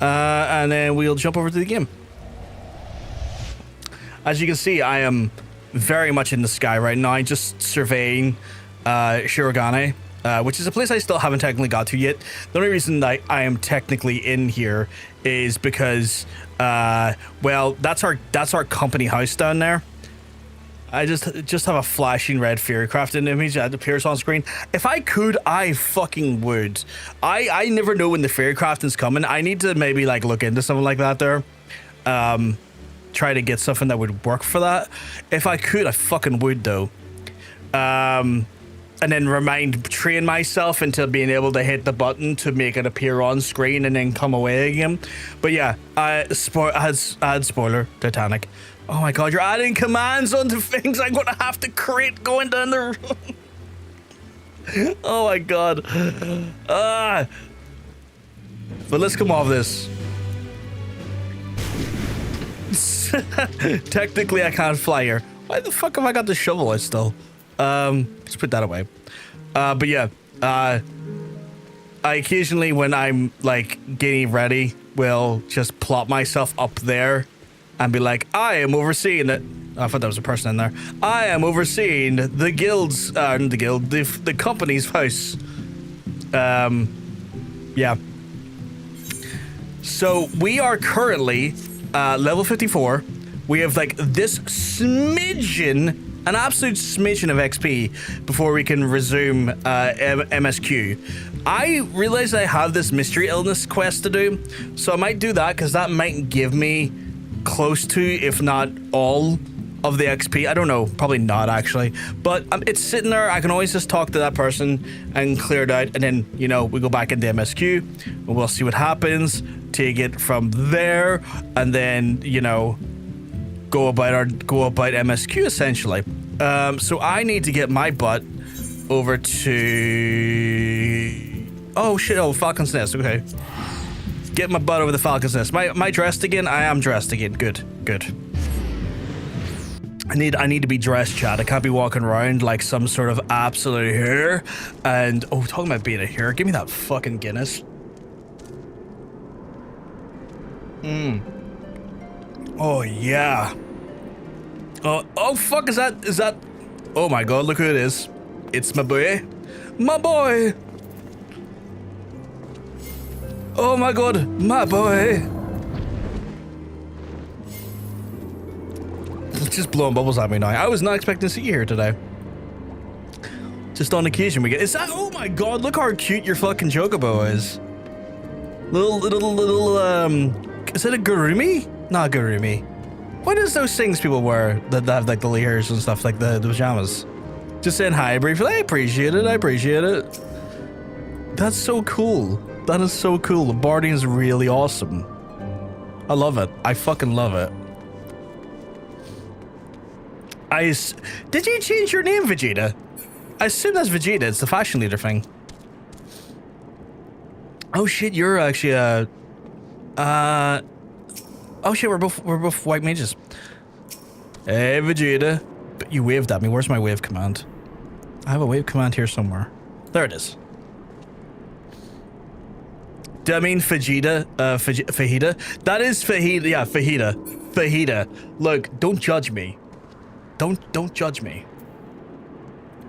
and then we'll jump over to the game. As you can see, I am very much in the sky right now, just surveying Shirogane, which is a place I still haven't technically got to yet. The only reason that I am technically in here is because, well, that's our company house down there. I just have a flashing red Fairycraft image that appears on screen. If I could, I fucking would. I never know when the Fairycrafting's coming. I need to maybe like look into something like that there. Try to get something that would work for that. If I could, I fucking would though. And then train myself into being able to hit the button to make it appear on screen and then come away again. But yeah, add spoiler, Titanic. Oh my god, you're adding commands onto things I'm gonna have to create going down the oh my god. But let's come off this. Technically I can't fly here. Why the fuck have I got the shovel out still? Let's put that away. But yeah, I occasionally when I'm like getting ready will just plop myself up there and be like, I am overseeing it. I thought there was a person in there. I am overseeing the guild's, the company's house. Yeah. So we are currently level 54. We have like this smidgen, an absolute smidgen of XP before we can resume MSQ. I realize I have this mystery illness quest to do, so I might do that because that might give me close to, if not all, of the XP. I don't know, probably not actually, but it's sitting there. I can always just talk to that person and clear it out, and then, you know, we go back into MSQ and we'll see what happens, take it from there, and then, you know, go about MSQ essentially. So I need to get my butt over to, oh shit, oh, Falcon's Nest, okay. Get my butt over the Falcon's Nest. Am I dressed again? I am dressed again. Good. I need to be dressed, Chad. I can't be walking around like some sort of absolute hare. And oh, talking about being a hare, give me that fucking Guinness. Oh yeah. Oh fuck, is that? Oh my god, look who it is. It's my boy. My boy. Oh my god, my boy. It's just blowing bubbles at me now. I was not expecting to see you here today. Just on occasion we get. Is that? Oh my god, look how cute your fucking chocobo is. Little, is it a Gurumi? Not Gurumi. What is those things people wear that have like the layers and stuff, like the pajamas? Just saying hi briefly. I appreciate it. That's so cool. That is so cool. The barding is really awesome. I love it. I fucking love it. Did you change your name, Vegeta? I assume that's Vegeta. It's the fashion leader thing. Oh shit, you're actually oh shit, we're both white mages. Hey Vegeta. But you waved at me. Where's my wave command? I have a wave command here somewhere. There it is. Do I mean Fajita? Fajita? That is Fajita. Yeah, Fajita. Fajita. Look, don't judge me. Don't judge me.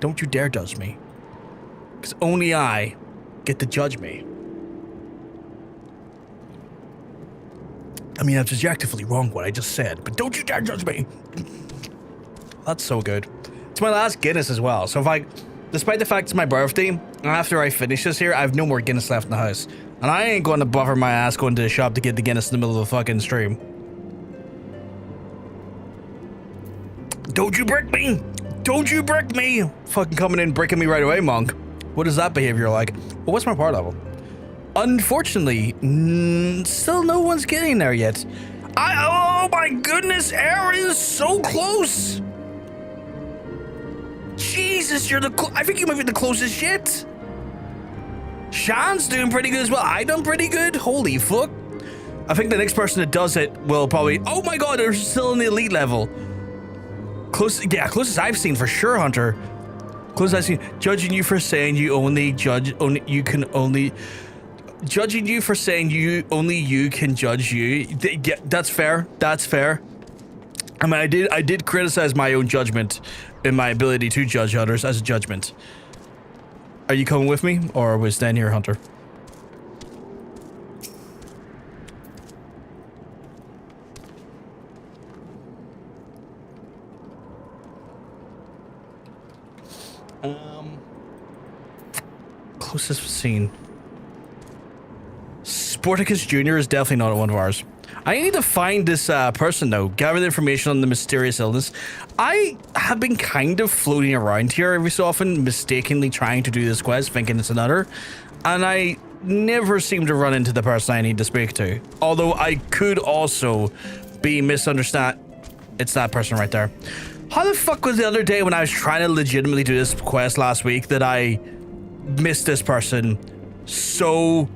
Don't you dare judge me. Because only I get to judge me. I mean, that's objectively wrong what I just said, but don't you dare judge me. That's so good. It's my last Guinness as well. So despite the fact it's my birthday, after I finish this here, I have no more Guinness left in the house. And I ain't going to buffer my ass going to the shop to get the Guinness in the middle of the fucking stream. Don't you brick me! Don't you brick me! Fucking coming in bricking me right away, monk. What is that behavior like? Well, what's my power level? Unfortunately, still no one's getting there yet. Oh my goodness, Airy is so close! Jesus, I think you might be the closest yet. Sean's doing pretty good as well. I done pretty good. Holy fuck. I think the next person that does it will probably... Oh my god, they're still in the elite level. Closest I've seen for sure, Hunter. Closest I've seen. Judging you for saying you can only... judging you for saying only you can judge you. Yeah, that's fair. That's fair. I mean, I did criticize my own judgment and my ability to judge others as a judgment. Are you coming with me, or are we staying here, Hunter? Closest scene. Sporticus Jr. is definitely not one of ours. I need to find this person, though. Gather the information on the mysterious illness. I have been kind of floating around here every so often, mistakenly trying to do this quest, thinking it's another. And I never seem to run into the person I need to speak to. Although I could also be misunderstood. It's that person right there. How the fuck was the other day when I was trying to legitimately do this quest last week that I missed this person so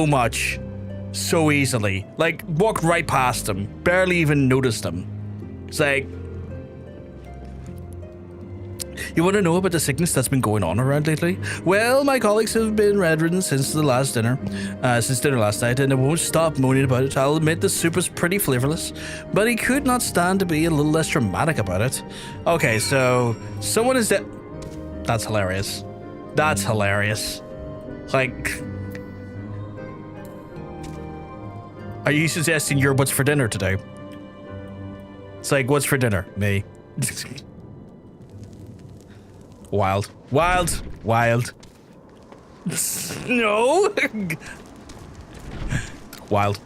much, so easily? Like, walked right past him, barely even noticed him. It's like, you want to know about the sickness that's been going on around lately? Well, my colleagues have been bedridden since dinner last night, and I won't stop moaning about it. I'll admit the soup was pretty flavorless, but he could not stand to be a little less dramatic about it. Okay, so someone is dead. That's hilarious. That's hilarious. Like, are you suggesting you're what's for dinner today? It's like, what's for dinner? Me. Wild. Wild. Wild. No. Wild.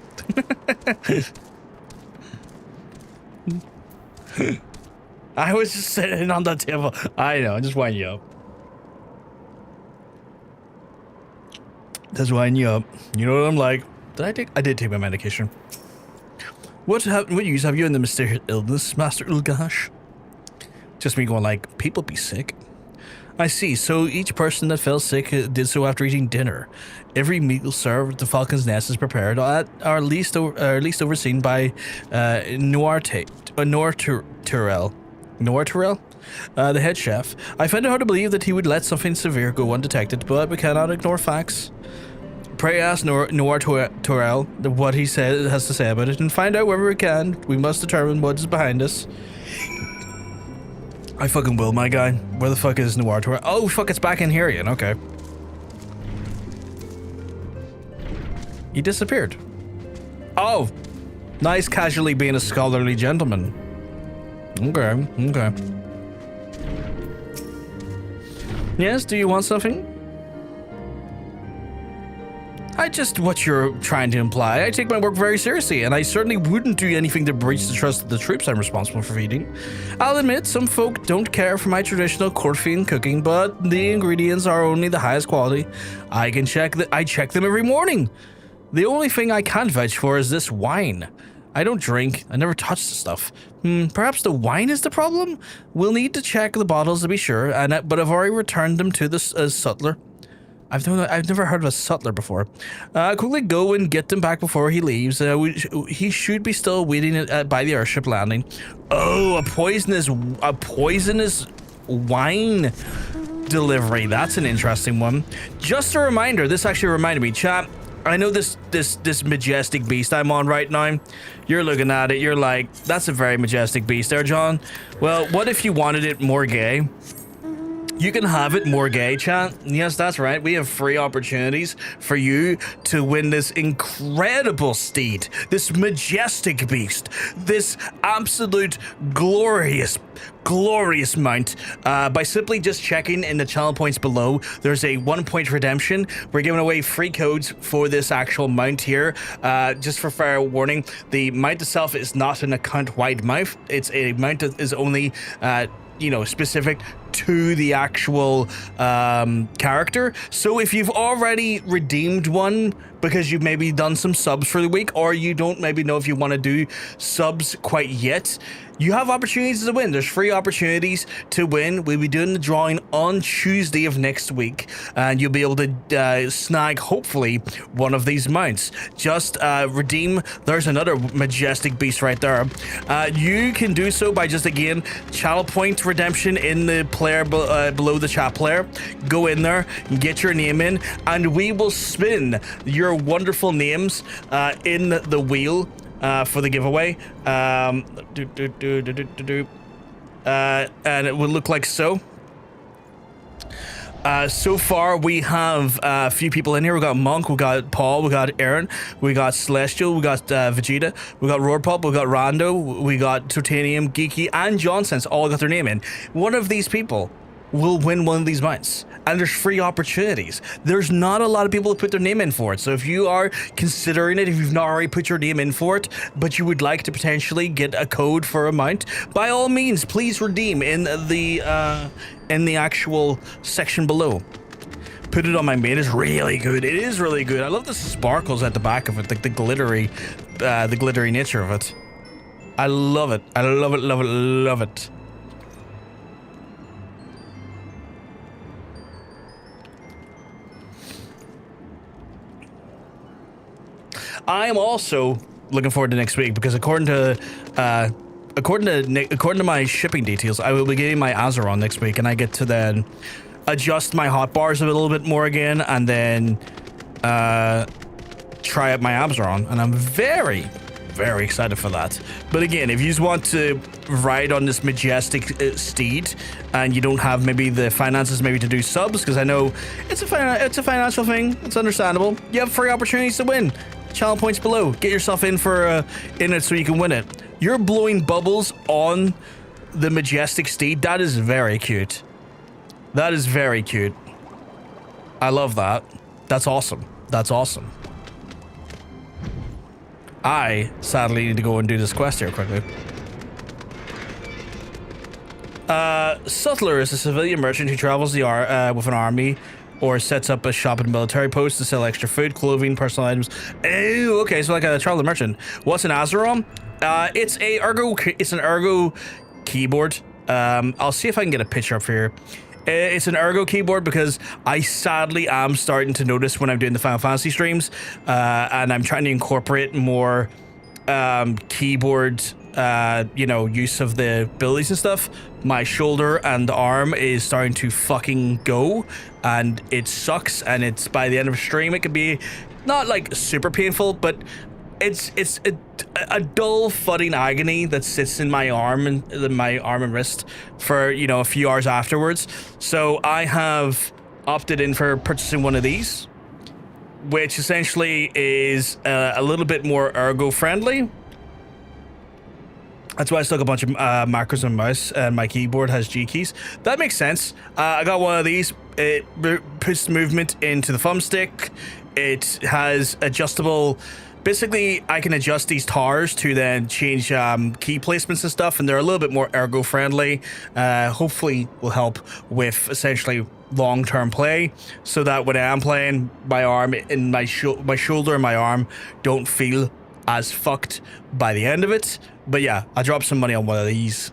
I was just sitting on the table. I know, just wind you up. Just wind you up. You know what I'm like. I did take my medication. What use have you in the mysterious illness, Master Ul'dah? Just me going like, people be sick. I see. So each person that fell sick did so after eating dinner. Every meal served at the Falcon's Nest is prepared, or at least overseen by Noir Turrell, the head chef. I find it hard to believe that he would let something severe go undetected, but we cannot ignore facts. Pray ask Noir Turrell what he has to say about it, and find out wherever we can. We must determine what is behind us. I fucking will, my guy. Where the fuck is Noir Turrell? Oh, fuck, it's back in here again. Okay. He disappeared. Oh, nice casually being a scholarly gentleman. Okay, okay. Yes, do you want something? What you're trying to imply. I take my work very seriously, and I certainly wouldn't do anything to breach the trust of the troops I'm responsible for feeding. I'll admit, some folk don't care for my traditional court fiend cooking, but the ingredients are only the highest quality. I check them every morning. The only thing I can't vouch for is this wine. I don't drink. I never touch the stuff. Perhaps the wine is the problem? We'll need to check the bottles to be sure, but I've already returned them to the sutler. I've never heard of a sutler before. Quickly go and get them back before he leaves. He should be still waiting by the airship landing. Oh, a poisonous wine delivery. That's an interesting one. Just a reminder. This actually reminded me, chat. I know this majestic beast I'm on right now. You're looking at it. You're like, that's a very majestic beast there, John. Well, what if you wanted it more gay? You can have it more gay, chat. Yes, that's right. We have free opportunities for you to win this incredible steed, this majestic beast, this absolute glorious mount by simply just checking in the channel points below. There's a 1-point redemption. We're giving away free codes for this actual mount here. Just for fair warning, the mount itself is not an account-wide mount. It's a mount that is only specific to the actual character. So if you've already redeemed one because you've maybe done some subs for the week, or you don't maybe know if you want to do subs quite yet, you have opportunities to win. There's free opportunities to win. We'll be doing the drawing on Tuesday of next week, and you'll be able to snag, hopefully, one of these mounts. Just redeem. There's another majestic beast right there. You can do so by just, again, channel point redemption in the player below the chat player. Go in there, get your name in, and we will spin your wonderful names in the wheel for the giveaway. And it will look like so. So far, we have a few people in here. We got Monk, we got Paul, we got Aaron, we got Celestial, we got Vegeta, we got Roarpop, we got Rando, we got Titanium, Geeky, and Johnson's all got their name in. One of these people will win one of these mounts. And there's free opportunities. There's not a lot of people who put their name in for it. So if you are considering it, if you've not already put your name in for it, but you would like to potentially get a code for a mount, by all means, please redeem in the actual section below. Put it on my main. It's really good. It is really good. I love the sparkles at the back of it, like the glittery nature of it. I love it. I love it, love it, love it. I am also looking forward to next week because according to my shipping details, I will be getting my Azeron next week, and I get to then adjust my hotbars a little bit more again, and then try out my Azeron, and I'm very, very excited for that. But again, if you just want to ride on this majestic steed, and you don't have maybe the finances maybe to do subs, because I know it's a financial thing, it's understandable. You have free opportunities to win. Channel points below. Get yourself in for in it so you can win it. You're blowing bubbles on the majestic steed. That is very cute. That is very cute. I love that. That's awesome. That's awesome. I sadly need to go and do this quest here quickly. Sutler is a civilian merchant who travels with an army or sets up a shop and military post to sell extra food, clothing, personal items. Oh, okay, so like a traveler merchant. What's an Azeron? It's an Ergo keyboard. I'll see if I can get a picture up here. It's an Ergo keyboard because I sadly am starting to notice when I'm doing the Final Fantasy streams, and I'm trying to incorporate more keyboard use of the abilities and stuff. My shoulder and arm is starting to fucking go, and it sucks, and it's by the end of the stream it could be not like super painful, but it's a dull fudding agony that sits in my arm and wrist for a few hours afterwards. So I have opted in for purchasing one of these, which essentially is a little bit more ergo friendly. That's why I stuck a bunch of macros on my mouse, and my keyboard has G keys. That makes sense. I got one of these. It puts movement into the thumbstick. It has adjustable. Basically, I can adjust these tars to then change key placements and stuff, and they're a little bit more ergo friendly. Hopefully, will help with essentially long-term play, so that when I am playing, my arm and my shoulder and my arm don't feel as fucked by the end of it. But yeah, I dropped some money on one of these.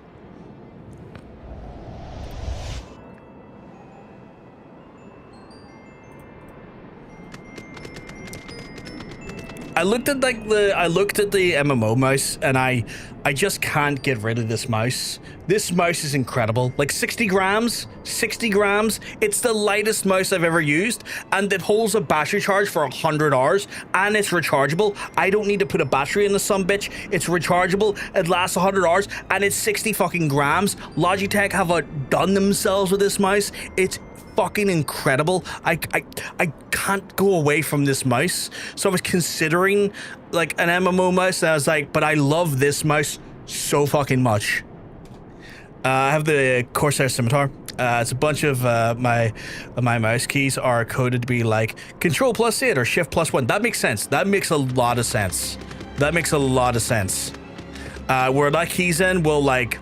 I looked at the MMO mouse, and I just can't get rid of this mouse. This mouse is incredible. Like 60 grams. It's the lightest mouse I've ever used, and it holds a battery charge for 100 hours, and it's rechargeable. I don't need to put a battery in the sumbitch. It's rechargeable. It lasts 100 hours, and it's 60 fucking grams. Logitech have outdone themselves with this mouse. It's fucking incredible. I can't go away from this mouse. So I was considering like an MMO mouse, and I was like, but I love this mouse so fucking much. I have the Corsair Scimitar. It's a bunch of my mouse keys are coded to be like Control +8 or Shift +1. That makes sense. That makes a lot of sense. Where that keys in will, like,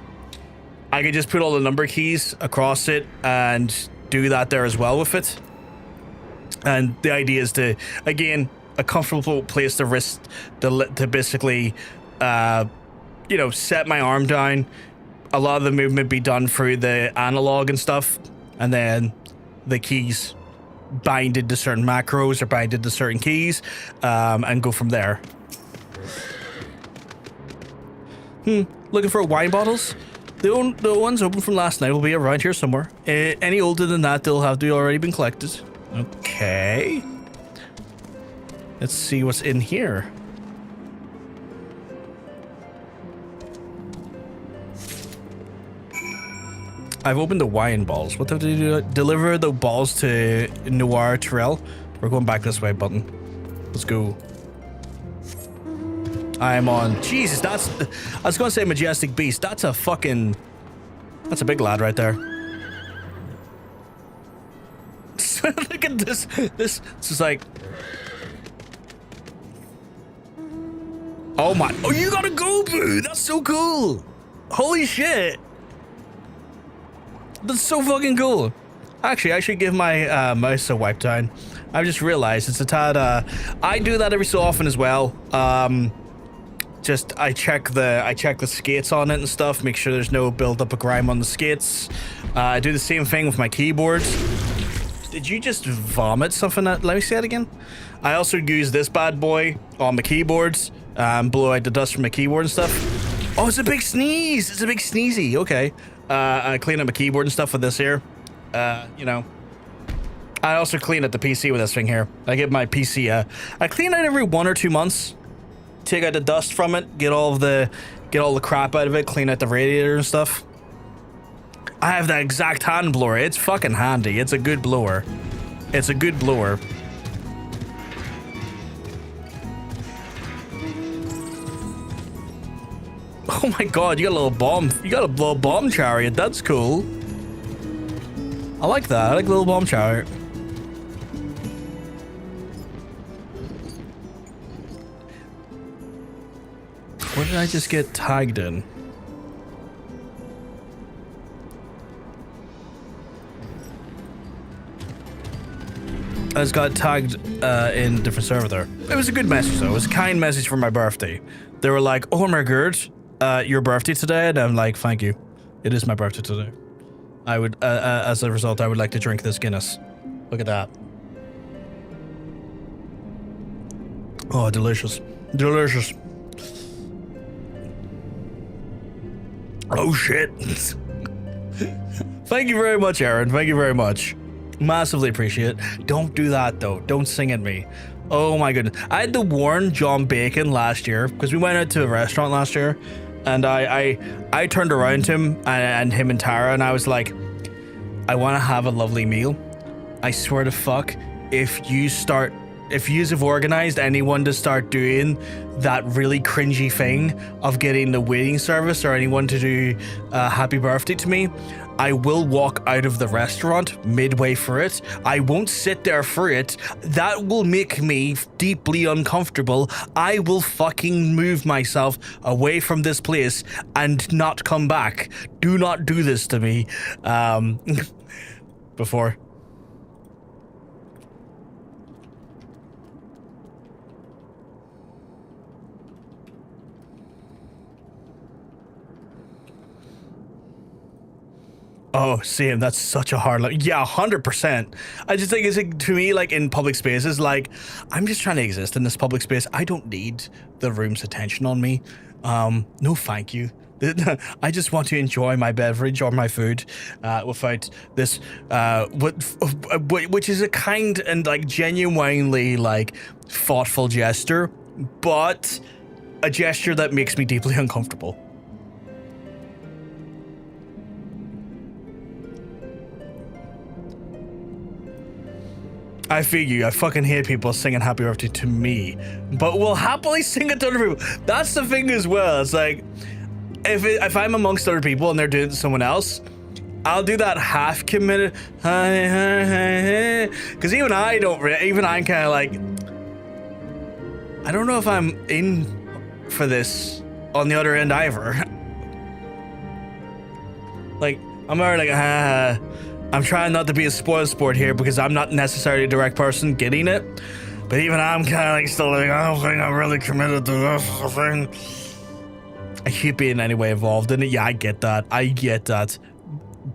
I could just put all the number keys across it and do that there as well with it. And the idea is to, again, a comfortable place to wrist to basically set my arm down. A lot of the movement be done through the analog and stuff, and then the keys binded to certain macros or binded to certain keys, and go from there. Looking for wine bottles? The ones open from last night will be around here somewhere. Any older than that, they'll have to already been collected. Okay. Let's see what's in here. I've opened the wine balls. What do they do? Deliver the balls to Noir Terrell. We're going back this way, button. Let's go. I'm on. Jesus, that's... I was going to say Majestic Beast. That's a fucking... That's a big lad right there. Look at this. This is like... Oh my... Oh, you got a Gobu! That's so cool! Holy shit! That's so fucking cool. Actually, I should give my mouse a wipe down. I just realized it's a tad... I do that every so often as well. Just I check the skates on it and stuff, make sure there's no build-up of grime on the skates. I do the same thing with my keyboards. Did you just vomit something? Let me see that again. I also use this bad boy on my keyboards, blow out the dust from my keyboard and stuff. Oh, it's a big sneeze. It's a big sneezy. Okay. I clean up my keyboard and stuff with this here. You know. I also clean up the PC with this thing here. I give my PC I clean it every 1 or 2 months. Take out the dust from it, get all the crap out of it, clean out the radiator and stuff. I have that exact hand blower. It's fucking handy. It's a good blower. It's a good blower. Oh my god, you got a little bomb. You got a little bomb chariot. That's cool. I like that. I like the little bomb chariot. What did I just get tagged in? I just got tagged in a different server there. It was a good message though. It was a kind message for my birthday. They were like, "Oh my god, your birthday today?" And I'm like, "Thank you. It is my birthday today. I would, as a result, I would like to drink this Guinness. Look at that. Oh, delicious. Delicious. Oh shit." Thank you very much, Aaron. Thank you very much. Massively appreciate it. Don't do that though. Don't sing at me. Oh my goodness. I had to warn John Bacon last year because we went out to a restaurant last year, and I turned around to him and him and Tara, and I was like, "I want to have a lovely meal. I swear to fuck, if you have organized anyone to start doing that really cringy thing of getting the waiting service or anyone to do happy birthday to me, I will walk out of the restaurant midway through it. I won't sit there for it. That will make me deeply uncomfortable. I will fucking move myself away from this place and not come back. Do not do this to me." Before. Oh, same. That's such a hard line. Yeah, 100%. I just think it's like, to me, like in public spaces, like I'm just trying to exist in this public space. I don't need the room's attention on me. No, thank you. I just want to enjoy my beverage or my food without this, which is a kind and like genuinely like thoughtful gesture, but a gesture that makes me deeply uncomfortable. I feel you. I fucking hate people singing happy birthday to me, but will happily sing it to other people. That's the thing as well. It's like, if I'm amongst other people and they're doing it to someone else, I'll do that half committed, because even I'm kind of like, I don't know if I'm in for this on the other end either. Like, I'm already like, I'm trying not to be a spoil sport here because I'm not necessarily a direct person getting it, but even I'm kind of like still like, I don't think I'm really committed to this thing. I hate being anyway involved in it. Yeah, I get that. I get that.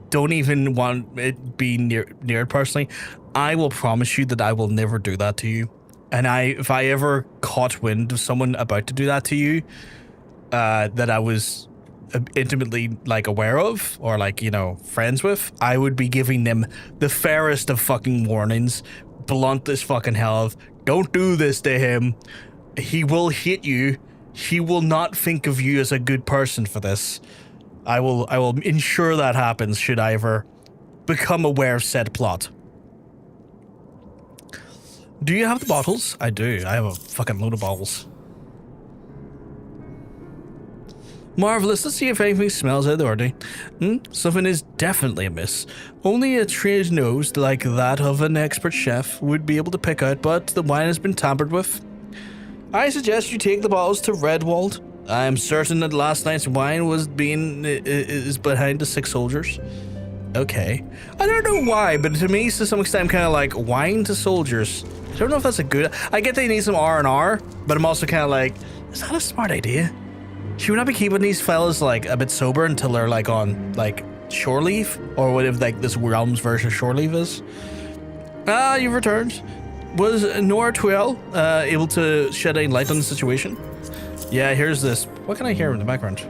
Don't even want it be near it personally. I will promise you that I will never do that to you. And if I ever caught wind of someone about to do that to you, that I was intimately like aware of or like, you know, friends with, I would be giving them the fairest of fucking warnings, blunt as fucking hell. Don't do this to him. He will hit you. He will not think of you as a good person for this. I will ensure that happens should I ever become aware of said plot. Do you have the bottles? I do. I have a fucking load of bottles. Marvelous. Let's see if anything smells outwardly. Something is definitely amiss. Only a trained nose like that of an expert chef would be able to pick out, but the wine has been tampered with. I suggest you take the bottles to Redwald. I am certain that last night's wine is behind the 6 soldiers. Okay. I don't know why, but to me, to some extent, I'm kind of like, wine to soldiers. I don't know if that's a good... I get they need some R&R, but I'm also kind of like, is that a smart idea? Should we not be keeping these fellas, like, a bit sober until they're, like, on, like, shore leave? Or what if, like, this realm's version of shore leave is? You've returned. Was Nor Twell able to shed any light on the situation? Yeah, here's this. What can I hear in the background?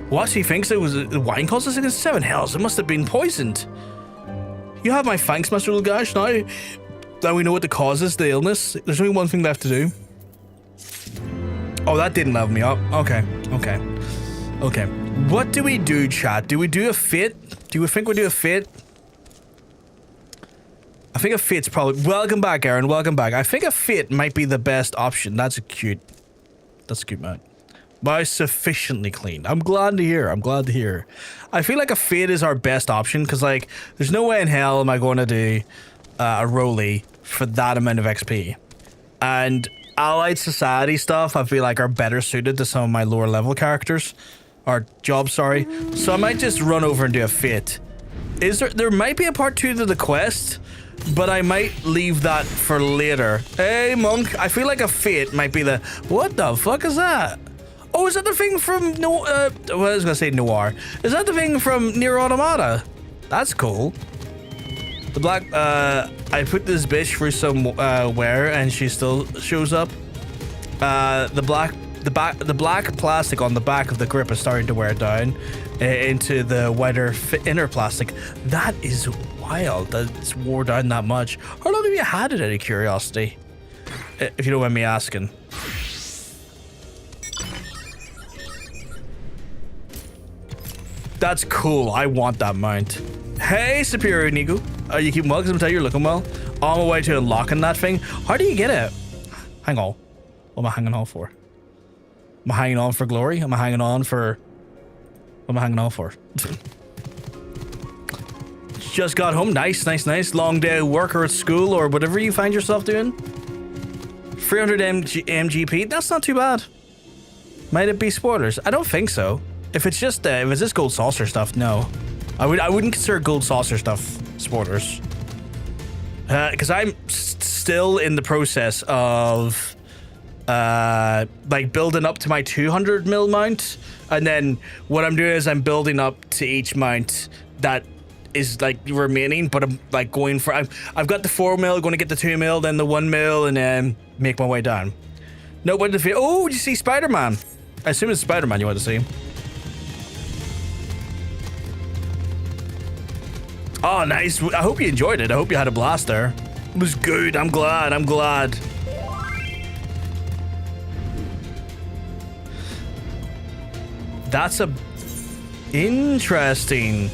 What? He thinks it was the wine caused us against 7 hells. It must have been poisoned. You have my thanks, Master Ul'dah. Now that we know what the cause is, the illness, there's only one thing left to do. Oh, that didn't level me up. Okay. What do we do, chat? Do we do a fit? Do we think we do a fit? I think a fit's probably... Welcome back, Aaron. Welcome back. I think a fit might be the best option. That's cute. That's cute, man. But sufficiently clean. I'm glad to hear. I feel like a fit is our best option because, like, there's no way in hell am I going to do a rollie for that amount of XP. And allied society stuff, I feel like, are better suited to some of my lower level characters. Or jobs, sorry. So I might just run over and do a fit. There might be a part 2 to the quest, but I might leave that for later. Hey, Monk, I feel like a fit might be the... What the fuck is that? Oh, is that the thing from... I was gonna say Noir. Is that the thing from Nier Automata? That's cool. The black... I put this bitch through some wear and she still shows up. The black plastic on the back of the grip is starting to wear down into the whiter inner plastic. That is wild that it's wore down that much. How long have you had it, out of curiosity? If you don't mind me asking. That's cool. I want that mount. Hey, Superior Nico. You keeping well? Because I'm telling you, you're looking well. On my way to unlocking that thing. How do you get it? Hang on. What am I hanging on for? Am I hanging on for glory? Am I hanging on for... What am I hanging on for? Just got home. Nice. Long day at work or at school or whatever you find yourself doing. 300 MGP. That's not too bad. Might it be spoilers? I don't think so. If it's just gold saucer stuff, no. I wouldn't consider gold saucer stuff spoilers. Because I'm still in the process of like building up to my 200 mil mount, and then what I'm doing is I'm building up to each mount that is like remaining, but I'm like going for... I've got the 4 mil, going to get the 2 mil, then the 1 mil, and then make my way down. No, what did the... Oh, did you see Spider-Man? I assume it's Spider-Man you want to see. Oh, nice. I hope you enjoyed it. I hope you had a blast there. It was good. I'm glad. That's interesting.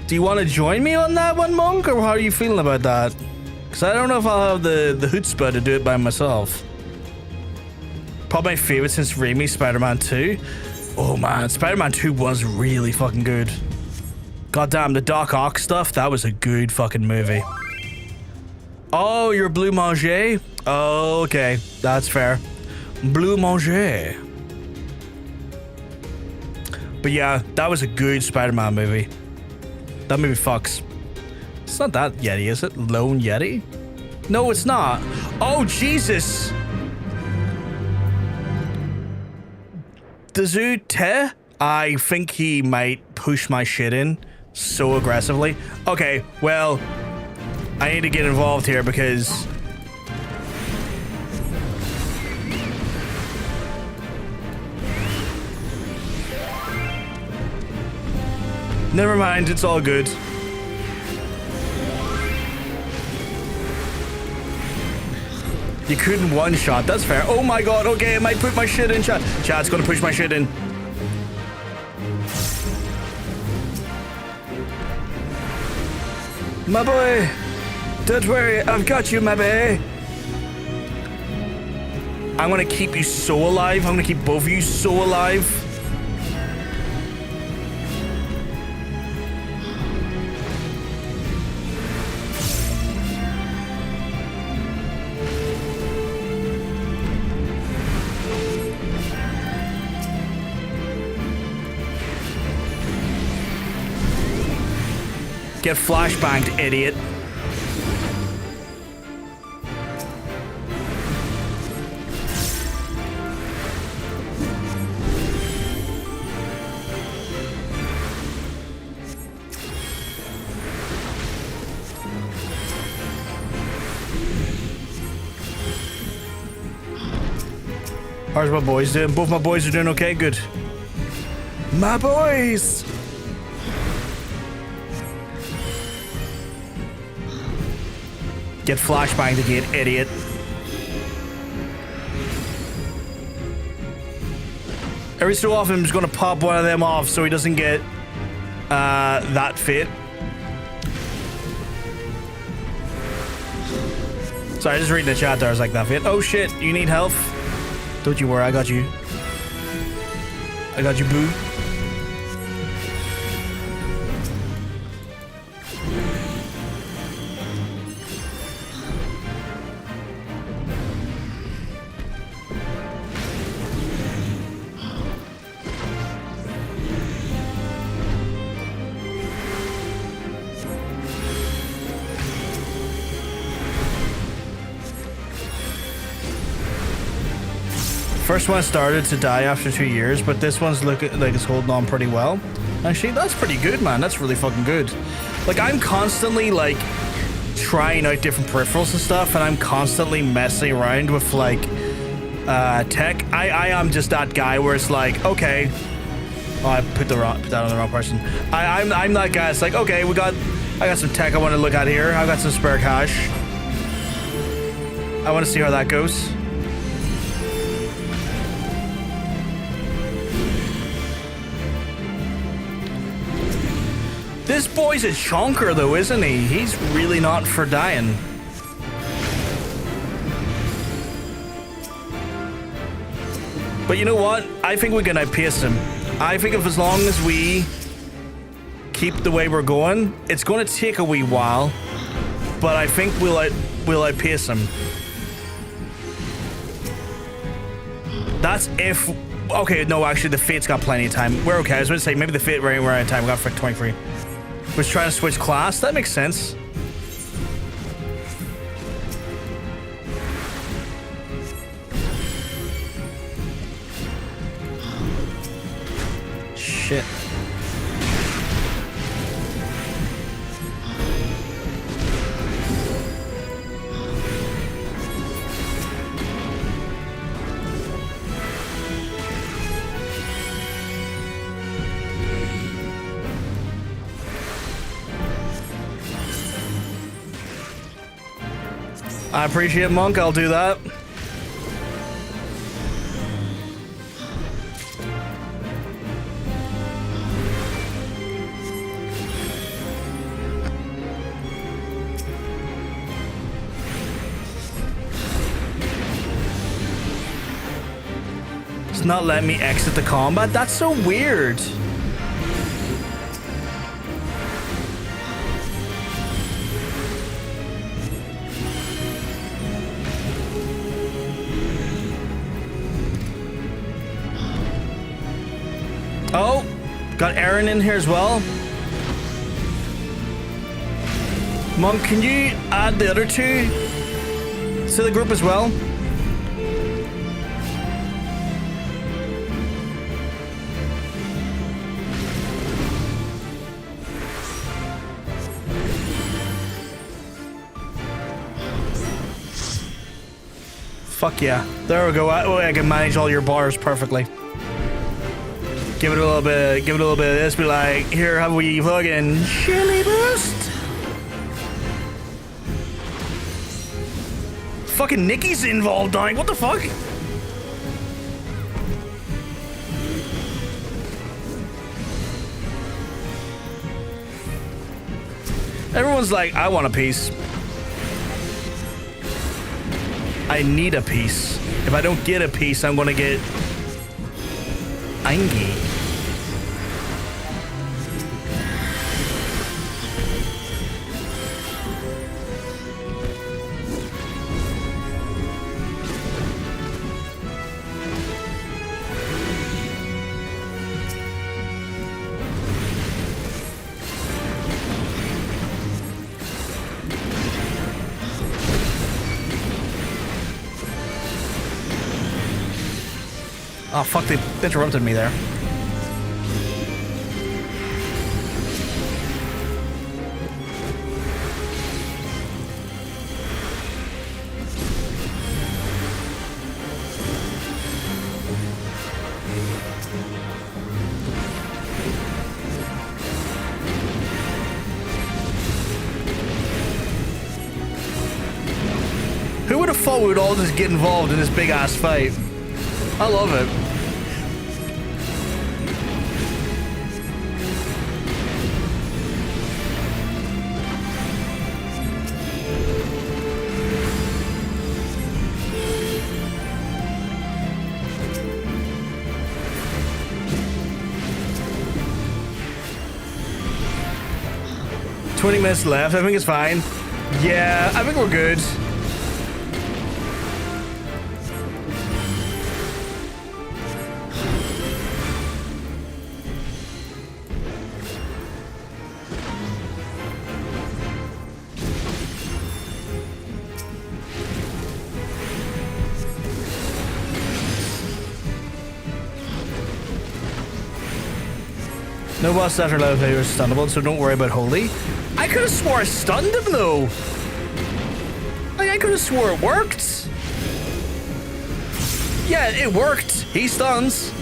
Do you want to join me on that one, Monk? Or how are you feeling about that? Because I don't know if I'll have the chutzpah to do it by myself. Probably my favorite since Raimi, Spider-Man 2. Oh man, Spider-Man 2 was really fucking good. Goddamn, the Doc Ock stuff, that was a good fucking movie. Oh, you're Blue Mage? Oh, okay, that's fair. Blue Mage. But yeah, that was a good Spider-Man movie. That movie fucks. It's not that Yeti, is it? Lone Yeti? No, it's not. Oh, Jesus! Dazu Te? I think he might push my shit in so aggressively. Okay, well, I need to get involved here because... Never mind, it's all good. You couldn't one-shot, that's fair. Oh my god, okay, I might put my shit in, chat. Chat's gonna push my shit in. My boy, don't worry, I've got you, my boy. I'm gonna keep you so alive. I'm gonna keep both of you so alive. Get flashbanged, idiot. How's my boys doing? Both my boys are doing okay? Good. My boys! Get flashbanged again, idiot. Every so often I'm just gonna pop one of them off so he doesn't get that fit. Sorry, just reading the chat there, I was like, that fit. Oh shit, you need health? Don't you worry, I got you. I got you, boo. First one started to die after 2 years, but this one's looking like it's holding on pretty well. Actually, that's pretty good, man. That's really fucking good. Like, I'm constantly, like, trying out different peripherals and stuff, and I'm constantly messing around with, like, tech. I am just that guy where it's like, okay. Oh, I put that on the wrong person. I'm that guy. It's like, okay, I got some tech I want to look at here. I got some spare cash. I want to see how that goes. This boy's a chonker, though, isn't he? He's really not for dying. But you know what? I think we're gonna pace him. I think if as long as we keep the way we're going, it's gonna take a wee while, but I think we'll outpace him. That's if... Okay, no, actually, the Fate's got plenty of time. We're okay. I was going to say, maybe the Fate, we're out of time. We got for 23. Was trying to switch class. That makes sense. Shit. I appreciate it, Monk. I'll do that. It's not letting me exit the combat. That's so weird. Oh, got Aaron in here as well. Monk, can you add the other two to the group as well? Fuck yeah. There we go. I can manage all your bars perfectly. Give it a little bit. Give it a little bit. Let's be like, here have we fucking chili boost. Fucking Nikki's involved, dying. What the fuck? Everyone's like, I want a piece. I need a piece. If I don't get a piece, I'm gonna get angry. Oh fuck, they interrupted me there. Who would have thought we would all just get involved in this big ass fight? I love it. "20 minutes left. I think it's fine." Yeah, I think we're good. No boss after level failure is stunnable, so don't worry about Holy. I could have swore I stunned him though. Like, I could have swore it worked. Yeah, it worked. He stuns.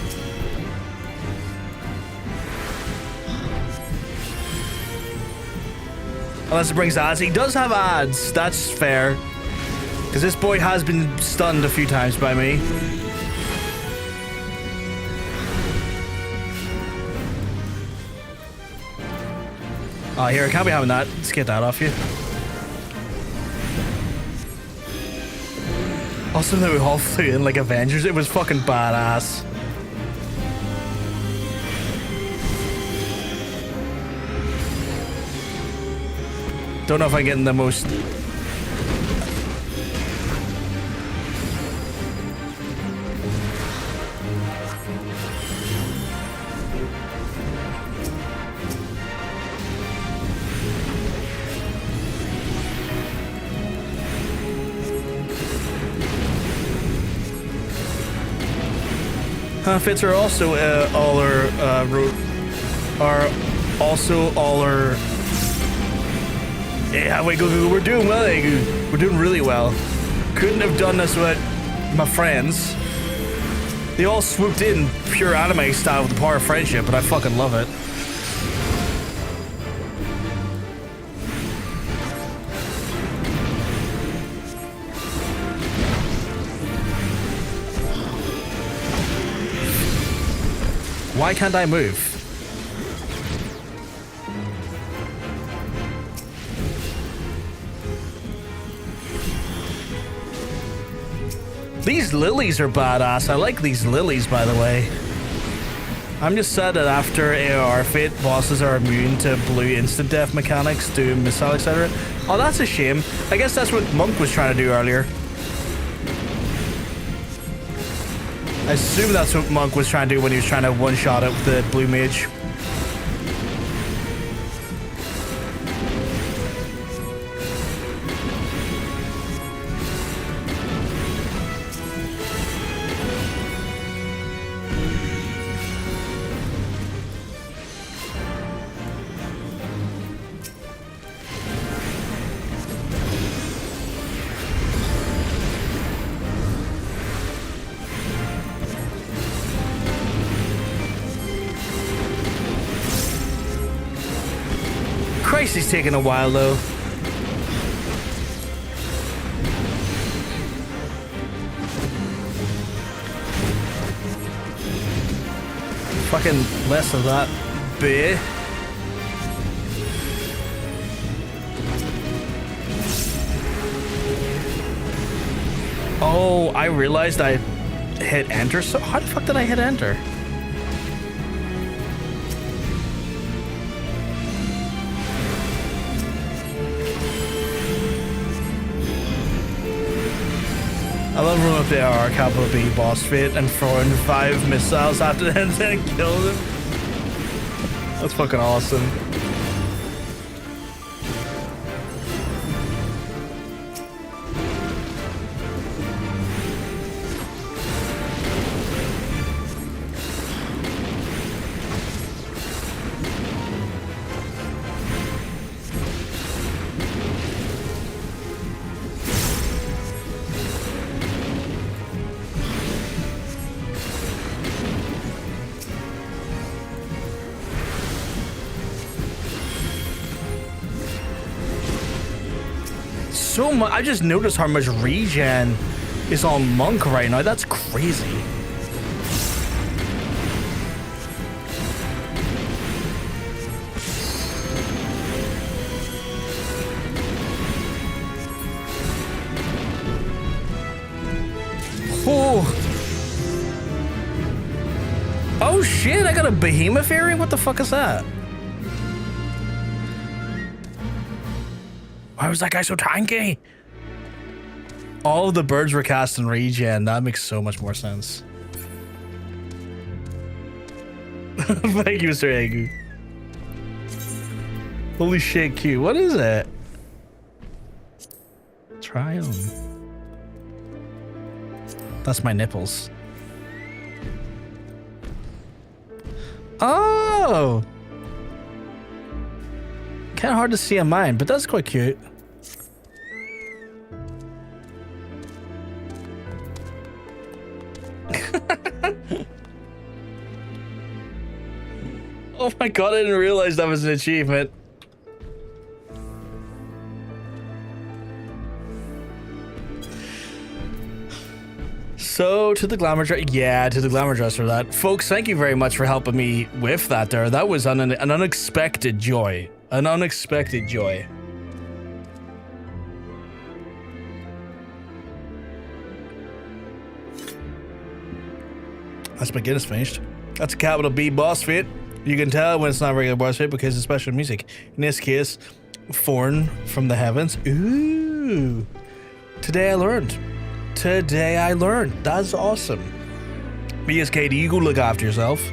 Unless it brings ads. He does have ads. That's fair. Because this boy has been stunned a few times by me. Oh, here, I can't be having that. Let's get that off you. Also, that we all flew in like Avengers. It was fucking badass. Don't know if I'm getting the most... Fits are also all our yeah, we're doing well. We're doing really well. Couldn't have done this with my friends. They all swooped in pure anime style with the power of friendship, but I fucking love it. Why can't I move? These lilies are badass. I like these lilies, by the way. I'm just sad that after AOR Fate, bosses are immune to blue instant death mechanics, doom, missile, etc. Oh, that's a shame. I guess that's what Monk was trying to do earlier. I assume that's what Monk was trying to do when he was trying to one-shot it with the blue mage. Christ, he's taking a while though. Fucking less of that beer. Oh, I realized I hit enter. So how the fuck did I hit enter? I love running up the R capital B boss fight and throwing 5 missiles after them and then kill them. That's fucking awesome. So much. I just noticed how much regen is on Monk right now. That's crazy. Oh. Oh shit, I got a behemoth Airy? What the fuck is that? Why was that guy so tanky? All of the birds were cast in regen. That makes so much more sense. Thank you, Mr. Agu. Holy shit, Q. What is it? Try 'em. That's my nipples. Oh! Kind of hard to see on mine, but that's quite cute. Oh my god, I didn't realize that was an achievement. So, to the glamour dresser. Yeah, to the glamour dresser that. Folks, thank you very much for helping me with that there. That was an unexpected joy. An unexpected joy. That's my Guinness finished. That's a capital B boss fight. You can tell when it's not a regular boss fight because it's special music. In this case, Thordan from the heavens. Ooh. Today I learned. Today I learned. That's awesome. BSKD, you go look after yourself.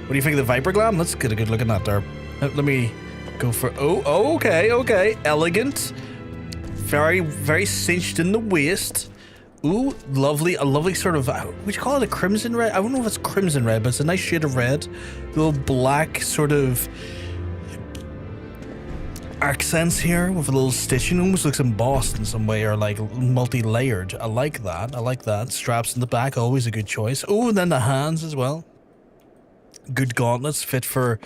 What do you think of the Viper Glam? Let's get a good look at that there. Let me go for... Oh, okay, okay. Elegant. Very, very cinched in the waist. Ooh, lovely. A lovely sort of... would you call it a crimson red? I don't know if it's crimson red, but it's a nice shade of red. Little black sort of... accents here with a little stitching. Almost looks embossed in some way or like multi-layered. I like that. I like that. Straps in the back, always a good choice. Oh, and then the hands as well. Good gauntlets, fit for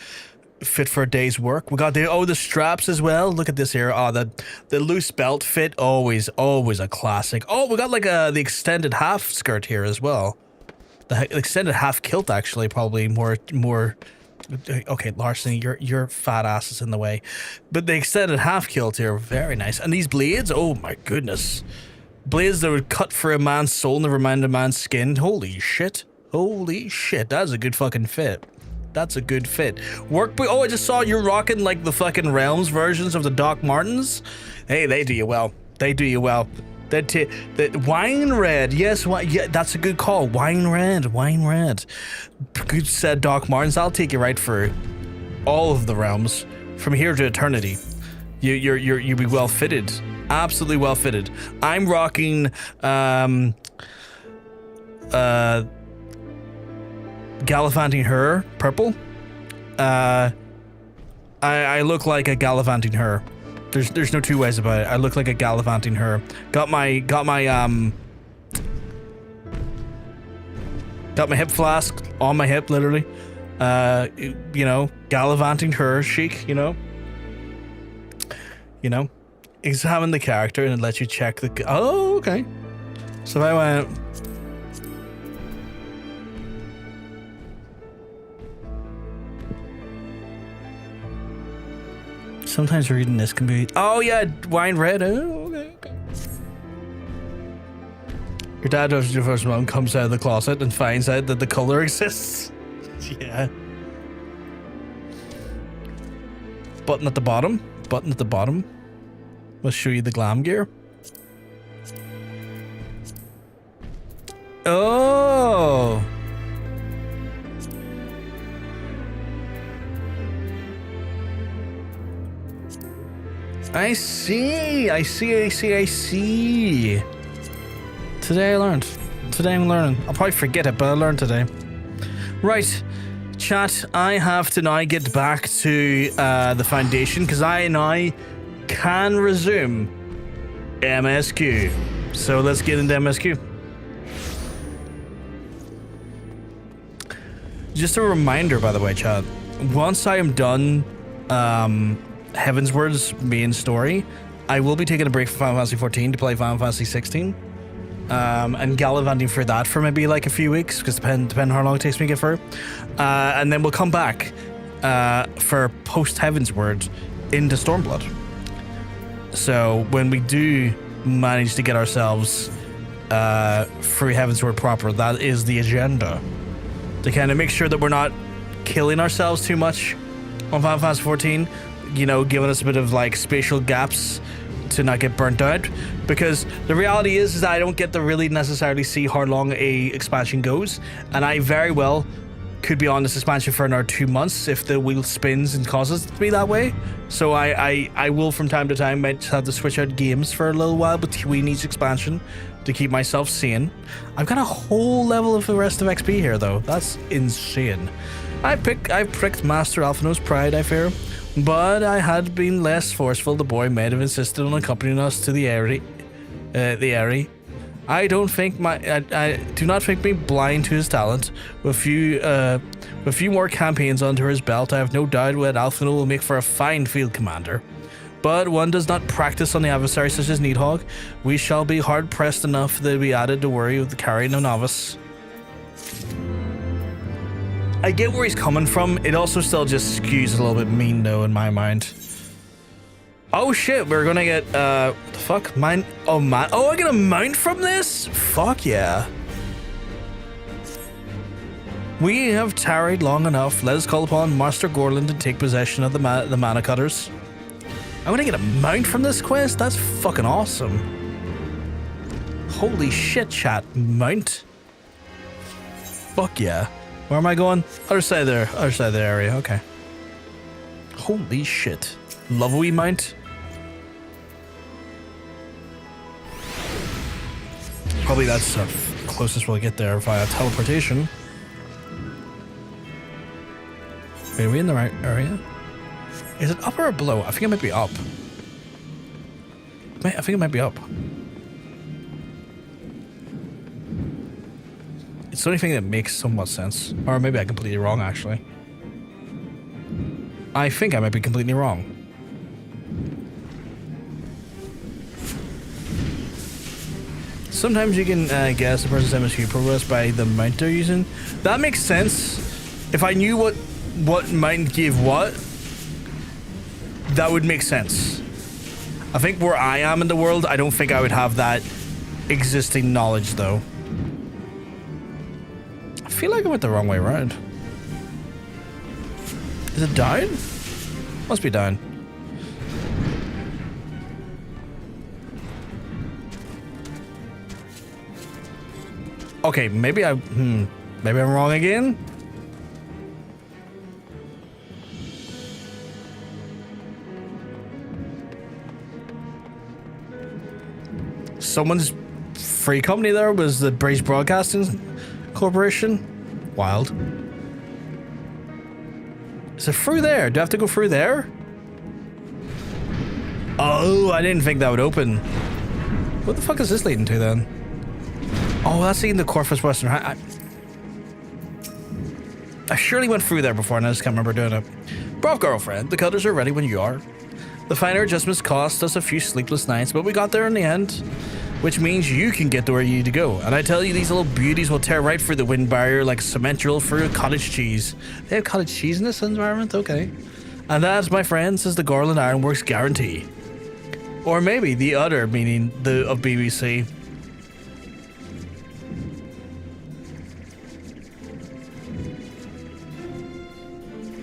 a day's work. We got the straps as well. Look at this here. Oh, the loose belt fit, always a classic. Oh, we got like the extended half skirt here as well. The extended half kilt actually, probably more. Okay, Larson, your fat ass is in the way, but the extended half kilt here, very nice. And these blades, oh my goodness, blades that would cut for a man's soul, never mind a man's skin. Holy shit. Holy shit, that's a good fucking fit. That's a good fit. Oh, I just saw you're rocking like the fucking Realms versions of the Doc Martens. Hey, they do you well. They do you well. That wine red, yes, yeah, that's a good call. Wine red. Good said, Doc Martens. I'll take you right for all of the realms from here to eternity. You'll be well fitted, absolutely well fitted. I'm rocking gallivanting her purple. I look like a gallivanting her. There's no two ways about it. I look like a gallivanting her. Got my hip flask on my hip, literally. you know, gallivanting tour chic, you know, examine the character and let you check the, oh, okay. So if I went, sometimes reading this can be, oh yeah, wine red, oh, okay. Your dad does your first mom comes out of the closet and finds out that the color exists. Yeah. Button at the bottom. We'll show you the glam gear. Oh. I see. Today I learned. Today I'm learning. I'll probably forget it, but I learned today. Right, chat, I have to now get back to the Foundation because I now can resume MSQ. So let's get into MSQ. Just a reminder, by the way, chat, once I am done Heavensward's main story, I will be taking a break from Final Fantasy XIV to play Final Fantasy XVI. And gallivanting for that for maybe like a few weeks, because depending how long it takes me to get through. And then we'll come back for post Heavensward into Stormblood. So when we do manage to get ourselves through Heavensward proper, that is the agenda. To kind of make sure that we're not killing ourselves too much on Final Fantasy XIV, you know, giving us a bit of like spatial gaps to not get burnt out, because the reality is that I don't get to really necessarily see how long a expansion goes, and I very well could be on this expansion for another 2 months if the wheel spins and causes it to be that way. So I will from time to time might have to switch out games for a little while between each expansion to keep myself sane. I've got a whole level of the rest of XP here though. That's insane. I pricked Master Alphino's pride, I fear. But I had been less forceful, the boy might have insisted on accompanying us to the Airy. I do not think me blind to his talent. With a few more campaigns under his belt, I have no doubt that Alphino will make for a fine field commander. But one does not practice on the adversary such as Nidhogg. We shall be hard pressed enough that we added to worry with the carrying a novice. I get where he's coming from. It also still just skews a little bit mean though in my mind. Oh shit, we're gonna get what the fuck? Mine oh man, oh I get a mount from this? Fuck yeah. We have tarried long enough. Let us call upon Master Garlond to take possession of the mana cutters. I'm gonna get a mount from this quest? That's fucking awesome. Holy shit, chat. Mount? Fuck yeah. Where am I going? Other side there. Other side of the area. Okay. Holy shit. Love a wee mount. Probably that's the closest we'll get there via teleportation. Wait, are we in the right area? Is it up or below? I think it might be up. I think it might be up. It's the only thing that makes somewhat sense. Or maybe I'm completely wrong, actually. I think I might be completely wrong. Sometimes you can guess the person's MSQ progress by the mount they're using. That makes sense. If I knew what mount gave what, that would make sense. I think where I am in the world, I don't think I would have that existing knowledge, though. I feel like I went the wrong way around. Is it down? Must be down. Okay, maybe maybe I'm wrong again. Someone's free company there was the British Broadcasting Corporation. Wild. Is it through there? Do I have to go through there? Oh, I didn't think that would open. What the fuck is this leading to then? Oh, that's leading to Corfus Western. I surely went through there before and I just can't remember doing it. Bravo, girlfriend. The colors are ready when you are. The finer adjustments cost us a few sleepless nights, but we got there in the end, which means you can get to where you need to go. And I tell you, these little beauties will tear right through the wind barrier like cement drill through cottage cheese. They have cottage cheese in this environment? Okay. And that, my friends, is the Garlond Ironworks guarantee. Or maybe the other meaning of BBC.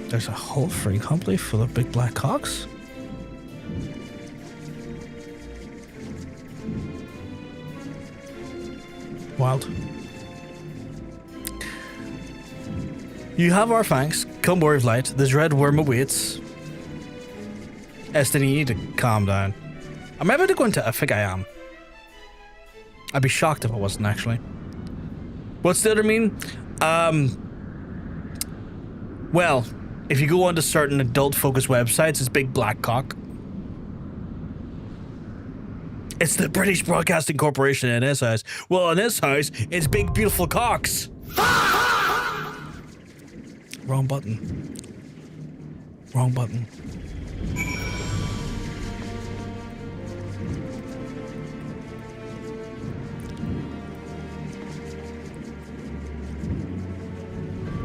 There's a whole free company full of big black cocks? Wild. You have our thanks. Come worry of light. The dread worm awaits. Eston, you need to calm down. I'm about to go into... I think I am. I'd be shocked if I wasn't, actually. What's the other mean? Well, if you go onto certain adult-focused websites, it's big black cock. It's the British Broadcasting Corporation in this house. Well, in this house, it's big, beautiful cocks. Wrong button. Wrong button.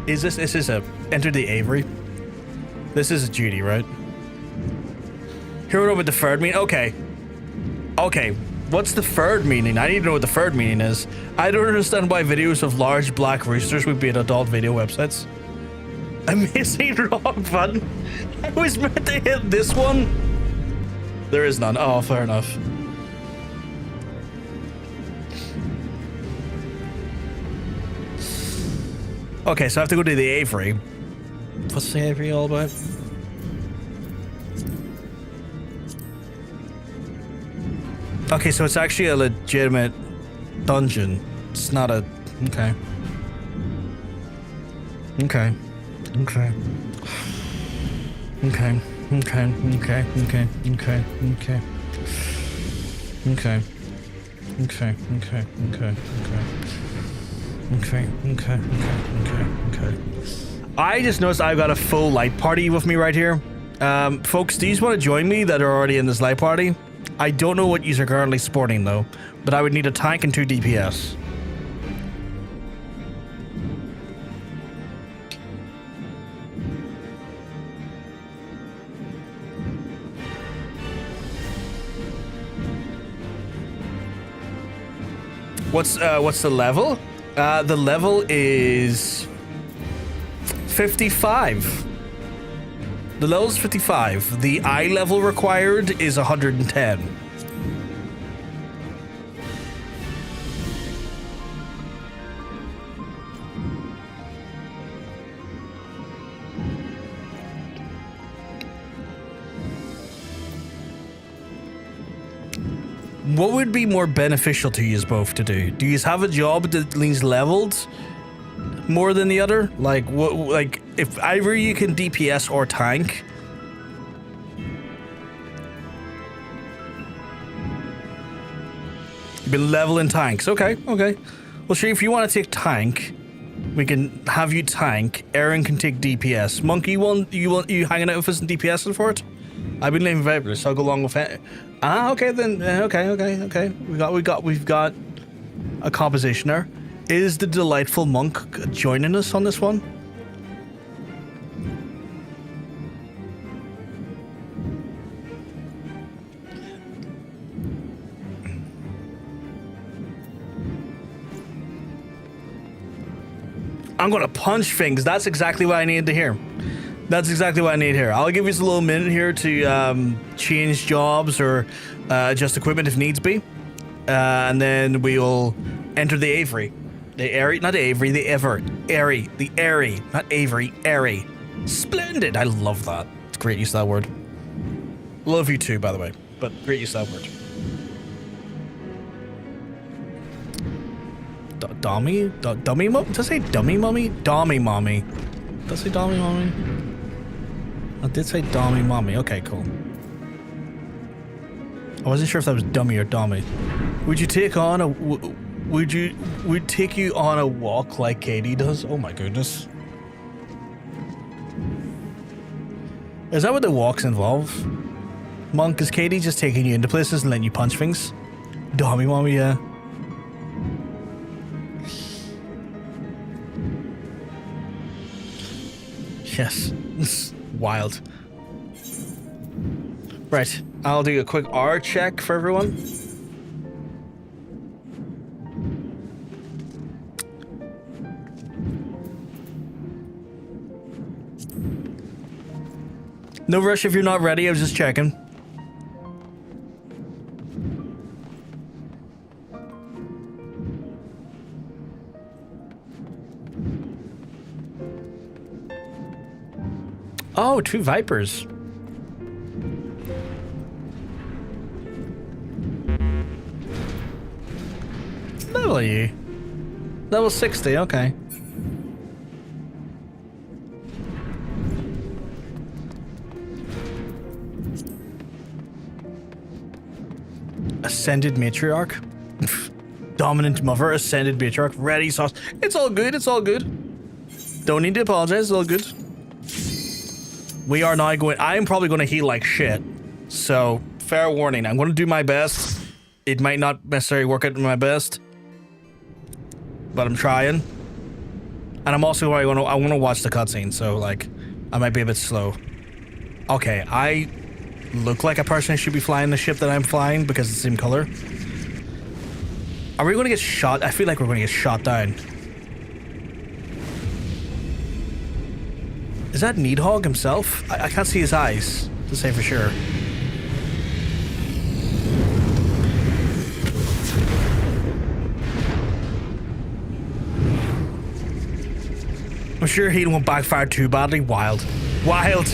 Is this a enter the Airy? This is a duty, right? Here we go with the third meaning. Okay. Okay, what's the third meaning? I need to know what the third meaning is. I don't understand why videos of large black roosters would be at adult video websites. Amazing wrong button. I was meant to hit this one. There is none. Oh, fair enough. Okay, so I have to go to the Airy. What's the Airy all about? Okay, so it's actually a legitimate dungeon. It's not a... Okay. Okay. Okay. Okay. Okay. Okay. Okay. Okay. Okay. Okay. Okay. Okay. Okay. Okay. Okay. Okay. Okay. I just noticed I've got a full light party with me right here. Folks, do you want to join me that are already in this light party? I don't know what you are currently sporting though, but I would need a tank and 2 DPS. What's the level? The level is 55. The level is 55. The eye level required is 110. What would be more beneficial to you both to do? Do you have a job that leans leveled more than the other? Like what? Like if either you can DPS or tank. You've been leveling tanks. Okay, okay. Well, sure. If you want to take tank, we can have you tank. Aaron can take DPS. Monkey, you hanging out with us and DPSing for it? I've been leaving Vapors, so I'll go along with it. Ah, okay then. Okay. We've got a compositioner. Is the delightful monk joining us on this one? I'm gonna punch things. That's exactly what I needed to hear. That's exactly what I need here. I'll give you a little minute here to change jobs or adjust equipment if needs be. And then we'll enter the Airy. The Airy, not Avery, the Airy. The Airy, not Avery, Airy. Splendid. I love that. It's great use of that word. Love you too, by the way. But great use of that word. Dummy? Dummy mummy? Does it say dummy mummy? Dommy mommy. Does it say dommy mommy? I did say dommy mommy. Okay, cool. I wasn't sure if that was dummy or dommy. Would you take on a... Would take you on a walk like Katie does? Oh my goodness. Is that what the walks involve? Monk, is Katie just taking you into places and letting you punch things? Dommy mommy, yeah. Yes. Wild. Right. I'll do a quick R check for everyone. No rush if you're not ready, I was just checking. Oh, 2 Vipers. Level are you? Level 60, okay. Ascended Matriarch. Dominant Mother, Ascended Matriarch, Ready Sauce. It's all good, it's all good. Don't need to apologize, it's all good. We are now going... I'm probably going to heal like shit. So, fair warning. I'm going to do my best. It might not necessarily work out my best. But I'm trying. And I'm also I want to watch the cutscene, so, like, I might be a bit slow. Okay, I look like a person who should be flying the ship that I'm flying because it's the same color. Are we going to get shot? I feel like we're going to get shot down. Is that Nidhogg himself? I can't see his eyes, to say for sure. I'm sure he won't backfire too badly. Wild. Wild!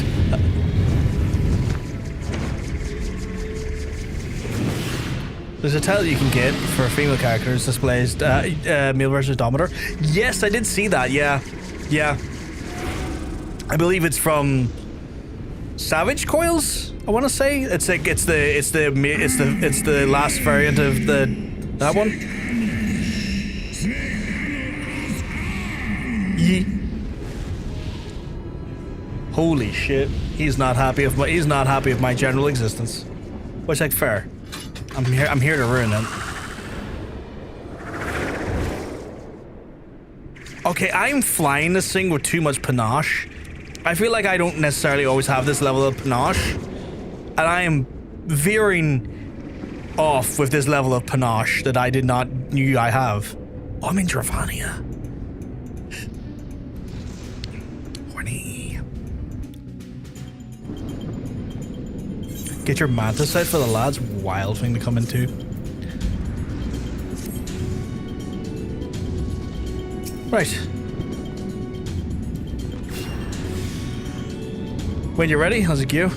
There's a title you can get for female characters displays male versus Dominator. Yes, I did see that, yeah. Yeah. I believe it's from Savage Coils. I want to say it's like it's the last variant of that one. Yee. Holy shit! He's not happy of my general existence. Which, like, fair. I'm here to ruin it. Okay, I'm flying this thing with too much panache. I feel like I don't necessarily always have this level of panache, and I am veering off with this level of panache that I did not knew I have. Oh, I'm in Dravania. Horny. Get your mantis out for the lads. Wild thing to come into. Right. When you're ready, how's it go?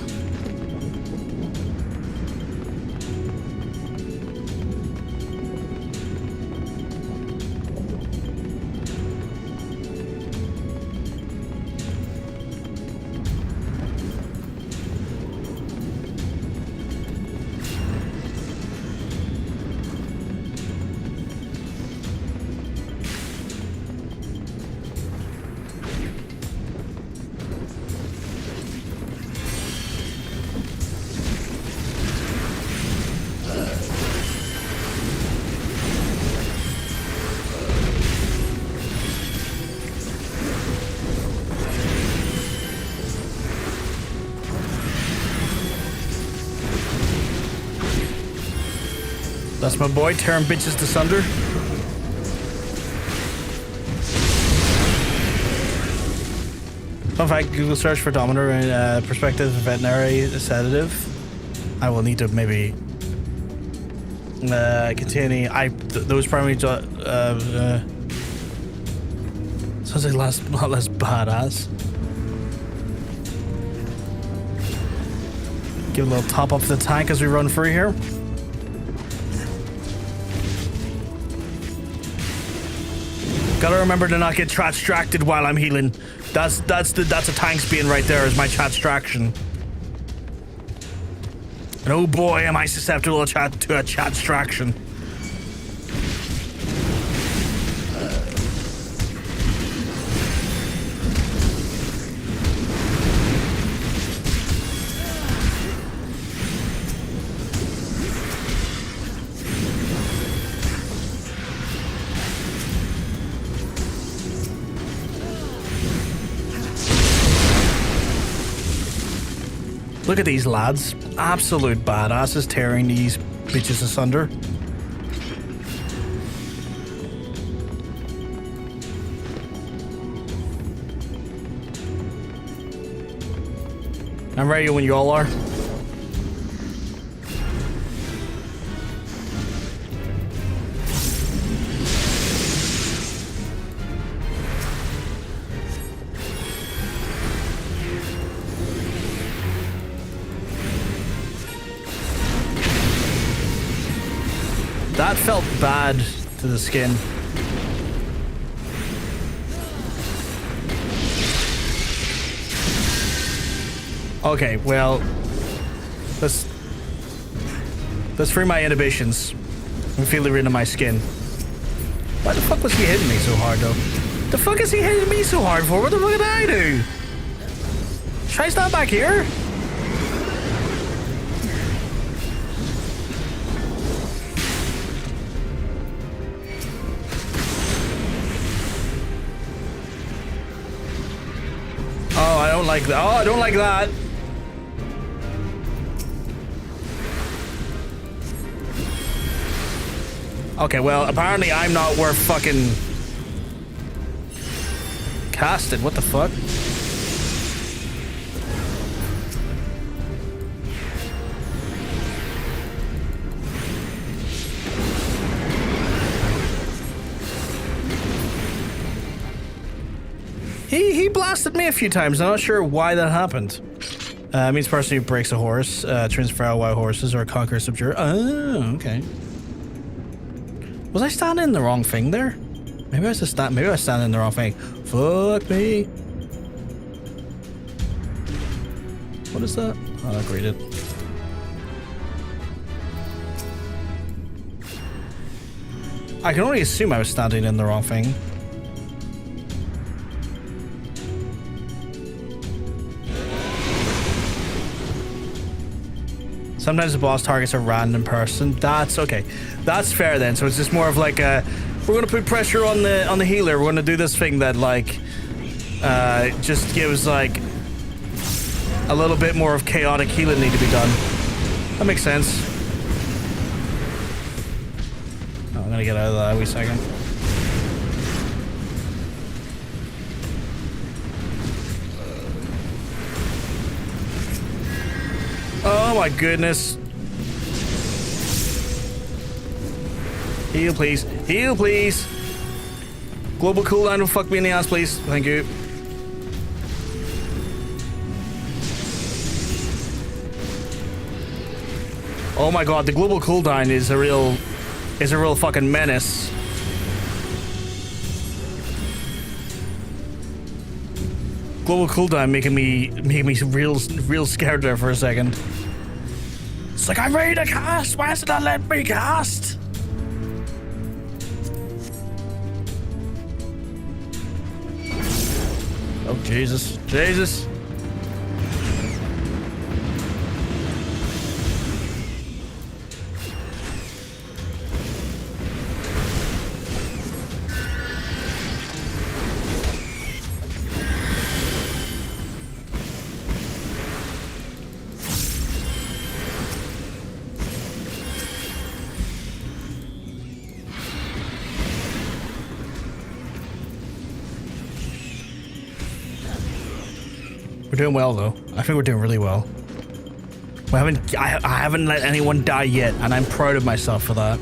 That's my boy, tearing bitches asunder. Fun fact, Google search for Dominator and prospective veterinary sedative. I will need to maybe continue. Those primary sounds like not less badass. Give a little top up to the tank as we run through here. Gotta remember to not get distracted while I'm healing. That's a tank being right there is my chat distraction. And oh boy, am I susceptible to a chat distraction. Look at these lads. Absolute badasses tearing these bitches asunder. I'm ready when you all are. That felt bad to the skin. Okay, well, let's free my inhibitions and feel it into my skin. Why the fuck was he hitting me so hard, though? The fuck is he hitting me so hard for? What the fuck did I do? Should I stand back here? Oh, I don't like that. Oh, I don't like that. Okay, well, apparently I'm not worth fucking casting. What the fuck? He blasted me a few times. I'm not sure why that happened. Means person who breaks a horse, trains feral wild horses, or conquers subdue. Oh, okay. Was I standing in the wrong thing there? Maybe I was just maybe I was standing in the wrong thing. Fuck me. What is that? Oh, I agreed it. I can only assume I was standing in the wrong thing. Sometimes the boss targets a random person. That's okay. That's fair then. So it's just more of like a, we're gonna put pressure on the healer. We're gonna do this thing that like just gives like a little bit more of chaotic healing need to be done. That makes sense. Oh, I'm gonna get out of that. Wait a second. Oh my goodness. Heal, please. Heal, please. Global cooldown, don't fuck me in the ass, please. Thank you. Oh my god, the global cooldown is a real fucking menace. Global cooldown making me real scared there for a second. It's like, I'm ready to cast. Why is it not letting me cast? Oh Jesus, Jesus. We're doing well though. I think we're doing really well. I haven't let anyone die yet, and I'm proud of myself for that.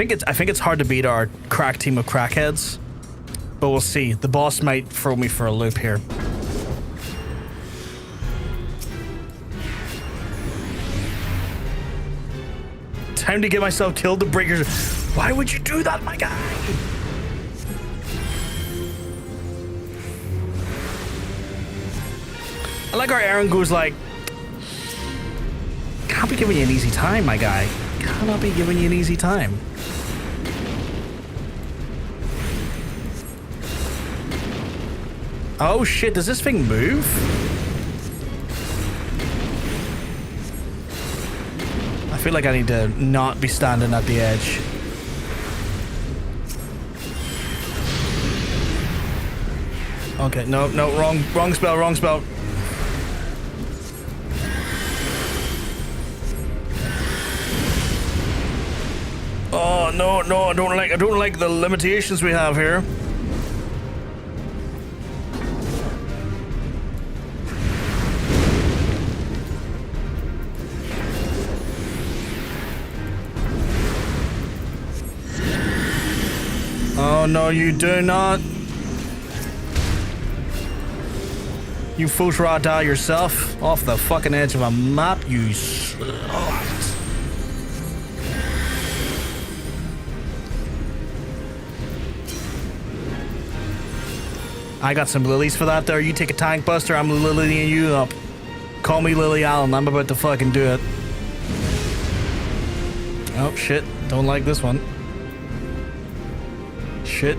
I think it's hard to beat our crack team of crackheads, but we'll see. The boss might throw me for a loop here. Time to get myself killed to breakers. Why would you do that, my guy? like our Aaron goes like, can't be giving you an easy time, my guy. Cannot be giving you an easy time. Oh shit, does this thing move? I feel like I need to not be standing at the edge. Okay, no, wrong spell. Oh no, I don't like the limitations we have here. Oh no, you do not. You fool die yourself off the fucking edge of a map, you slut. I got some lilies for that there. You take a tank buster, I'm lilying you up. Call me Lily Allen, I'm about to fucking do it. Oh shit, don't like this one. Shit.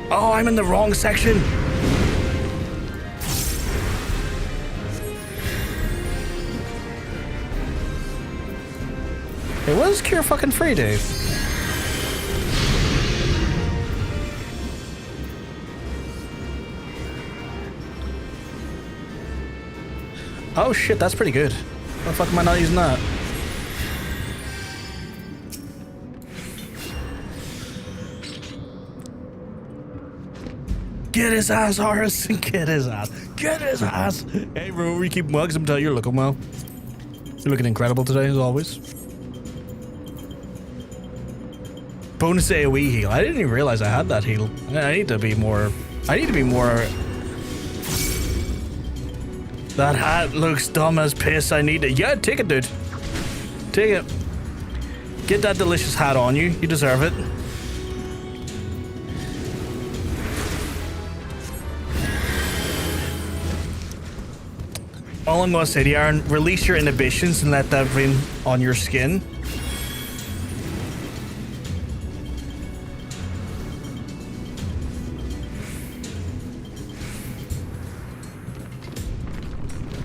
Oh, I'm in the wrong section. Hey, what does Cure fucking Free do? Oh shit, that's pretty good. Why the fuck am I not using that? Get his ass, Horace! Get his ass! Get his ass! Hey, bro, we keep mugs. I'm telling you, you're looking well. You're looking incredible today, as always. Bonus AoE heal. I didn't even realize I had that heal. I need to be more. That hat looks dumb as piss. I need it. Yeah, take it, dude. Take it. Get that delicious hat on you. You deserve it. All I'm gonna say to you, Aaron, release your inhibitions and let that rain on your skin.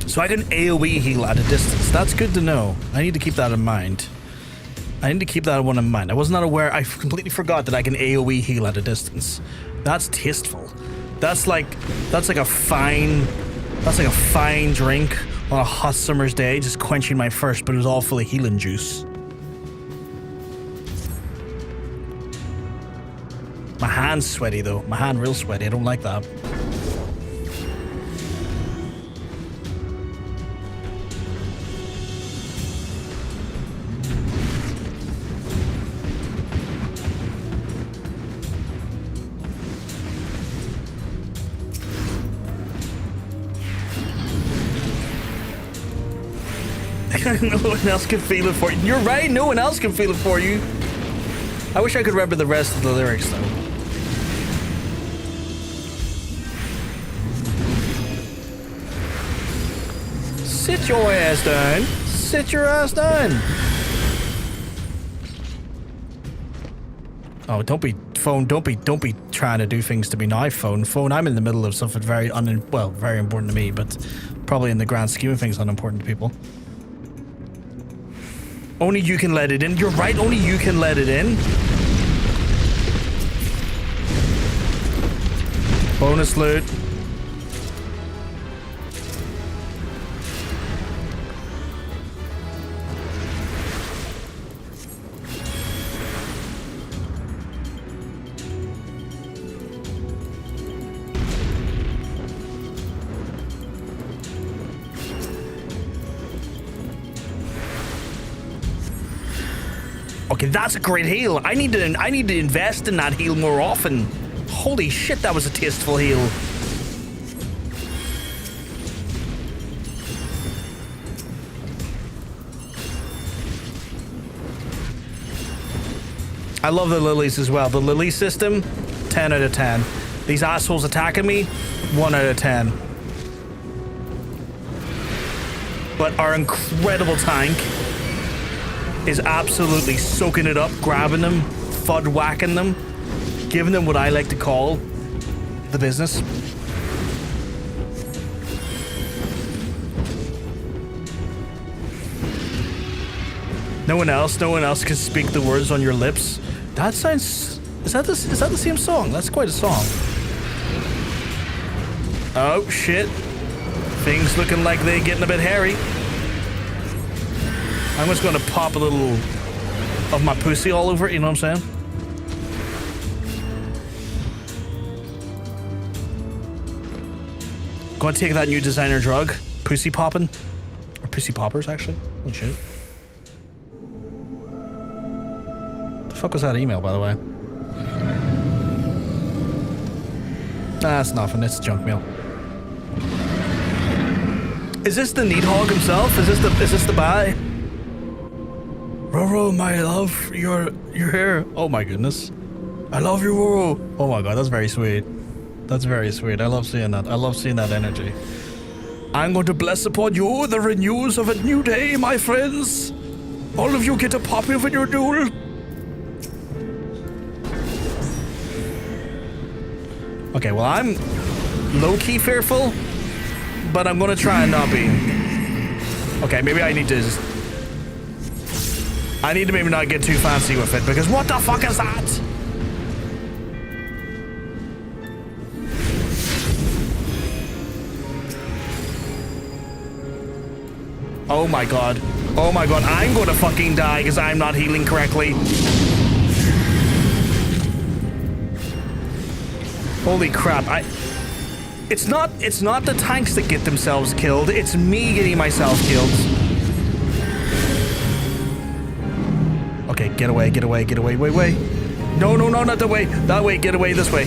So I can AoE heal at a distance. That's good to know. I need to keep that in mind. I was not aware. I completely forgot that I can AoE heal at a distance. That's tasteful. That's like a fine drink on a hot summer's day, just quenching my thirst, but it was all full of healing juice. My hand's sweaty though. My hand real sweaty. I don't like that. No one else can feel it for you. You're right, no one else can feel it for you. I wish I could remember the rest of the lyrics though. Sit your ass down. Sit your ass down. Oh, don't be trying to do things to me now, phone. I'm in the middle of something very important to me, but probably in the grand scheme of things unimportant to people. Only you can let it in. You're right, only you can let it in. Bonus loot. Okay, that's a great heal. I need to invest in that heal more often. Holy shit, that was a tasteful heal. I love the lilies as well. The lily system, 10 out of 10. These assholes attacking me, 1 out of 10. But our incredible tank is absolutely soaking it up, grabbing them, FUD whacking them, giving them what I like to call the business. No one else can speak the words on your lips. That sounds... Is that the same song? That's quite a song. Oh, shit. Things looking like they're getting a bit hairy. I'm just gonna pop a little of my pussy all over it, you know what I'm saying? Gonna take that new designer drug. Pussy popping. Or pussy poppers, actually. Oh, shit. The fuck was that email, by the way? Nah, it's nothing. It's junk mail. Is this the Nidhogg himself? Is this the guy? Roro, my love, you're here. Oh my goodness. I love you, Roro. Oh my god, that's very sweet. That's very sweet. I love seeing that. I love seeing that energy. I'm going to bless upon you the renews of a new day, my friends. All of you get a poppy of your duel. Okay, well, I'm low-key fearful, but I'm gonna try and not be. Okay, maybe I need to maybe not get too fancy with it, because what the fuck is that? Oh my god. Oh my god, I'm gonna fucking die because I'm not healing correctly. Holy crap, It's not the tanks that get themselves killed, it's me getting myself killed. Okay, get away, wait. No, not that way, get away this way.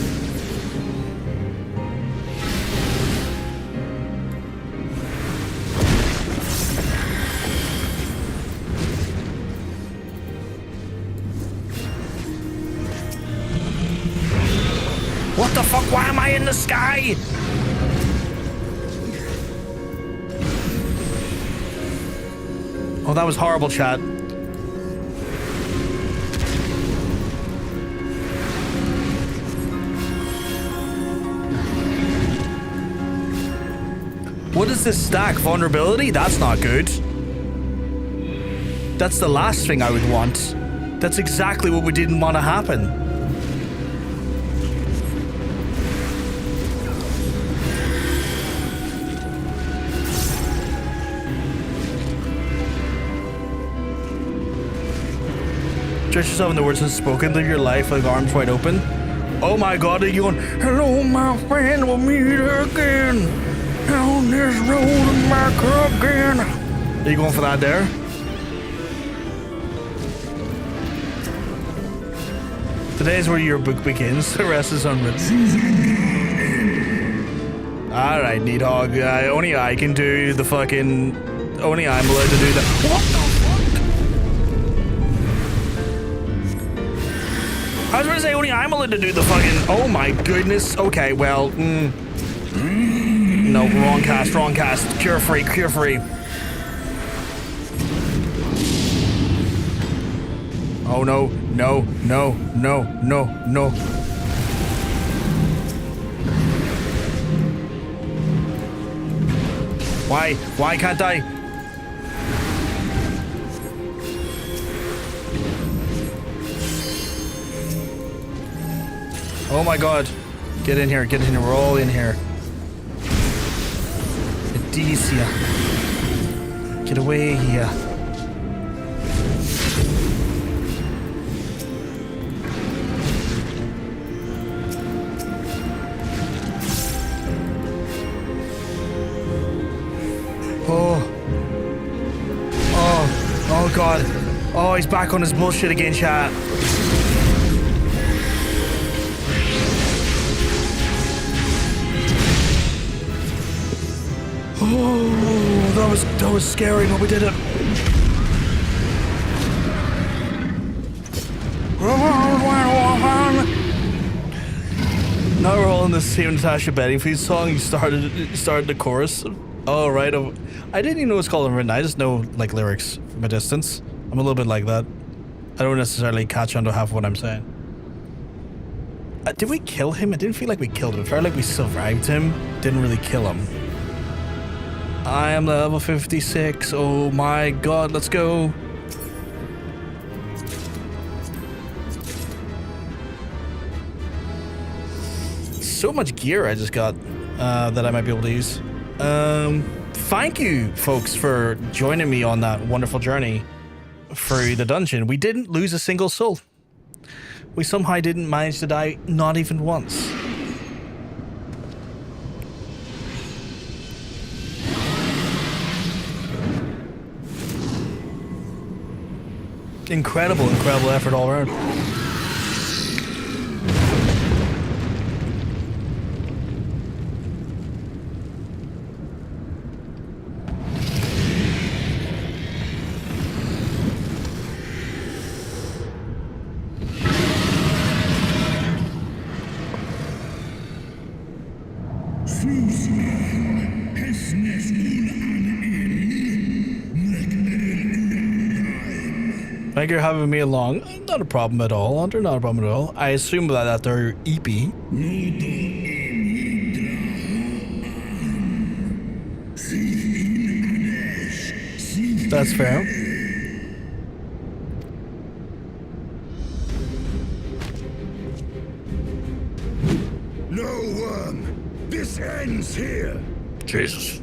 What the fuck, why am I in the sky? Oh, that was horrible, chat. What is this stack? Vulnerability? That's not good. That's the last thing I would want. That's exactly what we didn't want to happen. Stretch yourself in the words unspoken, live your life like arms wide open. Oh my god, are you going, hello my friend, we'll meet again. On this road and back again. Are you going for that there? Today is where your book begins, the rest is unwritten. Alright, Nidhogg, only I can do the fucking... Only I'm allowed to do that. What the fuck? I was gonna say only I'm allowed to do the fucking... Oh my goodness. Okay, well... No, wrong cast. Cure free. Oh no. Why can't I? Oh my god. Get in here. We're all in here. Edicia. Get away here. Oh god. Oh, he's back on his bullshit again, chat. Oh, that was scary when we did it. Now we're all in the same Natasha Bedingfield song. You started the chorus. Oh, right. I didn't even know it's called written. I just know, like, lyrics from a distance. I'm a little bit like that. I don't necessarily catch on to half what I'm saying. Did we kill him? It didn't feel like we killed him. It felt like we survived him. Didn't really kill him. I am level 56. Oh my god, let's go. So much gear I just got that I might be able to use. Thank you, folks, for joining me on that wonderful journey through the dungeon. We didn't lose a single soul. We somehow didn't manage to die, not even once. Incredible effort all around. Thank you for having me along. Not a problem at all, Hunter. Not a problem at all. I assume that they're EP. That's fair. No worm. This ends here. Jesus.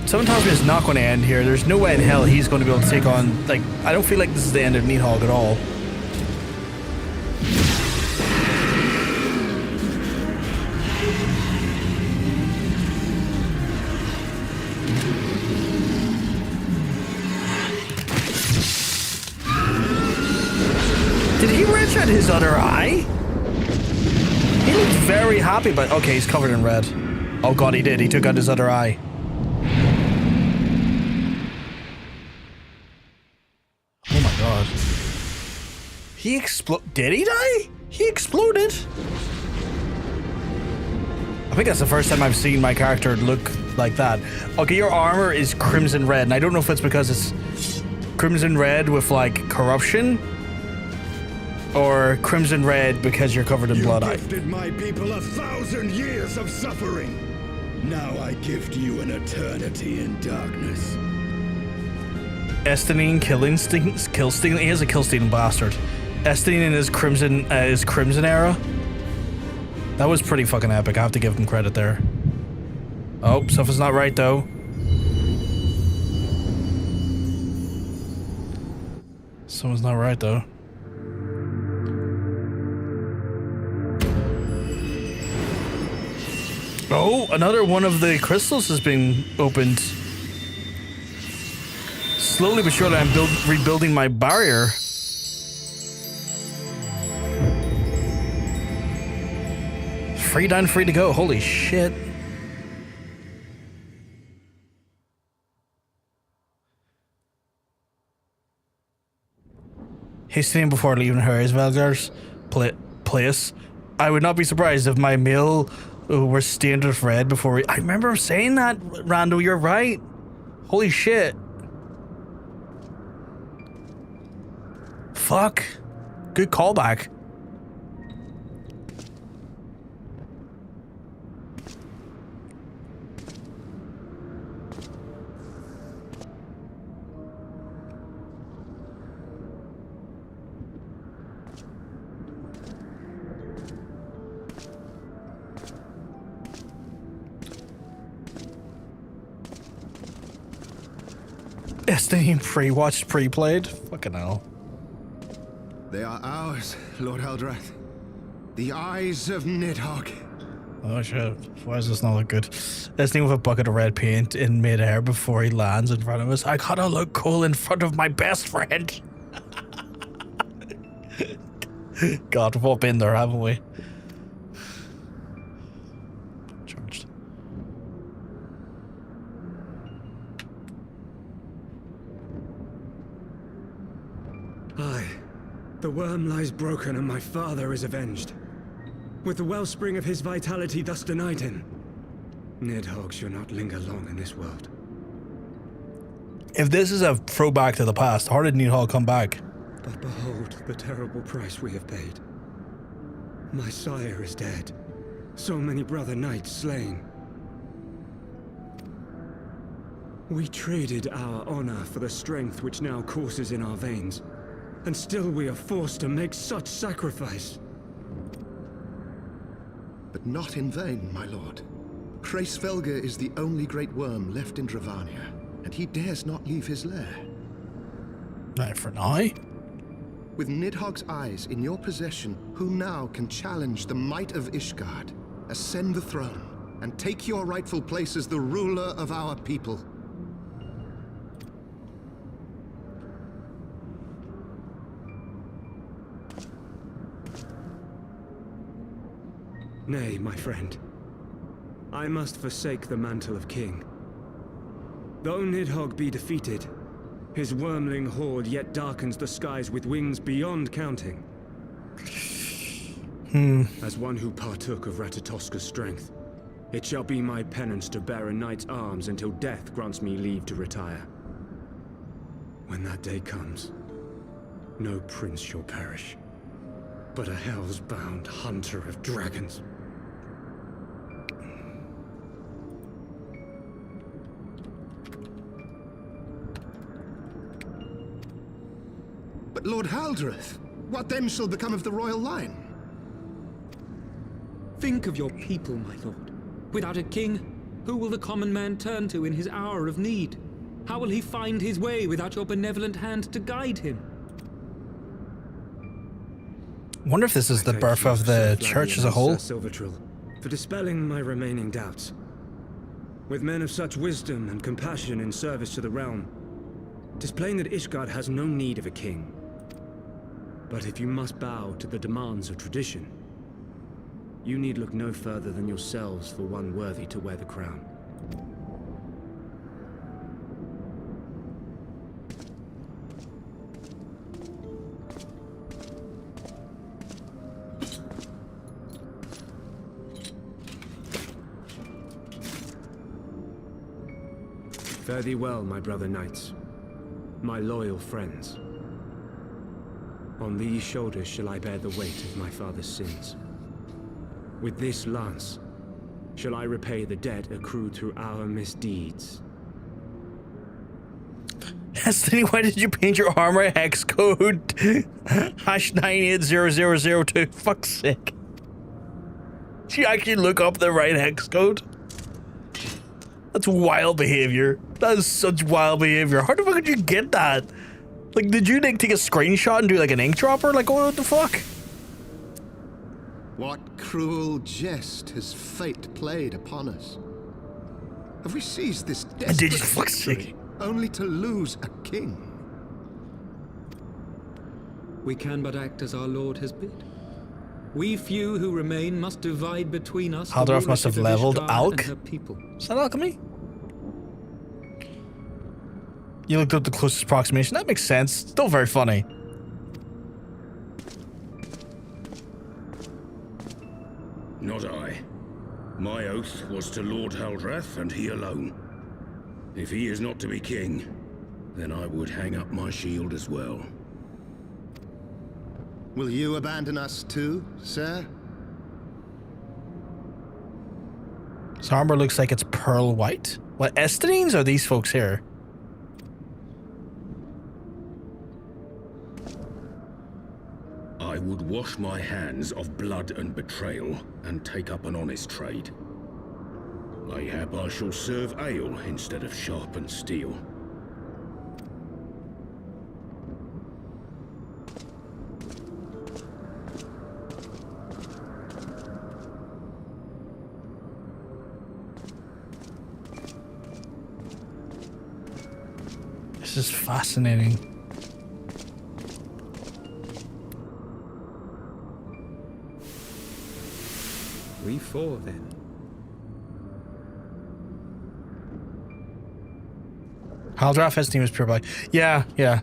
Someone tells me it's not going to end here. There's no way in hell he's going to be able to take on... Like, I don't feel like this is the end of Nidhogg at all. Did he wrench out his other eye? He looked very happy, but... Okay, he's covered in red. Oh god, he did. He took out his other eye. He exploded. Did he die? He exploded. I think that's the first time I've seen my character look like that. Okay, your armor is crimson red, and I don't know if it's because it's crimson red with like corruption, or crimson red because you're covered in blood. You gifted my people 1,000 years of suffering. Now I gift you an eternity in darkness. Estinine Killstein. He is a Killstein bastard. Estinine in his crimson era. That was pretty fucking epic. I have to give him credit there. Oh, something's not right though. Something's not right though. Oh, another one of the crystals has been opened. Slowly but surely, I'm rebuilding my barrier. Free down, free to go. Holy shit. Hastening before leaving Heavensward's place. I would not be surprised if my meal were stained with red before we... I remember saying that, Rando. You're right. Holy shit. Fuck. Good callback. Steam pre-watched, pre-played. Fucking hell. They are ours, Lord Haldrath. The eyes of Nidhogg. Oh shit. Why does this not look good? Steam with a bucket of red paint in mid-air before he lands in front of us. I gotta look cool in front of my best friend. God, we've all been there, haven't we? Charged. Aye. The worm lies broken and my father is avenged. With the wellspring of his vitality thus denied him, Nidhogg shall not linger long in this world. If this is a throwback to the past, how did Nidhogg come back? But behold the terrible price we have paid. My sire is dead. So many brother knights slain. We traded our honor for the strength which now courses in our veins. And still we are forced to make such sacrifice. But not in vain, my lord. Hraesvelgr is the only great worm left in Dravania, and he dares not leave his lair. Not for now. With Nidhogg's eyes in your possession, who now can challenge the might of Ishgard, ascend the throne, and take your rightful place as the ruler of our people? Nay, my friend. I must forsake the mantle of king. Though Nidhogg be defeated, his wormling horde yet darkens the skies with wings beyond counting. As one who partook of Ratatoska's strength, it shall be my penance to bear a knight's arms until death grants me leave to retire. When that day comes, no prince shall perish, but a hell's-bound hunter of dragons. But Lord Haldrath, what then shall become of the royal line? Think of your people, my lord. Without a king, who will the common man turn to in his hour of need? How will he find his way without your benevolent hand to guide him? Wonder if this is the birth of the church as a whole. Silvertrill, for dispelling my remaining doubts. With men of such wisdom and compassion in service to the realm, 'tis plain that Ishgard has no need of a king. But if you must bow to the demands of tradition, you need look no further than yourselves for one worthy to wear the crown. Fare thee well, my brother knights, my loyal friends. On these shoulders shall I bear the weight of my father's sins. With this lance shall I repay the debt accrued through our misdeeds. Destiny, why did you paint your armor hex code? #980002. Fuck's sake. Did you actually look up the right hex code? That's wild behavior. That is such wild behavior. How the fuck did you get that? Like, did you like take a screenshot and do like an ink dropper? Like, what the fuck? What cruel jest has fate played upon us? Have we seized this desperate victory only to lose a king? We can but act as our lord has bid. We few who remain must divide between us. Haldrath must have leveled Alk. People. Is that alchemy? You looked up the closest approximation. That makes sense. Still very funny. Not I. My oath was to Lord Haldrath, and he alone. If he is not to be king, then I would hang up my shield as well. Will you abandon us too, sir? This armor looks like it's pearl white. What, Estinines are these folks here? I would wash my hands of blood and betrayal, and take up an honest trade. Mayhap I shall serve ale instead of sharpened steel. This is fascinating. before, then. Haldrath, his team is pure black. Yeah, yeah.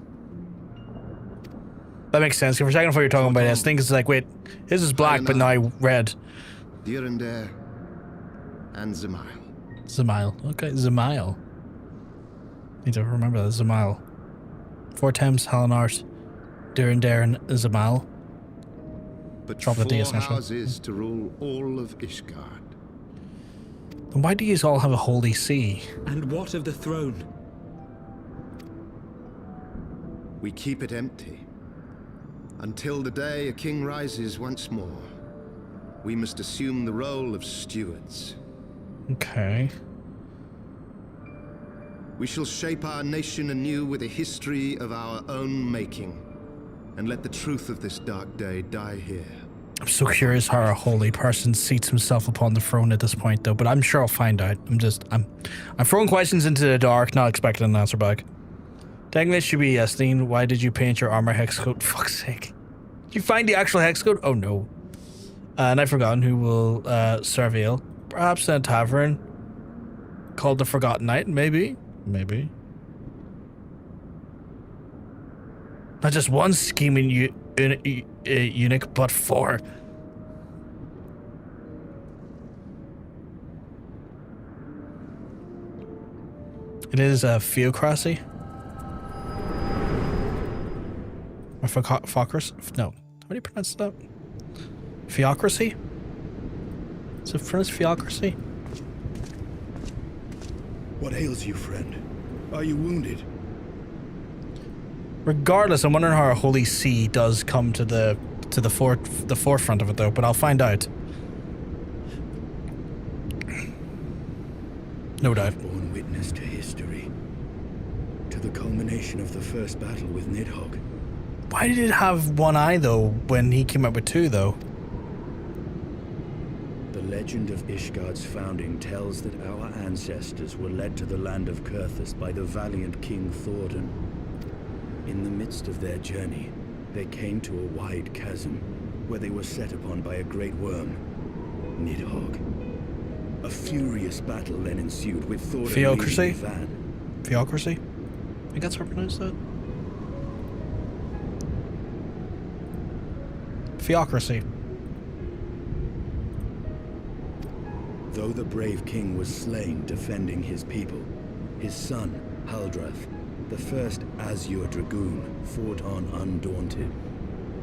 That makes sense. For a second, I thought you were talking about this thing, it's like, wait, his is black, but now red. Durandare and Zemail. Zemail. Okay, Zemail. Need to remember that. Zemail. Fortemps, Halinart, Durandare, and Zemail. But Drop the D, 4 essentially. houses to rule all of Ishgard. Then why do you all have a holy see? And what of the throne? We keep it empty. Until the day a king rises once more. We must assume the role of stewards. Okay. We shall shape our nation anew with a history of our own making. And let the truth of this dark day die here. I'm so curious how a holy person seats himself upon the throne at this point, though, but I'm sure I'll find out. I'm throwing questions into the dark, not expecting an answer back. Technically, it should be Estine. Why did you paint your armor hex code? Fuck's sake. Did you find the actual hex code? Oh no. And I've forgotten who will surveil. Perhaps in a tavern called the Forgotten Knight, maybe? Maybe. Not just one scheming eunuch, but 4. It is a theocracy. Or theocracy? No. How do you pronounce that? Theocracy? Is it pronounced theocracy? What ails you, friend? Are you wounded? Regardless, I'm wondering how a holy see does come to the forefront of it, though. But I'll find out. No doubt. Born witness to history, to the culmination of the first battle with Nidhogg. Why did it have 1 eye, though, when he came up with 2, though? The legend of Ishgard's founding tells that our ancestors were led to the land of Kurthus by the valiant King Thordan. In the midst of their journey, they came to a wide chasm, where they were set upon by a great worm, Nidhogg. A furious battle then ensued, with Thordan Theocracy? leading the van. Theocracy? I think that's how I pronounce that. Theocracy. Though the brave king was slain defending his people, his son, Haldrath, the first Azure Dragoon, fought on undaunted.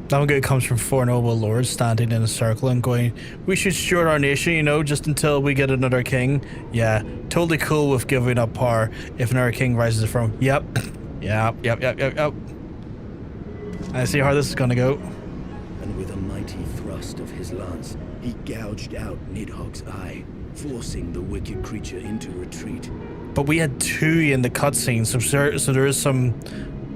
That one good comes from 4 noble lords standing in a circle and going, we should steward our nation, you know, just until we get another king. Yeah, totally cool with giving up power if another king rises to the throne. Yep. Yep. I see how this is gonna go. And with a mighty thrust of his lance, he gouged out Nidhogg's eye, forcing the wicked creature into retreat. But we had 2 in the cutscene, so there is some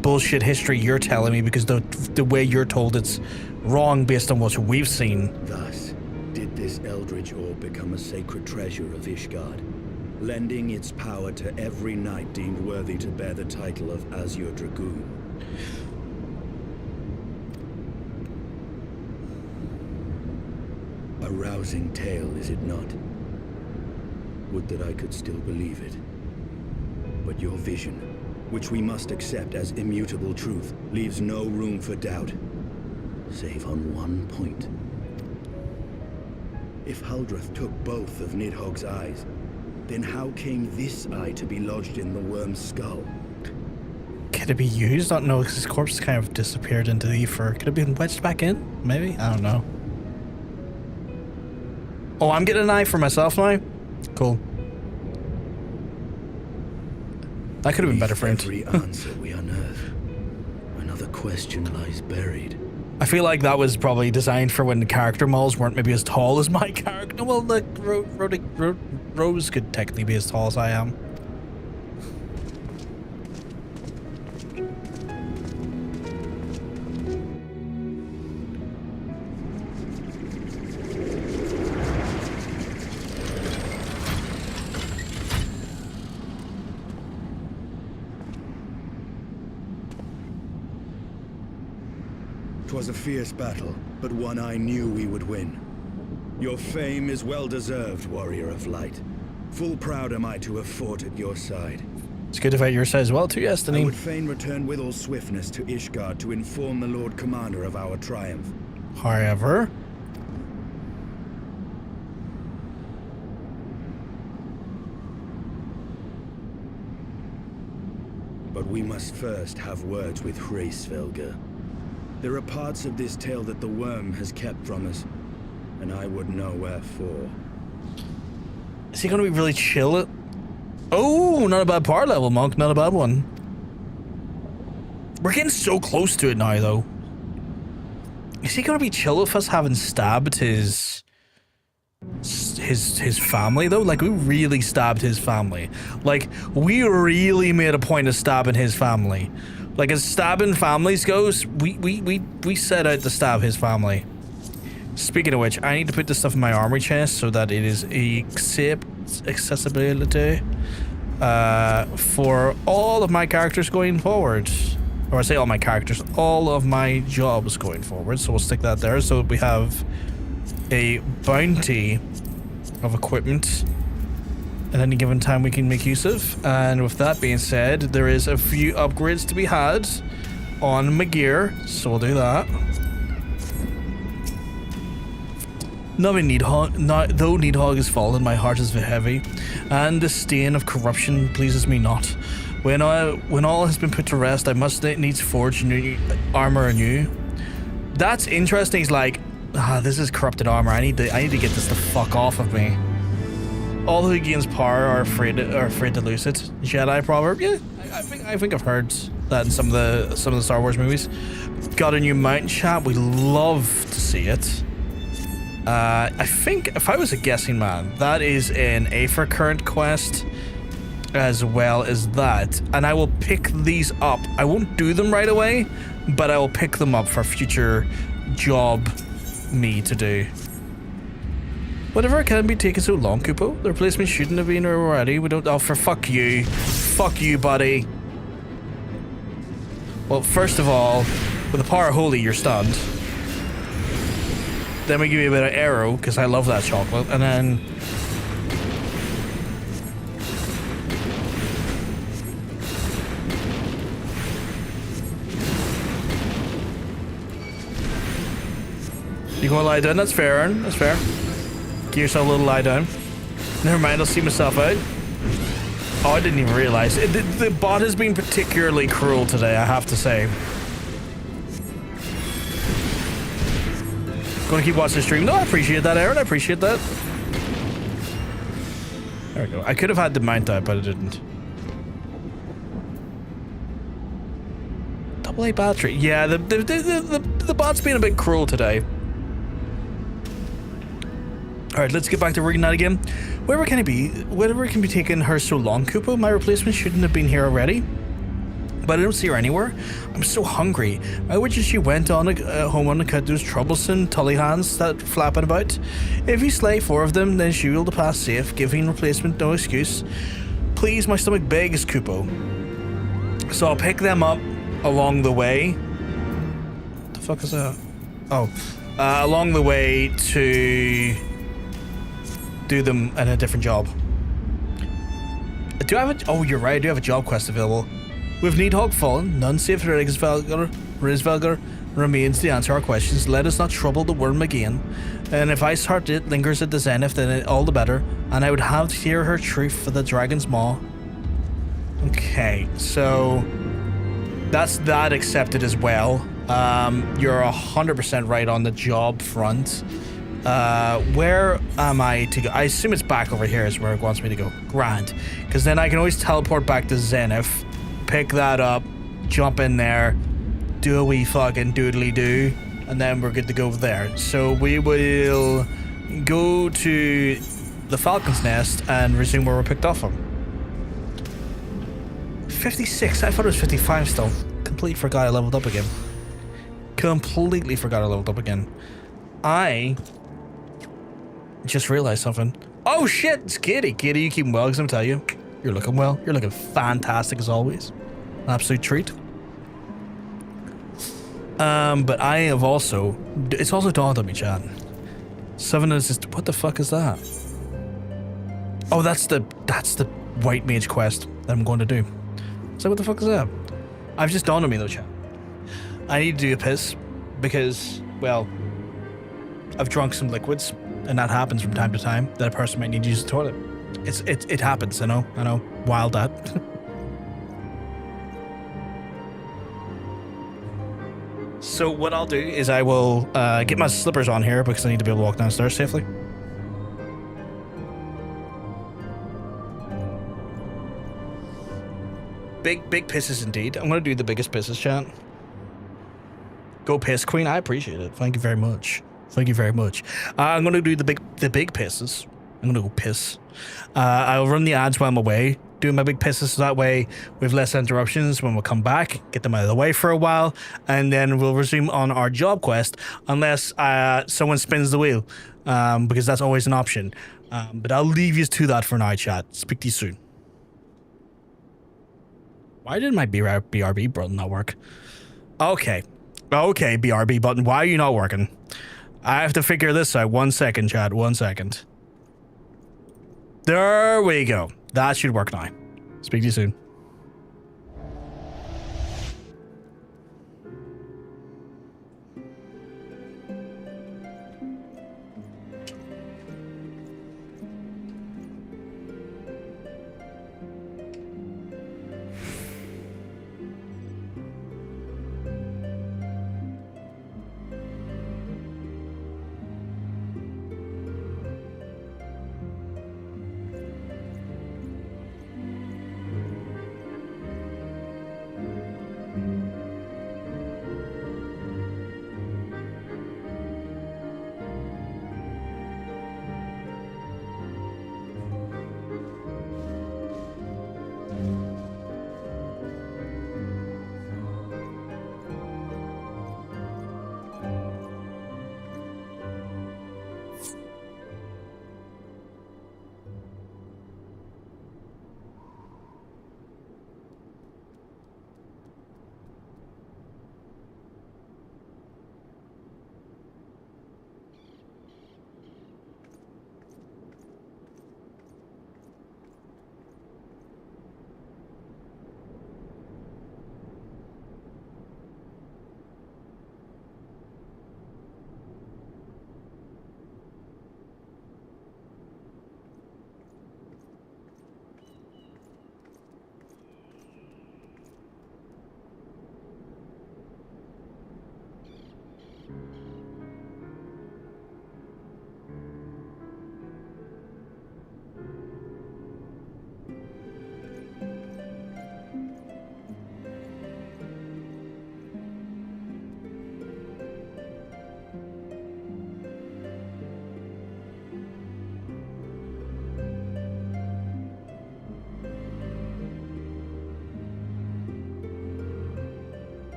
bullshit history you're telling me, because the way you're told it's wrong based on what we've seen. Thus, did this eldritch orb become a sacred treasure of Ishgard, lending its power to every knight deemed worthy to bear the title of Azure Dragoon. A rousing tale, is it not? Would that I could still believe it. But your vision, which we must accept as immutable truth, leaves no room for doubt, save on one point. If Haldrath took both of Nidhogg's eyes, then how came this eye to be lodged in the worm's skull? Could it be used? I don't know, because his corpse kind of disappeared into the ether. Could it have been wedged back in? Maybe? I don't know. Oh, I'm getting an eye for myself now? Cool. That could have been better framed. Every answer we unearth, another question lies buried. I feel like that was probably designed for when the character models weren't maybe as tall as my character. Well, like, Rose could technically be as tall as I am. Twas a fierce battle, but one I knew we would win. Your fame is well deserved, warrior of light. Full proud am I to have fought at your side. It's good to fight your side as well, too, I Destiny. would fain return with all swiftness to Ishgard to inform the Lord Commander of our triumph. However, But we must first have words with Hraesvelgr. There are parts of this tale that the worm has kept from us, and I would know wherefore. is he going to be really chill? Oh, not a bad power level, Monk. Not a bad one. We're getting so close to it now, though. Is he going to be chill with us having stabbed his family, though? Like, we really stabbed his family. Like, we really made a point of stabbing his family. Like, as stabbing families goes, we set out to stab his family. Speaking of which, I need to put this stuff in my armory chest so that it is accessibility for all of my characters going forward. Or I say all my characters, all of my jobs going forward. So we'll stick that there. So we have a bounty of equipment at any given time we can make use of. And with that being said, there is a few upgrades to be had on my gear, so we'll do that. Though Nidhogg is fallen, my heart is heavy, and the stain of corruption pleases me not. When all has been put to rest, I must needs forge new armor anew. That's interesting. He's like, this is corrupted armor. I need to get this the fuck off of me. All who gains power are afraid to lose it. Jedi proverb. Yeah, I think I've heard that in some of the Star Wars movies. Got a new mountain chat. We love to see it. I think if I was a guessing man, that is an Aether current quest, as well as that. And I will pick these up. I won't do them right away, but I will pick them up for future job me to do. Whatever can be taking so long, Kupo? The replacement shouldn't have been already. We don't offer. Fuck you. Fuck you, buddy. Well, first of all, with the power of holy, you're stunned. Then we give you a bit of arrow, because I love that chocolate. And then you gonna lie down? That's fair, Aaron. That's fair. Give yourself a little lie down. Never mind, I'll see myself out. Oh, I didn't even realize. The bot has been particularly cruel today, I have to say. Gonna keep watching the stream. No, I appreciate that, Aaron. I appreciate that. There we go. I could have had to mount that, but I didn't. AA battery. Yeah, the bot's being a bit cruel today. Alright, let's get back to reading that again. Wherever can it be? Whatever can be taking her so long, Kupo? My replacement shouldn't have been here already. But I don't see her anywhere. I'm so hungry. I wish she went on home on account of those troublesome tully hands that flapping about. If you slay 4 of them, then she will pass safe, giving replacement no excuse. Please, my stomach begs, Kupo. So I'll pick them up along the way. What the fuck is that? Oh, along the way to do them in a different job. Do I have a? Oh, you're right. I do have a job quest available. With Nidhogg fallen, none save Hraesvelgr remains to answer our questions. Let us not trouble the worm again. And if Ice Heart it lingers at the zenith, then all the better. And I would have to hear her truth for the dragon's maw. Okay, so that's that accepted as well. You're 100% right on the job front. Where am I to go? I assume it's back over here is where it wants me to go. Grand. Because then I can always teleport back to Zenith, pick that up, jump in there, do a wee fucking doodly do, and then we're good to go there. So we will go to the Falcon's Nest and resume where we picked off from. 56? I thought it was 55 still. Completely forgot I leveled up again. Completely forgot I leveled up again. I just realized something. Oh shit, it's Kitty. Kitty, you keeping well, because I'm tell you. You're looking well. You're looking fantastic as always. An absolute treat. But I have also... It's also dawned on me, chat. 7 is just, what the fuck is that? Oh, that's the white mage quest that I'm going to do. So what the fuck is that? I've just dawned on me though, chat. I need to do a piss because, well, I've drunk some liquids, and that happens from time to time. That a person might need to use the toilet. It happens. I know. Wild that. So what I'll do is I will get my slippers on here because I need to be able to walk downstairs safely. Big pisses indeed. I'm going to do the biggest pisses, chat. Go piss, queen. I appreciate it. Thank you very much. Thank you very much. I'm going to do the big pisses. I'm going to go piss. I'll run the ads while I'm away, doing my big pisses, so that way we have less interruptions when we come back, get them out of the way for a while, and then we'll resume on our job quest unless someone spins the wheel, because that's always an option. But I'll leave you to that for now, chat. Speak to you soon. Why did my BRB button not work? Okay, BRB button, why are you not working? I have to figure this out. 1 second, chat. 1 second. There we go. That should work now. Speak to you soon.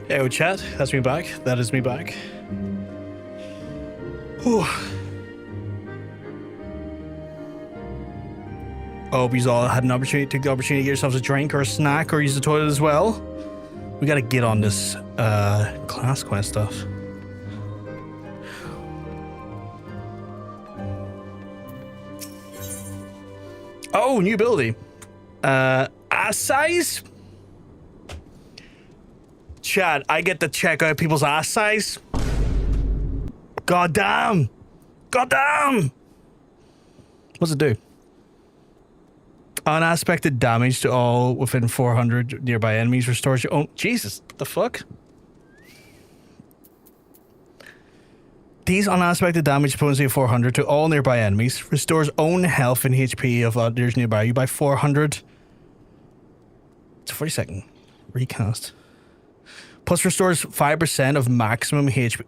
Hey, chat. That's me back. That is me back. Whew. Hope you all had an opportunity, took the opportunity to get yourselves a drink or a snack or use the toilet as well. We gotta get on this class quest stuff. Oh, new ability. Assize? Chat, I get to check out people's ass size. God damn. God damn. What's it do? Unaspected damage to all within 400 nearby enemies restores your own. Jesus, what the fuck? These unaspected damage opponents of 400 to all nearby enemies restores own health and HP of others nearby you by 400. It's a 40-second recast. Plus restores 5% of maximum HP.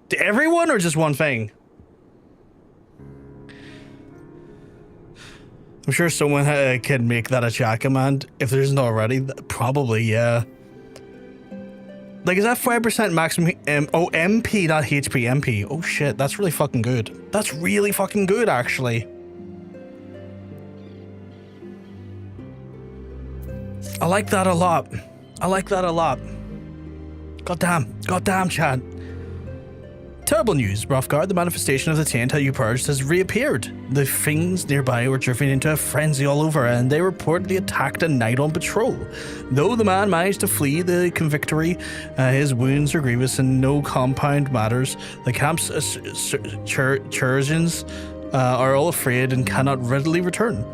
To everyone or just one thing? I'm sure someone can make that a chat command. If there isn't already, probably, yeah. Like, is that 5% maximum? MP, not HP, MP. Oh shit, that's really fucking good. That's really fucking good, actually. I like that a lot. I like that a lot. Goddamn, Chad. Terrible news, Hrothgar. The manifestation of the taint you purged has reappeared. The things nearby were driven into a frenzy all over, and they reportedly attacked a knight on patrol. Though the man managed to flee the convictory, his wounds are grievous and no compound matters. The camp's Churgeons are all afraid and cannot readily return.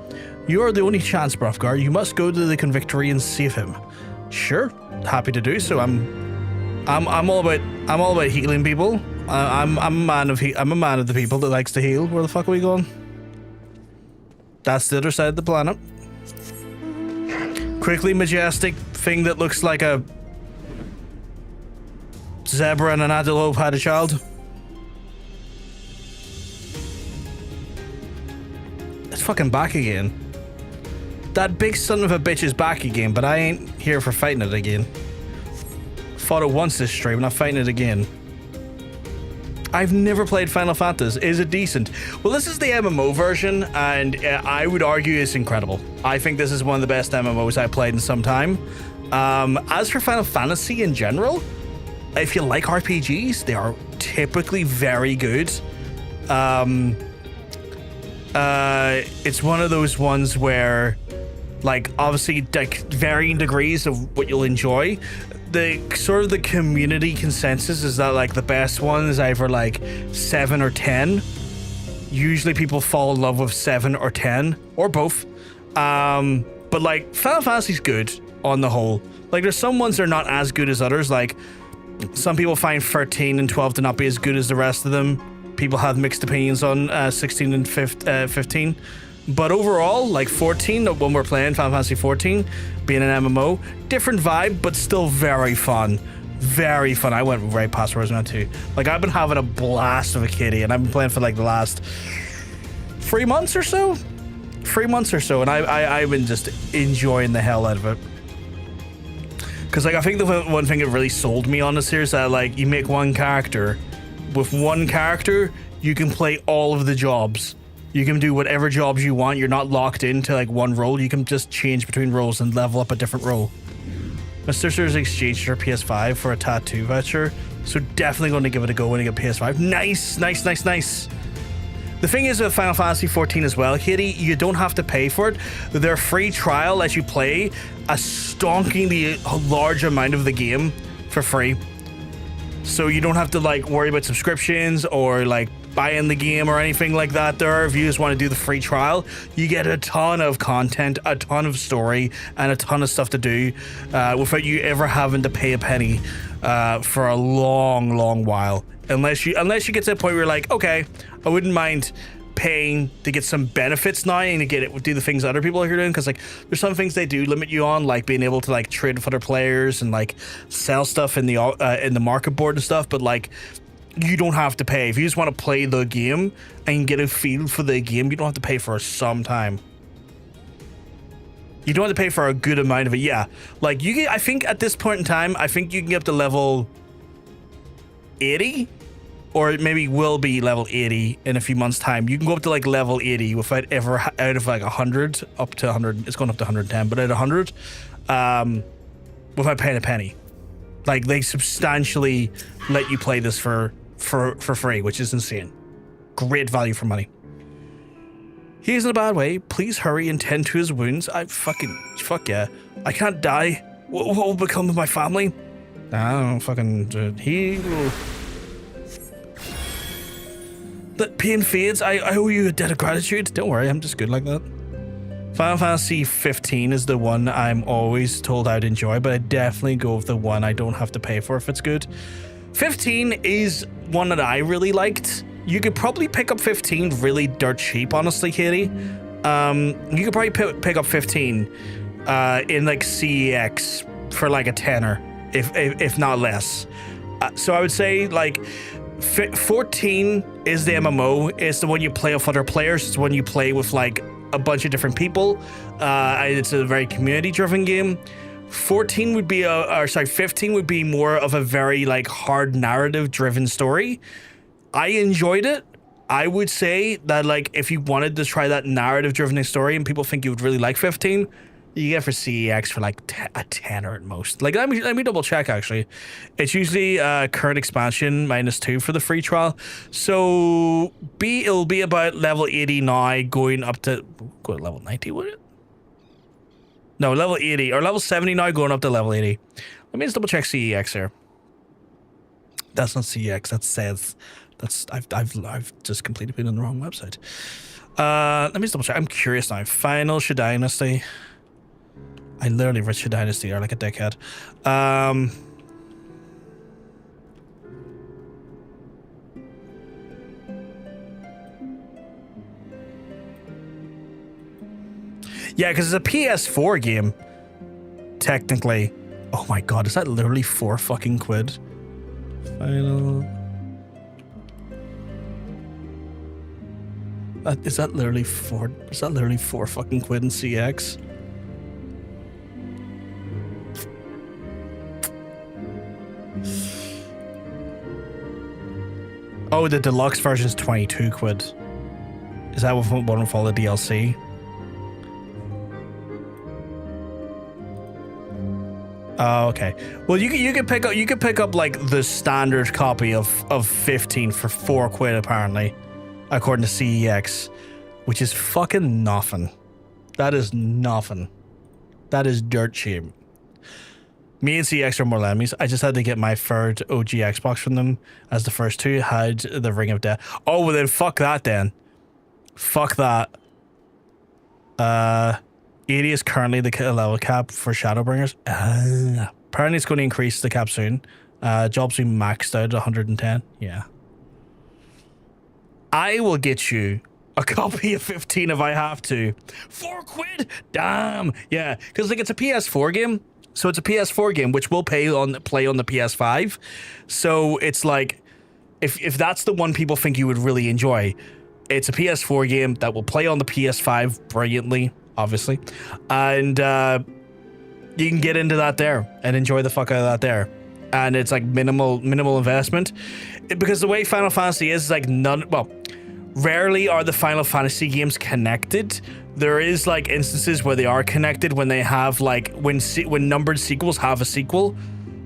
You are the only chance, Hrothgar. You must go to the convictory and save him. Sure, happy to do so. I'm all about healing people. I'm a man of the people that likes to heal. Where the fuck are we going? That's the other side of the planet. Quickly majestic thing that looks like a zebra and an antelope had a child. It's fucking back again. That big son of a bitch is back again, but I ain't here for fighting it again. Fought it once this stream, not fighting it again. I've never played Final Fantasy. Is it decent? Well, this is the MMO version, and I would argue it's incredible. I think this is one of the best MMOs I've played in some time. As for Final Fantasy in general, if you like RPGs, they are typically very good. It's one of those ones where, like, obviously, like, varying degrees of what you'll enjoy. The sort of the community consensus is that, like, the best one is either like 7 or 10. Usually people fall in love with 7 or 10 or both. But like Final Fantasy's good on the whole. Like, there's some ones that are not as good as others. Like, some people find 13 and 12 to not be as good as the rest of them. People have mixed opinions on 16 and 15. But overall, like 14, when we're playing Final Fantasy 14, being an MMO, different vibe, but still very fun. Very fun. I went right past where I was meant to. Like, I've been having a blast with a kitty, and I've been playing for like the last 3 months or so. 3 months or so, and I've been just enjoying the hell out of it. Because, like, I think the one thing that really sold me on this here is that, like, you make one character. With one character, you can play all of the jobs. You can do whatever jobs you want. You're not locked into like one role. You can just change between roles and level up a different role. My sister's exchanged her PS5 for a tattoo voucher, so definitely going to give it a go when I get PS5. Nice. The thing is with Final Fantasy 14 as well, Katie, you don't have to pay for it. Their free trial lets you play a stonkingly large amount of the game for free. So you don't have to like worry about subscriptions or like buying the game or anything like that there. If you just want to do the free trial, you get a ton of content, a ton of story, and a ton of stuff to do without you ever having to pay a penny for a long while. Unless you get to the point where you're like, okay, I wouldn't mind paying to get some benefits now and to get it do the things other people are doing, because like there's some things they do limit you on, like being able to like trade with other players and like sell stuff in the market board and stuff, but like you don't have to pay. If you just want to play the game and get a feel for the game, you don't have to pay for some time. You don't have to pay for a good amount of it. Yeah, like you can, I think at this point in time, I think you can get up to level 80, or it maybe will be level 80 in a few months' time. You can go up to like level 80 without ever out of like 100 up to 100. It's going up to 110, but at 100, without paying a penny. Like they substantially let you play this for free, which is insane. Great value for money. He's in a bad way. Please hurry and tend to his wounds. Fuck yeah. I can't die. What will become of my family? I don't fucking... He will... The pain fades. I owe you a debt of gratitude. Don't worry, I'm just good like that. Final Fantasy 15 is the one I'm always told I'd enjoy, but I definitely go with the one I don't have to pay for if it's good. 15 is one that I really liked. You could probably pick up 15 really dirt cheap, honestly, Katie. You could probably pick up 15 in like CEX for like a tenner, if not less. So I would say like 14 is the MMO. It's the one you play with other players. It's the one you play with like a bunch of different people. It's a very community-driven game. 15 would be more of a very like hard narrative-driven story. I enjoyed it. I would say that like if you wanted to try that narrative-driven story and people think you would really like 15, you get for CEX for like a tenner at most. Like let me double check actually. It's usually current expansion -2 for the free trial. So it'll be about level 80 now, going up to level 90, would it? No, level 80 or level 70 now, going up to level 80. Let me just double check CEX here. That's not CEX. That says I've just completely been on the wrong website. Let me just double check. I'm curious now. Final Dynasty. I literally read Dynasty there like a dickhead. Yeah, because it's a PS4 game. Technically. Oh my god, is that literally £4 Final. Is that literally £4 in CX? Oh, the deluxe version is £22. Is that one with all the DLC? Oh, okay. Well, you can pick up like the standard copy of 15 for £4 apparently, according to CEX, which is fucking nothing. That is nothing. That is dirt cheap. Me and CEX are more enemies. I just had to get my third OG Xbox from them, as the first two had the Ring of Death. Oh, well then fuck that then. Fuck that. 80 is currently the level cap for Shadowbringers. Apparently it's going to increase the cap soon. Jobs we maxed out at 110. Yeah. I will get you a copy of 15 if I have to. £4? Damn. Yeah, because like it's a PS4 game. So it's a PS4 game which will play on the PS5. So it's like if that's the one people think you would really enjoy, it's a PS4 game that will play on the PS5 brilliantly, obviously. And you can get into that there and enjoy the fuck out of that there. And it's like minimal investment. Because the way Final Fantasy is like rarely are the Final Fantasy games connected. There is like instances where they are connected when they have like when numbered sequels have a sequel.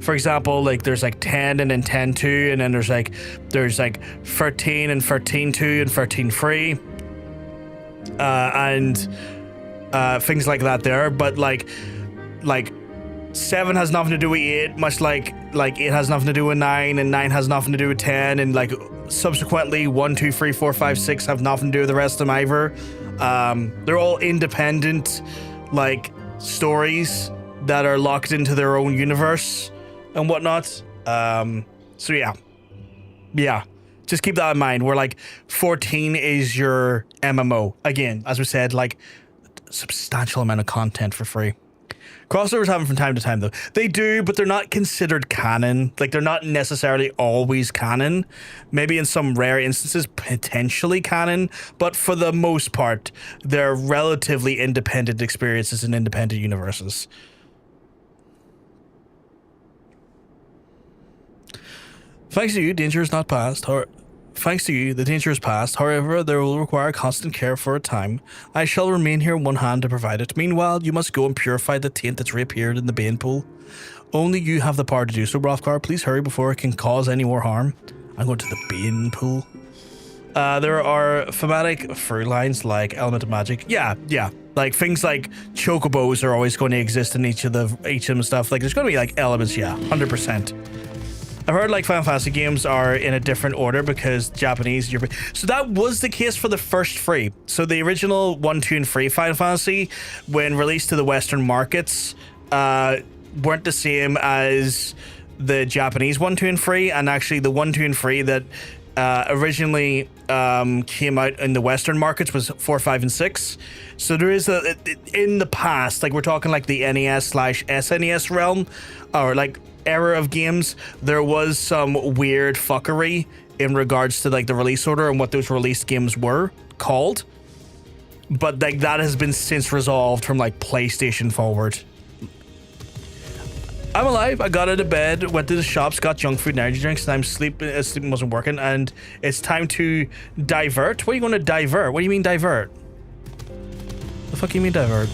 For example, like there's like 10 and then 10-2, and then there's like 13 and 13-2 and 13-3, and things like that there. But like 7 has nothing to do with 8, much like 8 has nothing to do with 9, and 9 has nothing to do with 10, and like subsequently 1, 2, 3, 4, 5, 6 have nothing to do with the rest of them either. They're all independent like stories that are locked into their own universe and whatnot. So yeah, just keep that in mind. Where like 14 is your MMO. Again, as we said, like a substantial amount of content for free. Crossovers happen from time to time, though. They do, but they're not considered canon. Like, they're not necessarily always canon. Maybe in some rare instances, potentially canon. But for the most part, they're relatively independent experiences in independent universes. Thanks to you, danger is not past. Thanks to you, the danger is past. However, there will require constant care for a time. I shall remain here in one hand to provide it. Meanwhile, you must go and purify the taint that's reappeared in the Bane pool. Only you have the power to do so, Hrothgar. Please hurry before it can cause any more harm. I'm going to the Bane pool. There are thematic through lines like element of magic. Yeah. Like things like chocobos are always going to exist in each of them stuff. Like there's going to be like elements. Yeah, 100%. I've heard like Final Fantasy games are in a different order because Japanese, European. So that was the case for the first three. So the original 1, 2, and 3 Final Fantasy, when released to the Western markets, weren't the same as the Japanese 1, 2, and 3. And actually, the 1, 2, and 3 that originally came out in the Western markets was 4, 5, and 6. So there is in the past, like we're talking like the NES/SNES realm, or like era of games, there was some weird fuckery in regards to like the release order and what those released games were called, but like that has been since resolved from like PlayStation forward. I'm alive. I got out of bed, went to the shops, got junk food and energy drinks, and I'm sleeping wasn't working, and it's time to divert. What are you going to divert? What do you mean divert? The fuck you mean divert?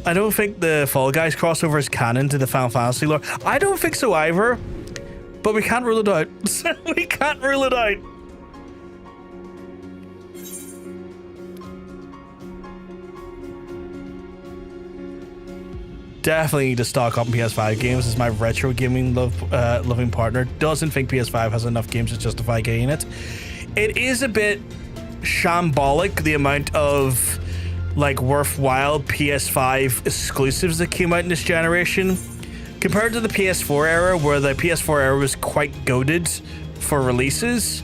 I don't think the Fall Guys crossover is canon to the Final Fantasy lore. I don't think so either, but we can't rule it out. We can't rule it out. Definitely need to stock up on PS5 games as my retro gaming loving partner doesn't think PS5 has enough games to justify getting it. It is a bit shambolic, the amount of like worthwhile PS5 exclusives that came out in this generation compared to the PS4 era, where the PS4 era was quite goated for releases.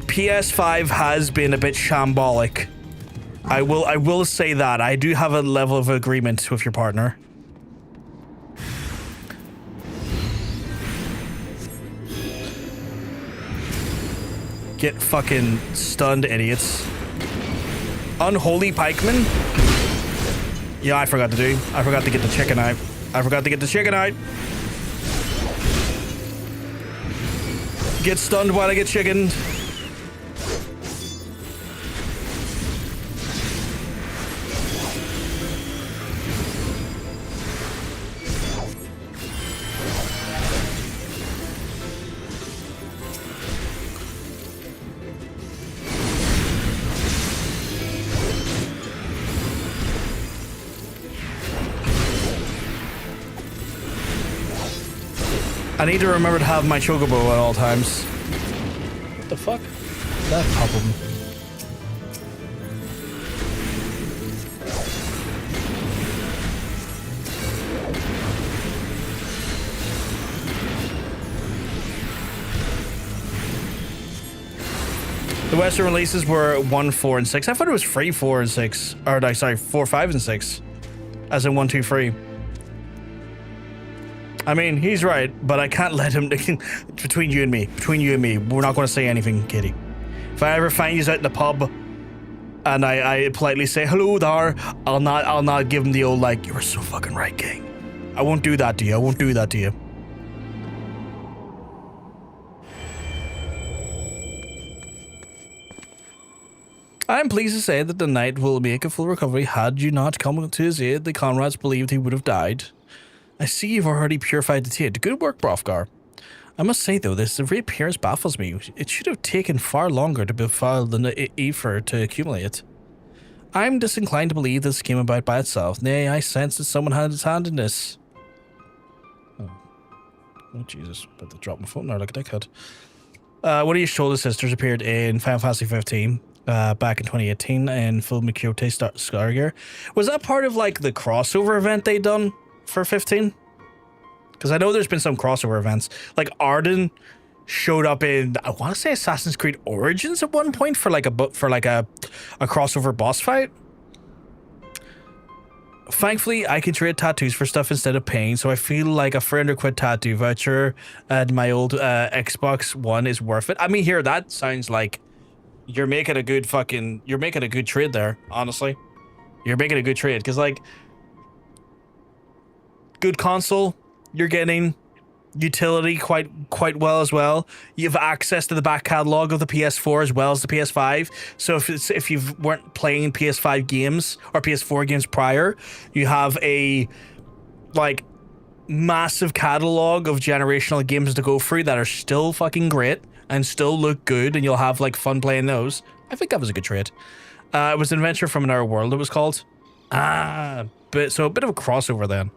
PS5 has been a bit shambolic. I will say that. I do have a level of agreement with your partner. Get fucking stunned, idiots. Unholy pikeman. Yeah, I forgot to get the chicken out. Get stunned while I get chickened. I need to remember to have my chocobo at all times. What the fuck? That problem. The Western releases were 1, 4, and 6. I thought it was 3, 4, and 6. Or no, sorry, 4, 5, and 6. As in 1, 2, 3. I mean, he's right, but I can't let him. Between you and me, we're not going to say anything, Kitty. If I ever find you out in the pub, and I politely say hello there, I'll not give him the old like, you were so fucking right, gang. I won't do that to you. I am pleased to say that the knight will make a full recovery. Had you not come to his aid, the comrades believed he would have died. I see you've already purified the taint. Good work, Hrothgar. I must say, though, this reappearance baffles me. It should have taken far longer to befile the ether to accumulate. I'm disinclined to believe this came about by itself. Nay, I sense that someone had his hand in this. Oh Jesus. About to drop my phone now, like a dickhead. One of your shoulder sisters appeared in Final Fantasy 15 back in 2018 in Full Mikyote Scarger. Was that part of, like, the crossover event they done for 15? Because I know there's been some crossover events. Like Arden showed up in, I want to say, Assassin's Creed Origins at one point for like a crossover boss fight. Thankfully, I can trade tattoos for stuff instead of paying, so I feel like a 300 quid tattoo voucher at my old Xbox One is worth it. I mean, here, that sounds like you're making a good trade there, honestly. You're making a good trade, because, like, good console, you're getting utility quite well as well. You have access to the back catalog of the PS4 as well as the PS5. So if you weren't playing PS5 games or PS4 games prior, you have a like massive catalog of generational games to go through that are still fucking great and still look good, and you'll have like fun playing those. I think that was a good trade. It was an adventure from another world, it was called. So a bit of a crossover then.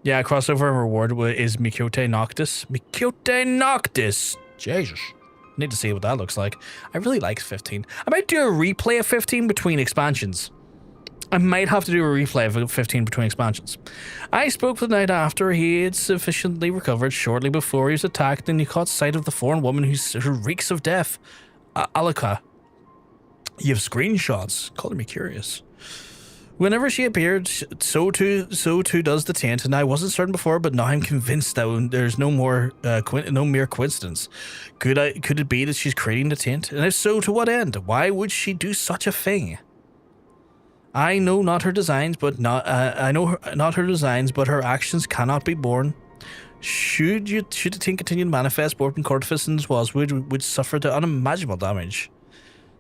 Yeah, crossover reward is Mikote Noctis. Mikote Noctis! Jesus. Need to see what that looks like. I really like 15. I might do a replay of 15 between expansions. I might have to do a replay of 15 between expansions. I spoke the night after he had sufficiently recovered. Shortly before he was attacked, and he caught sight of the foreign woman who reeks of death. Alika. You have screenshots. Color me curious. Whenever she appeared, so too does the taint, and I wasn't certain before, but now I'm convinced that there's no mere coincidence. Could it be that she's creating the taint? And if so, to what end? Why would she do such a thing? I know not her designs, but not her designs, but her actions cannot be borne. Should the taint continue to manifest, both in Cortifice and Swazwood would suffer the unimaginable damage.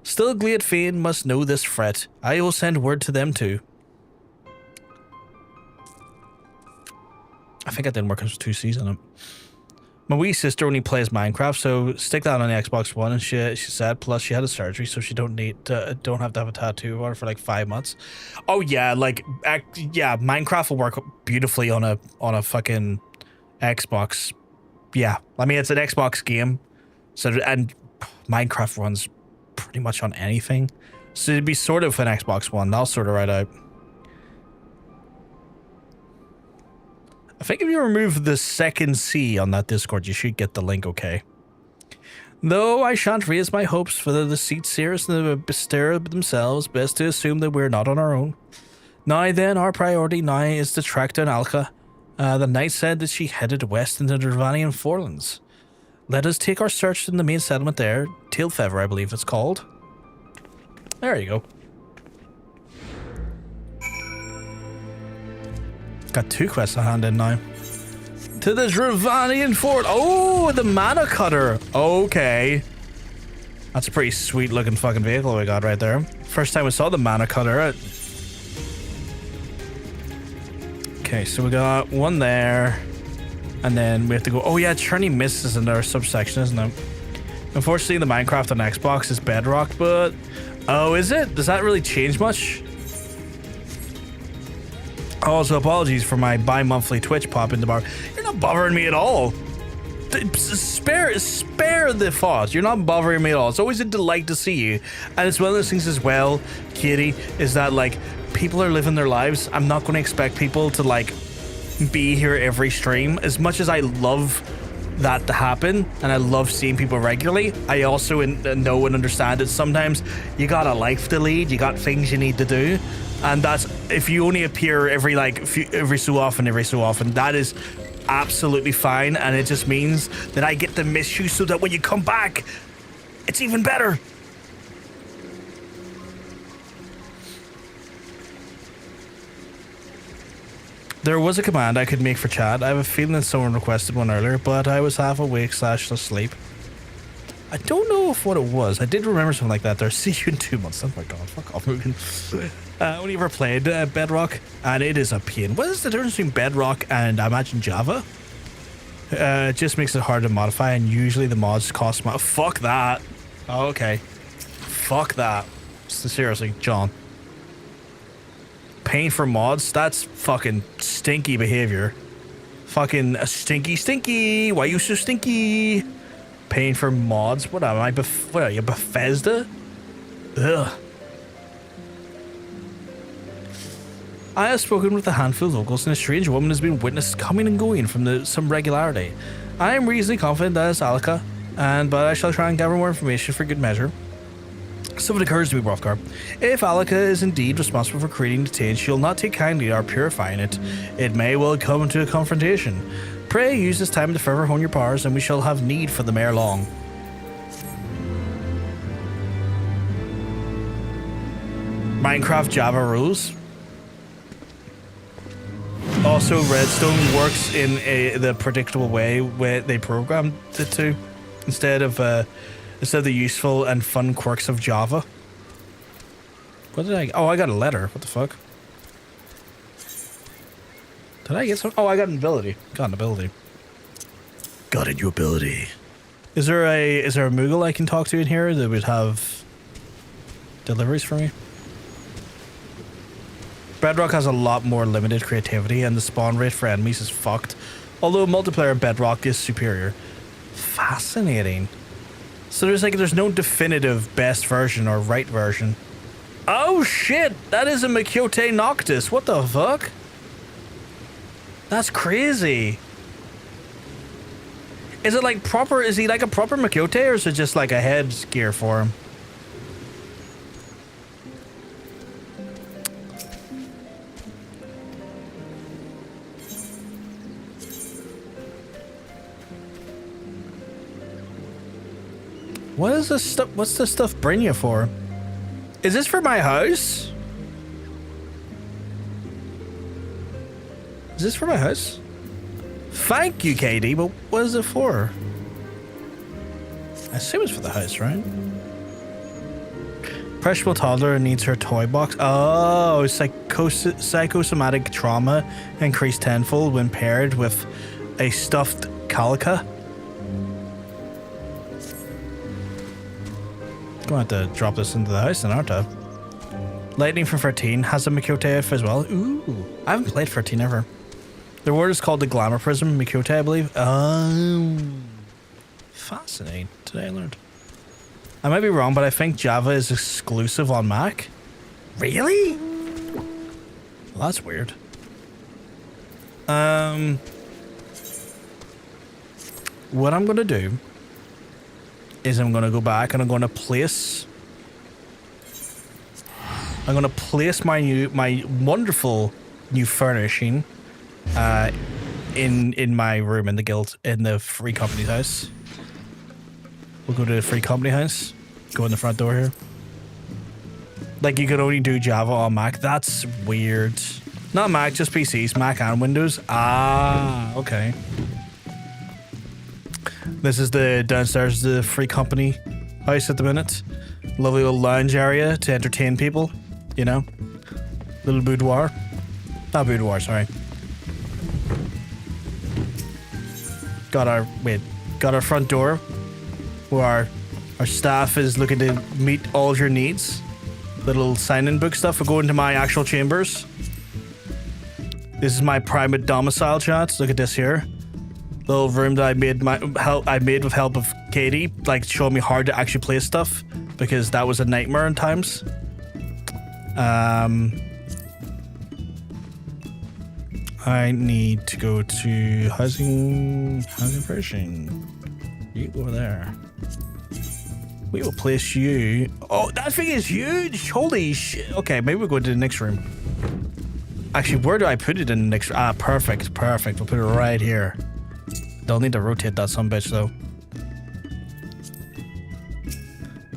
Still, Glade Fane must know this threat. I will send word to them too. I think I didn't work as 2Cs on it. My wee sister only plays Minecraft, so stick that on the Xbox One, and she said, plus she had a surgery, so she don't have to have a tattoo on her for like 5 months. Oh yeah, like yeah, Minecraft will work beautifully on a fucking Xbox. Yeah, I mean it's an Xbox game, so and Minecraft runs pretty much on anything, so it'd be sort of an Xbox One. I'll sort it right out. I think if you remove the second C on that Discord, you should get the link okay. Though I shan't raise my hopes for the deceit seers and the bestir themselves, best to assume that we're not on our own. Now then, our priority now is to track down Alka. The knight said that she headed west into the Ravanian Forelands. Let us take our search in the main settlement there, Tailfeather I believe it's called. There you go. Got 2 quests to hand in now. To the Ravanian Fort. Oh, the Mana Cutter. Okay. That's a pretty sweet looking fucking vehicle we got right there. First time we saw the Mana Cutter. Okay, so we got one there. And then we have to go. Oh yeah, Churning Mist is another subsection, isn't it? Unfortunately, the Minecraft on Xbox is Bedrock, but... Oh, is it? Does that really change much? Also, apologies for my bi-monthly Twitch pop in the bar. You're not bothering me at all. Spare the thought. You're not bothering me at all. It's always a delight to see you. And it's one of those things as well, Katie, is that, like, people are living their lives. I'm not going to expect people to, like, be here every stream. As much as I love that to happen, and I love seeing people regularly, I also know and understand that sometimes you got a life to lead, you got things you need to do, and that's if you only appear every so often, that is absolutely fine, and it just means that I get to miss you so that when you come back, it's even better. There was a command I could make for chat. I have a feeling that someone requested one earlier, but I was half awake / asleep. I don't know what it was. I did remember something like that there. See you in 2 months. Oh my god, fuck off, Mugen. Only ever played Bedrock, and it is a pain. What is the difference between Bedrock and, I imagine, Java? It just makes it hard to modify, and usually the mods cost money. Fuck that. Oh, okay. Fuck that. Seriously, John. Paying for mods? That's fucking stinky behavior. Fucking stinky. Why you so stinky? Paying for mods? What am I? What are you, Bethesda? Ugh. I have spoken with a handful of locals, and a strange woman has been witnessed coming and going from some regularity. I am reasonably confident that it's Alika, but I shall try and gather more information for good measure. Something occurs to me, Hrothgar. If Alika is indeed responsible for creating the taint, she'll not take kindly to our purifying it. It may well come to a confrontation. Pray use this time to further hone your powers, and we shall have need for them ere long. Minecraft Java rules. Also, Redstone works in the predictable way where they programmed it to, instead of the useful and fun quirks of Java. What did I? Oh, I got a letter. What the fuck? Did I get some? Oh, I got an ability. Got an ability. Got a new ability. Is there a Moogle I can talk to in here that would have deliveries for me? Bedrock has a lot more limited creativity, and the spawn rate for enemies is fucked. Although multiplayer Bedrock is superior. Fascinating. So there's no definitive best version or right version. Oh shit! That is a Makyote Noctis. What the fuck? That's crazy. Is it like proper? Is he like a proper Makyote, or is it just like a headgear for him? What is this stuff? What's this stuff bring you for? Is this for my house? Is this for my house? Thank you, KD, but what is it for? I assume it's for the house, right? Impressionable toddler needs her toy box. Oh, psychosomatic trauma increased tenfold when paired with a stuffed calica. Going to have to drop this into the house then, aren't I? Lightning from 13 has a Makyote as well. Ooh, I haven't played 13 ever. The word is called the Glamour Prism, Makyote, I believe. Oh, fascinating. Today I learned. I might be wrong, but I think Java is exclusive on Mac. Really? Well, that's weird. What I'm gonna do is I'm gonna go back and I'm gonna place my wonderful new furnishing in my room in the guild, in the free company's house. We'll go to the free company house, go in the front door here. Like, you could only do Java on Mac. That's weird. Not Mac, just PCs, Mac and Windows. Ah, okay. This is the downstairs, the free company house at the minute. Lovely little lounge area to entertain people, you know. Little boudoir. Not boudoir, sorry. Got our front door where our staff is looking to meet all of your needs. Little sign-in book stuff will go into my actual chambers. This is my private domicile, chat. Look at this here. Little room that I made with help of Katie, like showing me how to actually play stuff, because that was a nightmare in times. I need to go to housing pricing. You over there. We will place you. Oh, that thing is huge. Holy shit. Okay, maybe we'll go to the next room. Actually, where do I put it in the next? Ah, perfect. We'll put it right here. Don't need to rotate that sumbitch though.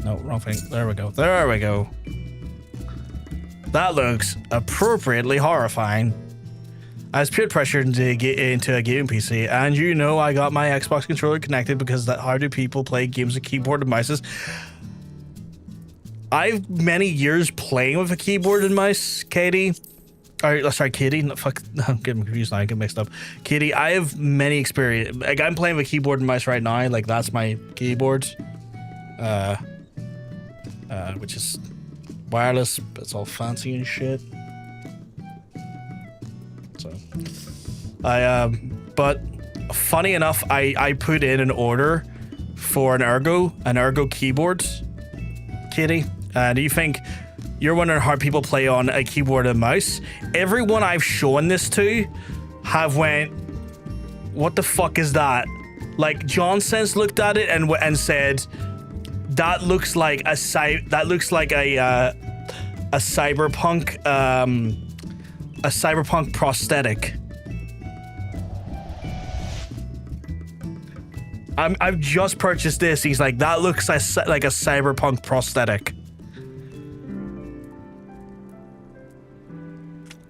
No, wrong thing. There we go. That looks appropriately horrifying. I was peer pressured to get into a gaming PC, and you know I got my Xbox controller connected because how do people play games with keyboard and mice? I've many years playing with a keyboard and mouse, Katie. Sorry, Katie. No, fuck, I'm getting confused now. I get mixed up. Katie, I have many experience. Like, I'm playing with a keyboard and mouse right now. Like, that's my keyboard. Which is wireless, but it's all fancy and shit. So, but funny enough, I put in an order for an Ergo keyboard, Katie. Do you think you're wondering how people play on a keyboard and mouse? Everyone I've shown this to have went, what the fuck is that? Like, John Sense looked at it and said, That looks like a cyberpunk prosthetic. I've just purchased this. He's like, that looks like a cyberpunk prosthetic.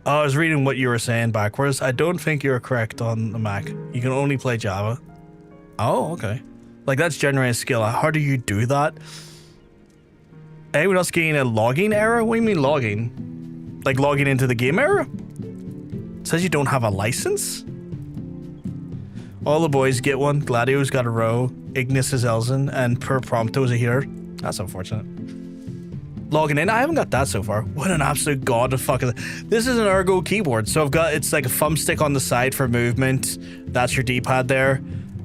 Oh, I was reading what you were saying backwards. I don't think you're correct on the Mac. You can only play Java. Oh, okay. Like, that's generating a skill. How do you do that? Anyone else getting a logging error? What do you mean logging? Like logging into the game error? It says you don't have a license? All the boys get one. Gladio's got a row. Ignis is Elzen. And Per Prompto is a healer. That's unfortunate. Logging in. I haven't got that so far. What an absolute god of fucking... This is an Ergo keyboard. So I've got... It's like a thumbstick on the side for movement. That's your D-pad there.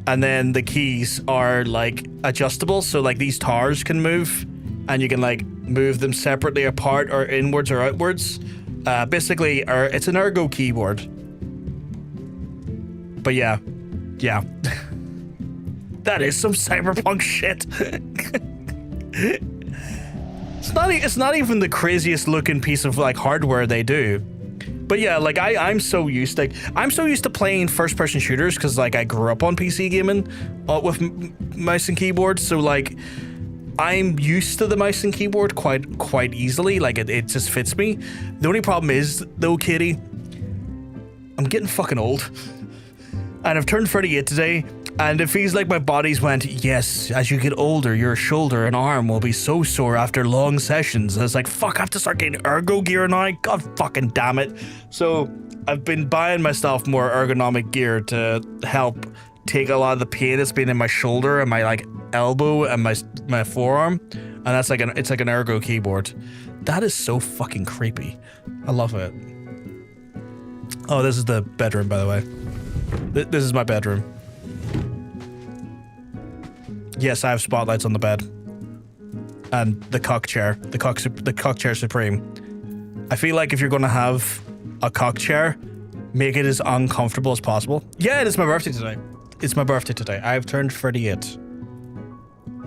And then the keys are like adjustable. So like these towers can move. And you can like move them separately apart or inwards or outwards. Basically, it's an Ergo keyboard. But yeah. Yeah. That is some cyberpunk shit. It's not even the craziest looking piece of like hardware they do. But yeah, like I'm so used to playing first person shooters because like I grew up on PC gaming with mouse and keyboard. So like I'm used to the mouse and keyboard quite easily. Like it just fits me. The only problem is though, Katie, I'm getting fucking old. And I've turned 38 today, and it feels like my body's went, yes, as you get older, your shoulder and arm will be so sore after long sessions. And it's like, fuck, I have to start getting ergo gear now? God fucking damn it. So I've been buying myself more ergonomic gear to help take a lot of the pain that's been in my shoulder and my like elbow and my forearm. And that's like it's like an ergo keyboard. That is so fucking creepy. I love it. Oh, this is the bedroom, by the way. This is my bedroom. Yes, I have spotlights on the bed. And the cock chair. The cock chair supreme. I feel like if you're going to have a cock chair, make it as uncomfortable as possible. Yeah, it is my birthday today. It's my birthday today. I've turned 38.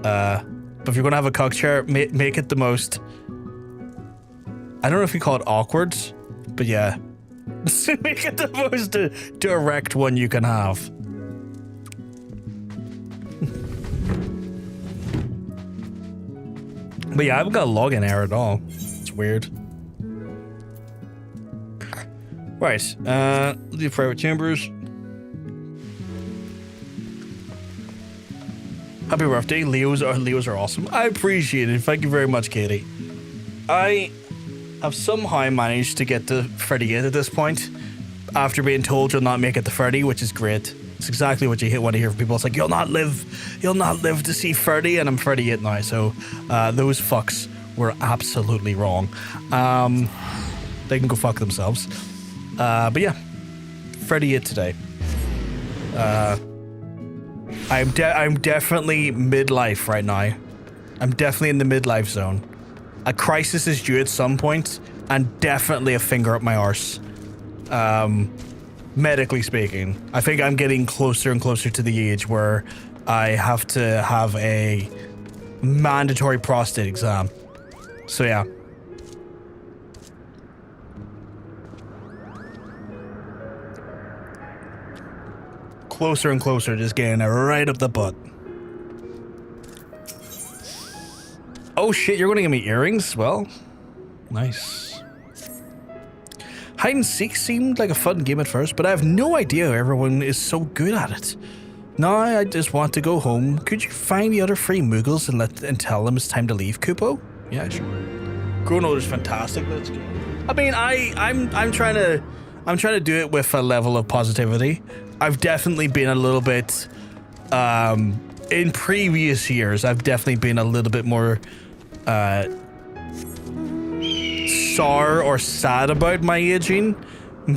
But if you're going to have a cock chair, make it the most... I don't know if you call it awkward, but yeah. Make it the most direct one you can have. But yeah, I haven't got a login error at all. It's weird. Right, the private chambers. Happy birthday. Leos are awesome. I appreciate it. Thank you very much, Katie. I've somehow managed to get to 38 at this point after being told you'll not make it to 30, which is great. It's exactly what you want to hear from people. It's like, you'll not live to see 30, and I'm 38 now, so those fucks were absolutely wrong. They can go fuck themselves. But yeah, 38 today. I'm definitely midlife right now. I'm definitely in the midlife zone. A crisis is due at some point, and definitely a finger up my arse. Medically speaking, I think I'm getting closer and closer to the age where I have to have a mandatory prostate exam. So yeah. Closer and closer, just getting it right up the butt. Oh shit, you're gonna give me earrings? Well, nice. Hide and seek seemed like a fun game at first, but I have no idea how everyone is so good at it. Now I just want to go home. Could you find the other 3 Muggles and tell them it's time to leave, Kupo? Yeah, sure. Growing old is fantastic. Let's go. I mean, I'm trying to do it with a level of positivity. I've definitely been a little bit in previous years. I've definitely been a little bit more sour or sad about my aging,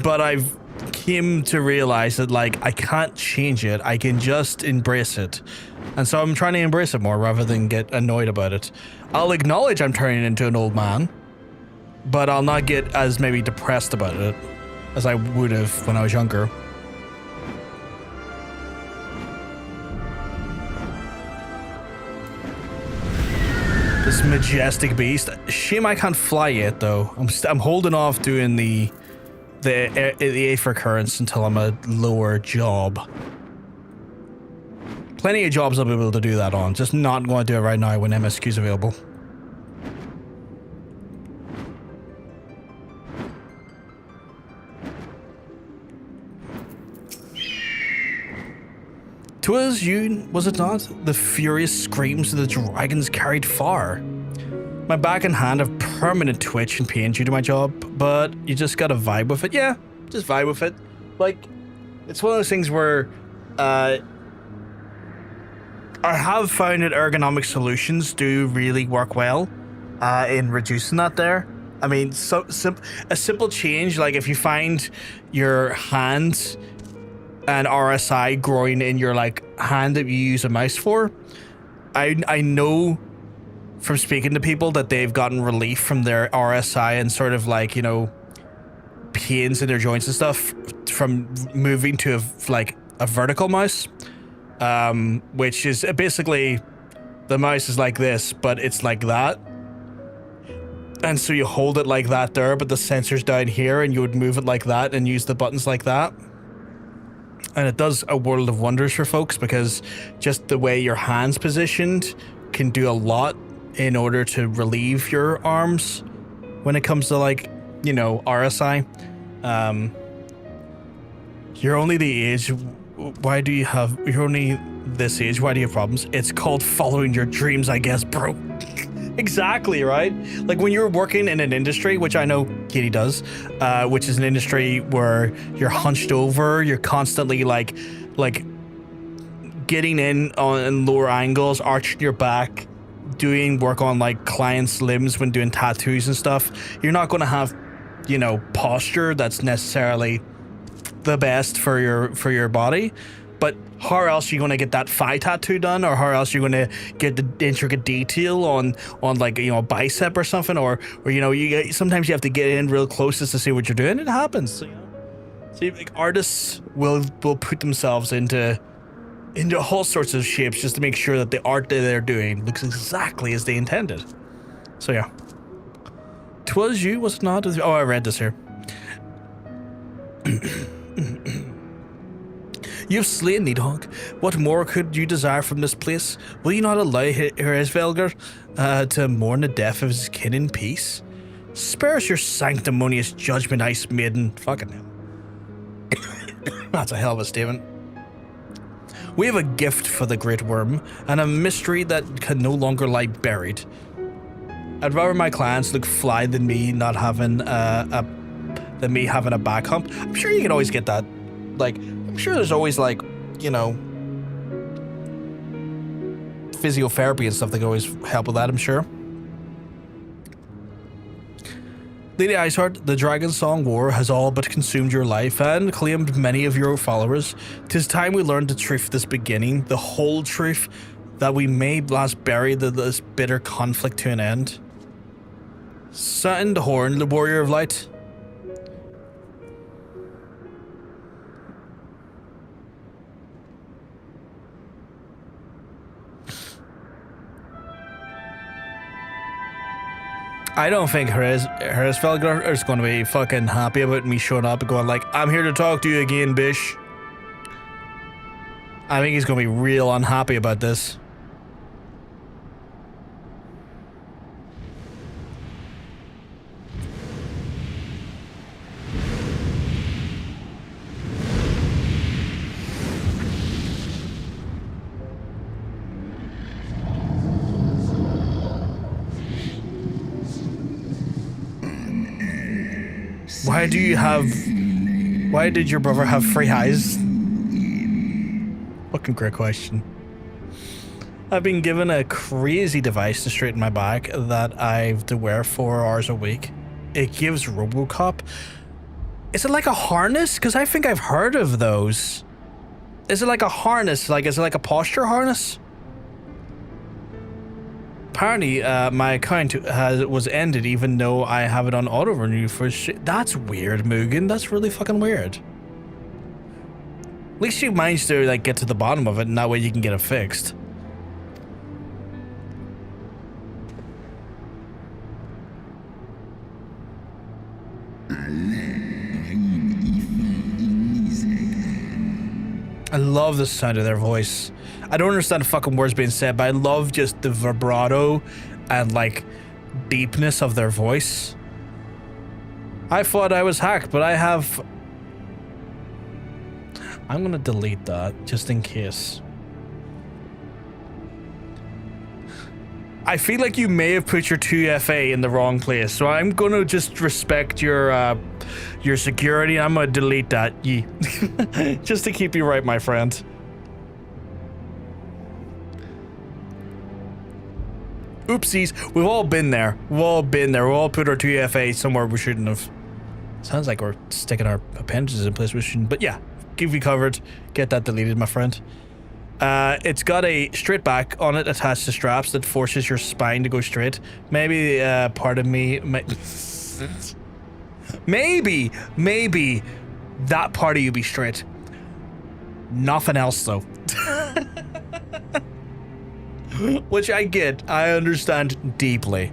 but I've came to realize that like I can't change it. I can just embrace it, and so I'm trying to embrace it more rather than get annoyed about it. I'll acknowledge I'm turning into an old man, but I'll not get as maybe depressed about it as I would have when I was younger. This majestic beast. Shame I can't fly yet, though. I'm holding off doing the Aether Currents until I'm a lower job. Plenty of jobs I'll be able to do that on. Just not going to do it right now when MSQ's available. "'Twas you, was it not? The furious screams of the dragons carried far. My back and hand have permanent twitch and pain due to my job, but you just gotta vibe with it." Yeah, just vibe with it. Like, it's one of those things where, I have found that ergonomic solutions do really work well, in reducing that there. I mean, a simple change, like if you find your hand and RSI growing in your like hand that you use a mouse for, I know from speaking to people that they've gotten relief from their RSI and sort of like, you know, pains in their joints and stuff from moving to a vertical mouse, which is basically the mouse is like this, but it's like that. And so you hold it like that there, but the sensor's down here, and you would move it like that and use the buttons like that. And it does a world of wonders for folks, because just the way your hand's positioned can do a lot in order to relieve your arms when it comes to, like, you know, RSI. You're only the age. Why do you have... You're only this age. Why do you have problems? It's called following your dreams, I guess, bro. Exactly, right? Like when you're working in an industry, which I know Katie does, which is an industry where you're hunched over, you're constantly like getting in on lower angles, arching your back, doing work on like clients' limbs when doing tattoos and stuff. You're not going to have, you know, posture that's necessarily the best for your body. But how else are you going to get that thigh tattoo done, or how else are you going to get the intricate detail on like, you know, a bicep or something, or you know, sometimes you have to get in real close just to see what you're doing. It happens. So, you know, see, like artists will put themselves into all sorts of shapes just to make sure that the art that they're doing looks exactly as they intended. So yeah, 'twas you, was it not? Oh, I read this here. You've slain Nidhogg. What more could you desire from this place? Will you not allow Heresvelger to mourn the death of his kin in peace? Spare us your sanctimonious judgment, Ice Maiden. Fucking hell. That's a hell of a statement. We have a gift for the Great Worm, and a mystery that can no longer lie buried. I'd rather my clients look fly than me not having having a back hump. I'm sure you can always get that. Like, I'm sure there's always, like, you know, physiotherapy and stuff that can always help with that, I'm sure. Lady Iceheart, the Dragon Song War has all but consumed your life and claimed many of your followers. 'Tis time we learned the truth this beginning, the whole truth, that we may last bury this bitter conflict to an end. Satin Horn, the Warrior of Light. I don't think Heresvelger is going to be fucking happy about me showing up and going like, I'm here to talk to you again, bish. I think he's going to be real unhappy about this. Why did your brother have 3 eyes? Fucking great question. I've been given a crazy device to straighten my back that I have to wear 4 hours a week. It gives Robocop. Is it like a harness? Because I think I've heard of those. Is it like a harness? Like, is it like a posture harness? Apparently, my account was ended even though I have it on auto renew for shit. That's weird, Mugen. That's really fucking weird. At least you managed to like get to the bottom of it, and that way you can get it fixed. I love the sound of their voice. I don't understand the fucking words being said, but I love just the vibrato and like deepness of their voice. I thought I was hacked, but I have... I'm gonna delete that just in case. I feel like you may have put your 2FA in the wrong place, so I'm gonna just respect your security. I'm gonna delete that, just to keep you right, my friend. Oopsies, we've all been there. We've all been there. We've all put our 2FA somewhere we shouldn't have. Sounds like we're sticking our appendages in place we shouldn't, but yeah, give you covered. Get that deleted, my friend. It's got a straight back on it attached to straps that forces your spine to go straight. Maybe part of me maybe that part of you be straight. Nothing else though. Which I get. I understand deeply.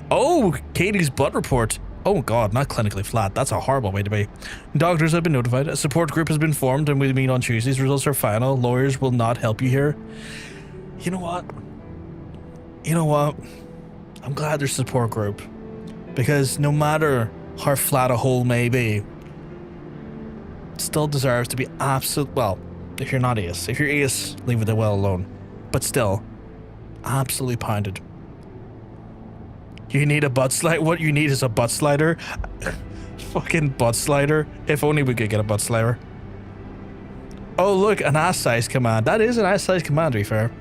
Oh, Katie's butt report. Oh god, not clinically flat. That's a horrible way to be. Doctors have been notified. A support group has been formed and we meet on Tuesdays. Results are final. Lawyers will not help you here. You know what? I'm glad there's a support group. Because no matter how flat a hole may be, it still deserves to be absolute... Well, if you're not ace. If you're ace, leave it well alone. But still, absolutely pounded. You need a butt slider? What you need is a butt slider? Fucking butt slider. If only we could get a butt slider. Oh look, an Assize command. That is an Assize command, to be fair.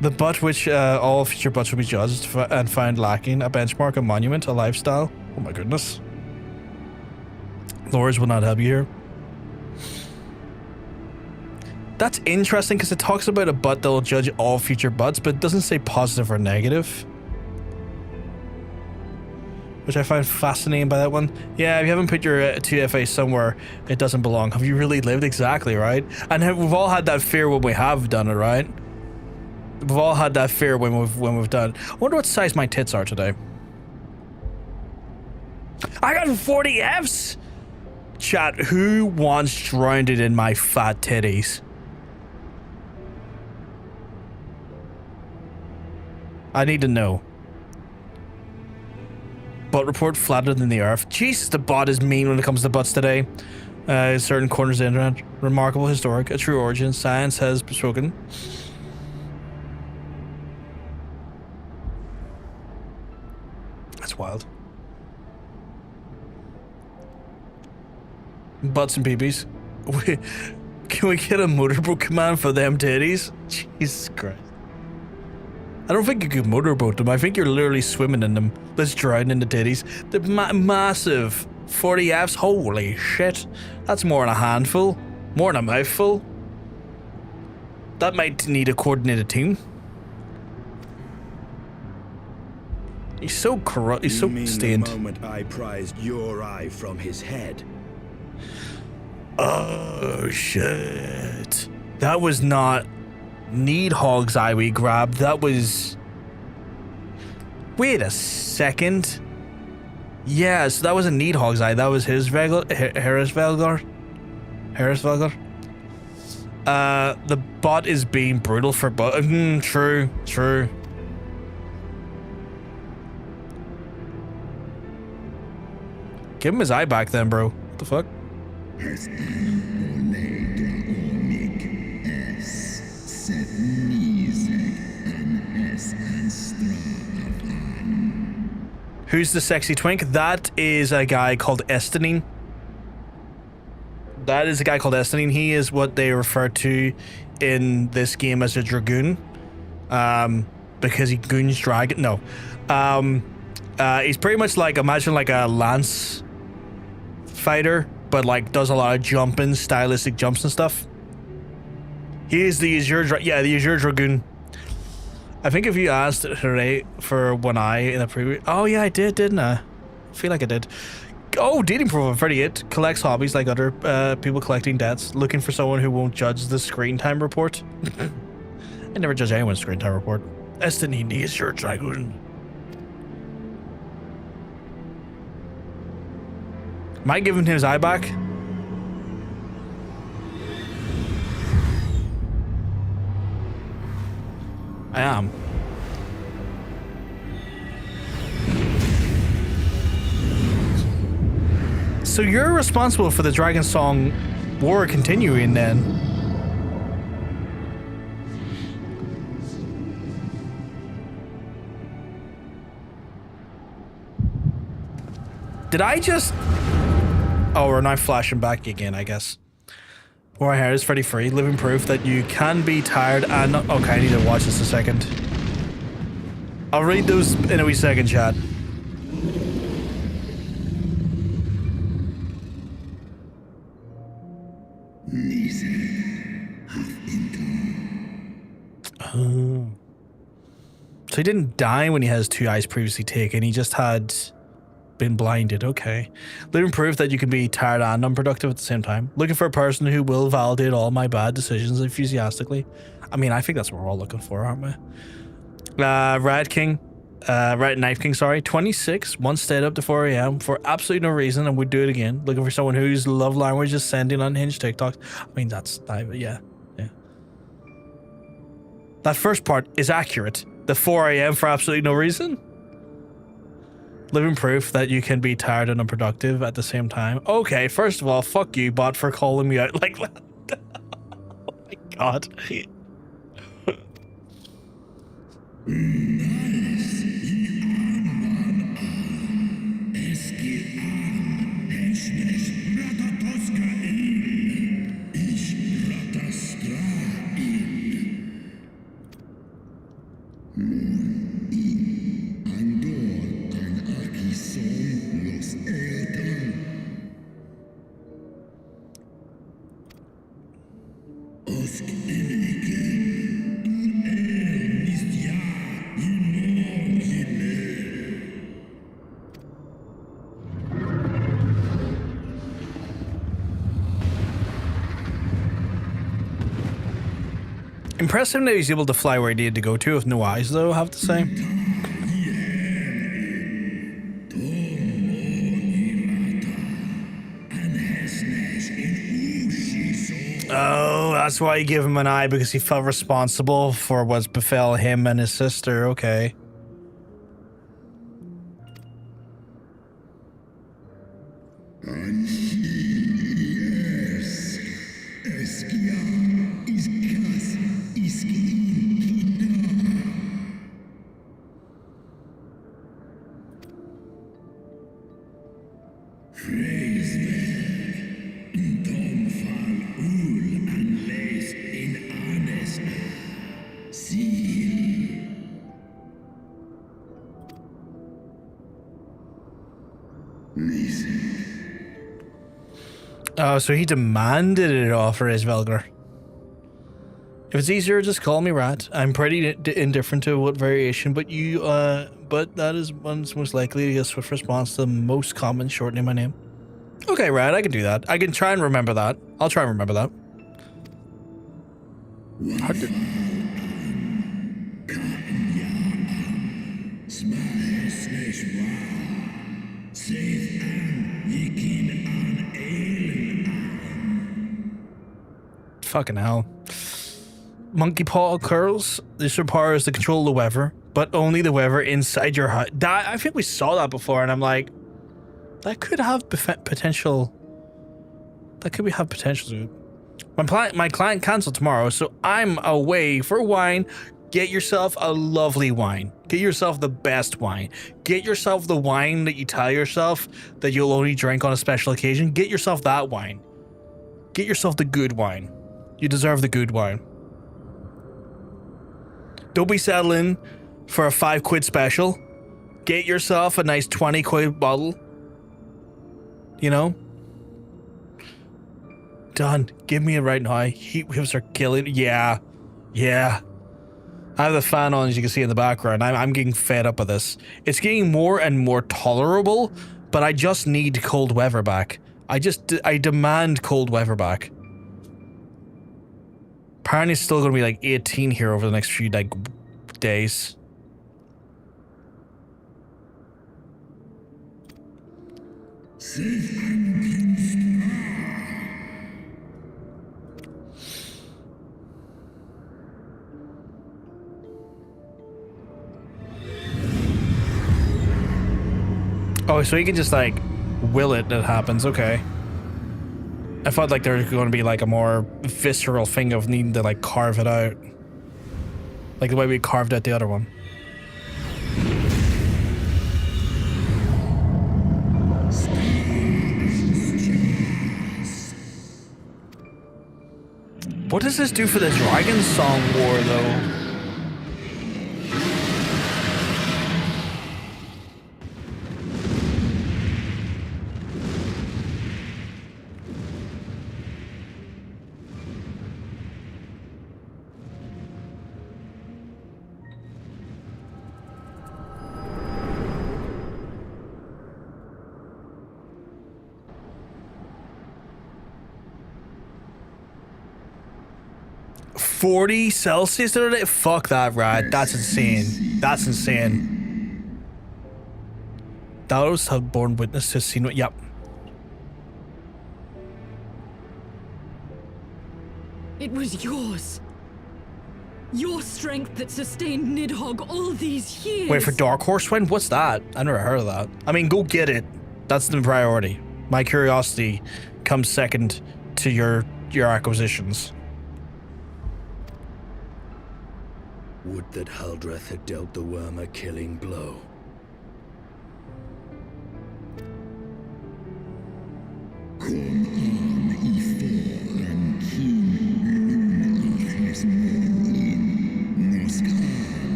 The butt which all future butts will be judged and found lacking. A benchmark, a monument, a lifestyle. Oh my goodness. Lawyers will not help you here. That's interesting because it talks about a butt that will judge all future butts, but it doesn't say positive or negative. Which I find fascinating by that one. Yeah, if you haven't put your 2FA somewhere it doesn't belong, have you really lived? Exactly, right? And we've all had that fear when we have done it, right? We've all had that fear when we've done it. I wonder what size my tits are today. I got 40 Fs! Chat, who wants drowned in my fat titties? I need to know. Butt report flatter than the earth. Jesus, the bot is mean when it comes to butts today. Certain corners of the internet. Remarkable, historic, a true origin. Science has spoken. That's wild. Butts and peepees. Can we get a motorboat command for them titties? Jesus Christ. I don't think you could motorboat them. I think you're literally swimming in them. Let's drown in the titties. They're massive. 40 Fs. Holy shit. That's more than a handful. More than a mouthful. That might need a coordinated team. He's so corrupt. He's so stained. The moment I prized your eye from his head. Oh shit. That was not Nidhogg's eye we grabbed. That was... Wait a second. Yeah, so that wasn't Nidhogg's eye. That was his Heretics. The bot is being brutal for bot. True. Give him his eye back then, bro. What the fuck? Who's the sexy twink? That is a guy called Estinine. He is what they refer to in this game as a dragoon. Because he goons dragon. No. He's pretty much like, imagine like a lance fighter, but like does a lot of jumping, stylistic jumps and stuff. He is the Azure Dragoon. I think if you asked Hooray for one eye in the previous... Oh yeah, I did, didn't I? I feel like I did. Oh, dating profile 38. Collects hobbies like other people collecting debts. Looking for someone who won't judge the screen time report. I never judge anyone's screen time report. Estinine is your dragoon. Am I giving him his eye back? I am. So you're responsible for the Dragon Song war continuing then? Did I just... Oh, we're now flashing back again, I guess. War Hair is pretty free. Living proof that you can be tired and not... Okay, I need to watch this a second. I'll read those in a wee second, chat. Oh. So he didn't die when he has 2 eyes previously taken. He just had been blinded. Okay. Living proof that you can be tired and unproductive at the same time. Looking for a person who will validate all my bad decisions enthusiastically. I mean, I think that's what we're all looking for, aren't we? Red Knife King, sorry. 26, once stayed up to 4 a.m. for absolutely no reason and would do it again. Looking for someone whose love language is sending unhinged TikToks. I mean, that's, yeah. That first part is accurate. The 4 a.m. for absolutely no reason. Living proof that you can be tired and unproductive at the same time. Okay, first of all, fuck you, bot, for calling me out like that. Oh my god. Impressive that he's able to fly where he needed to go to with no eyes, though, I have to say. Oh, that's why you give him an eye, because he felt responsible for what's befell him and his sister. Okay. Oh, so he demanded it off for his Velgar. If it's easier, just call me Rat. I'm pretty indifferent to what variation, but that is one's most likely to get a swift response to the most common shortening my name. Okay, Rat, I can do that. I can try and remember that. I'll try and remember that. Hard to... Fucking hell. Monkey paw curls. This requires to control the weather, but only the weather inside your hut. That, I think we saw that before, and I'm like, that could have potential. That could have potential. My client canceled tomorrow, so I'm away for wine. Get yourself a lovely wine. Get yourself the best wine. Get yourself the wine that you tell yourself that you'll only drink on a special occasion. Get yourself that wine. Get yourself the good wine. You deserve the good wine. Don't be settling for a £5 special. Get yourself a nice 20 quid bottle. You know? Done. Give me it right now. Heat waves are killing. Yeah. Yeah. I have the fan on, as you can see in the background. I'm getting fed up with this. It's getting more and more tolerable, but I just need cold weather back. I demand cold weather back. Apparently it's still going to be like 18 here over the next few days. Oh, so you can just like will it that happens. Okay. I felt like there's going to be like a more visceral thing of needing to like carve it out. Like the way we carved out the other one. What does this do for the Dragon Song War though? $40 the other day? Fuck that, Rad. That's insane. That's insane. Those have borne witness to seen. Yep. It was yours. Your strength that sustained Nidhogg all these years. Wait for Dark Horse Wind? What's that? I never heard of that. I mean, go get it. That's the priority. My curiosity comes second to your acquisitions. Would that Haldrath had dealt the worm a killing blow.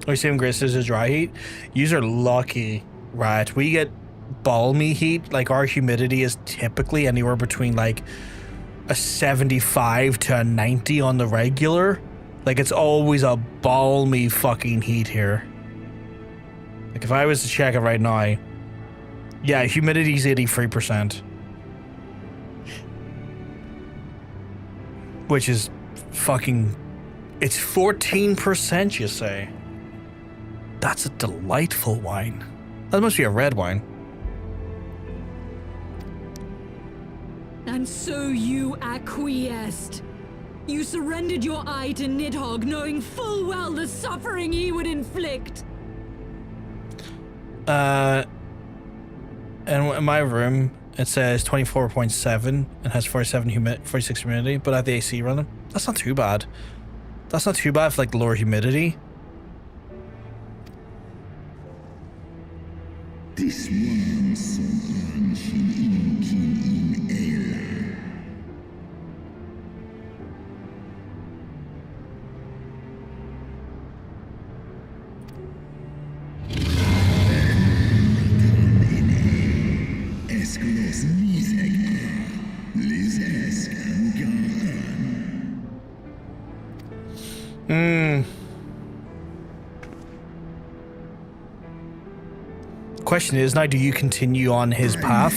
We see him Grace is dry heat. Yous are lucky, right? We get balmy heat. Like our humidity is typically anywhere between like a 75 to a 90 on the regular. Like it's always a balmy fucking heat here. Like if I was to check it right now, yeah, humidity's 83%. Which is fucking, it's 14%, you say. That's a delightful wine. That must be a red wine. And so you acquiesced. You surrendered your eye to Nidhogg, knowing full well the suffering he would inflict. And in my room, it says 24.7 and has 46 humidity, but I have the AC running. That's not too bad. That's not too bad for like the lower humidity. This one som anshin inkin in Ela. Eskulos Nidhogg Liz Esk and Garlond. Question is now, do you continue on his path?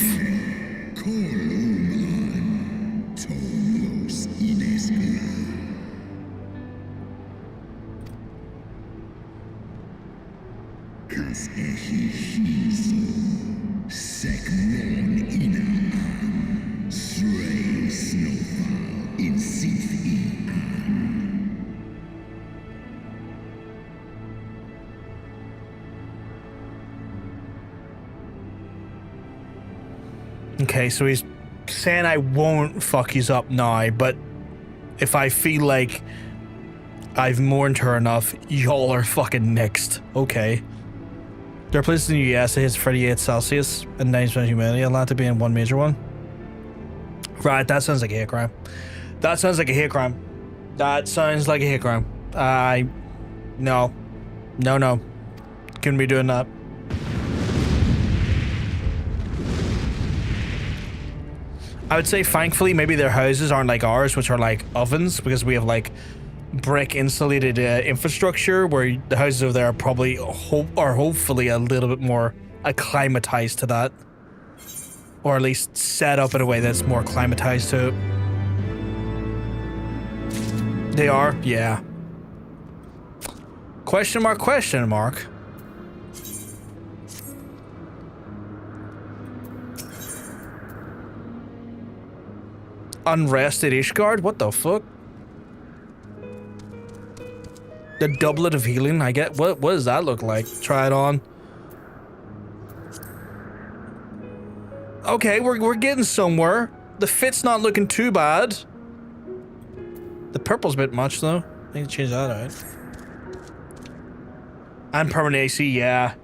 Okay, so he's saying I won't fuck yous up now, but if I feel like I've mourned her enough, y'all are fucking next. Okay. There are places in the US that hits 38 Celsius and 90% humidity, allowed to be in one major one. Right, that sounds like a hate crime. That sounds like a hate crime. That sounds like a hate crime. No. No. Couldn't be doing that. I would say, thankfully, maybe their houses aren't like ours, which are like ovens, because we have like brick insulated infrastructure, where the houses over there are probably hopefully a little bit more acclimatized to that, or at least set up in a way that's more acclimatized to it. They are, yeah. Question mark, question mark. Unrest at Ishgard? What the fuck? The doublet of healing. I get. What does that look like? Try it on. Okay, we're getting somewhere. The fit's not looking too bad. The purple's a bit much though. I need to change that out. And permanent AC, yeah.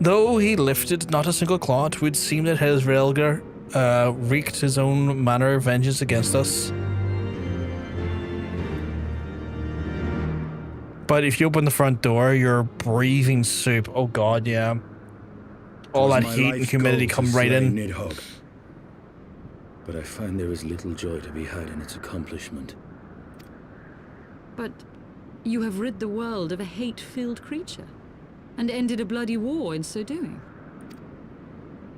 Though he lifted not a single claw, it would seem that Heavensward wreaked his own manner of vengeance against us. But if you open the front door, you're breathing soup. Oh god, yeah. All that heat and humidity come right in. Nidhogg. But I find there is little joy to be had in its accomplishment. But you have rid the world of a hate-filled creature, and ended a bloody war in so doing.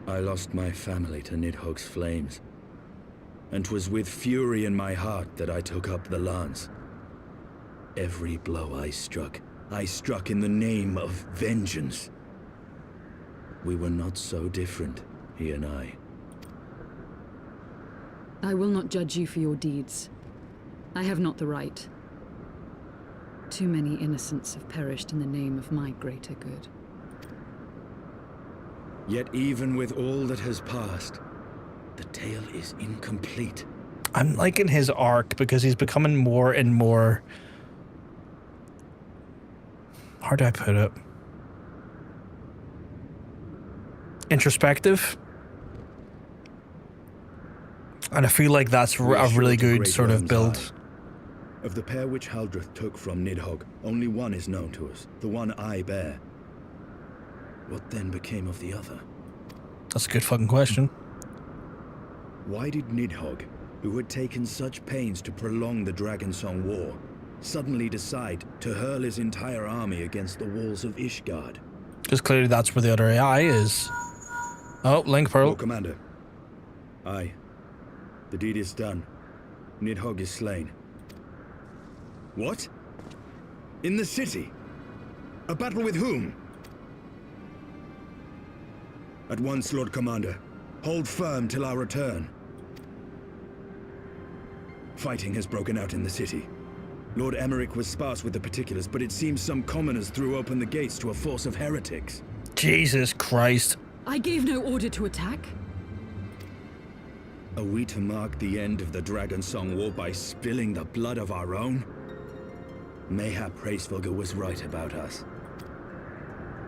I lost my family to Nidhogg's flames, and 'twas with fury in my heart that I took up the lance. Every blow I struck in the name of vengeance. We were not so different, he and I. I will not judge you for your deeds. I have not the right. Too many innocents have perished in the name of my greater good. Yet even with all that has passed, the tale is incomplete. I'm liking his arc because he's becoming more and more... How do I put it? Introspective. And I feel like that's a really good sort of build. Of the pair which Haldrath took from Nidhogg, only one is known to us, the one I bear. What then became of the other? That's a good fucking question. Why did Nidhogg, who had taken such pains to prolong the Dragonsong War, suddenly decide to hurl his entire army against the walls of Ishgard? Because clearly that's where the other AI is. Oh, Link Pearl. Oh, Commander. Aye. The deed is done. Nidhogg is slain. What? In the city? A battle with whom? At once, Lord Commander. Hold firm till our return. Fighting has broken out in the city. Lord Emmerich was sparse with the particulars, but it seems some commoners threw open the gates to a force of heretics. Jesus Christ. I gave no order to attack. Are we to mark the end of the Dragonsong War by spilling the blood of our own? Mayhap Hraesvelgr was right about us.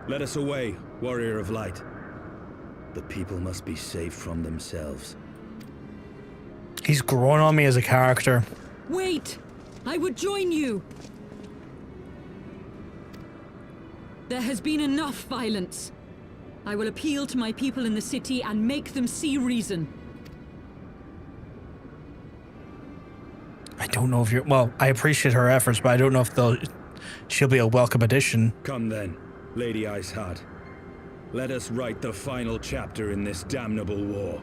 Let us away, Warrior of Light. The people must be saved from themselves. He's growing on me as a character. Wait! I would join you! There has been enough violence. I will appeal to my people in the city and make them see reason. I don't know if you're... Well, I appreciate her efforts, but I don't know if she'll be a welcome addition. Come then, Lady Iceheart. Let us write the final chapter in this damnable war.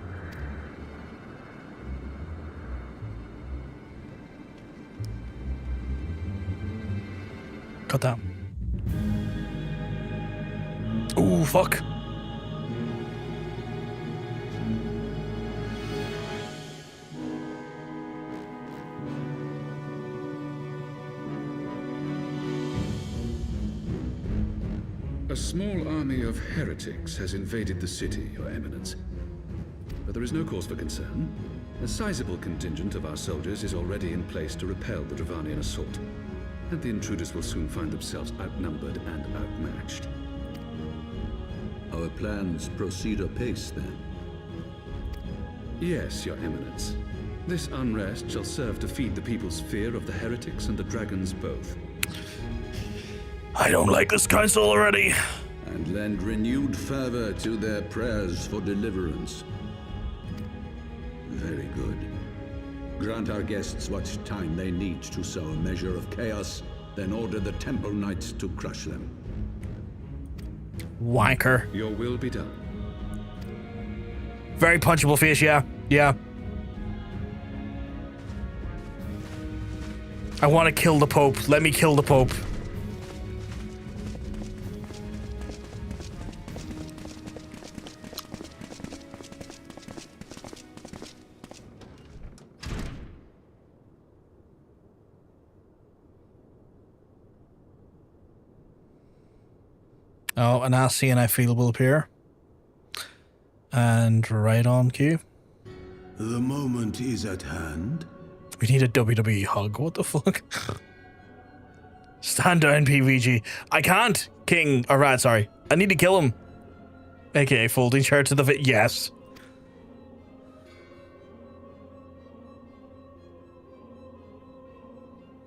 Cut that. Ooh, fuck. A small army of heretics has invaded the city, Your Eminence. But there is no cause for concern. A sizable contingent of our soldiers is already in place to repel the Dravanian assault. And the intruders will soon find themselves outnumbered and outmatched. Our plans proceed apace, then? Yes, Your Eminence. This unrest shall serve to feed the people's fear of the heretics and the dragons both. I don't like this council already. And lend renewed fervor to their prayers for deliverance. Very good. Grant our guests what time they need to sow a measure of chaos, then order the Temple Knights to crush them. Wanker. Your will be done. Very punchable face, yeah. Yeah. I want to kill the Pope. Let me kill the Pope. Oh, an Assi and I feel will appear. And right on cue. The moment is at hand. We need a WWE hug. What the fuck? Stand down, PVG. I can't, King. Or Rat, sorry. I need to kill him. AKA folding chair to the yes.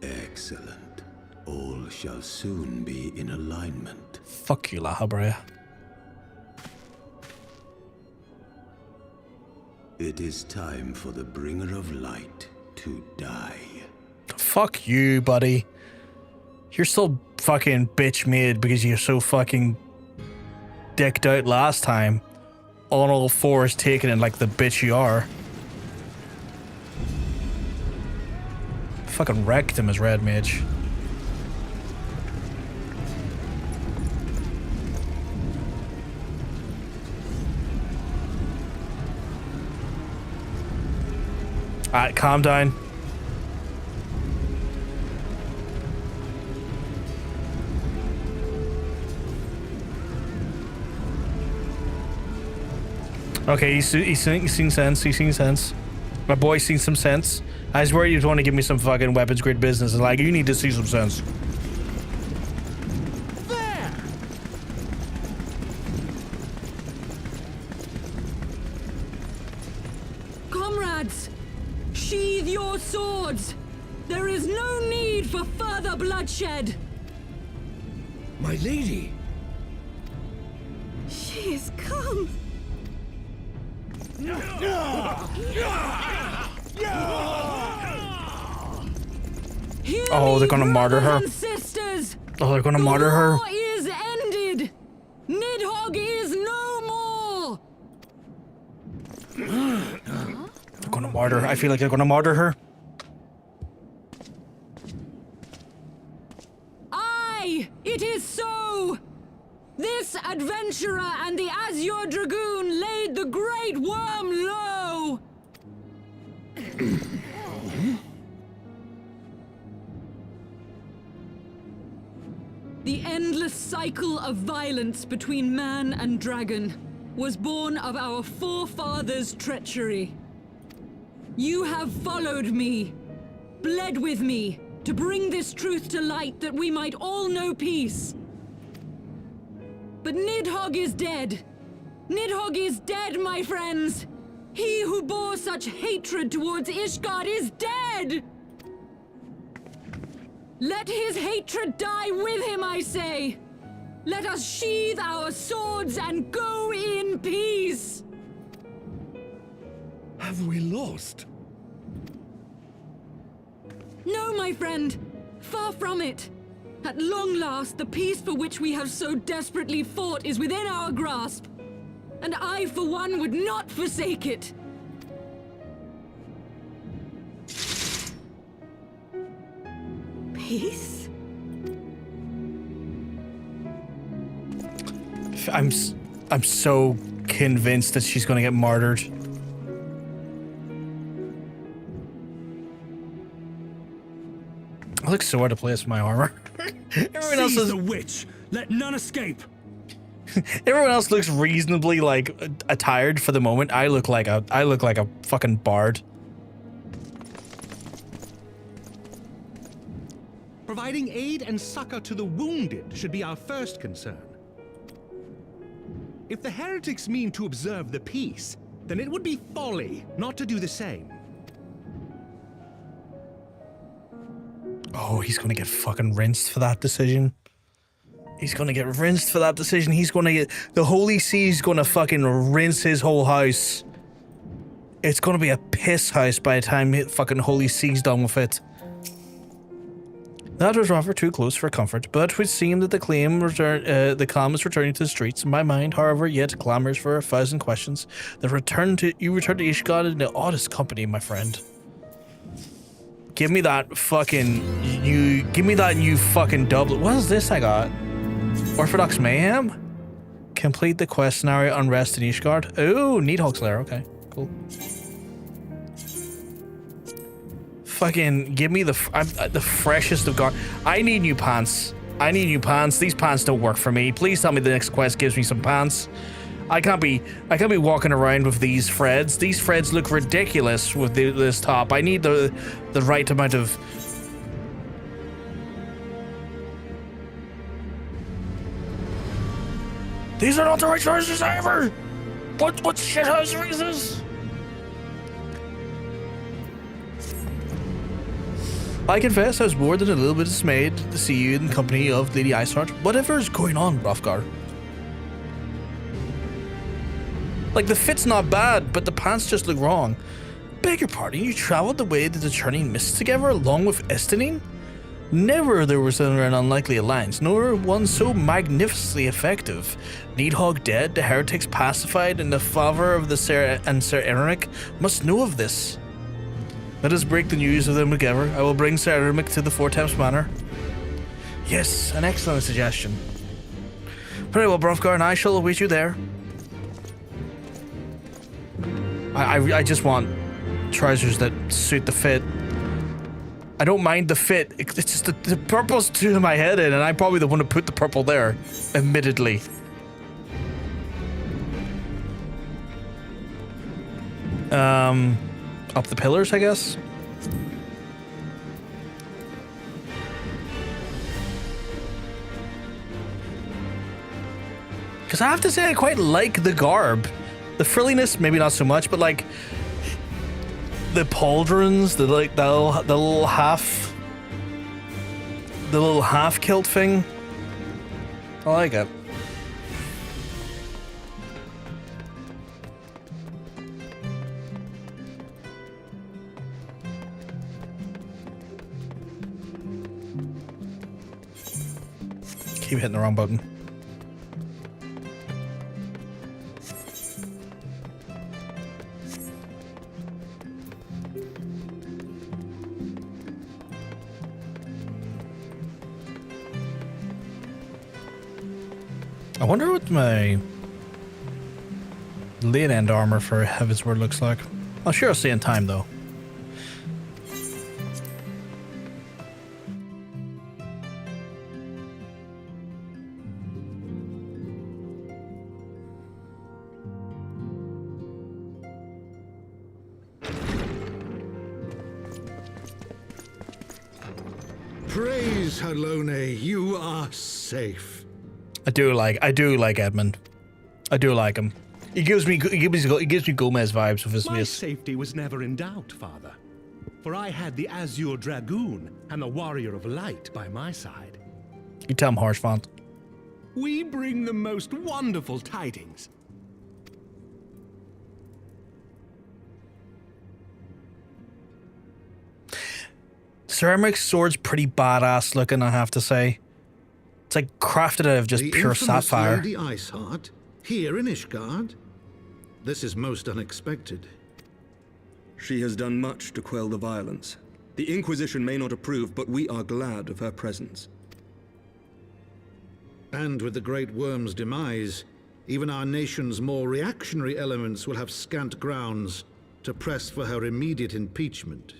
Excellent. All shall soon be in alignment. Fuck you, Lahabrea. It is time for the bringer of light to die. Fuck you, buddy. You're still fucking bitch made because you're so fucking decked out last time. On all fours taking it like the bitch you are. Fucking wrecked him as Red Mage. Alright, calm down. Okay, he's seen sense. He's seen sense. My boy's seen some sense. I was worried you'd want to give me some fucking weapons grade business. And like, you need to see some sense. There! Comrades, sheathe your swords. There is no need for further bloodshed. My lady! She has come. Oh, they're gonna martyr her. Oh, they're gonna martyr her. The war is ended. Nidhogg is no more. They're gonna martyr her. I feel like they're gonna martyr her. Aye, it is so. This adventurer and the Azure Dragoon laid the great worm low. The endless cycle of violence between man and dragon was born of our forefathers' treachery. You have followed me, bled with me, to bring this truth to light that we might all know peace. But Nidhogg is dead. Nidhogg is dead, my friends. He who bore such hatred towards Ishgard is dead. Let his hatred die with him, I say. Let us sheathe our swords and go in peace. Have we lost? No, my friend. Far from it. At long last, the peace for which we have so desperately fought is within our grasp. And I, for one, would not forsake it. Peace? I'm so convinced that she's gonna get martyred. I look so out of place in my armor. Everyone else is the witch. Let none escape. Everyone else looks reasonably like attired for the moment. I look like a fucking bard. Providing aid and succor to the wounded should be our first concern. If the heretics mean to observe the peace, then it would be folly not to do the same. Oh, he's gonna get fucking rinsed for that decision. He's gonna get rinsed for that decision. He's gonna get... The Holy Sea's gonna fucking rinse his whole house. It's gonna be a piss house by the time fucking Holy Sea's done with it. That was rather too close for comfort, but it would seem that the clam is returning to the streets. My mind, however, yet clamors for 1,000 questions. You return to Ishgard in the oddest company, my friend. Give me that fucking new fucking doublet. What is this I got? Orthodox Mayhem? Complete the quest scenario Unrest in Ishgard. Oh, Nidhogg's Lair. Okay, cool. Fucking give me the freshest of God. I need new pants. I need new pants. These pants don't work for me. Please tell me the next quest gives me some pants. I can't be walking around with these threads. These threads look ridiculous with this top. I need the right amount of... These are not the right choices ever! What shithouse is this? I confess I was more than a little bit dismayed to see you in the company of Lady Ishgard. Whatever is going on, Hrothgar? Like, the fit's not bad, but the pants just look wrong. Beg your pardon, you traveled the way that the churning mists together along with Estinine? Never there was an unlikely alliance, nor one so magnificently effective. Nidhogg dead, the heretics pacified, and the father of the Sir Ergonomic must know of this. Let us break the news of them together. I will bring Sir Ergonomic to the Fortemps Manor. Yes, an excellent suggestion. Very well, Hrothgar, and I shall await you there. I just want trousers that suit the fit. I don't mind the fit. It's just the purple's to my head in, and I'm probably the one to put the purple there, admittedly. Up the pillars, I guess. Because I have to say, I quite like the garb. The frilliness, maybe not so much, but like the pauldrons, the little half kilt thing. I like it. Keep hitting the wrong button. I wonder what my late end armor for Heavensward looks like. I'll sure see in time though. Praise Halone, you are safe. I do like Edmund. I do like him. He gives me Gomez vibes with his My face. safety was never in doubt, Father. For I had the Azure Dragoon and the Warrior of Light by my side. You tell him harsh font. We bring the most wonderful tidings. Ceramic's sword's pretty badass looking, I have to say. It's like crafted out of just the pure infamous sapphire. Lady Iceheart, here in Ishgard? This is most unexpected. She has done much to quell the violence. The Inquisition may not approve, but we are glad of her presence. And with the Great Worm's demise, even our nation's more reactionary elements will have scant grounds to press for her immediate impeachment.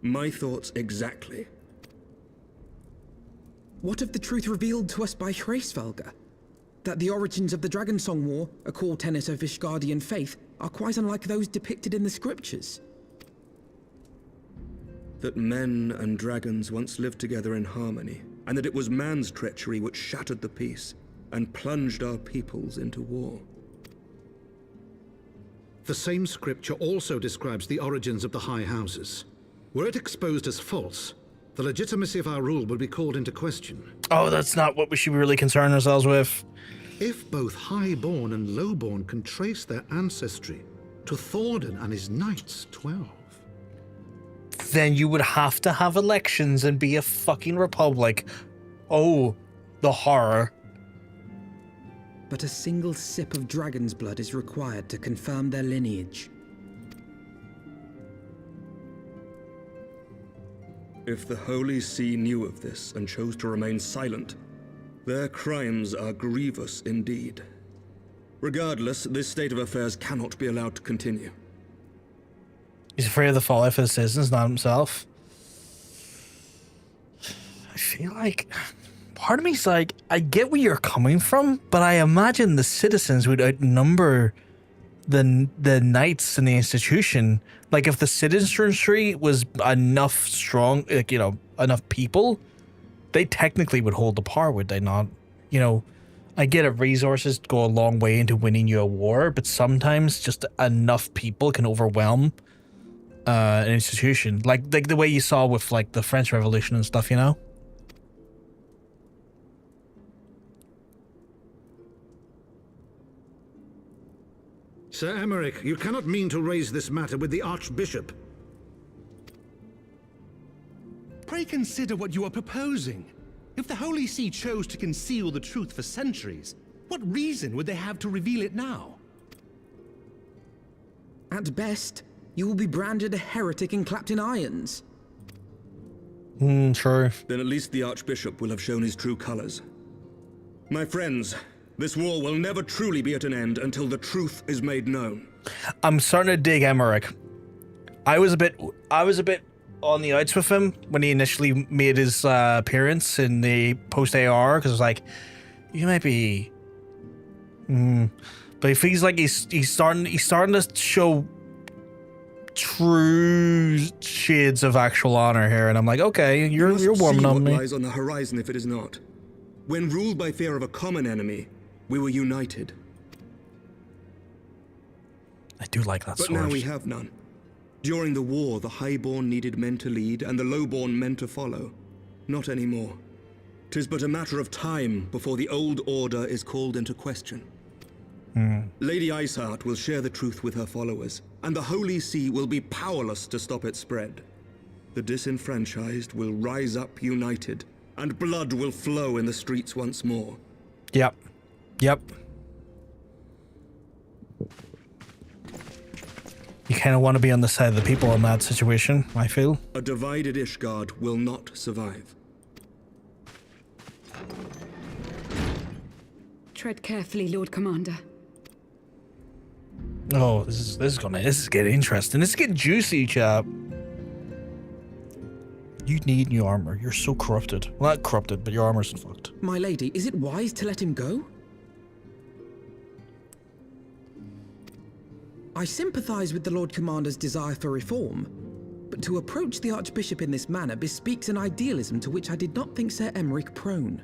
My thoughts exactly. What of the truth revealed to us by Hraesvelga? That the origins of the Dragonsong War, a core tenet of Ishgardian faith, are quite unlike those depicted in the scriptures. That men and dragons once lived together in harmony, and that it was man's treachery which shattered the peace and plunged our peoples into war. The same scripture also describes the origins of the High Houses. Were it exposed as false, the legitimacy of our rule would be called into question. Oh, that's not what we should really concern ourselves with. If both Highborn and Lowborn can trace their ancestry to Thordan and his Knights 12... then you would have to have elections and be a fucking republic. Oh, the horror. But a single sip of dragon's blood is required to confirm their lineage. If the Holy See knew of this and chose to remain silent, their crimes are grievous indeed. Regardless, this state of affairs cannot be allowed to continue. He's afraid of the fallout for the citizens, not himself. feel like part of me's like, I get where you're coming from, but I imagine the citizens would outnumber the knights in the institution. Like if the citizenry was enough strong, like, you know, enough people, they technically would hold the power, would they not? You know, I get it, resources go a long way into winning you a war, but sometimes just enough people can overwhelm an institution. Like the way you saw with like the French Revolution and stuff, you know? Sir Emmerich, you cannot mean to raise this matter with the Archbishop. Pray consider what you are proposing. If the Holy See chose to conceal the truth for centuries, what reason would they have to reveal it now? At best, you will be branded a heretic and clapped in irons. Sure. Then at least the Archbishop will have shown his true colors. My friends, this war will never truly be at an end until the truth is made known. I'm starting to dig Emmerich. I was a bit on the outs with him when he initially made his appearance in the post AR, because I was like, you might be. But he feels like he's starting to show true shades of actual honor here, and I'm like, okay, you're warming on me. What lies on the horizon if it is not. When ruled by fear of a common enemy, we were united. I do like that sword. But now we have none. During the war, the highborn needed men to lead, and the lowborn men to follow. Not anymore. 'Tis but a matter of time before the old order is called into question. Lady Iceheart will share the truth with her followers, and the Holy See will be powerless to stop its spread. The disenfranchised will rise up united, and blood will flow in the streets once more. Yep. You kind of want to be on the side of the people in that situation, I feel. A divided Ishgard will not survive. Tread carefully, Lord Commander. Oh, this is getting interesting. This is getting juicy, chap. You need new armor. You're so corrupted. Well, not corrupted, but your armor's fucked. My lady, is it wise to let him go? I sympathize with the Lord Commander's desire for reform, but to approach the Archbishop in this manner bespeaks an idealism to which I did not think Sir Emmerich prone.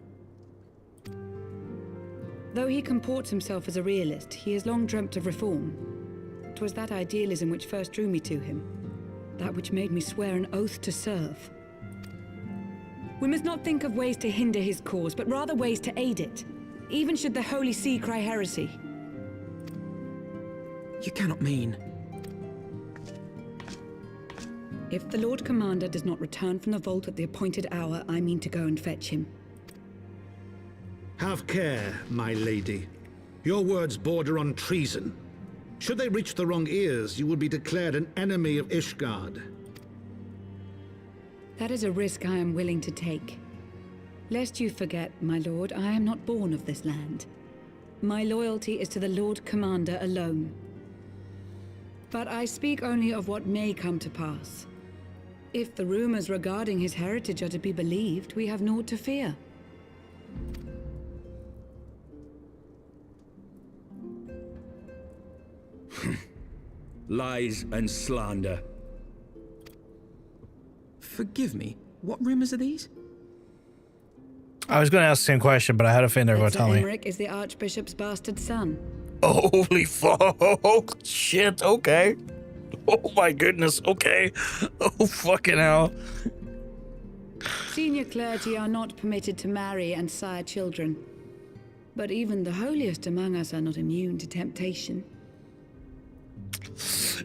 Though he comports himself as a realist, he has long dreamt of reform. 'Twas that idealism which first drew me to him, that which made me swear an oath to serve. We must not think of ways to hinder his cause, but rather ways to aid it, even should the Holy See cry heresy. You cannot mean. If the Lord Commander does not return from the vault at the appointed hour, I mean to go and fetch him. Have care, my lady. Your words border on treason. Should they reach the wrong ears, you will be declared an enemy of Ishgard. That is a risk I am willing to take. Lest you forget, my lord, I am not born of this land. My loyalty is to the Lord Commander alone. But I speak only of what may come to pass. If the rumors regarding his heritage are to be believed, we have naught to fear. Lies and slander. Forgive me, what rumors are these? I was going to ask the same question, but I had a feeling they were going to tell me. Emmerich is the Archbishop's bastard son. Holy fuck. Shit, okay. Oh my goodness, okay. Oh fucking hell. Senior clergy are not permitted to marry and sire children. But even the holiest among us are not immune to temptation.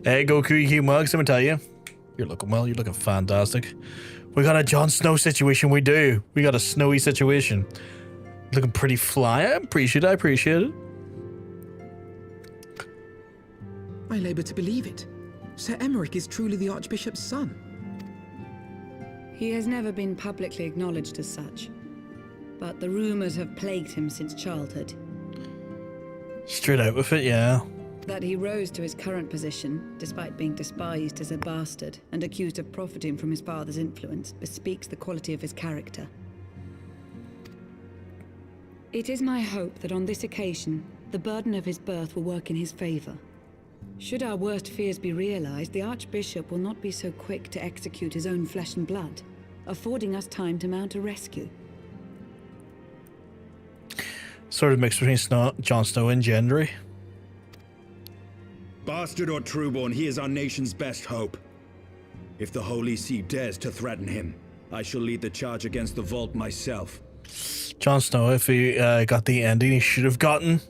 Hey, Goku, you mugs, let me tell you. You're looking well, you're looking fantastic. We got a Jon Snow situation, we do. We got a snowy situation. Looking pretty fly, I appreciate it. I labor to believe it. Sir Emmerich is truly the Archbishop's son. He has never been publicly acknowledged as such. But the rumors have plagued him since childhood. Straight out with it, yeah. That he rose to his current position, despite being despised as a bastard and accused of profiting from his father's influence, bespeaks the quality of his character. It is my hope that on this occasion, the burden of his birth will work in his favor. Should our worst fears be realized, the Archbishop will not be so quick to execute his own flesh and blood, affording us time to mount a rescue. Sort of mixed between Jon Snow and Gendry. Bastard or trueborn, he is our nation's best hope. If the Holy See dares to threaten him, I shall lead the charge against the Vault myself. Jon Snow, if he got the ending he should have gotten.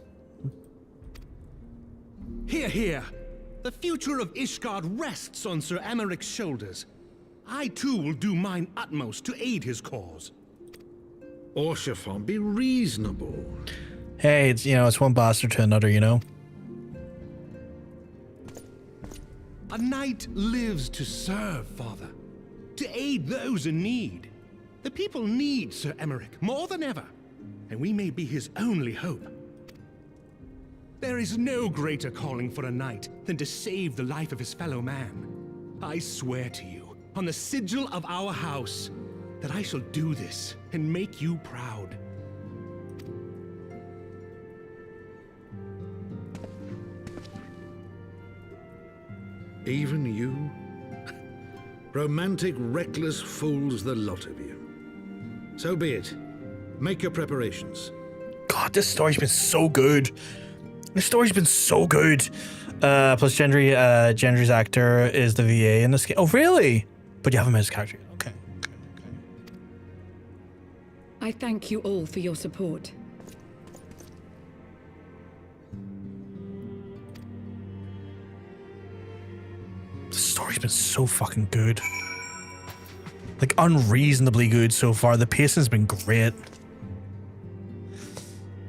Hear, hear. The future of Ishgard rests on Sir Amaric's shoulders. I too will do mine utmost to aid his cause. Orshafon, be reasonable. Hey, it's, you know, it's one bastard to another, you know. A knight lives to serve, Father. To aid those in need. The people need Sir Emeric more than ever, and we may be his only hope. There is no greater calling for a knight than to save the life of his fellow man. I swear to you, on the sigil of our house, that I shall do this and make you proud. Even you? Romantic, reckless fools, the lot of you. So be it. Make your preparations. God, this story's been so good. This story's been so good. Plus Gendry's actor is the VA in this game. Oh, really? But you haven't met his character. Okay. I thank you all for your support. The story's been so fucking good. Like, unreasonably good so far. The pacing's been great.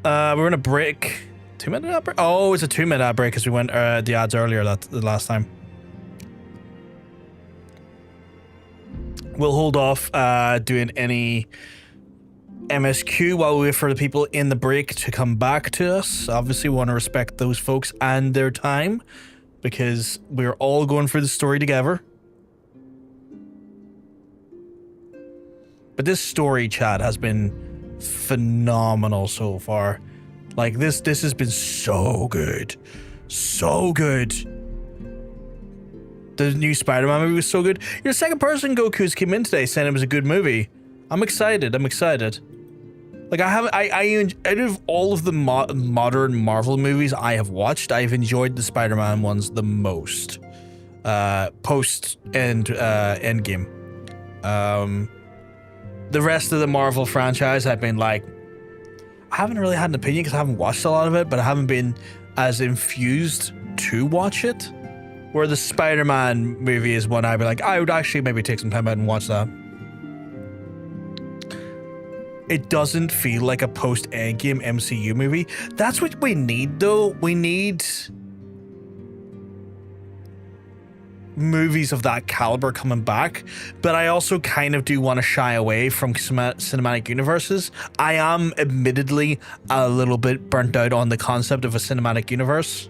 We're in a break. 2-minute ad break? Oh, it's a 2-minute ad break because we went the ads earlier the last time. We'll hold off doing any MSQ while we wait for the people in the break to come back to us. Obviously, we want to respect those folks and their time because we're all going through the story together. But this story, chat, has been phenomenal so far. Like, this has been so good. So good. The new Spider-Man movie was so good. You're the second person Goku's came in today saying it was a good movie. I'm excited. Like, out of all of the modern Marvel movies I have watched, I've enjoyed the Spider-Man ones the most. Post and Endgame. The rest of the Marvel franchise, I've been like, I haven't really had an opinion because I haven't watched a lot of it, but I haven't been as infused to watch it. Where the Spider-Man movie is one I'd be like, I would actually maybe take some time out and watch that. It doesn't feel like a post-Endgame MCU movie. That's what we need, though. We need movies of that caliber coming back, but I also kind of do want to shy away from cinematic universes. I am admittedly a little bit burnt out on the concept of a cinematic universe.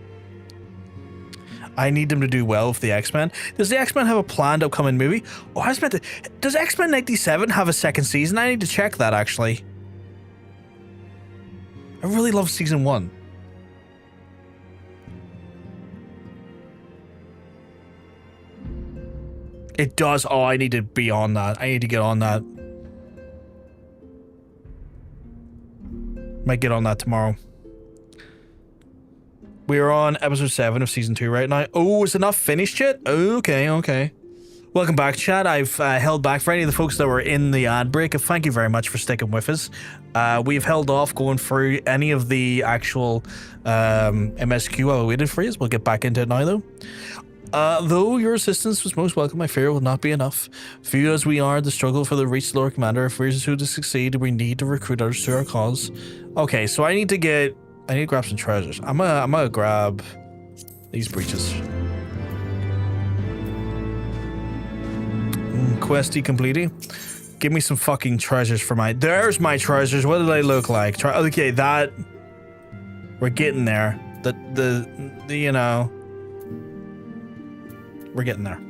I need them to do well with the X-Men. Does the X-Men have a planned upcoming movie? Oh, I was meant to. Does X-Men 97 have a second season? I need to check that, actually. I really love season 1. It does. Oh, I need to be on that. I need to get on that. Might get on that tomorrow. We're on episode 7 of season 2 right now. Oh, is it not finished yet? Okay. Welcome back, chat. I've held back for any of the folks that were in the ad break. Thank you very much for sticking with us. We've held off going through any of the actual MSQ while we waited for you. We'll get back into it now, though. Though your assistance was most welcome, I fear it will not be enough. Few as we are, the struggle for the reach Lord Commander, if we're to succeed, we need to recruit others to our cause. Okay, so I need to grab some treasures. I'm gonna grab these breeches. Questy completed. Give me some fucking treasures for there's my treasures. What do they look like? Okay, that we're getting there. The you know, we're getting there.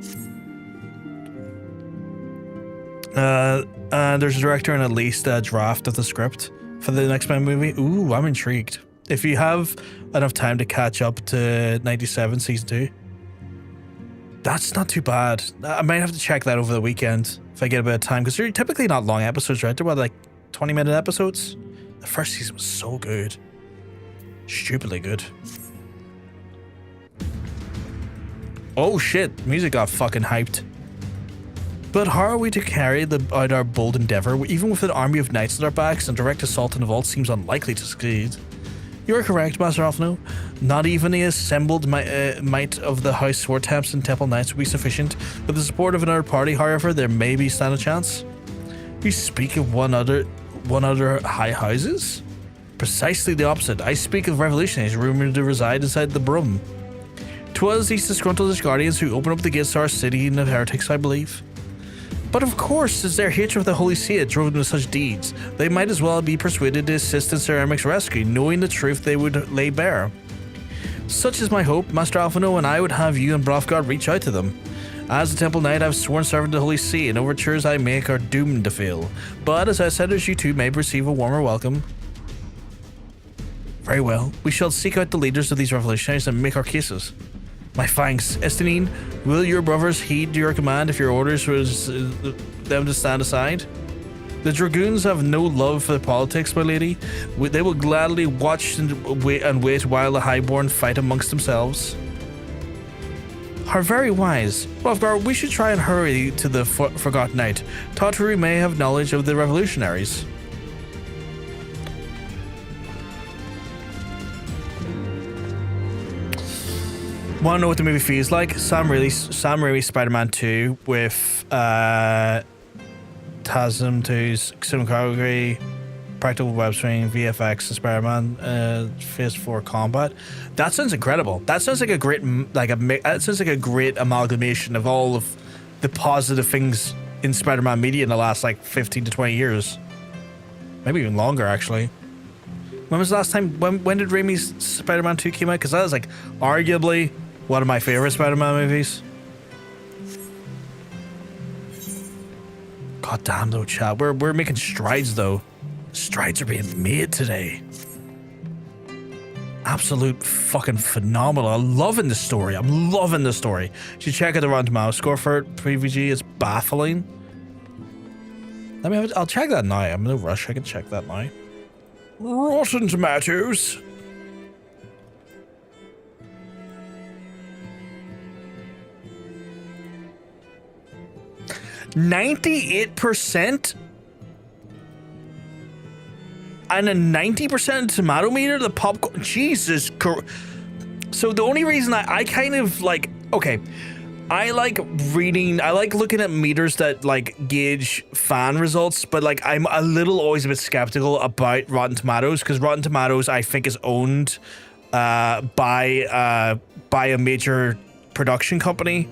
There's a director and at least a draft of the script. for the next Man movie. Ooh, I'm intrigued. If you have enough time to catch up to 97 season 2, that's not too bad. I might have to check that over the weekend if I get a bit of time, because they're typically not long episodes, right? They're about like 20-minute episodes. The first season was so good. Stupidly good. Oh shit, music got fucking hyped. But how are we to carry out our bold endeavor, even with an army of knights at our backs, and direct assault on the vault seems unlikely to succeed? You are correct, Master Alphino. Not even the assembled might of the House Fortemps and Temple Knights will be sufficient. With the support of another party, however, there may be stand a chance. You speak of one other high houses? Precisely the opposite. I speak of revolutionaries rumored to reside inside the Brum. 'Twas these disgruntled Ishgardians who opened up the gates to our city and of heretics, I believe. But of course, it's their hatred of the Holy See that drove them to such deeds. They might as well be persuaded to assist in Sir Ermic's rescue, knowing the truth they would lay bare. Such is my hope, Master Alphino, and I would have you and Hrothgar reach out to them. As a Temple Knight, I've sworn servant to the Holy See, and overtures I make are doomed to fail. But as outsiders, you too may receive a warmer welcome. Very well. We shall seek out the leaders of these revolutionaries and make our cases. My thanks. Estinine, will your brothers heed your command if your orders was them to stand aside? The dragoons have no love for politics, my lady. They will gladly watch and wait while the highborn fight amongst themselves. How very wise. Hrothgar, we should try and hurry to the Forgotten Knight. Tartaru may have knowledge of the revolutionaries. Want to know what the movie feels like? Sam Raimi's Spider-Man 2 with Tasm 2's cinematography, practical web swing, VFX, and Spider-Man Phase 4 combat. That sounds incredible. That sounds like a great that sounds like a great amalgamation of all of the positive things in Spider-Man media in the last like 15 to 20 years. Maybe even longer, actually. When was the last time? When did Raimi's Spider-Man 2 came out? Because that was like arguably one of my favorite Spider-Man movies. God damn though, chat. We're making strides though. Strides are being made today. Absolute fucking phenomenal. I'm loving the story. I'm loving the story. You should check out the Rotten Tomatoes score for it. PVG is baffling. I'll check that now. I'm in no rush. I can check that now. Rotten Tomatoes. %98% and a 90% tomato meter. The popcorn. Jesus Christ. So the only reason I kind of like, okay, I like looking at meters that like gauge fan results, but like I'm a little always a bit skeptical about Rotten Tomatoes, because Rotten Tomatoes I think is owned by a major production company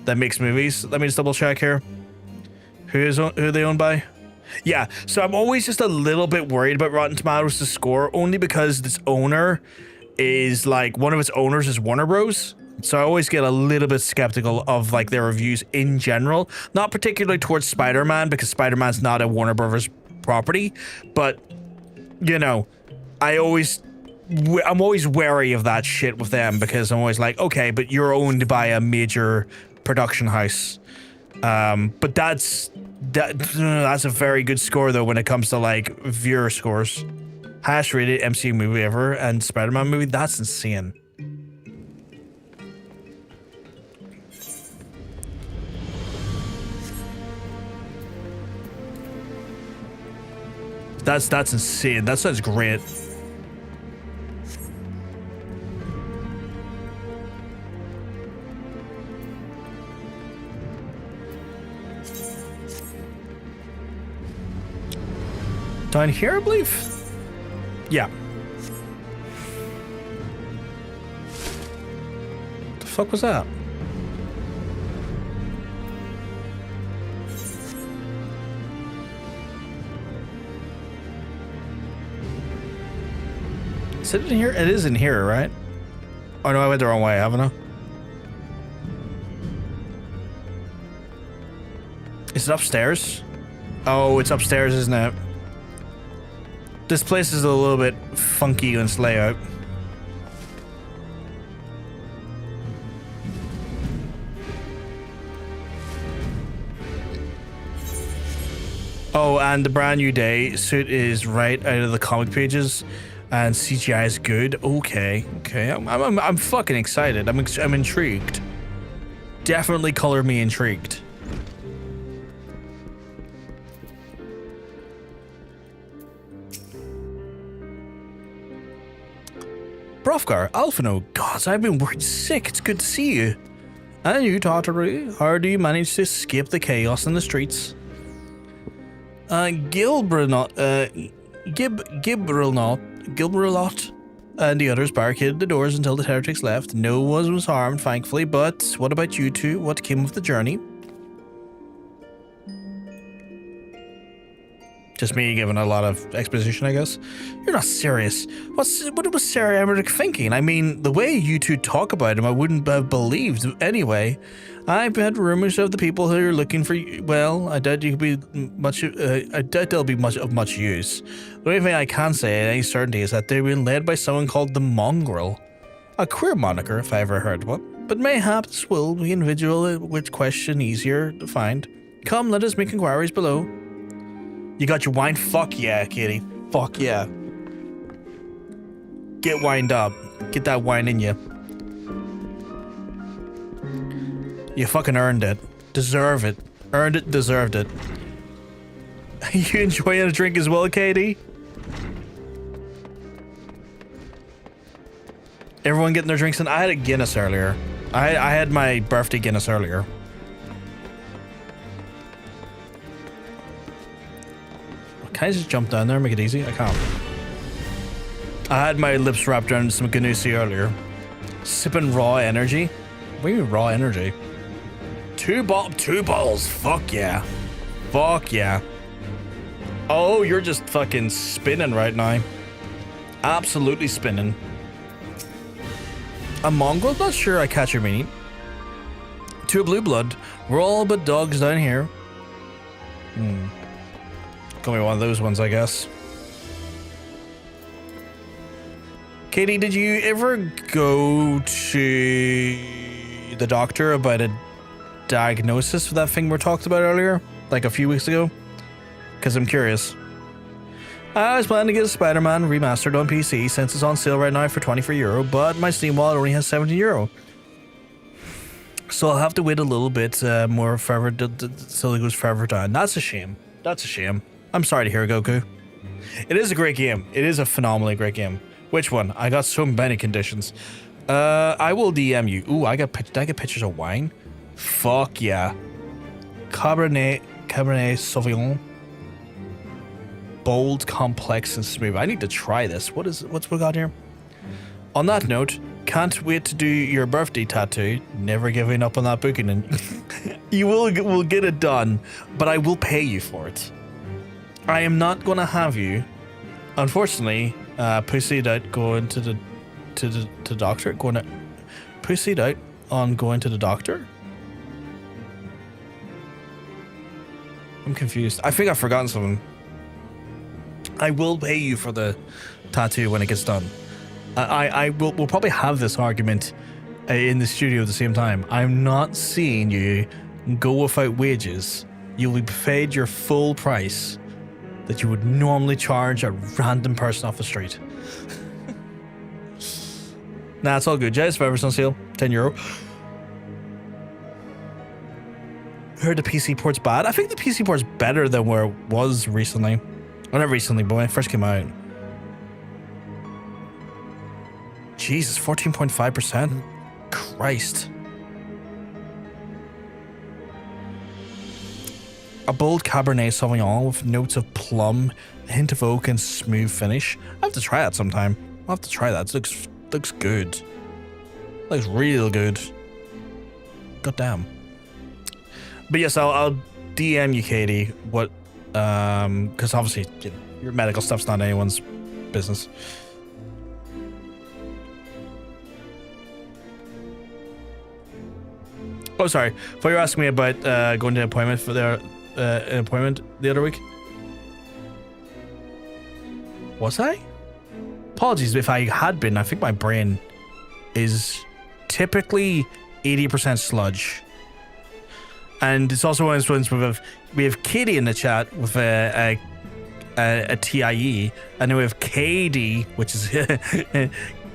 that makes movies. Let me just double check here. Who are they owned by? Yeah, so I'm always just a little bit worried about Rotten Tomatoes to score, only because its owner is like, one of its owners is Warner Bros. So I always get a little bit skeptical of like their reviews in general, not particularly towards Spider-Man, because Spider-Man's not a Warner Brothers property, but you know, I'm always wary of that shit with them, because I'm always like, okay, but you're owned by a major production house. But that's a very good score though when it comes to like viewer scores. Highest rated MCU movie ever and Spider-Man movie. That's insane. That's insane. That sounds great. Down here, I believe? Yeah. What the fuck was that? Is it in here? It is in here, right? Oh no, I went the wrong way, haven't I? Is it upstairs? Oh, it's upstairs, isn't it? This place is a little bit funky in its layout. Oh, and the brand new day suit is right out of the comic pages, and CGI is good. Okay, I'm fucking excited. I'm intrigued. Definitely color me intrigued. Brofgar, Alphino, gods, I've been worried sick. It's good to see you. And you, Tartary, how do you manage to escape the chaos in the streets? Gilbrilot and the others barricaded the doors until the heretics left. No one was harmed, thankfully, but what about you two? What came of the journey? Just me giving a lot of exposition, I guess. You're not serious. What was Sarah Emmerich thinking? I mean, the way you two talk about him, I wouldn't have believed anyway. I've had rumors of the people who are looking for you. Well, I doubt you could be much. I doubt they'll be much use. The only thing I can say at any certainty is that they're being led by someone called the Mongrel, a queer moniker if I ever heard one. But mayhaps will be an individual which question easier to find. Come, let us make inquiries below. You got your wine? Fuck yeah, kitty. Fuck yeah. Get wined up. Get that wine in you. You fucking earned it. Deserve it. Earned it, deserved it. You enjoying a drink as well, Katie? Everyone getting their drinks in? I had a Guinness earlier. I had my birthday Guinness earlier. Can I just jump down there and make it easy? I can't. I had my lips wrapped around some Ganussi earlier. Sipping raw energy? What do you mean raw energy? Two balls. Fuck yeah. Fuck yeah. Oh, you're just fucking spinning right now. Absolutely spinning. A mongrel? Not sure I catch your meaning. Two blue blood. We're all but dogs down here. Gonna be one of those ones, I guess. Katie, did you ever go to the doctor about a diagnosis for that thing we talked about earlier? Like a few weeks ago? Because I'm curious. I was planning to get a Spider-Man remastered on PC since it's on sale right now for €24, but my Steam wallet only has €70. So I'll have to wait a little bit more forever till it goes forever down. That's a shame. That's a shame. I'm sorry to hear, Goku. It is a great game. It is a phenomenally great game. Which one? I got so many conditions. I will DM you. Ooh, I got pictures of wine. Fuck yeah. Cabernet Sauvignon. Bold, complex, and smooth. I need to try this. What's we got here? On that note, can't wait to do your birthday tattoo. Never giving up on that booking, and you will get it done. But I will pay you for it. I am not gonna have you, unfortunately, pussied out going to the doctor. Pussied out on going to the doctor. I'm confused. I think I've forgotten something. I will pay you for the tattoo when it gets done. We'll probably have this argument in the studio at the same time. I'm not seeing you go without wages. You'll be paid your full price that you would normally charge a random person off the street. Nah, it's all good. Jazz Fibers on sale, €10. Heard the PC port's bad. I think the PC port's better than where it was recently. Well, not recently, but when it first came out. Jesus, 14.5%. Christ. A bold Cabernet Sauvignon with notes of plum, a hint of oak, and smooth finish. I have to try that sometime. I'll have to try that. It looks good. Looks real good. God damn. But yes, I'll DM you, Katie. What? Because obviously your medical stuff's not anyone's business. Oh, sorry. Thought you were asking me about going to an appointment for an appointment the other week. Was I? Apologies if I had been. I think my brain is typically 80% sludge. And it's also one of those ones we have Kitty in the chat with a TIE, and then we have KD, which is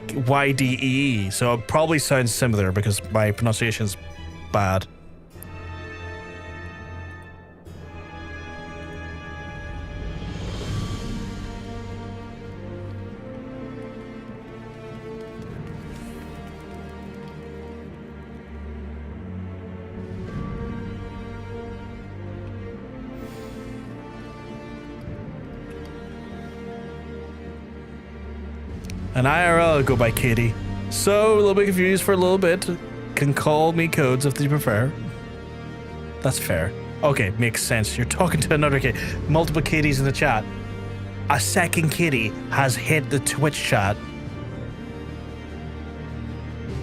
YDEE. So it probably sounds similar because my pronunciation's bad. And IRL go by Kitty. So, a little bit confused for a little bit. Can call me codes if you prefer. That's fair. Okay, makes sense. You're talking to another Kitty. Multiple Kitties in the chat. A second Kitty has hit the Twitch chat.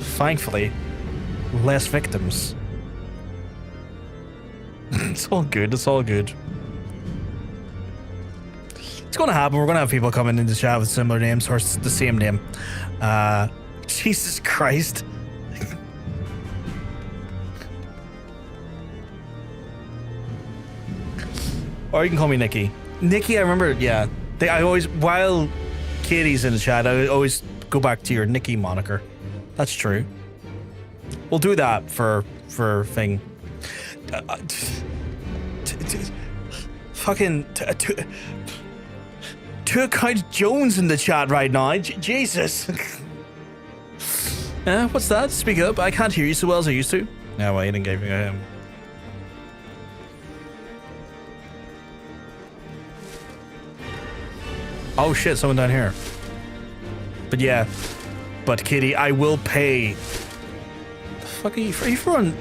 Thankfully, less victims. It's all good. It's all good. It's going to happen. We're going to have people coming into the chat with similar names or the same name. Jesus Christ. Or you can call me Nikki. Nikki, I remember, yeah. I always, while Katie's in the chat, I always go back to your Nikki moniker. That's true. We'll do that for thing. Fucking... Two account Jones in the chat right now. Jesus. What's that? Speak up. I can't hear you so well as I used to. No, well, you didn't give me him. Oh shit, someone down here. But yeah. But Kitty, I will pay. The fuck are you throwing?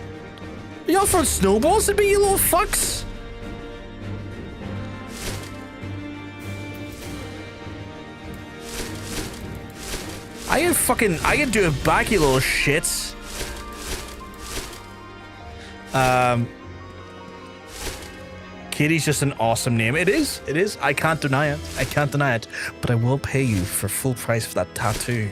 Are y'all throwing snowballs at me, you little fucks? I can do it back, you little shits. Kitty's just an awesome name. It is. I can't deny it. But I will pay you for full price for that tattoo.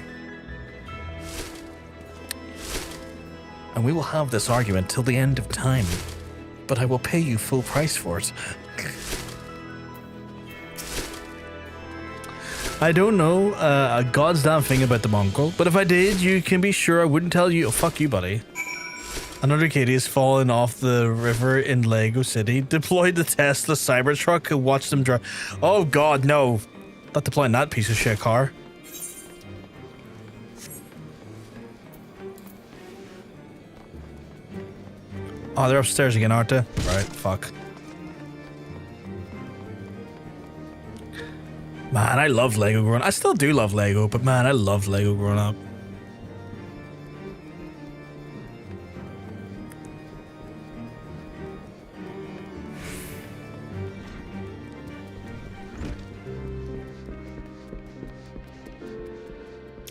And we will have this argument till the end of time. But I will pay you full price for it. I don't know a god's damn thing about the Mongrel, but if I did, you can be sure I wouldn't tell you. Oh, fuck you, buddy. Another Kitty has fallen off the river in Lego City. Deployed the Tesla Cybertruck and watched them drive. Oh god, no. Not deploying that piece of shit car. Oh, they're upstairs again, aren't they? Right, fuck. Man, I loved Lego growing up. I still do love Lego, but man, I loved Lego growing up.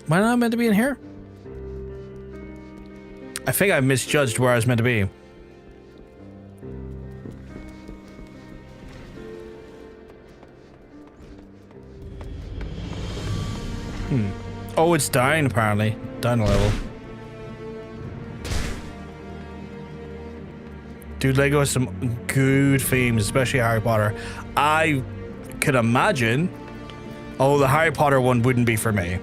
Am I not meant to be in here? I think I misjudged where I was meant to be. Oh, it's down apparently. Down a level. Dude, Lego has some good themes, especially Harry Potter. I could imagine. Oh, the Harry Potter one wouldn't be for me.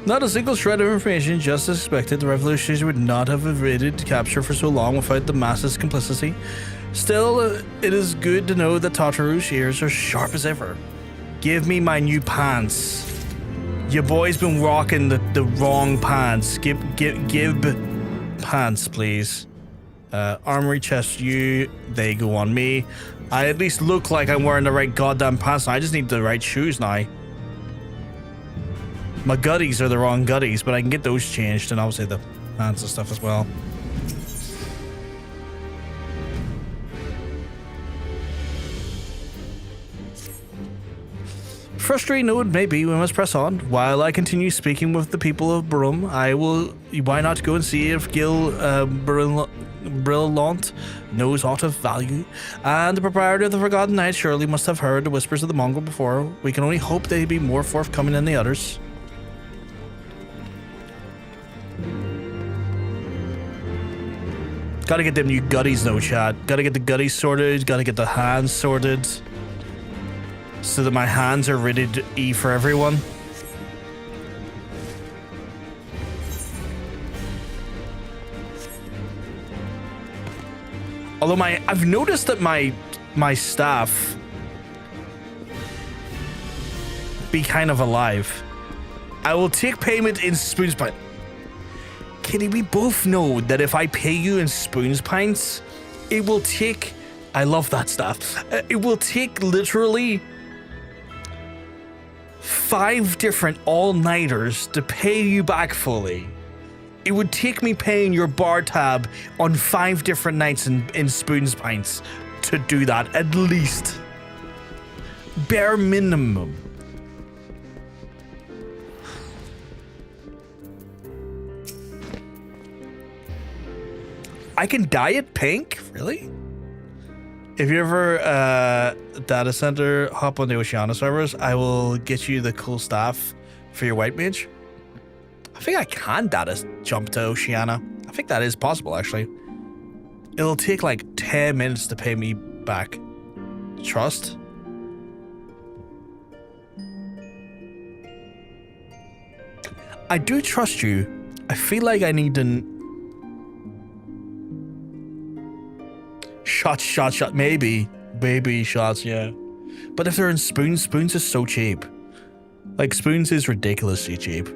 Not a single shred of information, just as expected. The revolutionaries would not have evaded capture for so long without the masses' complicity. Still, it is good to know that Tataru's ears are sharp as ever. Give me my new pants. Your boy's been rocking the wrong pants. Give pants, please. Armory chest, they go on me. I at least look like I'm wearing the right goddamn pants now. I just need the right shoes now. My gutties are the wrong gutties, but I can get those changed, and obviously the pants and stuff as well. Frustrating though it may be, we must press on. While I continue speaking with the people of Brum, I will. Why not go and see if Gil Brillon brillant knows aught of value, and the proprietor of the Forgotten Knight surely must have heard the whispers of the Mongrel before. We can only hope they be more forthcoming than the others. Gotta get them new gutties though, chat. Gotta get the gutties sorted, gotta get the hands sorted, so that my hands are ready to eat for everyone. Although I've noticed that my staff be kind of alive. I will take payment in spoons pint. Kitty, we both know that if I pay you in spoons pints, it will take. I love that staff. It will take literally 5 different all-nighters to pay you back fully. It would take me paying your bar tab on 5 different nights in spoons pints to do that, at least. Bare minimum. I can dye it pink? Really? If you ever data center, hop on the Oceania servers, I will get you the cool staff for your white mage. I think I can data jump to Oceania. I think that is possible, actually. It'll take like 10 minutes to pay me back. Trust? I do trust you. I feel like I need to... Shot. Maybe shots, yeah. But if they're in spoons, spoons is so cheap. Like, spoons is ridiculously cheap.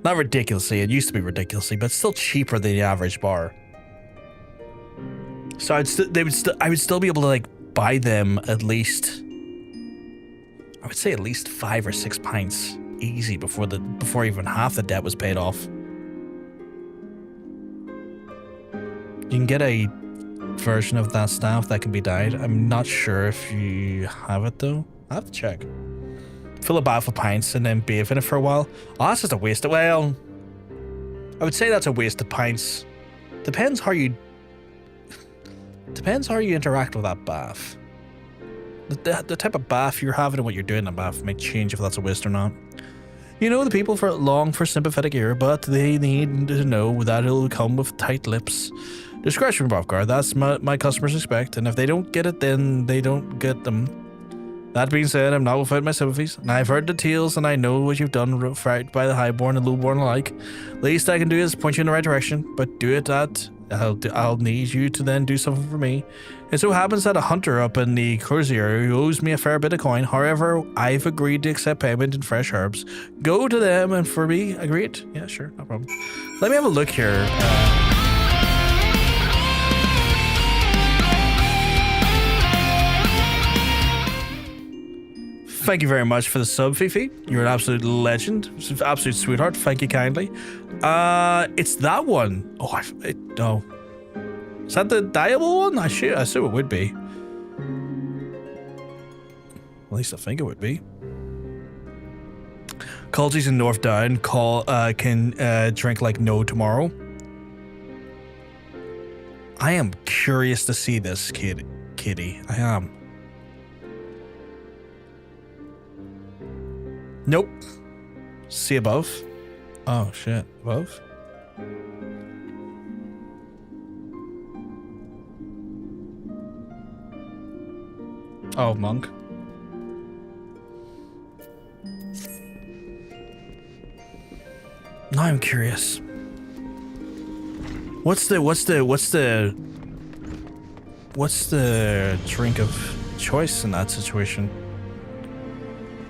Not ridiculously, it used to be ridiculously, but it's still cheaper than the average bar. So I would still be able to, like, buy them at least... I would say at least 5 or 6 pints. Easy before even half the debt was paid off. You can get a version of that staff that can be dyed. I'm not sure if you have it though. I have to check. Fill a bath with pints and then bathe in it for a while. Oh, that's just a waste of... Well, I would say that's a waste of pints. Depends how you interact with that bath. The type of bath you're having and what you're doing in the bath may change if that's a waste or not. You know, the people long for sympathetic ear, but they need to know that it'll come with tight lips. Discretion from Buffguard, that's my customers expect, and if they don't get it, then they don't get them. That being said, I'm not without my sympathies, and I've heard the tales, and I know what you've done right by the highborn and lowborn alike. Least I can do is point you in the right direction, but do it that I'll need you to then do something for me. It so happens that a hunter up in the Cruiser who owes me a fair bit of coin. However, I've agreed to accept payment in fresh herbs. Go to them, and for me, agreed? Yeah, sure, no problem. Let me have a look here. Thank you very much for the sub, Fifi. You're an absolute legend. An absolute sweetheart. Thank you kindly. It's that one. Oh, no. Is that the dyeable one? I assume it would be. At least I think it would be. Culties in North Down can drink like no tomorrow. I am curious to see this, kitty. I am. Nope. See above? Oh shit. Above? Oh, monk. Now I'm curious. What's the drink of choice in that situation?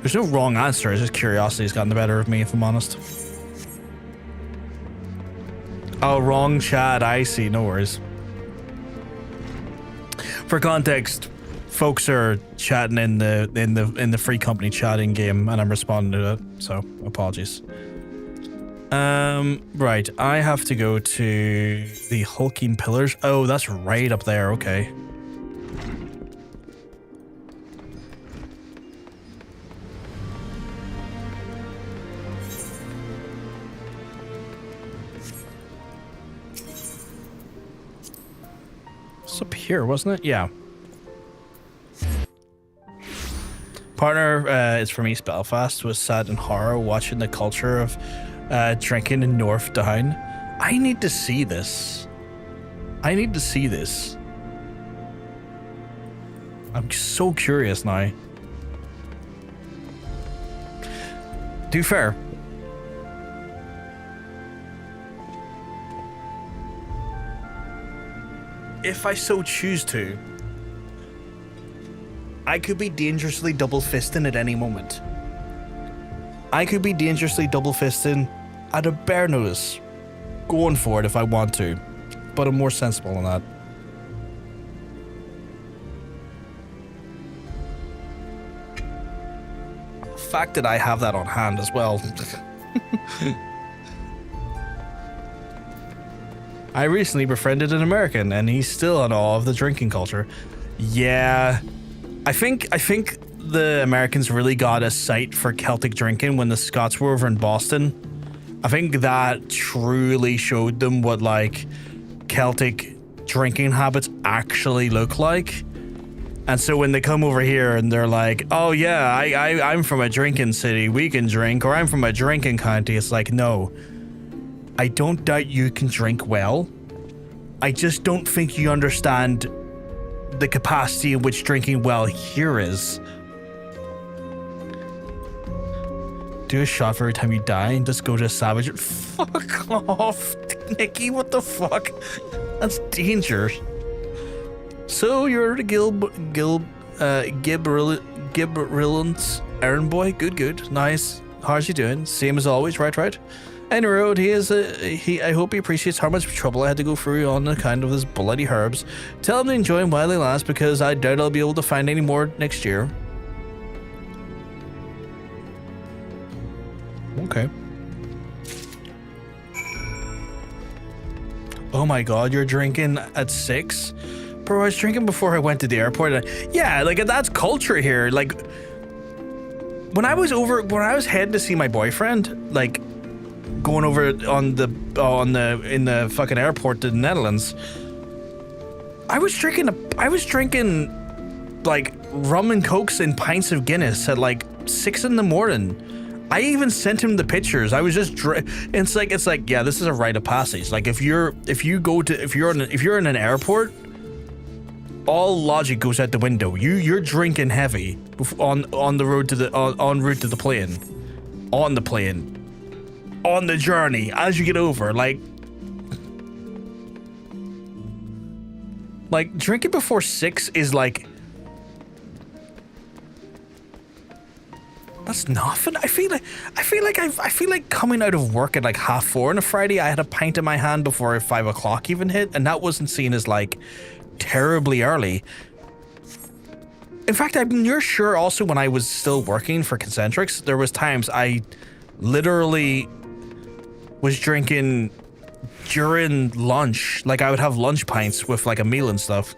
There's no wrong answer, it's just curiosity's gotten the better of me, if I'm honest. Oh, wrong chat, I see, no worries. For context, folks are chatting in the free company chatting game, and I'm responding to it, so apologies. Right, I have to go to the hulking pillars. Oh, that's right up there, okay. here, wasn't it? Yeah. Partner is from East Belfast, was sad in horror watching the culture of drinking in North Down. I need to see this. I need to see this. I'm so curious now. To be fair, if I so choose to, I could be dangerously double-fisting at any moment. I could be dangerously double-fisting at a bare notice, going for it if I want to, but I'm more sensible than that. The fact that I have that on hand as well. I recently befriended an American, and he's still in awe of the drinking culture. Yeah, I think the Americans really got a sight for Celtic drinking when the Scots were over in Boston. I think that truly showed them what like Celtic drinking habits actually look like. And so when they come over here and they're like, oh yeah, I'm from a drinking city, we can drink, or I'm from a drinking county, it's like, no. I don't doubt you can drink well. I just don't think you understand the capacity in which drinking well here is. Do a shot for every time you die and just go to a savage. Fuck off, Nikki, what the fuck? That's danger. So you're the Gibrillant errand boy? Good. Nice. How's you doing? Same as always, right? And road, I hope he appreciates how much trouble I had to go through on account of his bloody herbs. Tell him to enjoy them while they last, because I doubt I'll be able to find any more next year. Okay. Oh my god, you're drinking at 6? Bro, I was drinking before I went to the airport. Yeah, like that's culture here. Like when I was heading to see my boyfriend, like going over in the fucking airport to the Netherlands, I was drinking like rum and cokes and pints of Guinness at like 6 in the morning. I even sent him the pictures. I was just it's like yeah, this is a rite of passage. Like if you're in an airport, all logic goes out the window. You're drinking heavy on the road to the en route to the plane, on the plane, on the journey as you get over. Like drinking before 6 is like, that's nothing. I feel like coming out of work at like 4:30 on a Friday, I had a pint in my hand before 5 o'clock even hit, and that wasn't seen as like terribly early. In fact, I'm near sure also when I was still working for Concentrics, there was times I literally was drinking during lunch. Like I would have lunch pints with like a meal and stuff.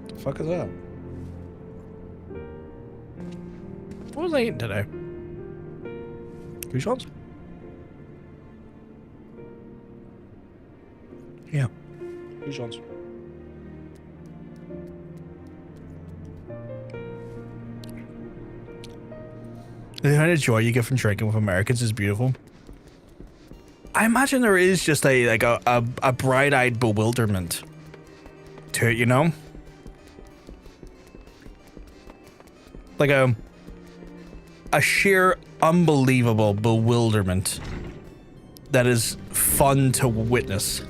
The fuck is that? What was I eating today? Croissants? Yeah. Croissants. The kind of joy you get from drinking with Americans is beautiful. I imagine there is just a bright-eyed bewilderment to it, you know? Like a sheer unbelievable bewilderment that is fun to witness.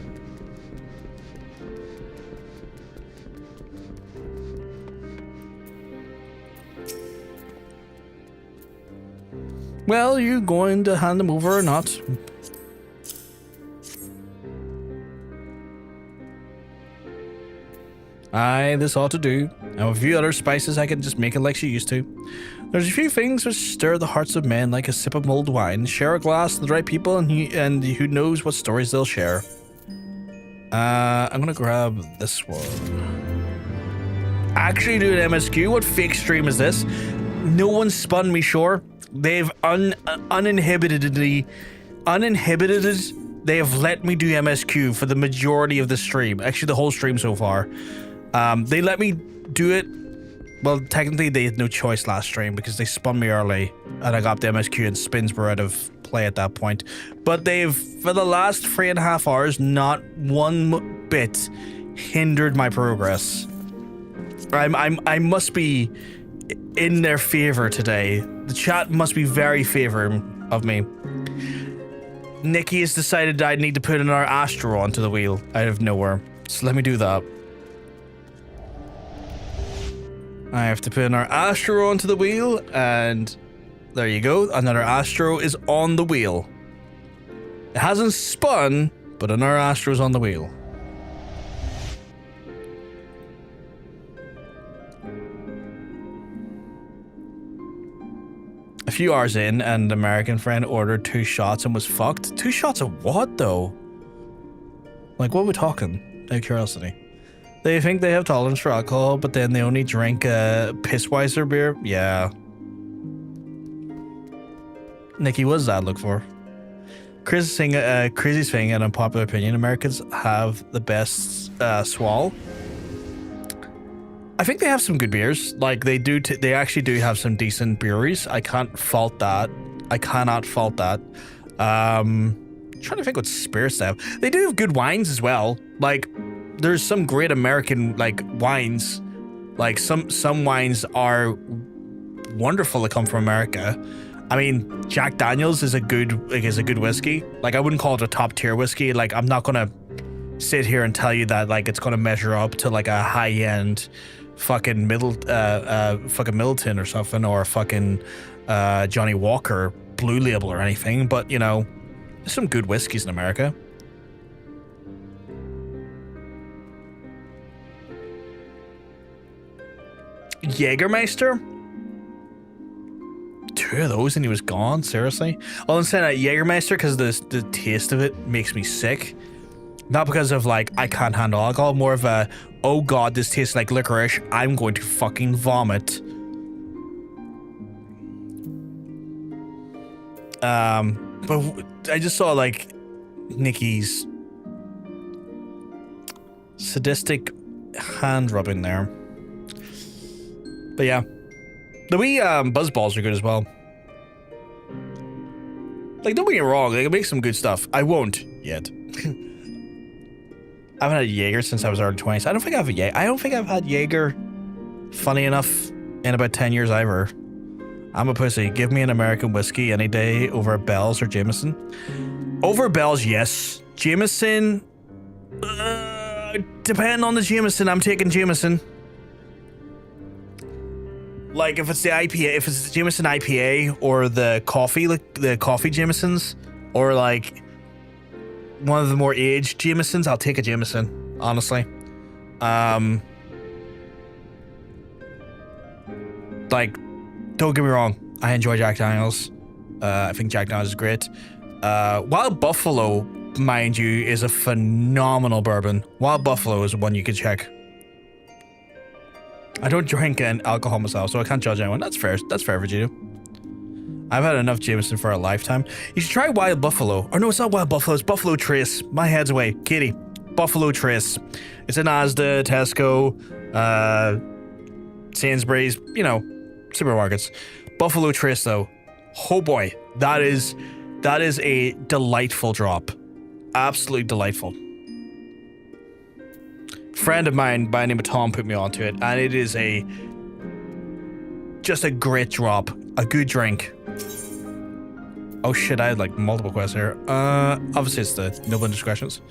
Well, you going to hand them over or not? Aye, this ought to do. And with a few other spices, I can just make it like she used to. There's a few things which stir the hearts of men like a sip of mulled wine. Share a glass to the right people, and who knows what stories they'll share. I'm gonna grab this one. Actually do an MSQ. What fake stream is this? No one spun me, sure. They've uninhibitedly They have let me do MSQ for the majority of the stream. Actually, the whole stream so far. They let me do it. Well, technically, they had no choice last stream because they spun me early and I got the MSQ and spins were out of play at that point. But they've, for the last 3.5 hours, not one bit hindered my progress. I must be in their favor today. The chat must be very favouring of me. Nikki has decided I need to put another Astro onto the wheel out of nowhere. So let me do that. I have to put another Astro onto the wheel, and there you go. Another Astro is on the wheel. It hasn't spun, but another Astro is on the wheel. A few hours in, and the American friend ordered 2 shots and was fucked. 2 shots of what, though? Like, what are we talking? Out of curiosity. They think they have tolerance for alcohol, but then they only drink Pissweiser beer? Yeah. Nikki, what does that look for? Crazy's thing, an unpopular opinion, Americans have the best swall. I think they have some good beers. Like, they do. They actually do have some decent breweries. I can't fault that. I cannot fault that. Trying to think what spirits they have. They do have good wines as well. Like, there's some great American like wines. Like some wines are wonderful that come from America. I mean, Jack Daniels is a good whiskey. Like, I wouldn't call it a top tier whiskey. Like, I'm not gonna sit here and tell you that like it's gonna measure up to like a high end fucking fucking Middleton or something, or fucking Johnny Walker Blue Label or anything. But you know, there's some good whiskeys in America. Jägermeister? 2 of those and he was gone? Seriously? Well, I'm saying that Jägermeister because the taste of it makes me sick. Not because of like, I can't handle alcohol, more of a, oh god, this tastes like licorice, I'm going to fucking vomit. But I just saw like Nikki's sadistic hand rubbing there. But yeah, the wee buzz balls are good as well. Like, don't get me wrong, they can make some good stuff. I won't yet. I haven't had a Jaeger since I was early 20s. I don't think I've had Jaeger, funny enough, in about 10 years either. I'm a pussy. Give me an American whiskey any day over Bell's or Jameson. Over Bell's, yes. Jameson, depending on the Jameson, I'm taking Jameson. Like, if it's the IPA, if it's the Jameson IPA or the coffee, like the coffee Jamesons, or like one of the more aged Jamesons, I'll take a Jameson, honestly. Like, don't get me wrong, I enjoy Jack Daniels. I think Jack Daniels is great. Wild Buffalo, mind you, is a phenomenal bourbon. Wild Buffalo is one you could check. I don't drink alcohol myself, so I can't judge anyone. That's fair. That's fair, Vegeta. I've had enough Jameson for a lifetime. You should try Wild Buffalo. Or no, it's not Wild Buffalo. It's Buffalo Trace. My head's away. Katie. Buffalo Trace. It's in Asda, Tesco, Sainsbury's, you know, supermarkets. Buffalo Trace, though. Oh boy. That is a delightful drop. Absolutely delightful. Friend of mine by the name of Tom put me onto it, and it is just a great drop, a good drink. Oh shit, I had like multiple quests here. Obviously it's the noble indiscretions.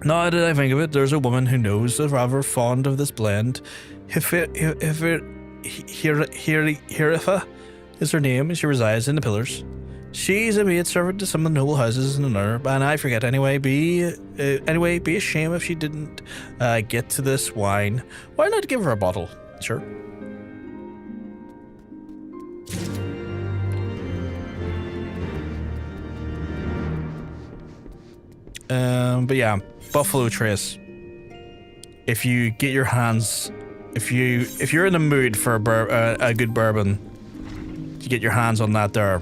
Now that I think of it, there's a woman who knows is rather fond of this blend. Heritha is her name, and she resides in the Pillars. She's a maid servant to some of the noble houses in the Manor, and I forget anyway. Be a shame if she didn't get to this wine. Why not give her a bottle? Sure. But yeah, Buffalo Trace. If you get your hands, if you're in the mood for a good bourbon, to get your hands on that there,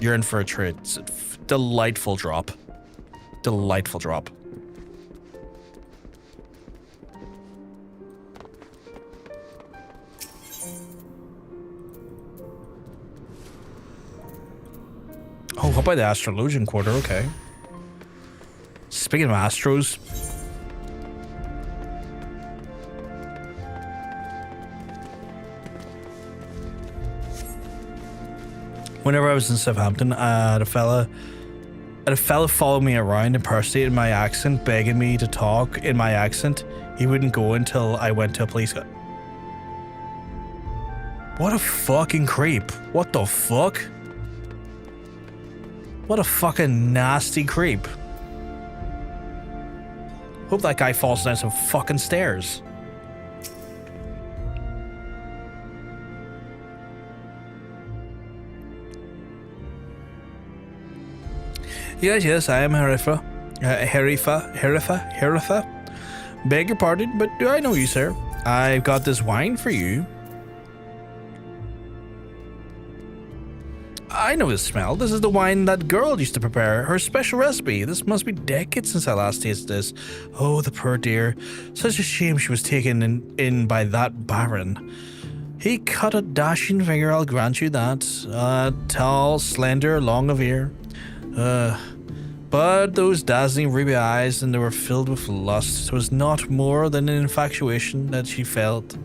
you're in for a treat. It's Delightful drop. Delightful drop. Oh, how about the Astrologian Quarter? Okay. Speaking of Astros. Whenever I was in Southampton, I had a fella follow me around impersonating my accent, begging me to talk in my accent. He wouldn't go until I went to a police. What a fucking creep. What the fuck? What a fucking nasty creep. Hope that guy falls down some fucking stairs. Yes, I am Herifa. Herifa. Beg your pardon, but do I know you, sir? I've got this wine for you. I know this smell. This is the wine that girl used to prepare. Her special recipe. This must be decades since I last tasted this. Oh, the poor dear. Such a shame she was taken in by that baron. He cut a dashing figure, I'll grant you that. Tall, slender, long of ear. But those dazzling ruby eyes, and they were filled with lust. It was not more than an infatuation that she felt,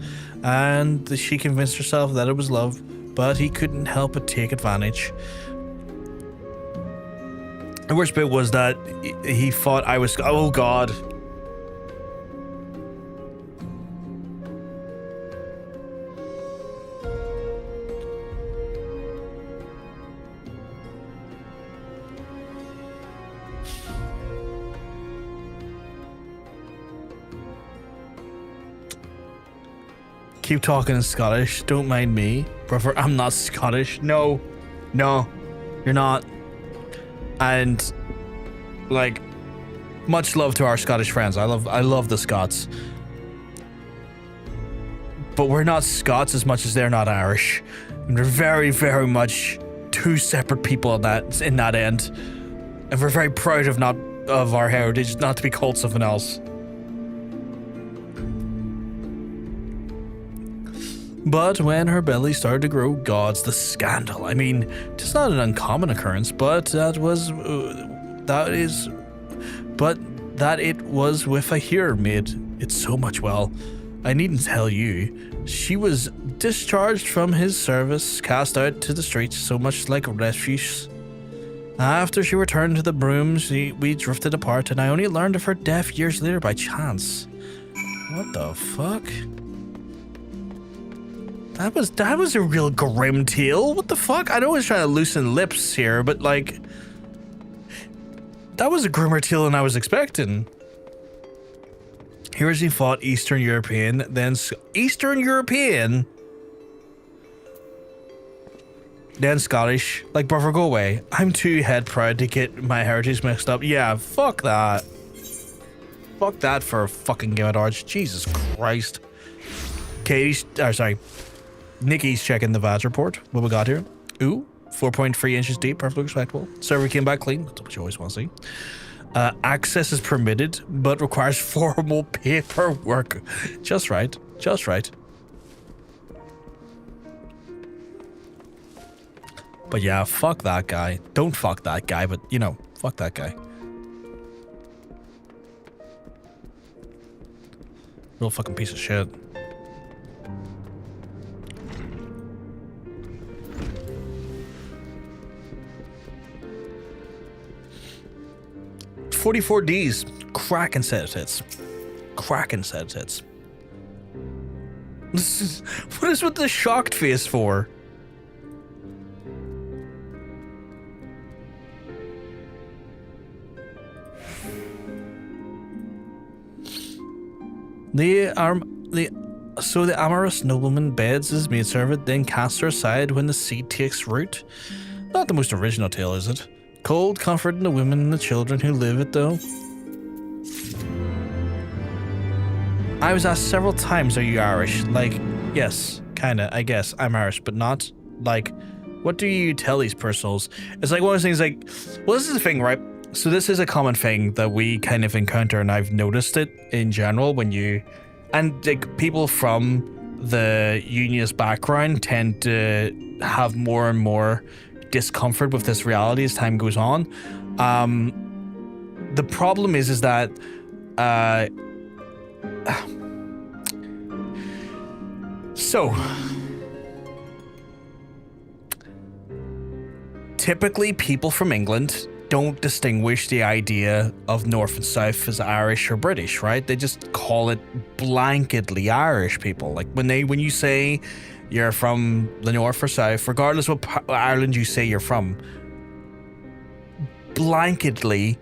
and she convinced herself that it was love, but he couldn't help but take advantage. The worst bit was that he thought I was... Oh, God. Keep talking in Scottish. Don't mind me. Brother, I'm not Scottish. No, you're not. And like, much love to our Scottish friends. I love the Scots. But we're not Scots as much as they're not Irish. And we're very, very much two separate people in that end. And we're very proud of our heritage, not to be called something else. But when her belly started to grow, gods, the scandal. I mean, it's not an uncommon occurrence, but that it was with a hero made it so much well. I needn't tell you. She was discharged from his service, cast out to the streets, so much like refuse. After she returned to the brooms, we drifted apart, and I only learned of her death years later by chance. What the fuck? That was a real grim tale. What the fuck? I know I was trying to loosen lips here, but like, that was a grimmer tale than I was expecting. Here as he fought Eastern European, then Eastern European, then Scottish. Like, brother, go away. I'm too head proud to get my heritage mixed up. Yeah, fuck that. Fuck that for a fucking Game of Thrones. Jesus Christ. Nikki's checking the VADS report. What we got here? Ooh, 4.3 inches deep, perfectly respectable. Server came back clean. That's what you always want to see. Access is permitted, but requires formal paperwork. Just right. Just right. But yeah, fuck that guy. Don't fuck that guy, but you know, fuck that guy. Real fucking piece of shit. $44Ds. Cracking set of tits. Cracking set of tits. What is with the shocked face for? So the amorous nobleman beds his maidservant, then casts her aside when the seed takes root. Not the most original tale, is it? Cold comfort in the women and the children who live it, though. I was asked several times, are you Irish? Like, yes, kinda, I guess. I'm Irish, but not, like, What do you tell these personals? It's like one of those things like, well, this is the thing, right? So this is a common thing that we kind of encounter, and I've noticed it in general when you, and like people from the unionist background tend to have more and more discomfort with this reality as time goes on. The problem is that so typically people from England don't distinguish the idea of North and South as Irish or British, right? They just call it blanketly Irish people. Like when you say you're from the North or South, regardless of what Ireland you say you're from, blanketly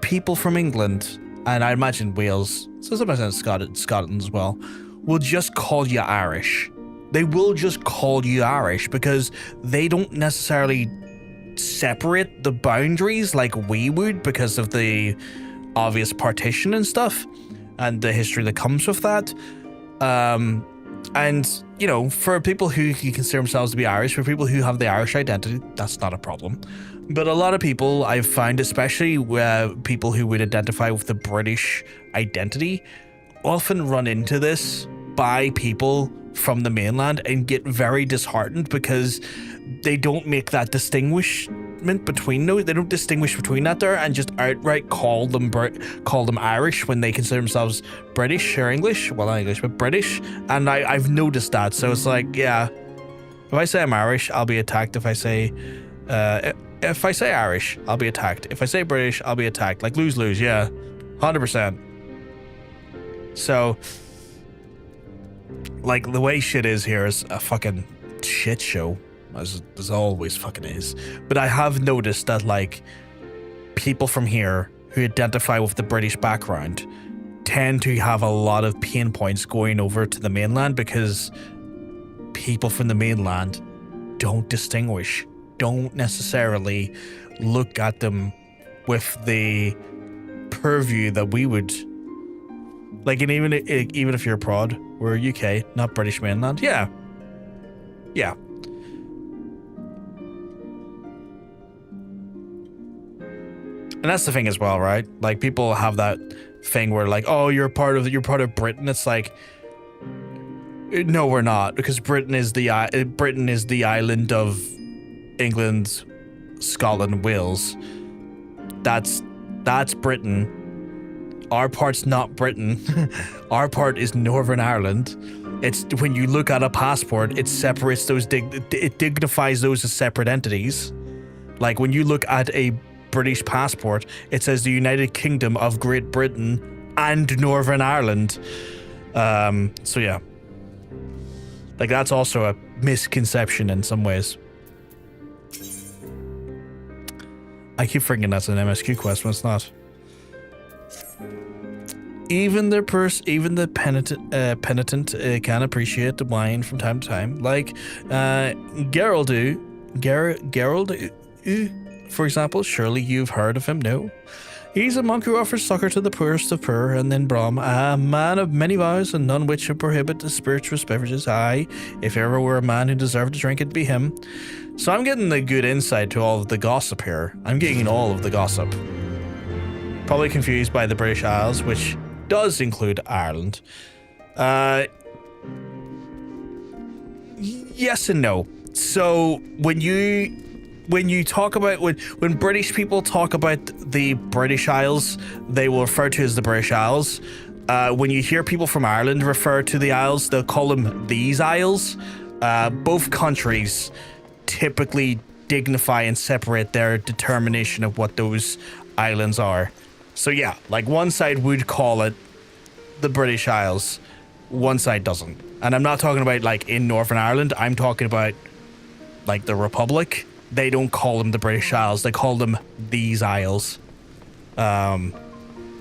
people from England, and I imagine Wales, so sometimes Scotland as well, will just call you Irish. They will just call you Irish because they don't necessarily separate the boundaries like we would because of the obvious partition and stuff and the history that comes with that. And, you know, for people who consider themselves to be Irish, for people who have the Irish identity, that's not a problem. But a lot of people I've found, especially people who would identify with the British identity, often run into this by people from the mainland and get very disheartened because they don't make that distinguishment between those. They don't distinguish between that there and just outright call them Irish when they consider themselves British or English. Well, not English, but British. And I've noticed that. So it's like, yeah, if I say I'm Irish, I'll be attacked. If I say Irish, I'll be attacked. If I say British, I'll be attacked. Like lose, yeah, 100%. So, like, the way shit is here is a fucking shit show, as always fucking is. But I have noticed that, like, people from here who identify with the British background tend to have a lot of pain points going over to the mainland because people from the mainland don't distinguish, don't necessarily look at them with the purview that we would. Like, and even if you're abroad, we're UK, not British mainland. Yeah. And that's the thing as well, right? Like, people have that thing where, like, oh, you're part of Britain. It's like, no, we're not, because Britain is the island of England, Scotland, Wales. That's Britain. Our part's not Britain. Our part is Northern Ireland. It's when you look at a passport, it separates those. It dignifies those as separate entities. Like when you look at a British passport, it says the United Kingdom of Great Britain and Northern Ireland. So yeah, like that's also a misconception in some ways. I keep thinking that's an MSQ quest, but it's not. Even the penitent can appreciate the wine from time to time. Like Gerald, for example. Surely you've heard of him, no? He's a monk who offers succor to the poorest of poor, and then Brom, a man of many vows, and none which should prohibit the spirituous beverages. Aye, if ever were a man who deserved to drink, it'd be him. So I'm getting a good insight to all of the gossip here. I'm getting all of the gossip. Probably confused by the British Isles, which does include Ireland. Yes and no. So when you talk about when British people talk about the British Isles, they will refer to as the British Isles. When you hear people from Ireland refer to the Isles, they'll call them these Isles. Both countries typically dignify and separate their determination of what those islands are. So yeah, like one side would call it the British Isles, one side doesn't. And I'm not talking about like in Northern Ireland, I'm talking about like the Republic. They don't call them the British Isles, they call them these Isles.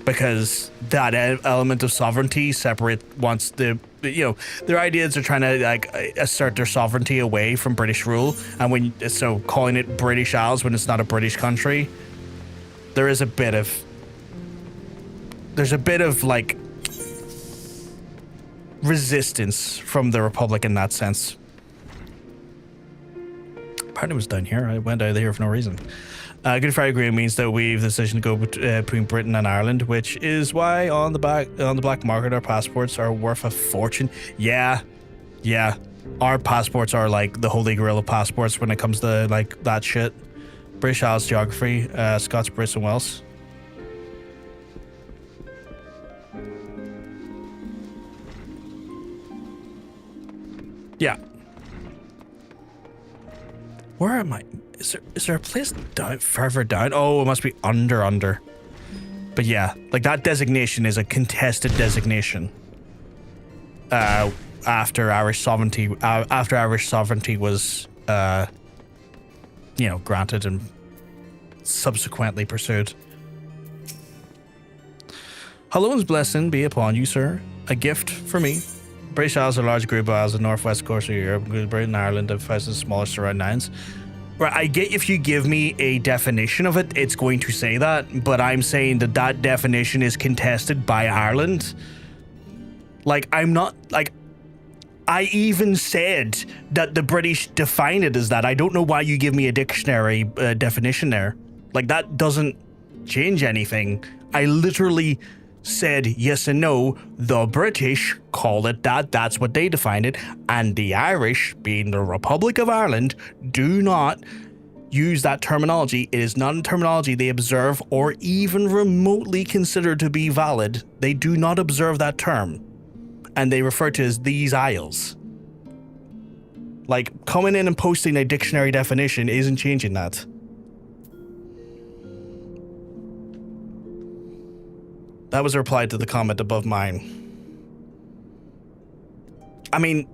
Because that element of sovereignty wants their ideas are trying to like assert their sovereignty away from British rule, and calling it British Isles when it's not a British country, there's a bit of like resistance from the Republic in that sense. Apparently it was down here. I went out of here for no reason. Good Friday Agreement means that we've the decision to go between Britain and Ireland, which is why on the black market our passports are worth a fortune. Yeah. Our passports are like the holy grail of passports when it comes to like that shit. British Isles geography, Scots, Brits, and Wales. Yeah. Where am I? Is there a place down further down? Oh, it must be under. But yeah, like that designation is a contested designation. After Irish sovereignty was granted and subsequently pursued. Halloween's blessing be upon you, sir. A gift for me. British Isles are a large group of isles in the northwest coast of Europe, including Britain and Ireland, and the smallest surrounding islands. Right, I get if you give me a definition of it, it's going to say that, but I'm saying that definition is contested by Ireland. Like, I'm not, like, I even said that the British define it as that. I don't know why you give me a dictionary definition there. Like, that doesn't change anything. I literally said yes and no. The British call it that. That's what they define it. And the Irish, being the Republic of Ireland, do not use that terminology. It is not a terminology they observe or even remotely consider to be valid. They do not observe that term. And they refer to it as these isles. Like, coming in and posting a dictionary definition isn't changing that. That was a reply to the comment above mine. I mean,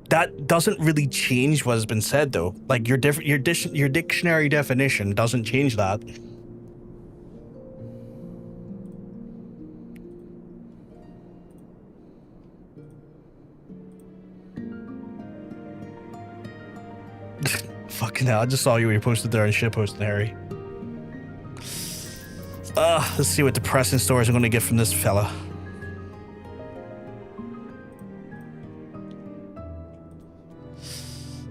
that doesn't really change what has been said, though. Like, your dictionary definition doesn't change that. Fucking hell, I just saw you when you posted there and shit posting Harry. Let's see what depressing stories I'm going to get from this fella.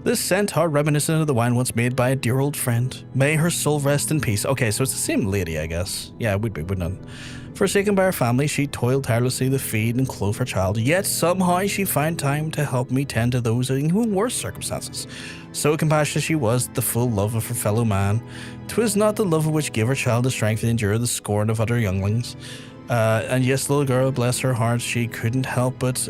This scent are reminiscent of the wine once made by a dear old friend. May her soul rest in peace. Okay, so it's the same lady, I guess. Yeah, it would be, wouldn't it? Forsaken by her family, she toiled tirelessly to feed and clothe her child, yet somehow she found time to help me tend to those in even worse circumstances. So compassionate she was, the full love of her fellow man. 'Twas not the love of which gave her child the strength to endure the scorn of other younglings. And yes, little girl, bless her heart, she couldn't help but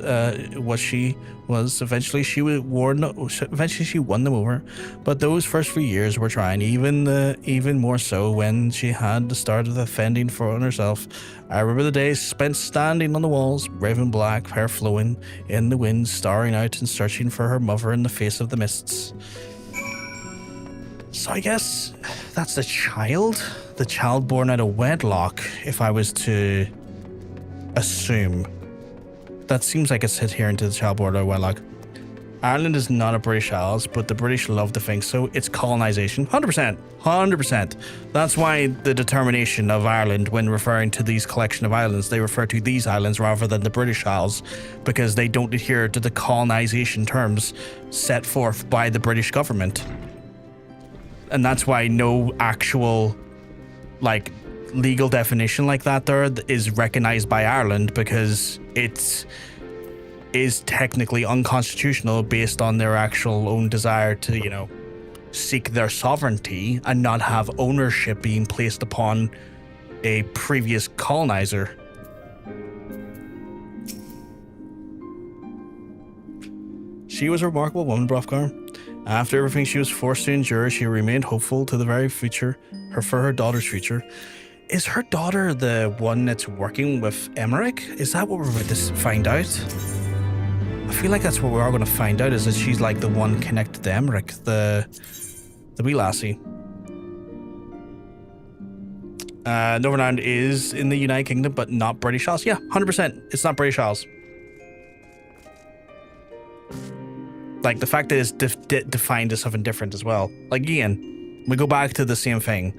what she was. Eventually she won them over. But those first few years were trying, even more so when she had the start of offending for herself. I remember the days spent standing on the walls, raven black, hair flowing in the wind, staring out and searching for her mother in the face of the mists. So I guess that's the child born out of wedlock, if I was to assume. That seems like it's adhering to the child born out of wedlock. Ireland is not a British Isles, but the British love to think so. It's colonization. 100%. That's why the determination of Ireland, when referring to these collection of islands, they refer to these islands rather than the British Isles, because they don't adhere to the colonization terms set forth by the British government. And that's why no actual, like, legal definition like that there is recognized by Ireland, because it is technically unconstitutional based on their actual own desire to, seek their sovereignty and not have ownership being placed upon a previous colonizer. She was a remarkable woman, Brofgar. After everything she was forced to endure, she remained hopeful to the very future, for her daughter's future. Is her daughter the one that's working with Emmerich? Is that what we're about to find out? I feel like that's what we are going to find out, is that she's like the one connected to Emmerich, the wee lassie. Northern Ireland is in the United Kingdom, but not British Isles. Yeah, 100%. It's not British Isles. Like, the fact that it's defined as something different as well. Like, again, we go back to the same thing.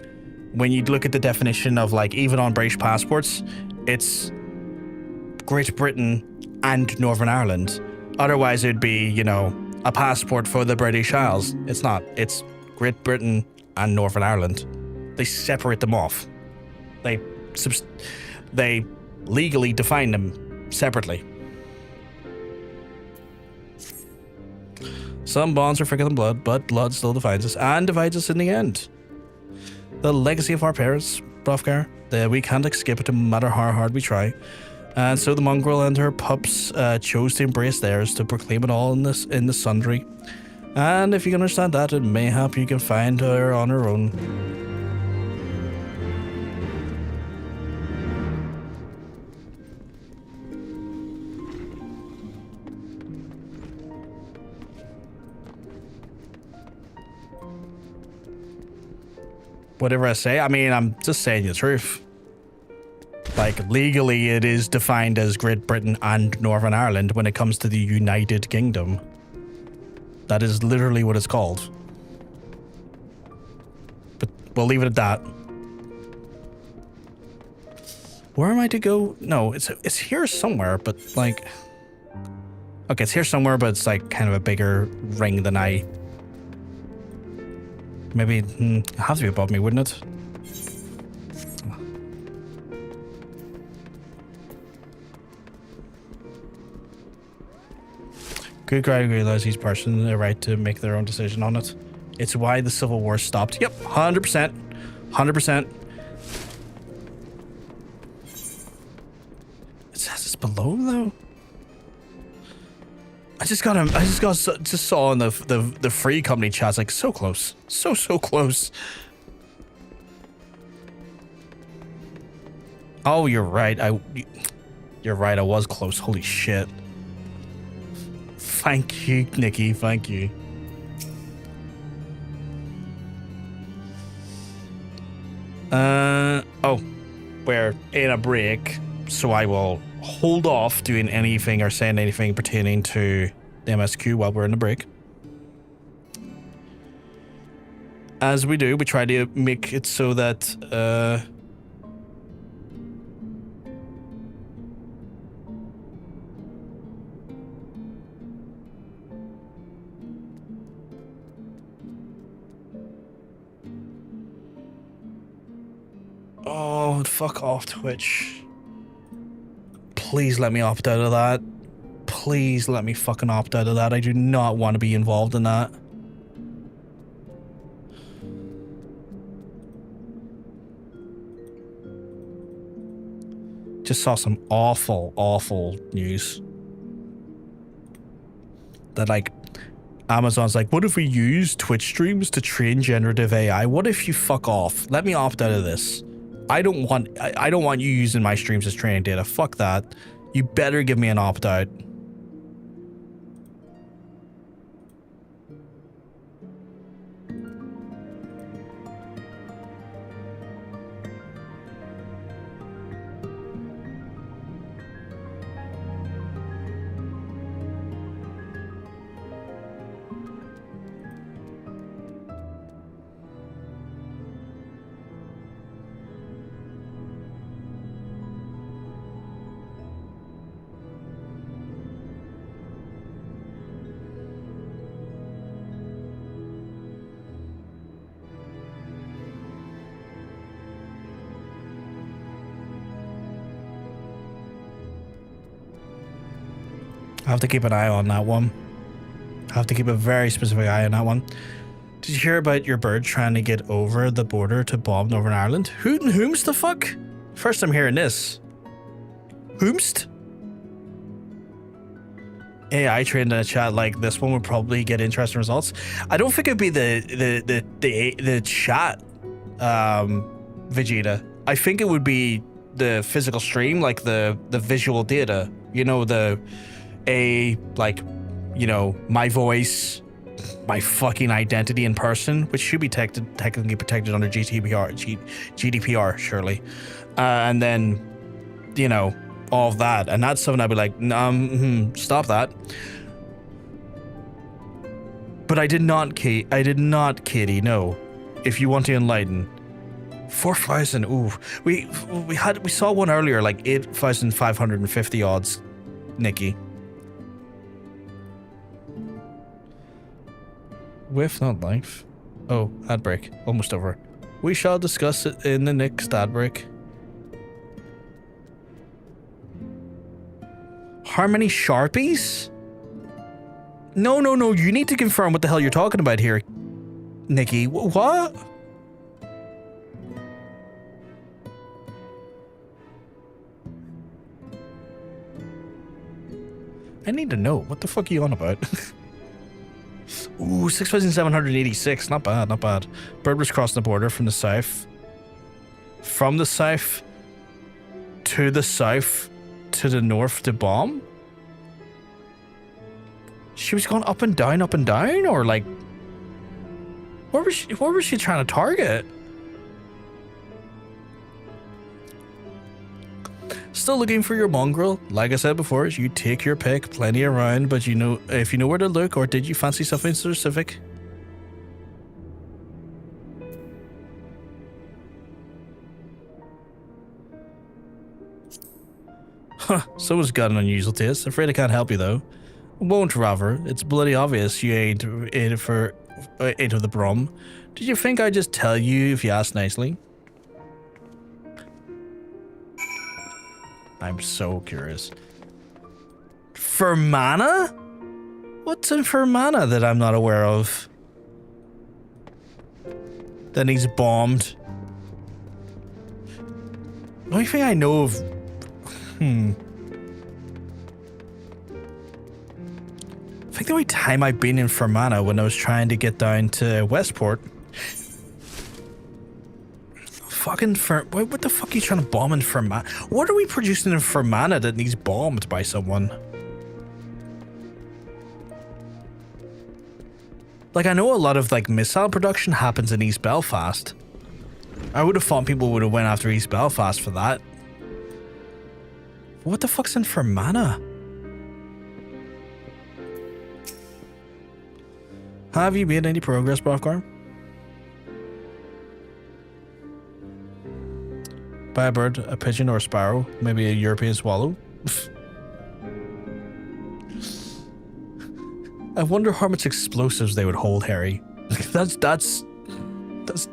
When you look at the definition of, like, even on British passports, it's Great Britain and Northern Ireland. Otherwise, it'd be, a passport for the British Isles. It's not. It's Great Britain and Northern Ireland. They separate them off. They legally define them separately. Some bonds are thicker than blood, but blood still defines us and divides us in the end. The legacy of our parents, Hrothgar, we can't escape it no matter how hard we try. And so the Mongrel and her pups chose to embrace theirs, to proclaim it all in the Sundry. And if you can understand that, it may help you can find her on her own. Whatever I say, I mean, I'm just saying the truth. Like, legally, it is defined as Great Britain and Northern Ireland when it comes to the United Kingdom. That is literally what it's called. But we'll leave it at that. Where am I to go? No, it's here somewhere, but like... Okay, it's here somewhere, but it's like kind of a bigger ring than I... Maybe it'd have to be above me, wouldn't it? Good guy realizes each person the right to make their own decision on it. It's why the Civil War stopped. Yep, 100%. 100%. It says it's below though. I just saw in the free company chats, like, so close. So close. Oh, you're right. You're right, I was close. Holy shit. Thank you, Nikki. Thank you. Oh, we're in a break, so I will hold off doing anything or saying anything pertaining to the MSQ while we're in the break. As we do, we try to make it so that oh, fuck off, Twitch. Please let me opt out of that. Please let me fucking opt out of that. I do not want to be involved in that. Just saw some awful news. That, like, Amazon's like, what if we use Twitch streams to train generative AI? What if you fuck off? Let me opt out of this. I don't want you using my streams as training data. Fuck that. You better give me an opt-out. I have to keep an eye on that one. I have to keep a very specific eye on that one. Did you hear about your bird trying to get over the border to bomb Northern Ireland? Whomst the fuck? First I'm hearing this. Whomst? AI trained in a chat like this one would probably get interesting results. I don't think it'd be the chat, Vegeta. I think it would be the physical stream, like the visual data. You know, my voice, my fucking identity in person, which should be technically protected under GDPR, surely. And then, you know, all of that. And that's something I'd be like, stop that. But I did not, Katie, no. If you want to enlighten. 4,000, ooh. We saw one earlier, like 8,550 odds, Nikki. With not life. Oh, ad break. Almost over. We shall discuss it in the next ad break. How many Sharpies? No, no, no. You need to confirm what the hell you're talking about here, Nikki. What? I need to know. What the fuck are you on about? Ooh, 6,786. Not bad, not bad. Bird was crossing the border from the south. From the south to the south to the north to bomb? She was going up and down, or like... What was she trying to target? Still looking for your mongrel? Like I said before, you take your pick, plenty around, but you know if you know where to look, or did you fancy something specific? Huh, someone's got an unusual taste. Afraid I can't help you though. Won't rather. It's bloody obvious you ain't in for into the brum. Did you think I'd just tell you if you asked nicely? I'm so curious. For mana? What's in for mana that I'm not aware of? Then he's bombed. The only thing I know of... I think the only time I've been in Fermanagh when I was trying to get down to Westport. Fucking what the fuck are you trying to bomb in Fermanagh? What are we producing in Fermanagh that needs bombed by someone? Like, I know a lot of like missile production happens in East Belfast. I would have thought people would have went after East Belfast for that. What the fuck's in Fermanagh? Have you made any progress, Brothgar? By a bird, a pigeon, or a sparrow, maybe a European swallow. I wonder how much explosives they would hold, Harry. That's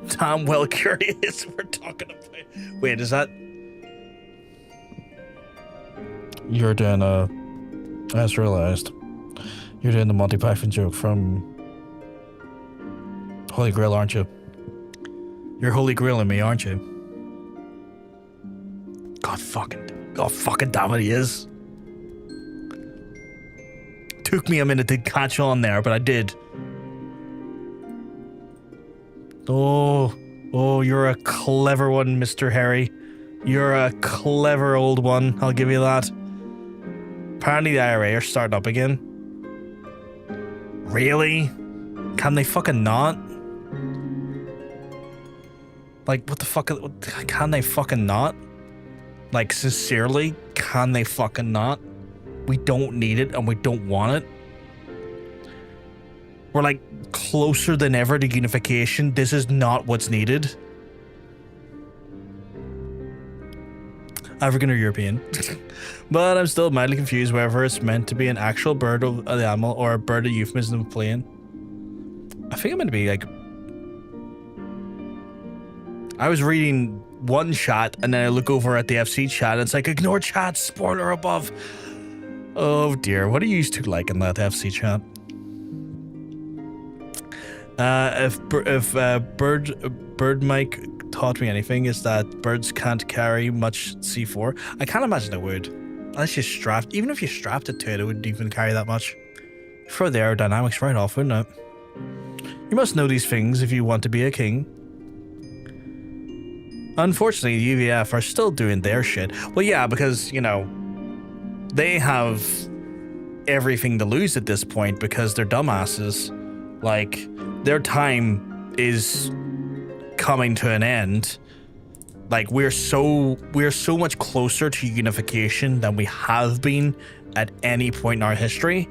damn well curious. We're talking about. Wait, is that? You're doing I just realized you're doing the Monty Python joke from Holy Grail, aren't you? You're Holy Grail in me, aren't you? God fucking damn it, he is. Took me a minute to catch on there, but I did. Oh, you're a clever one, Mr. Harry. You're a clever old one, I'll give you that. Apparently the IRA are starting up again. Really? Can they fucking not? Like, what the fuck? Can they fucking not? Like, sincerely, can they fucking not? We don't need it and we don't want it. We're like closer than ever to unification. This is not what's needed. African or European. But I'm still mildly confused whether it's meant to be an actual bird of the animal or a bird of euphemism of playing. I think I'm meant to be like... I was reading one chat and then I look over at the FC chat and it's like, ignore chat, spoiler above. Oh dear, what are you two like in that FC chat? If Bird Mike taught me anything, is that birds can't carry much C4. I can't imagine it would. Unless you strapped, even if you strapped it to it, it wouldn't even carry that much. Throw the aerodynamics right off, wouldn't it? You must know these things if you want to be a king. Unfortunately, the UVF are still doing their shit. Well, yeah, because, you know, they have everything to lose at this point because they're dumbasses. Like, their time is coming to an end. Like, we're so much closer to unification than we have been at any point in our history.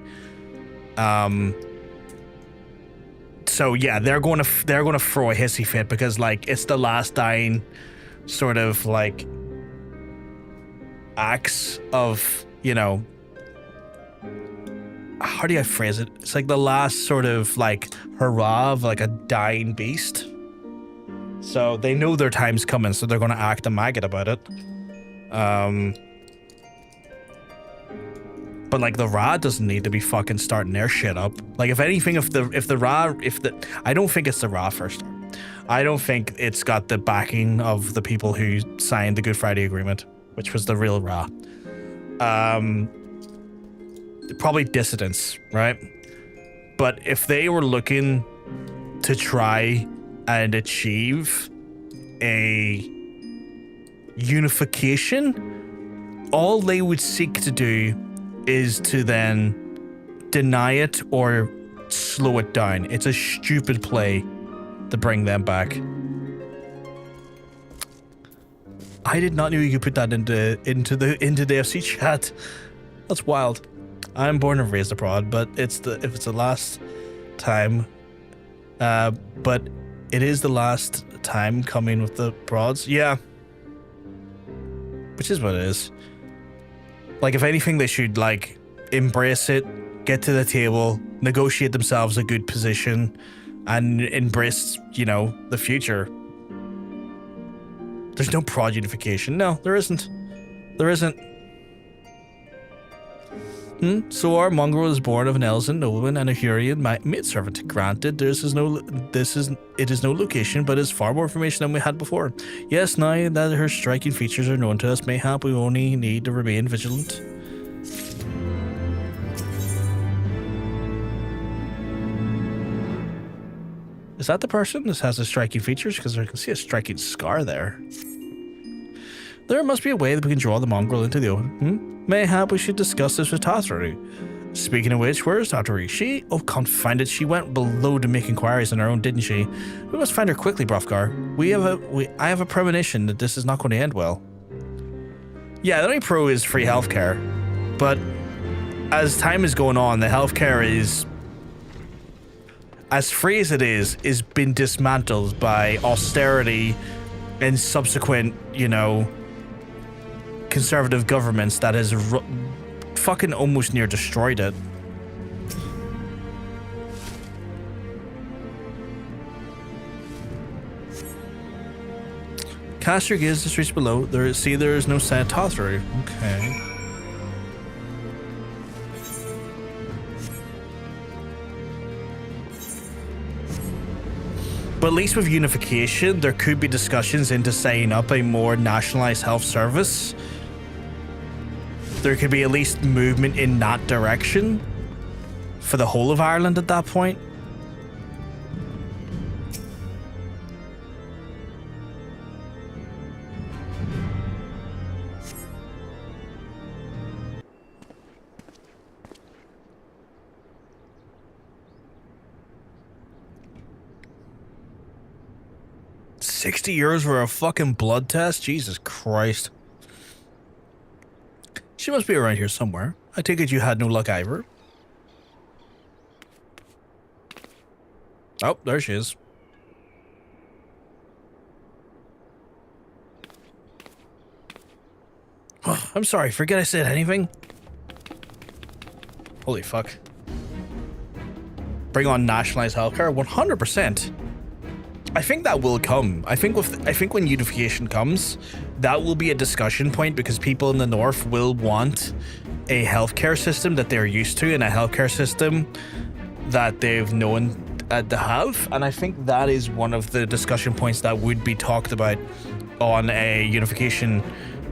So yeah, they're going to throw a hissy fit because like it's the last dying sort of like acts of, you know, how do I phrase it? It's like the last sort of like hurrah of like a dying beast. So they know their time's coming, so they're going to act a maggot about it. But like the Ra doesn't need to be fucking starting their shit up. Like if anything, if the Ra, I don't think it's the Ra first. I don't think it's got the backing of the people who signed the Good Friday Agreement, which was the real Ra. Probably dissidents, right? But if they were looking to try and achieve a unification, all they would seek to do is to then deny it or slow it down. It's a stupid play to bring them back. I did not know you could put that into the FC chat. That's wild. I'm born and raised abroad, but if it's the last time, but it is the last time coming with the broads. Yeah, which is what it is. Like, if anything, they should, like, embrace it, get to the table, negotiate themselves a good position, and embrace, you know, the future. There's no prod unification. No, there isn't. There isn't. So our Mongrel is born of an Elzen nobleman and a Hurrian maidservant. Granted, it is no location, but is far more information than we had before. Yes, now that her striking features are known to us, mayhap we only need to remain vigilant. Is that the person? This has the striking features? Because I can see a striking scar there. There must be a way that we can draw the Mongrel into the open. Mayhap we should discuss this with Tataru. Speaking of which, where is Tataru? She? Oh, confound it. She went below to make inquiries on her own, didn't she? We must find her quickly, Brofgar. I have a premonition that this is not going to end well. Yeah, the only pro is free healthcare. But as time is going on, the healthcare is, as free as it is been dismantled by austerity and subsequent, you know, conservative governments that has fucking almost near destroyed it. Cast your gaze to the streets below. There is no sign of Tataru. Okay. But at least with unification, there could be discussions into setting up a more nationalized health service. There could be at least movement in that direction for the whole of Ireland at that point. €60 for a fucking blood test? Jesus Christ. She must be around here somewhere. I take it you had no luck either. Oh, there she is. Oh, I'm sorry, forget I said anything. Holy fuck. Bring on nationalized healthcare? 100%. I think that will come. I think when unification comes, that will be a discussion point because people in the north will want a healthcare system that they're used to and a healthcare system that they've known to have. And I think that is one of the discussion points that would be talked about on a unification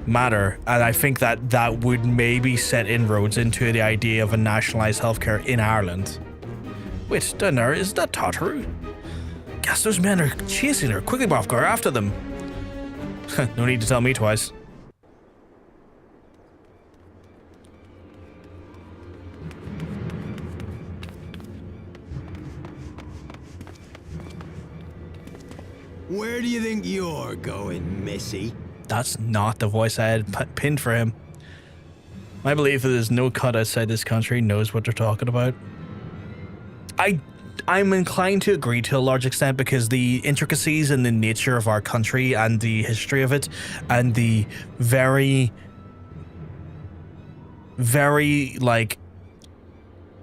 matter. And I think that would maybe set inroads into the idea of a nationalized healthcare in Ireland. Wait, down there, is that Tataru? Guess those men are chasing her. Quickly, Brofgar, after them. No need to tell me twice. Where do you think you're going, Missy? That's not the voice I had pinned for him. My belief is there's no cut outside this country knows what they're talking about. I'm inclined to agree to a large extent because the intricacies and the nature of our country and the history of it and the very, very, like,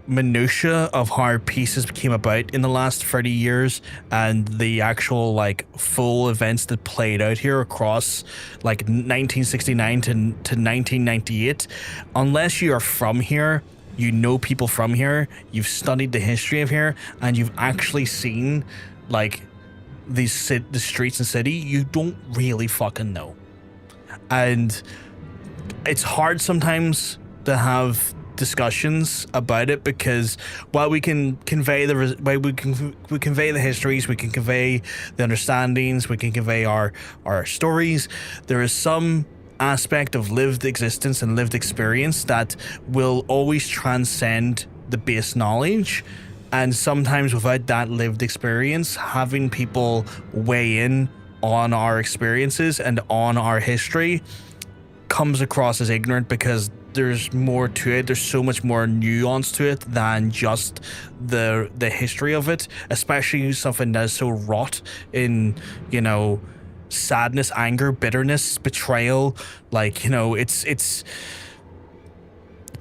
minutia of how pieces came about in the last 30 years and the actual like full events that played out here across like 1969 to 1998, unless you are from here, you know people from here, you've studied the history of here, and you've actually seen like the streets and city, you don't really fucking know. And it's hard sometimes to have discussions about it, because while we can convey we convey the histories, we can convey the understandings, we can convey our stories, there is some aspect of lived existence and lived experience that will always transcend the base knowledge. And sometimes without that lived experience, having people weigh in on our experiences and on our history comes across as ignorant, because there's more to it. There's so much more nuance to it than just the history of it, especially something that's so wrought in, you know, sadness, anger, bitterness, betrayal. Like, you know, it's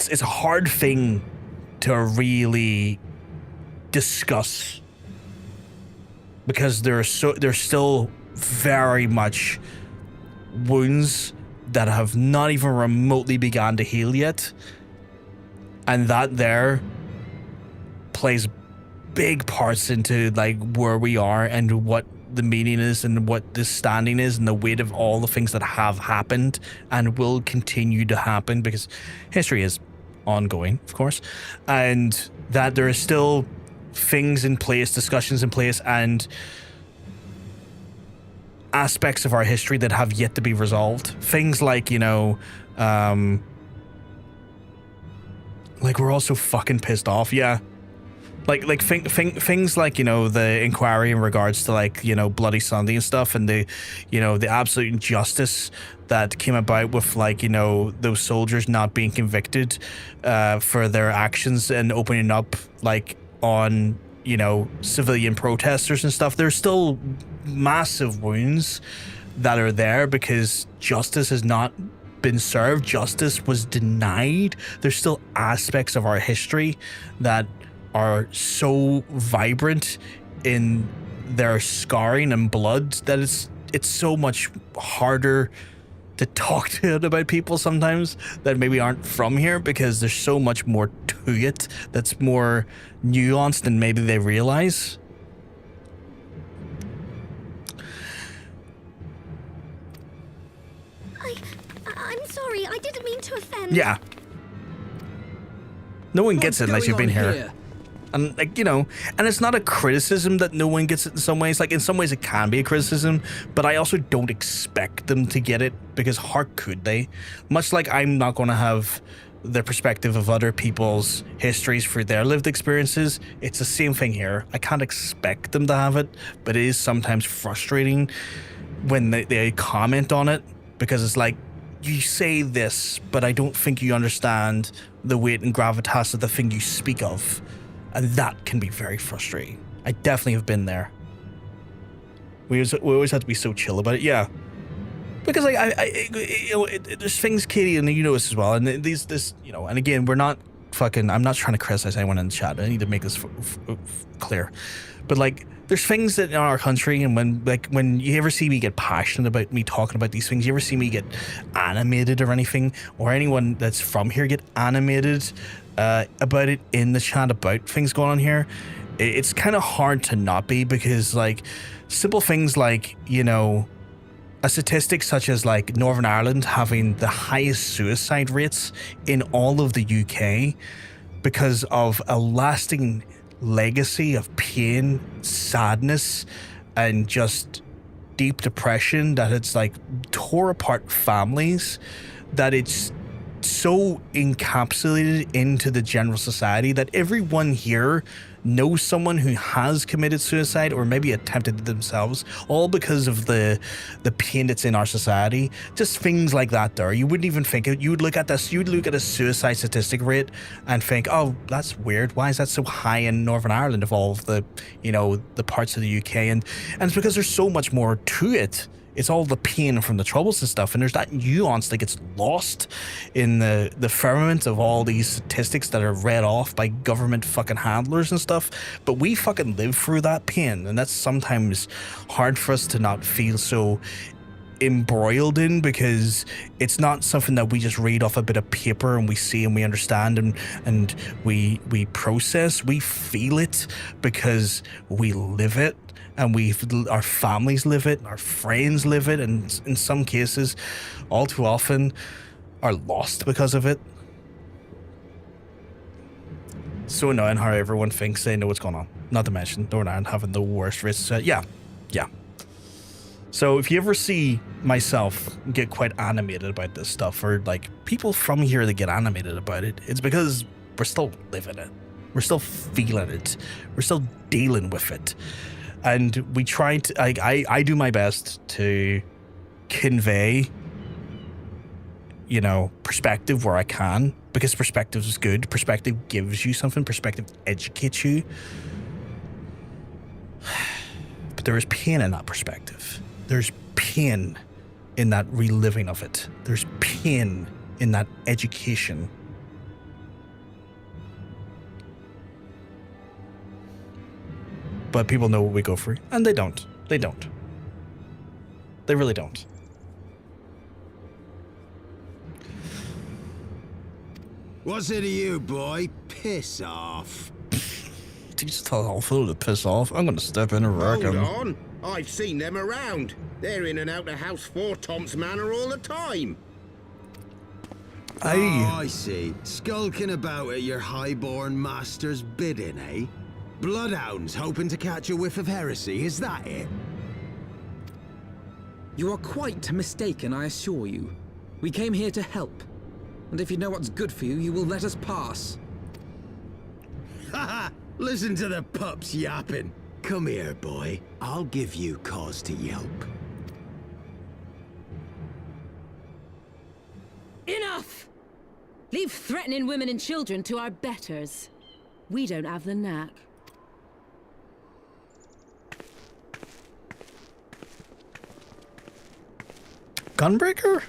a hard thing to really discuss, because there's still very much wounds that have not even remotely begun to heal yet, and that there plays big parts into like where we are and what the meaning is and what the standing is and the weight of all the things that have happened and will continue to happen, because history is ongoing, of course, and that there is still things in place, discussions in place, and aspects of our history that have yet to be resolved. Things like, you know, like we're all so fucking pissed off. Yeah. Like things like, you know, the inquiry in regards to like, you know, Bloody Sunday and stuff, and the, you know, the absolute injustice that came about with like, you know, those soldiers not being convicted for their actions and opening up like on, you know, civilian protesters and stuff. There's still massive wounds that are there because justice has not been served. Justice was denied. There's still aspects of our history that are so vibrant in their scarring and blood that it's so much harder to talk to it about people sometimes that maybe aren't from here, because there's so much more to it that's more nuanced than maybe they realize. I'm sorry, I didn't mean to offend. Yeah. No one gets it unless you've been here. And like, you know, and it's not a criticism that no one gets it in some ways. Like in some ways it can be a criticism, but I also don't expect them to get it, because how could they? Much like I'm not going to have the perspective of other people's histories for their lived experiences, it's the same thing here. I can't expect them to have it, but it is sometimes frustrating when they comment on it, because it's like, you say this, but I don't think you understand the weight and gravitas of the thing you speak of. And that can be very frustrating. I definitely have been there. We always have to be so chill about it. Yeah. Because you know, there's things, Katie, and you know this as well. And this, you know, and again, we're not fucking, I'm not trying to criticize anyone in the chat. I need to make this clear. But like, there's things that in our country, and when you ever see me get passionate about me talking about these things, you ever see me get animated or anything, or anyone that's from here get animated about it in the chat about things going on here, it's kind of hard to not be, because like simple things like, you know, a statistic such as like Northern Ireland having the highest suicide rates in all of the UK because of a lasting legacy of pain, sadness, and just deep depression that it's like tore apart families, that it's so encapsulated into the general society that everyone here knows someone who has committed suicide or maybe attempted it themselves, all because of the pain that's in our society. Just things like that there. You wouldn't even think it. You would look at this, you'd look at a suicide statistic rate and think, oh, that's weird. Why is that so high in Northern Ireland of all of the, you know, the parts of the UK? And it's because there's so much more to it It's all the pain from the troubles and stuff, and there's that nuance that gets lost in the firmament of all these statistics that are read off by government fucking handlers and stuff. But we fucking live through that pain, and that's sometimes hard for us to not feel so embroiled in, because it's not something that we just read off a bit of paper and we see and we understand and we process. We feel it because we live it. And our families live it, our friends live it, and in some cases, all too often, are lost because of it. So annoying how everyone thinks they know what's going on. Not to mention Northern Ireland having the worst risks. Yeah. So if you ever see myself get quite animated about this stuff, or like people from here that get animated about it, it's because we're still living it. We're still feeling it. We're still dealing with it. And we try to, I do my best to convey, perspective where I can, because perspective is good. Perspective gives you something. Perspective educates you. But there is pain in that perspective. There's pain in that reliving of it. There's pain in that education. But people know what we go through, and they don't. They don't. They really don't. What's it to you, boy? Piss off. You just tell Alpha to piss off. I'm going to step in and wreck him. Hold on. I've seen them around. They're in and out of House Fortemps Manor all the time. Oh, I see. Skulking about at your highborn master's bidding, eh? Bloodhounds hoping to catch a whiff of heresy, is that it? You are quite mistaken, I assure you. We came here to help. And if you know what's good for you, you will let us pass. Haha! Listen to the pups yapping. Come here, boy. I'll give you cause to yelp. Enough! Leave threatening women and children to our betters. We don't have the knack. Gunbreaker?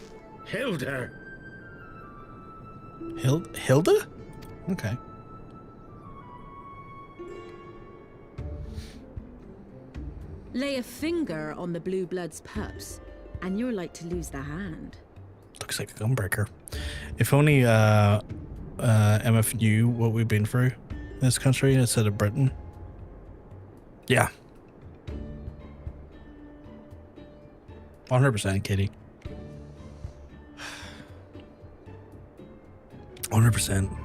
Hilda. Hilda? Okay. Lay a finger on the blue blood's pups, and you're like to lose the hand. Looks like a gunbreaker. If only MF knew what we've been through in this country instead of Britain. Yeah. 100%, Kitty. 100%.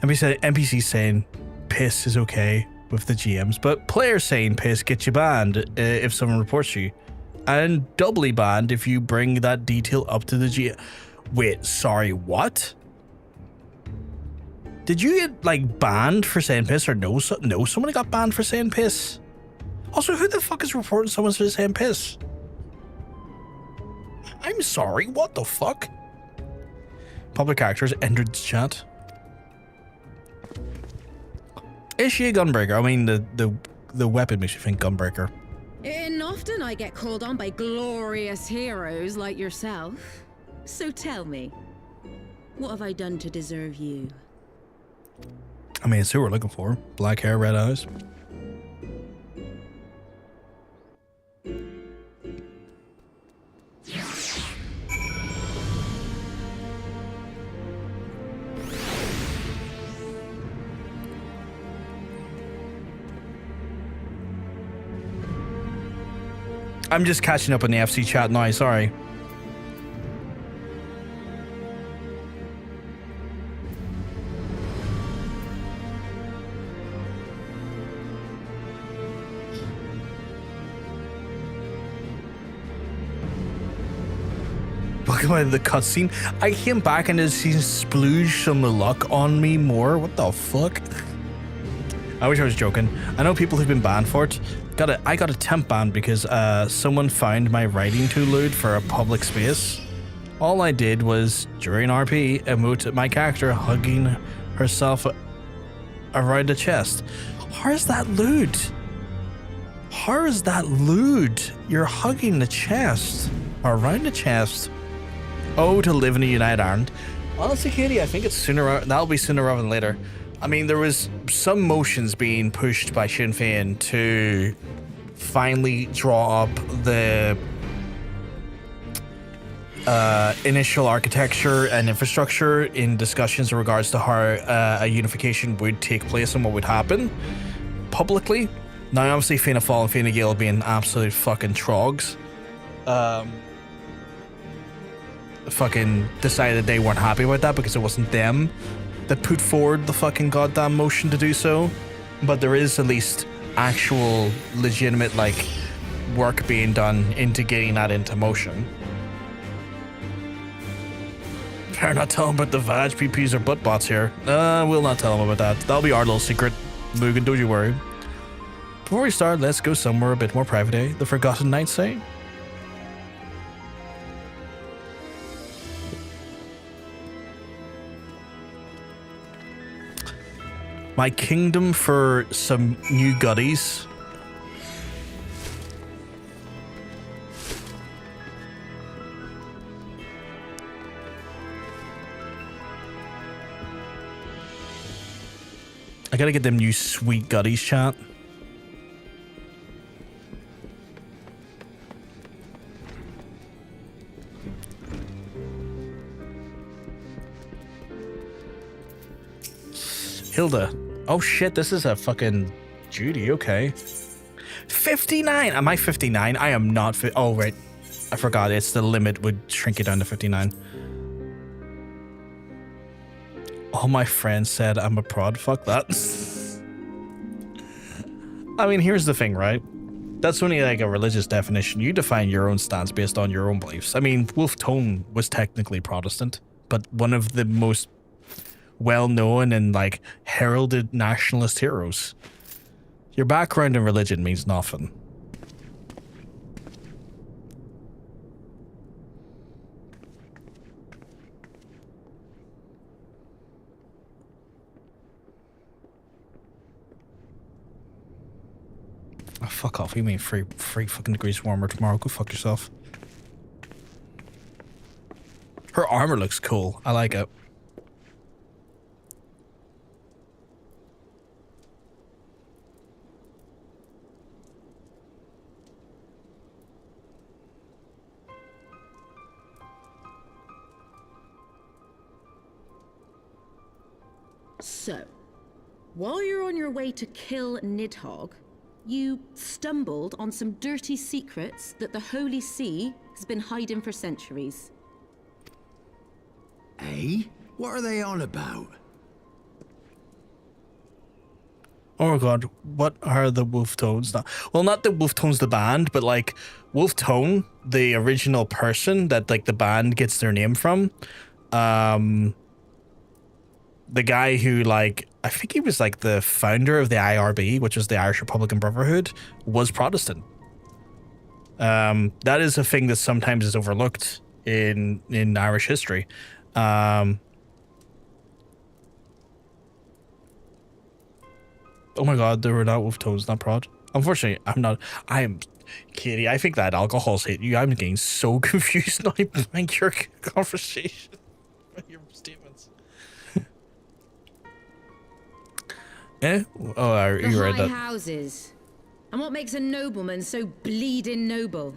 NPC saying piss is okay with the GMs, but players saying piss gets you banned if someone reports you, and doubly banned if you bring that detail up to the GM. Wait, sorry, what? Did you get like banned for saying piss, or no? No, somebody got banned for saying piss. Also, who the fuck is reporting someone for saying piss? I'm sorry, what the fuck? Public characters entered the chat. Is she a gunbreaker? I mean, the weapon makes you think gunbreaker. And often I get called on by glorious heroes like yourself. So tell me, what have I done to deserve you? I mean, it's who we're looking for. Black hair, red eyes. I'm just catching up on the FC chat now, sorry. Welcome to the cutscene. I came back and it's splooged some luck on me more. What the fuck? I wish I was joking. I know people who've been banned for it. I got a temp ban because someone found my writing too lewd for a public space. All I did was, during RP, emote my character hugging herself around the chest. How is that lewd? How is that lewd? You're hugging the chest. Or around the chest. Oh, to live in a United Ireland. Honestly, Katie, I think it's that'll be sooner rather than later. I mean, there was some motions being pushed by Sinn Féin to finally draw up the initial architecture and infrastructure in discussions in regards to how a unification would take place and what would happen publicly. Now, obviously, Fianna Fáil and Fine Gael being absolute fucking trogs, fucking decided they weren't happy with that because it wasn't them that put forward the fucking goddamn motion to do so. But there is at least actual legitimate like work being done into getting that into motion. Better not tell them about the Vag PPs or butt bots here. We'll not tell them about that. That'll be our little secret. Mugen, don't you worry. Before we start, let's go somewhere a bit more private, eh? The Forgotten Knights say? My kingdom for some new goodies. I gotta get them new sweet goodies, chat. Hilda. Oh shit, this is a fucking Judy, okay. 59! Am I 59? I am not oh right. I forgot, it's the limit would shrink it down to 59. All my friends said I'm a prod. Fuck that. I mean, here's the thing, right? That's only like a religious definition. You define your own stance based on your own beliefs. I mean, Wolf Tone was technically Protestant, but one of the most well-known and like heralded nationalist heroes. Your background in religion means nothing. Oh, fuck off. You mean free fucking degrees warmer tomorrow? Go fuck yourself. Her armor looks cool. I like it. So, while you're on your way to kill Nidhogg, you stumbled on some dirty secrets that the Holy See has been hiding for centuries. Eh? What are they on about? Oh my god, what are the Wolf Tones now? Well, not the Wolf Tones the band, but like Wolf Tone, the original person that like the band gets their name from. The guy who like, I think he was like the founder of the IRB, which was the Irish Republican Brotherhood, was Protestant. That is a thing that sometimes is overlooked in Irish history. Oh my god, they were not Wolf Tones, not Prod. Unfortunately, Katie, I think that alcohol's hit you. I'm getting so confused now by your conversation. Your statements. Eh? Oh, you read that. The high houses. And what makes a nobleman so bleeding noble?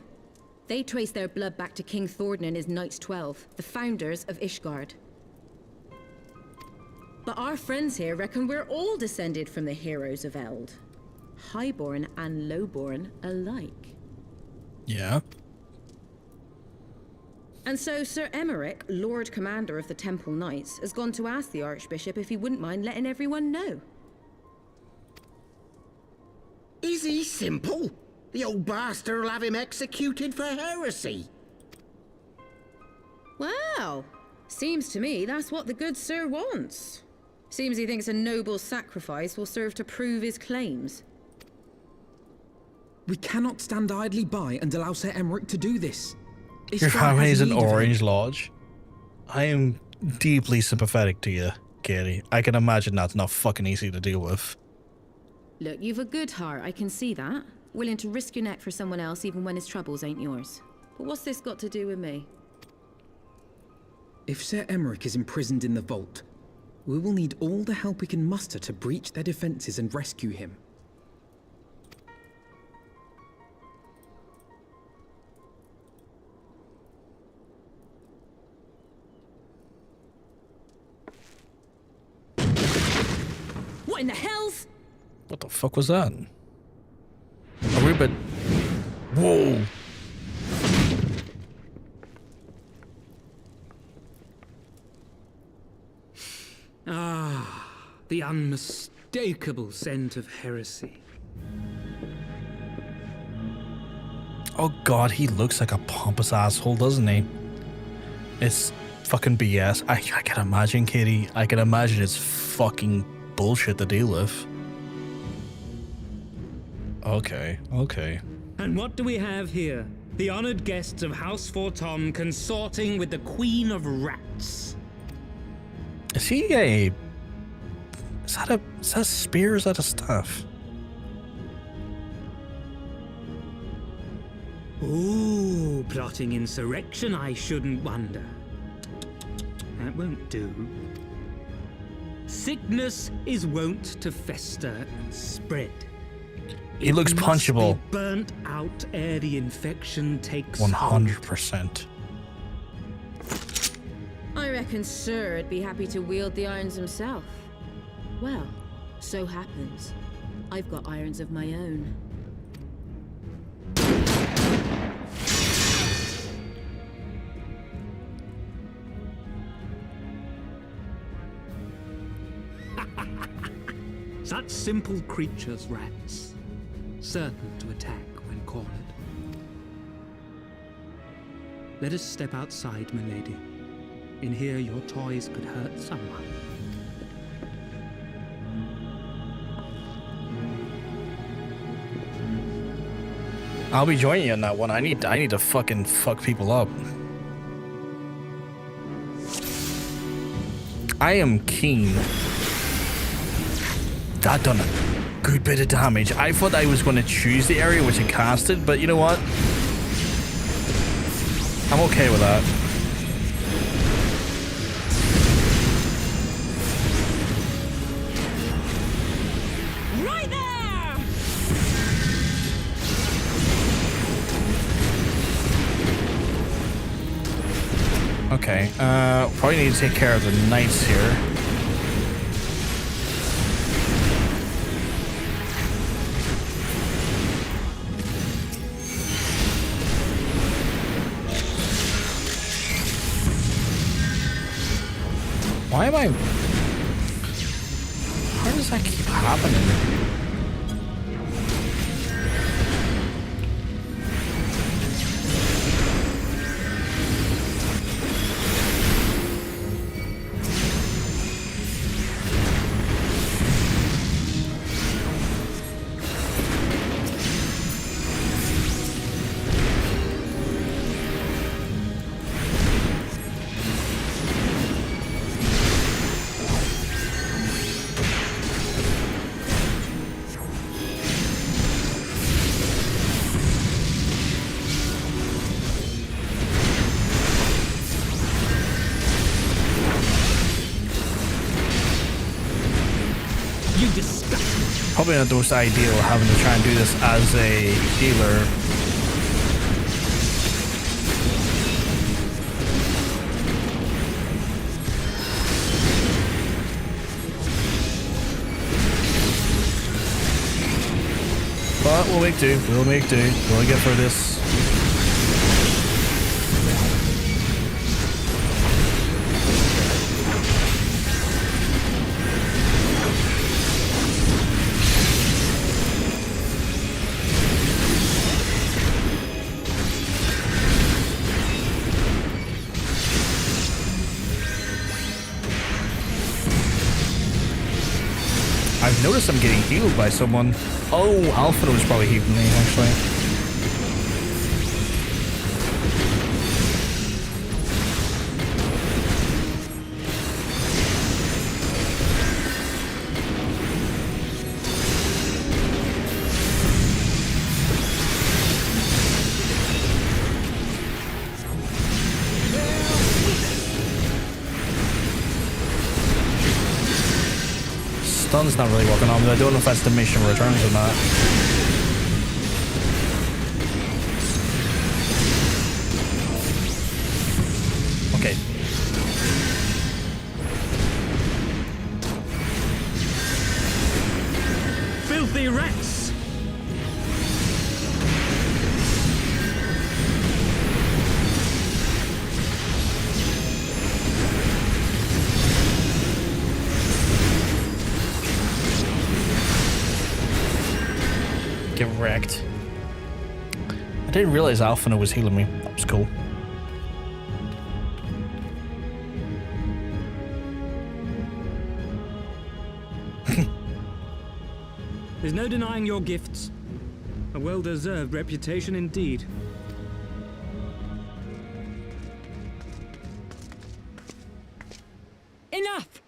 They trace their blood back to King Thordan and his Knights 12, the founders of Ishgard. But our friends here reckon we're all descended from the heroes of Eld. Highborn and lowborn alike. Yeah. And so Sir Emeric, Lord Commander of the Temple Knights, has gone to ask the Archbishop if he wouldn't mind letting everyone know. Is he simple? The old bastard will have him executed for heresy. Well, seems to me that's what the good sir wants. Seems he thinks a noble sacrifice will serve to prove his claims. We cannot stand idly by and allow Sir Emeric to do this. Your family is an Orange Lodge. I am deeply sympathetic to you, Katie. I can imagine that's not fucking easy to deal with. Look, you've a good heart, I can see that. Willing to risk your neck for someone else even when his troubles ain't yours. But what's this got to do with me? If Sir Emmerich is imprisoned in the vault, we will need all the help we can muster to breach their defenses and rescue him. What in the hell's? What the fuck was that? A wee bit. Whoa. Ah, the unmistakable scent of heresy. Oh god, he looks like a pompous asshole, doesn't he? It's fucking BS. I can imagine, Katie. I can imagine it's fucking bullshit to deal with. Okay. And what do we have here? The honored guests of House Fortemps consorting with the Queen of Rats. Is he a... Is that a spear or is that a staff? Ooh, plotting insurrection, I shouldn't wonder. That won't do. Sickness is wont to fester and spread. He looks punchable. Must be burnt out ere the infection takes 100%. I reckon Sir'd be happy to wield the irons himself. Well, so happens I've got irons of my own. Such simple creatures, rats. Certain to attack when cornered. Let us step outside, milady. In here, your toys could hurt someone. I'll be joining you on that one. I need to fucking fuck people up. I am keen. That done a good bit of damage. I thought I was going to choose the area which it casted, but you know what? I'm okay with that. Right there! Okay, probably need to take care of the knights here. Why am I... How does that keep happening? Probably not the most ideal having to try and do this as a healer. But we'll make do. We'll make do. We'll get through this. I've noticed I'm getting healed by someone. Oh, Alpha was probably healing me, actually. stun's not really working on me. I don't know if that's diminishing returns or not. Okay. Filthy Rex! Get wrecked. I didn't realize Alphina was healing me. That was cool. There's no denying your gifts. A well-deserved reputation indeed. Enough!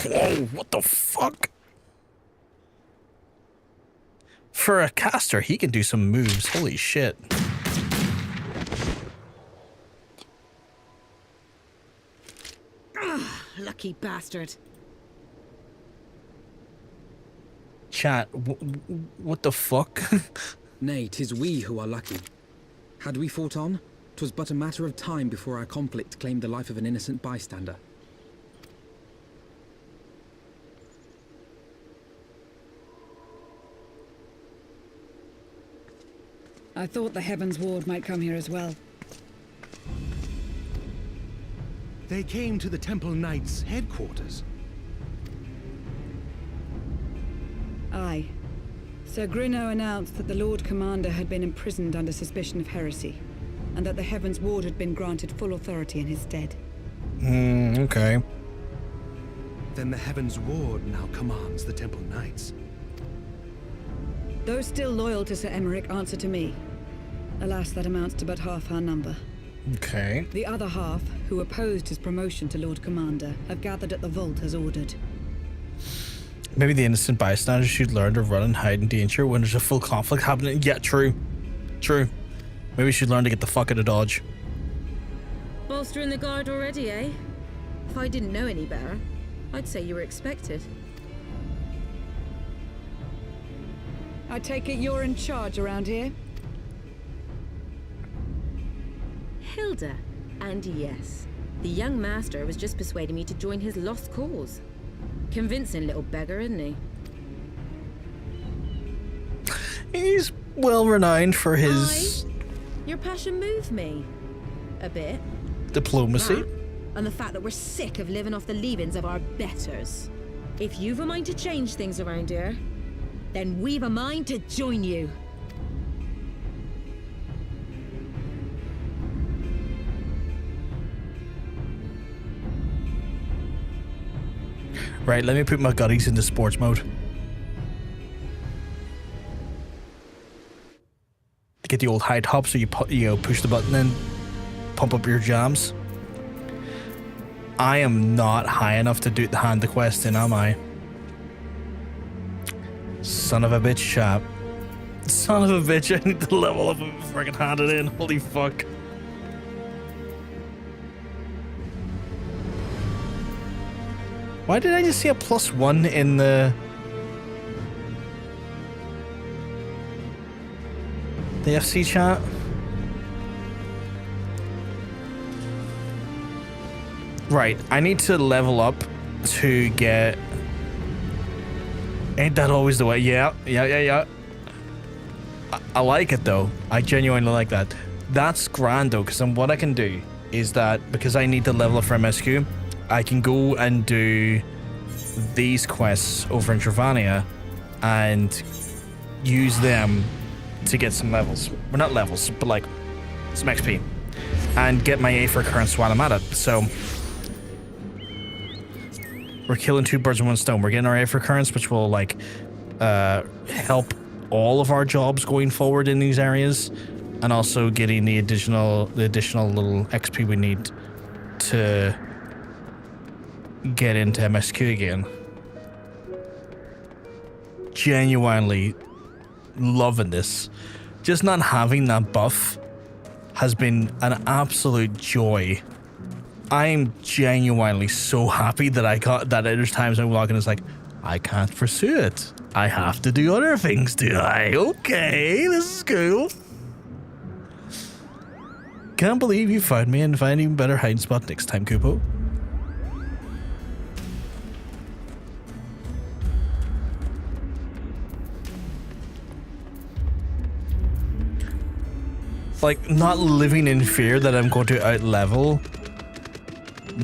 Whoa, what the fuck? For a caster, he can do some moves. Holy shit. Lucky bastard. Chat, what the fuck? Nay, 'tis we who are lucky. Had we fought on, 'twas but a matter of time before our conflict claimed the life of an innocent bystander. I thought the Heavensward might come here as well. They came to the Temple Knights' headquarters. Aye. Sir Grinno announced that the Lord Commander had been imprisoned under suspicion of heresy, and that the Heavensward had been granted full authority in his stead. Okay. Then the Heavensward now commands the Temple Knights. Those still loyal to Sir Emmerich answer to me. Alas, that amounts to but half our number. Okay. The other half, who opposed his promotion to Lord Commander, have gathered at the vault as ordered. Maybe the innocent bystanders should learn to run and hide in danger when there's a full conflict happening. Yeah, true. True. Maybe we should learn to get the fuck out of Dodge. Bolstering the guard already, eh? If I didn't know any better, I'd say you were expected. I take it you're in charge around here? Hilda. And yes, the young master was just persuading me to join his lost cause. Convincing little beggar, isn't he? He's well renowned for his Your passion moved me. A bit. diplomacy. That, and the fact that we're sick of living off the leavings of our betters. If you've a mind to change things around here, then we've a mind to join you. Right, let me put my gutties into sports mode. Get the old hide hop so you push the button and pump up your jams. I am not high enough to do the hand the quest in, am I? Son of a bitch, chap. Son of a bitch, I need to level up and freaking hand it in. Holy fuck. Why did I just see a +1 in the FC chat? Right, I need to level up to get... Ain't that always the way? Yeah. I like it though. I genuinely like that. That's grand though, because then what I can do is that, because I need to level up for MSQ, I can go and do these quests over in Travania and use them to get some levels. Well, not levels, but like some XP. And get my A for currents while I'm at it. So we're killing two birds with one stone. We're getting our A for currents, which will like help all of our jobs going forward in these areas, and also getting the additional little XP we need to get into MSQ again. Genuinely loving this. just not having that buff has been an absolute joy. I'm genuinely so happy that I got that. There's times I'm walking, it's like, I can't pursue it. I have to do other things, do I? Okay, this is cool. Can't believe you found me and find even better hiding spot next time, Kupo. Like, not living in fear that I'm going to outlevel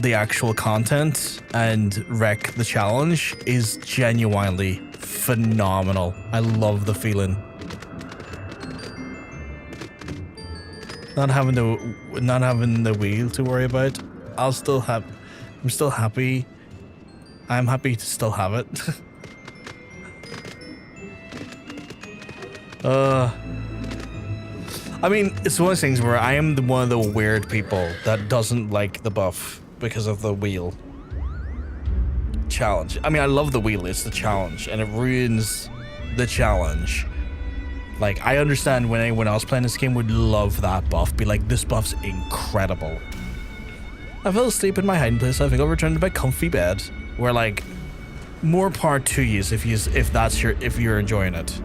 the actual content and wreck the challenge is genuinely phenomenal. I love the feeling. Not having the wheel to worry about. I'm still happy. I'm happy to still have it. I mean, it's one of those things where I am one of the weird people that doesn't like the buff because of the wheel challenge. I mean, I love the wheel, it's the challenge, and it ruins the challenge. Like, I understand when anyone else playing this game would love that buff, be like, this buff's incredible. I fell asleep in my hiding place. I think I'll return to my comfy bed. Where, like, more power to you if you're enjoying it.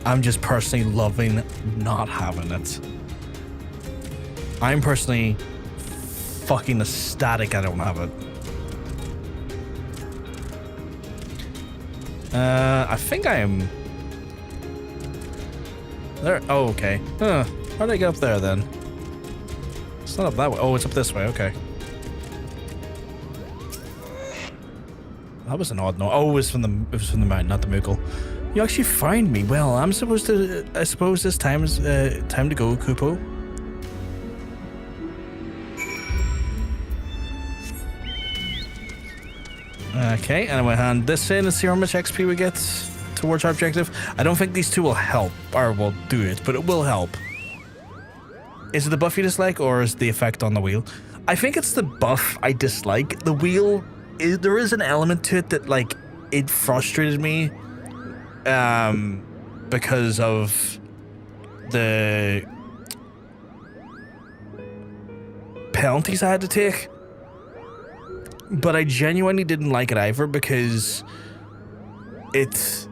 I'm just personally loving not having it. I'm personally fucking ecstatic I don't have it. I think I am there. Oh, okay. How did I get up there then? It's not up that way. Oh, it's up this way. Okay. That was an odd note. Oh, it was from the mountain, not the Moogle. You actually find me. Well, I suppose this time is time to go, Kupo. Okay, and I'm gonna hand this in and see how much XP we get towards our objective. I don't think these two will help, or will do it, but it will help. Is it the buff you dislike, or is it the effect on the wheel? I think it's the buff I dislike. The wheel, there is an element to it that, like, it frustrated me. Because of the penalties I had to take. But I genuinely didn't like it either because it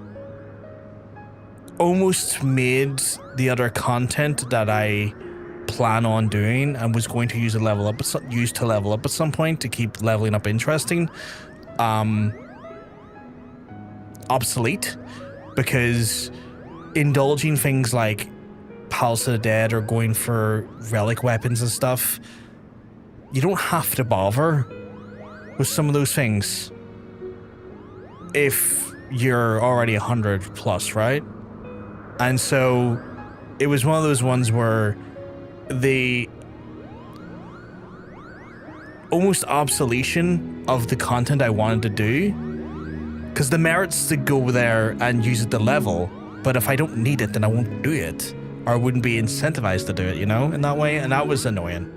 almost made the other content that I plan on doing and was going to use to level up at some point to keep leveling up interesting, obsolete. Because indulging things like Palace of the Dead or going for relic weapons and stuff, you don't have to bother with some of those things if you're already 100 plus, right? And so it was one of those ones where the almost obsolescence of the content I wanted to do. Because the merits to go there and use it to level, but if I don't need it, then I won't do it. Or I wouldn't be incentivized to do it, you know, in that way, and that was annoying.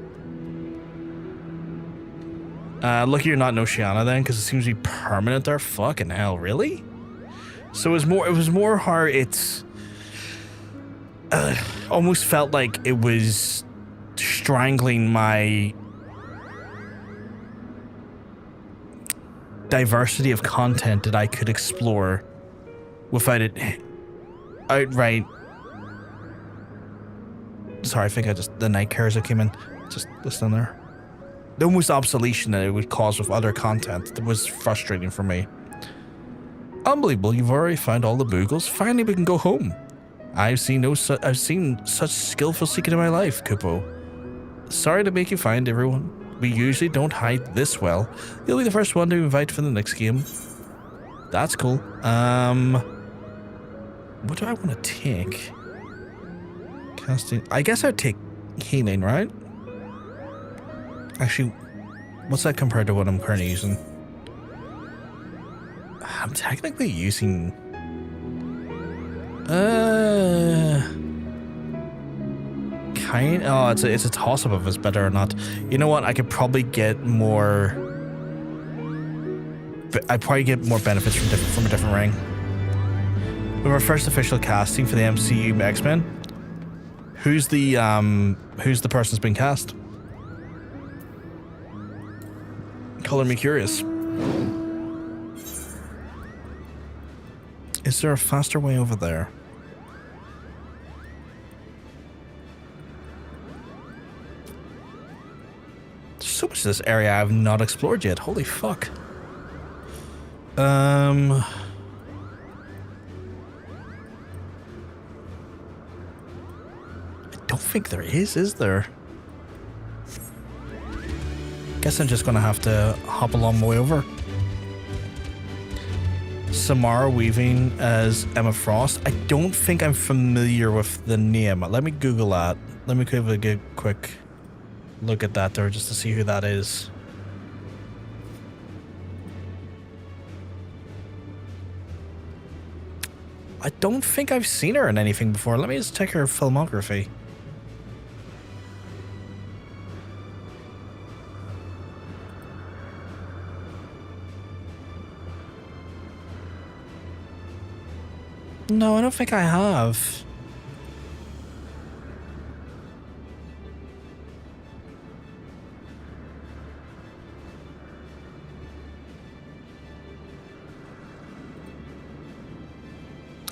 Lucky you're not in Oceania then, because it seems to be permanent there. Fucking hell, really? So it was more how it's almost felt like it was strangling my diversity of content that I could explore without it outright. Sorry, I think the night cares that came in. Just listen there. The almost obsolescence that it would cause with other content that was frustrating for me. Unbelievable, you've already found all the Moogles. Finally, we can go home. I've seen such skillful seeking in my life, Kupo. Sorry to make you find everyone. We usually don't hide this well. You'll be the first one to invite for the next game. That's cool. What do I want to take? Casting. I guess I'd take healing, right? Actually, what's that compared to what I'm currently using? I'm technically using... kind. Oh, it's a toss up if it's better or not. You know what? I could probably get more. I'd probably get more benefits from a different ring. With our first official casting for the MCU X-Men, who's the person that's been cast? Color me curious. Is there a faster way over there? There's so much of this area I have not explored yet. Holy fuck. I don't think there is there? Guess I'm just gonna have to hop along my way over. Samara Weaving as Emma Frost. I don't think I'm familiar with the name. Let me Google that. Let me give a quick look at that there just to see who that is. I don't think I've seen her in anything before. Let me just check her filmography. No, I don't think I have.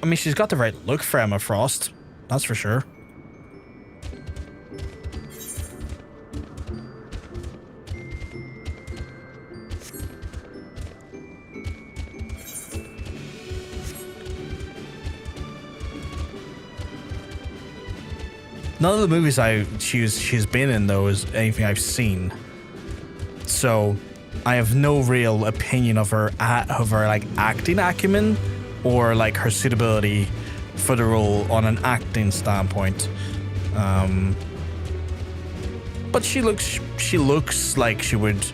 I mean, she's got the right look for Emma Frost, that's for sure. None of the movies she's been in, though, is anything I've seen. So I have no real opinion of her like acting acumen or like her suitability for the role on an acting standpoint. But she looks like she would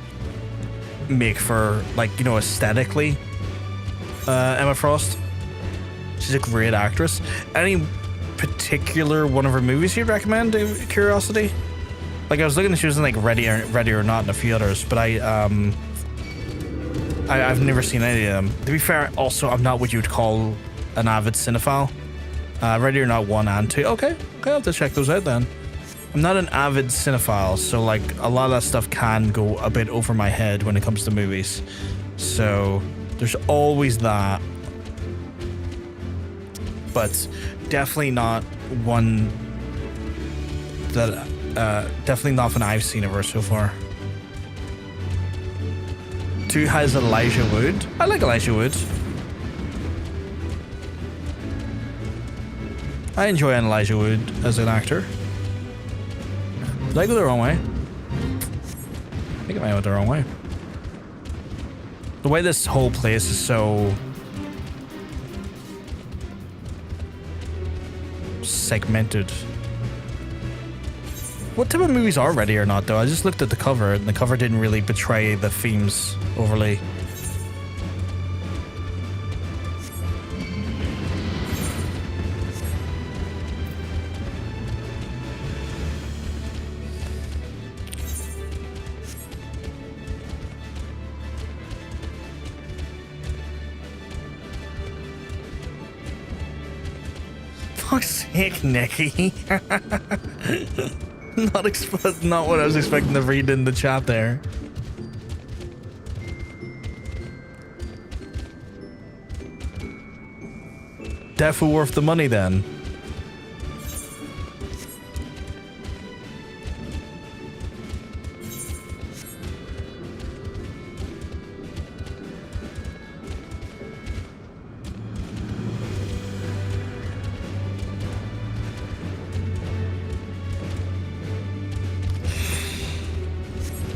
make for, like, you know, aesthetically Emma Frost. She's a great actress. Any particular one of her movies you'd recommend, curiosity? Like, I was looking, she was in like Ready or Not and a few others, but I've never seen any of them. To be fair, also, I'm not what you would call an avid cinephile. Ready or Not 1 and 2. Okay, I'll have to check those out then. I'm not an avid cinephile, so like a lot of that stuff can go a bit over my head when it comes to movies. So there's always that. But definitely not one that definitely not one I've seen of her so far. 2 has Elijah Wood. I like Elijah Wood. I enjoy Elijah Wood as an actor. Did I go the wrong way? I think I might have went the wrong way. The way this whole place is so segmented. What type of movies are Ready or Not, though? I just looked at the cover, and the cover didn't really betray the themes overly. Fuck's sake, Nikki. Not what I was expecting to read in the chat there. Definitely worth the money then.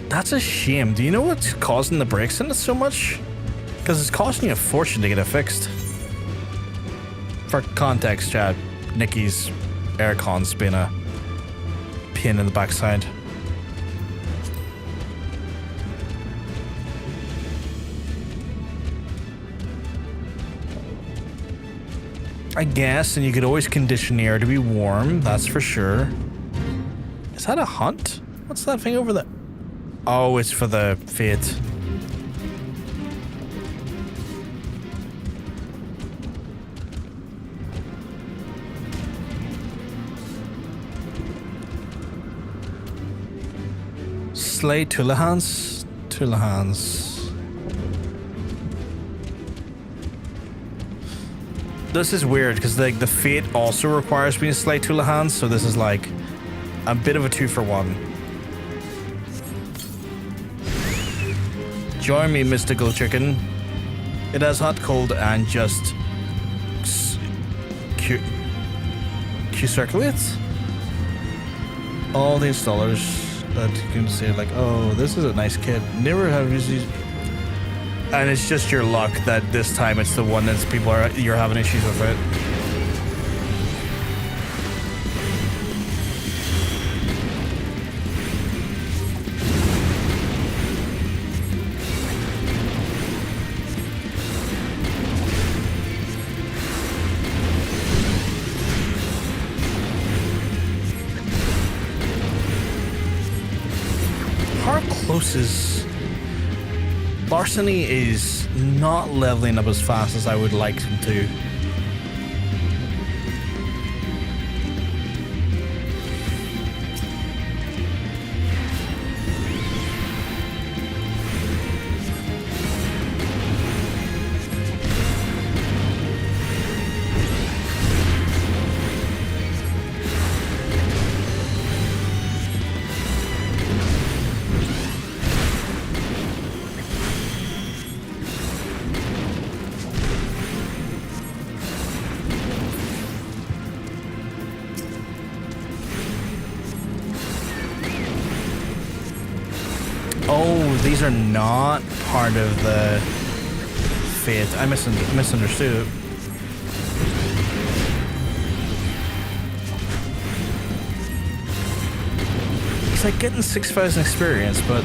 That's a shame. Do you know what's causing the breaks in it so much? Because it's costing you a fortune to get it fixed. For context, chat, Nikki's aircon's been a pain in the backside. I guess, and you could always condition the air to be warm, that's for sure. Is that a hunt? What's that thing over there? Oh, it's for the fate. Slay Tulahans? Tulahans. This is weird because like the fate also requires me to slay Tulahans, so this is like a bit of a 2-for-1. Join me, mystical chicken. It has hot, cold, and just Q-circulates. All the installers that you can say like, oh, this is a nice kit. Never have used these. And it's just your luck that this time it's the one that you're having issues with it. Is Larceny is not leveling up as fast as I would like him to. These are not part of the fate. I misunderstood. It's like getting 6,000 experience, but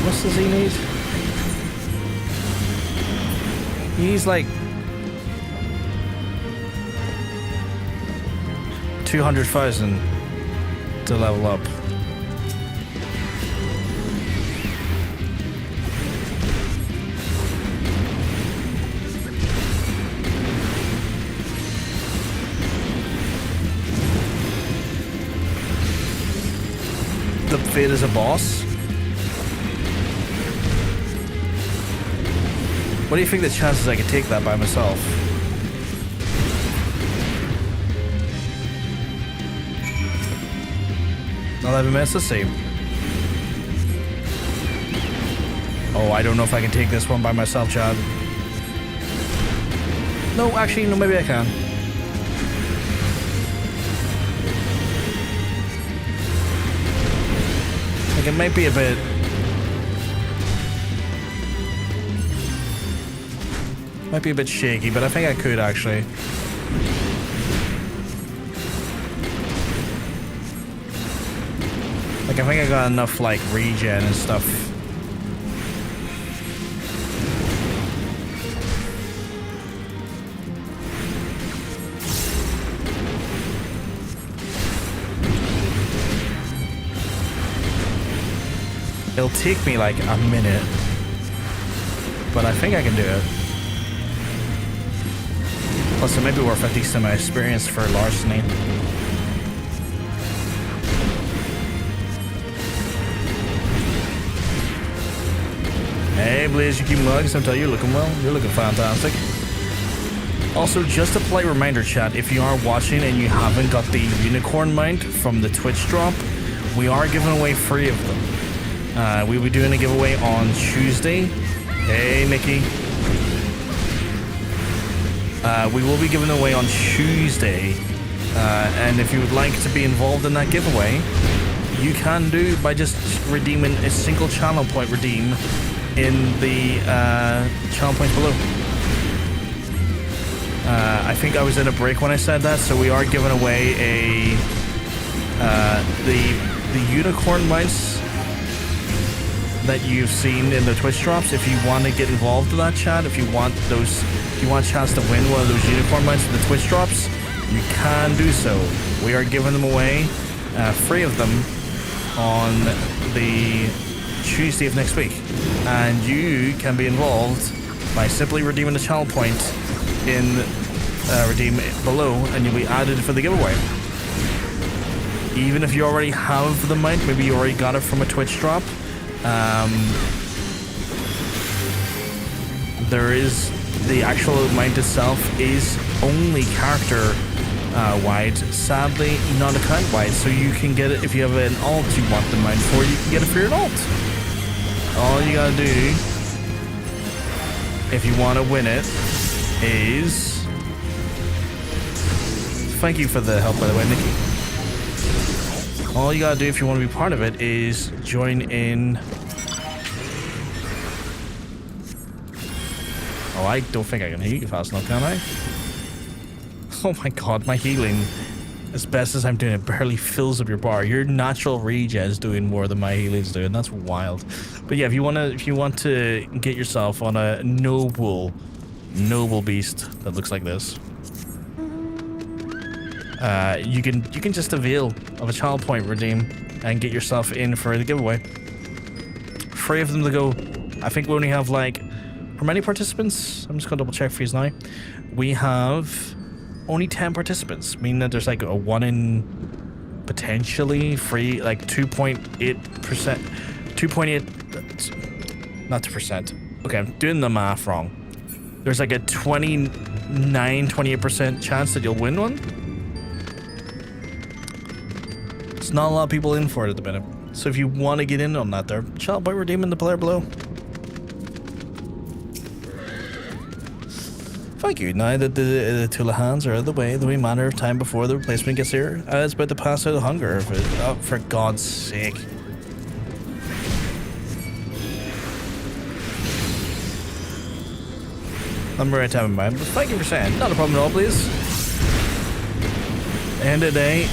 what does he need? He needs like 200,000 to level up. The fate is a boss. What do you think the chances I could take that by myself? $11 minutes, let's see. Oh, I don't know if I can take this one by myself, Chad. No, actually, no, maybe I can. Like, it might be a bit... Might be a bit shaky, but I think I could, actually. Like, I think I got enough, like, regen and stuff. It'll take me, like, a minute. But I think I can do it. Plus, it might be worth a decent amount of experience for larceny. Hey, Blaze, you keep mugs. I'm telling you, you're looking well. You're looking fantastic. Also, just a polite reminder, chat, if you are watching and you haven't got the unicorn mount from the Twitch drop, we are giving away 3 of them. We'll be doing a giveaway on Tuesday. Hey, Mickey. We will be giving away on Tuesday. And if you would like to be involved in that giveaway, you can do by just redeeming a single channel point redeem in the channel points below. I think I was in a break when I said that, so we are giving away a the unicorn mounts that you've seen in the Twitch drops. If you want to get involved in that chat, if you want a chance to win one of those unicorn mounts in the Twitch drops, you can do so. we are giving them away, 3 of them, on the Tuesday of next week. And you can be involved by simply redeeming the channel point in redeem below, and you'll be added for the giveaway. Even if you already have the mount, maybe you already got it from a Twitch drop. There is the actual mount itself is only character wide, sadly not account wide, so you can get it if you have an alt you want the mount for, you can get it for your alt. All you gotta do if you want to win it is, thank you for the help by the way, Nikki. All you gotta do if you want to be part of it is join in. Oh, I don't think I can heal you fast enough, can I? Oh my god, my healing, as best as I'm doing it, barely fills up your bar. Your natural regen is doing more than my healing's doing. That's wild. But yeah, if you want to get yourself on a noble beast that looks like this, you can just avail of a child point redeem and get yourself in for the giveaway. 3 of them to go. I think we only have like, how many participants? I'm just gonna double check for you now. We have only 10 participants, meaning that there's like a 1 in potentially free, like 2.8%, 2.8, not 2%. Okay, I'm doing the math wrong. There's like a 28% chance that you'll win one. It's not a lot of people in for it at the minute. So if you want to get in on that there, shout out by redeeming the player below. Thank you. Now that the Tula hands are out of the way, the wee manner of time before the replacement gets here, it's about to pass out of hunger. For God's sake. Number right time in mind, but thank you for saying. Not a problem at all, please. End of the day,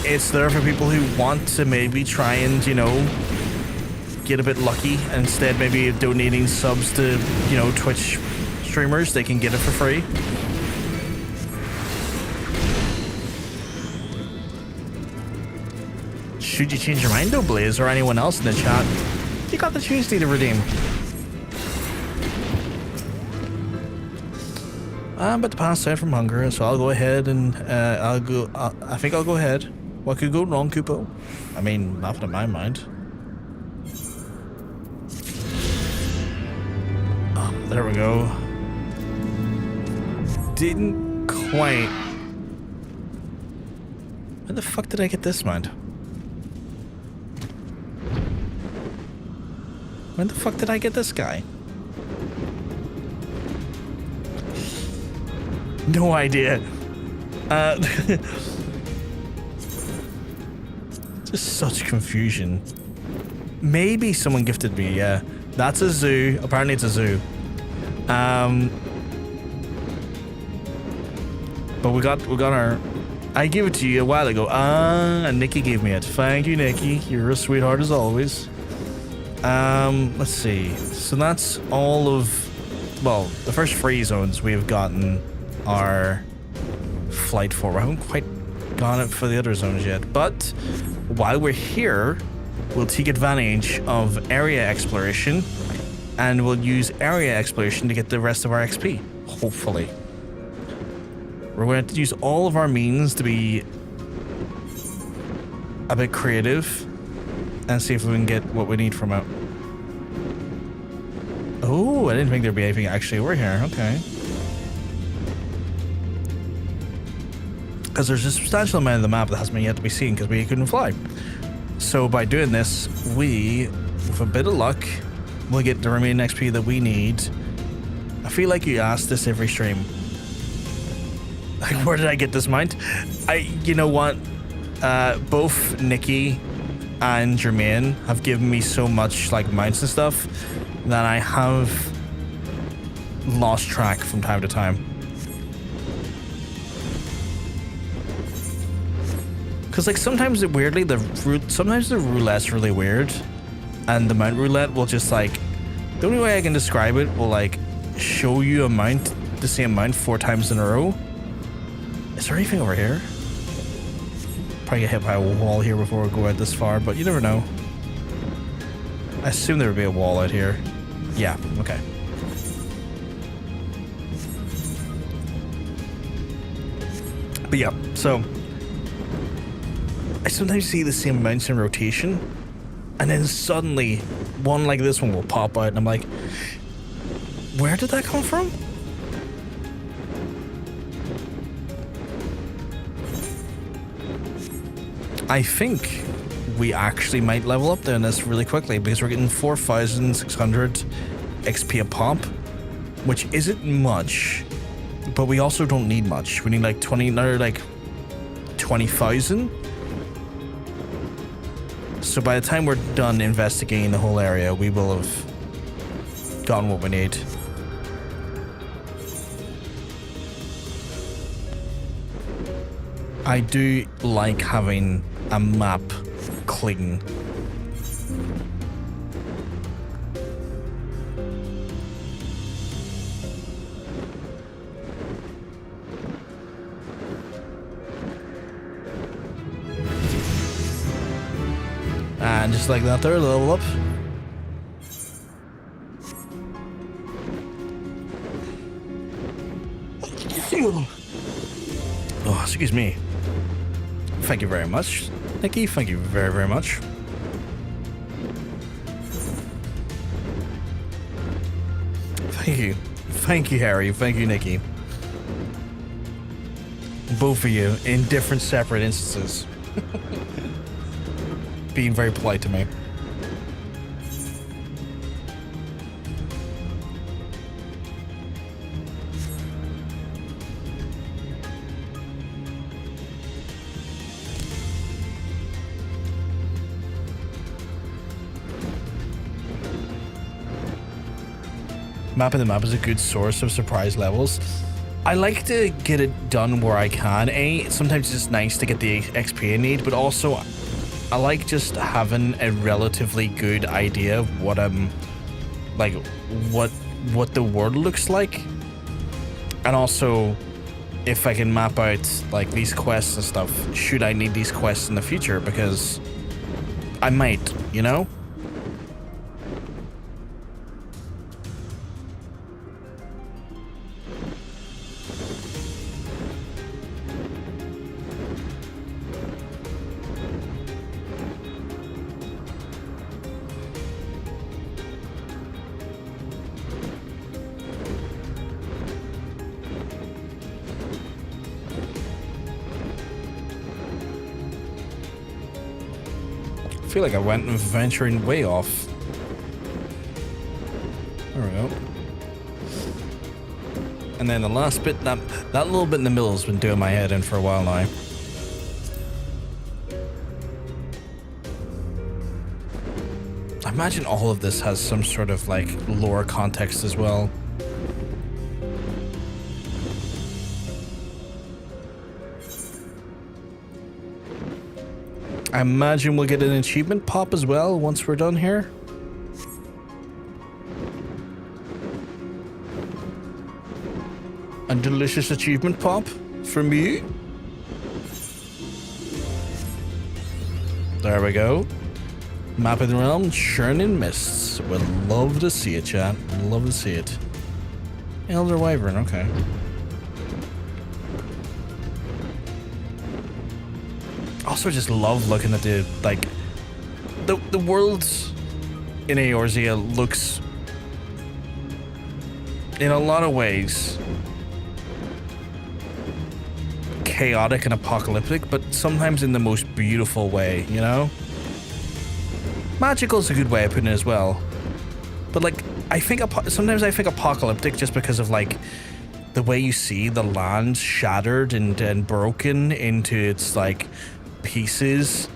it's there for people who want to maybe try and, you know, get a bit lucky, and instead maybe donating subs to, you know, Twitch streamers, they can get it for free. Should you change your mind though, Blaze, or anyone else in the chat, you got the Tuesday to redeem. I'm about to pass out from hunger, so I'll go ahead and I think I'll go ahead. What could go wrong, Kupo? I mean, nothing in my mind. Oh, there we go. Didn't quite. Where the fuck did I get this mount? When the fuck did I get this guy? No idea. Just such confusion. Maybe someone gifted me, yeah. That's a zoo. Apparently it's a zoo. But we got our. I gave it to you a while ago. And Nikki gave me it. Thank you, Nikki. You're a sweetheart as always. Let's see. So that's all of, well, the first 3 zones we have gotten our flight for. We haven't quite got it for the other zones yet. But while we're here, we'll take advantage of area exploration, and we'll use area exploration to get the rest of our XP. Hopefully. We're going to use all of our means to be a bit creative and see if we can get what we need from it. Oh, I didn't think there'd be anything actually over here. Okay. Because there's a substantial amount of the map that hasn't been yet to be seen because we couldn't fly. So by doing this, we, with a bit of luck, will get the remaining XP that we need. I feel like you ask this every stream. Like, where did I get this mount? You know what? Both Nikki and Jermaine have given me so much like mounts and stuff that I have lost track from time to time. Cause like sometimes weirdly sometimes the roulette's really weird, and the mount roulette will just like, the only way I can describe it will like show you a mount, the same mount 4 times in a row. Is there anything over here? probably get hit by a wall here before we go out this far, but you never know. I assume there would be a wall out here. Yeah, okay. But yeah, so I sometimes see the same amounts in rotation, and then suddenly one like this one will pop out, and I'm like, where did that come from? I think we actually might level up doing this really quickly because we're getting 4,600 XP a pop, which isn't much, but we also don't need much. We need like 20,000. So by the time we're done investigating the whole area, we will have gotten what we need. I do like having a map clean. And just like that there, level up. Oh, excuse me. Thank you very much, Nikki. Thank you very, very much. Thank you. Thank you, Harry. Thank you, Nikki. Both of you in different, separate instances. Being very polite to me. Mapping the map is a good source of surprise levels. I like to get it done where I can. Sometimes it's nice to get the XP I need, but also I like just having a relatively good idea of what I'm like, what the world looks like, and also if I can map out like these quests and stuff. Should I need these quests in the future? Because I might, you know. I feel like I went venturing way off. There we go. And then the last bit, that little bit in the middle has been doing my head in for a while now. I imagine all of this has some sort of like lore context as well. I imagine we'll get an achievement pop as well once we're done here. A delicious achievement pop from you. There we go. Map of the realm, churning mists. Would love to see it, chat. Love to see it. Elder Wyvern, okay. Also just love looking at the like the world in Eorzea looks in a lot of ways chaotic and apocalyptic, but sometimes in the most beautiful way, you know? Magical is a good way of putting it as well. But like I think sometimes I think apocalyptic just because of like the way you see the land shattered and broken into its like pieces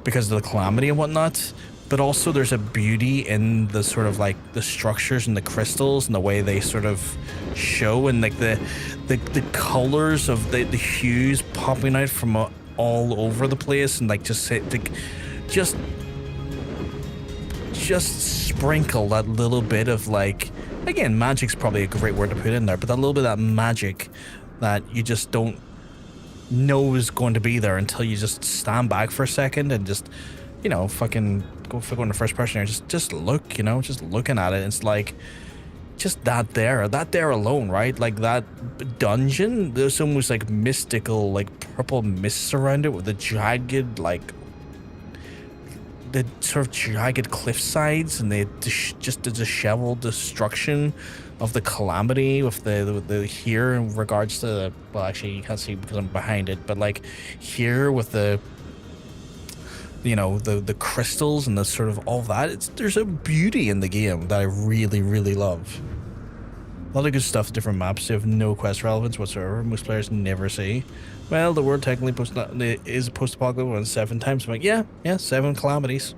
because of the calamity and whatnot, but also there's a beauty in the sort of like the structures and the crystals and the way they sort of show, and like the colors of the hues popping out from all over the place, and like just sprinkle that little bit of like, again, magic's probably a great word to put in there, but that little bit of that magic that you just don't know is going to be there until you just stand back for a second and just, you know, fucking go into first person or just look, you know, just looking at it. It's like, just that there alone, right? Like that dungeon, there's almost like mystical, like purple mist around it with the jagged, like the sort of jagged cliff sides and just the disheveled destruction of the calamity with the here in regards to the, well, actually you can't see because I'm behind it, but like here with the, you know, the crystals and the sort of all that. There's a beauty in the game that I really, really love. A lot of good stuff, different maps have no quest relevance whatsoever. Most players never see. Well, the world technically is post-apocalyptic and 7 times. I'm like, yeah, 7 calamities.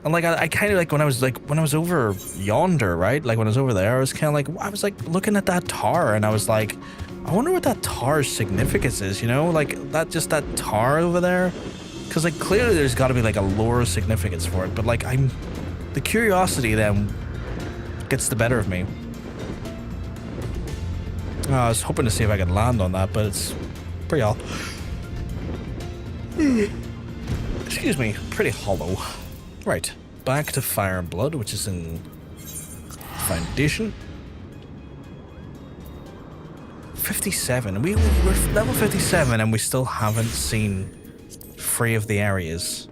And like I kind of like when I was over yonder, right? Like when I was over there, I was kind of like, I was like looking at that tower, and I was like, I wonder what that tower's significance is, you know? Like that tower over there, because like clearly there's got to be like a lore significance for it. But like the curiosity then gets the better of me. I was hoping to see if I could land on that, but it's pretty excuse me, pretty hollow. Right, back to Fire and Blood, which is in Foundation. 57. We're level 57 and we still haven't seen 3 of the areas.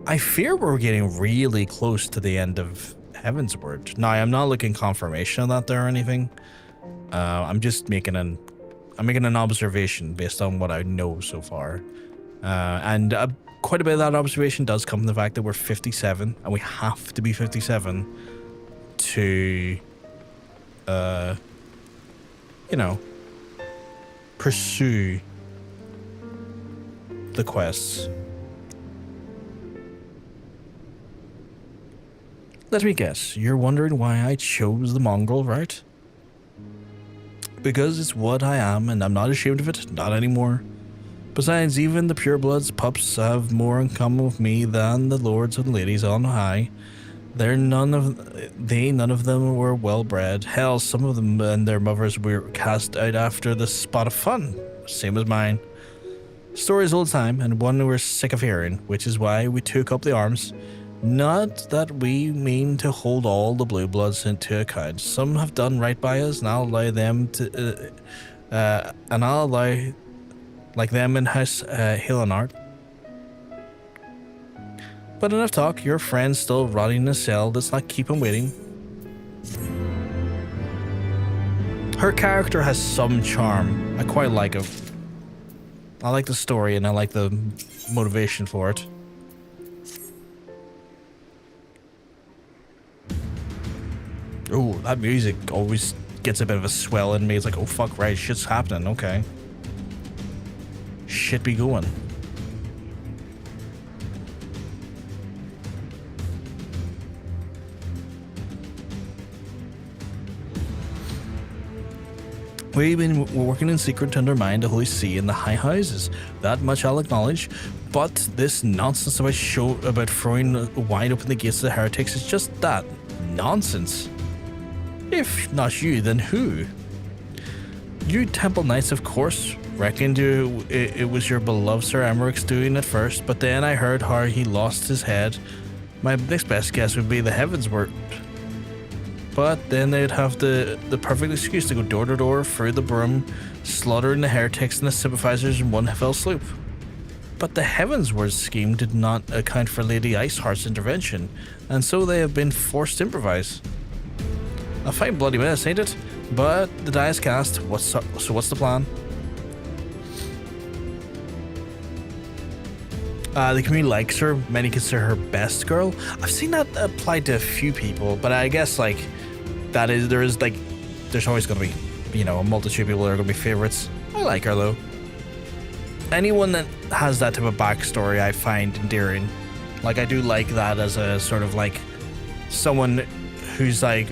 I fear we're getting really close to the end of Heavensward. Now, I'm not looking confirmation of that there or anything. I'm just making an observation based on what I know so far. And quite a bit of that observation does come from the fact that we're 57 and we have to be 57 to, you know, pursue the quests. Let me guess, you're wondering why I chose the Mongrel, right? Because it's what I am, and I'm not ashamed of it, not anymore. Besides, even the purebloods pups have more in common with me than the lords and ladies on high. None of them were well bred. Hell, some of them and their mothers were cast out after the spot of fun, same as mine. Stories old time, and one we're sick of hearing, which is why we took up the arms. Not that we mean to hold all the blue bloods into account. Some have done right by us, and I'll allow them to, and I'll allow, like them in House Hilda. But enough talk. Your friend's still rotting in a cell. Let's not keep him waiting. Her character has some charm. I quite like it. I like the story, and I like the motivation for it. Oh, that music always gets a bit of a swell in me. It's like, oh fuck, right, shit's happening, okay. Shit be going. We've been working in secret to undermine the Holy See and the High Houses. That much I'll acknowledge. But this nonsense about throwing wide open the gates of the Heretics is just that. Nonsense. If not you, then who? You Temple Knights, of course, reckoned it was your beloved Sir Emmerich's doing at first, but then I heard how he lost his head. My next best guess would be the Heavensward. But then they'd have the perfect excuse to go door to door through the broom, slaughtering the heretics and the sympathizers in one fell swoop. But the Heavensward scheme did not account for Lady Iceheart's intervention, and so they have been forced to improvise. A fine bloody mess, ain't it? But the die is cast. So what's the plan? The community likes her. Many consider her best girl. I've seen that applied to a few people, but I guess like there's always going to be, you know, a multitude of people that are going to be favorites. I like her though. Anyone that has that type of backstory, I find endearing. Like I do like that as a sort of like someone who's like,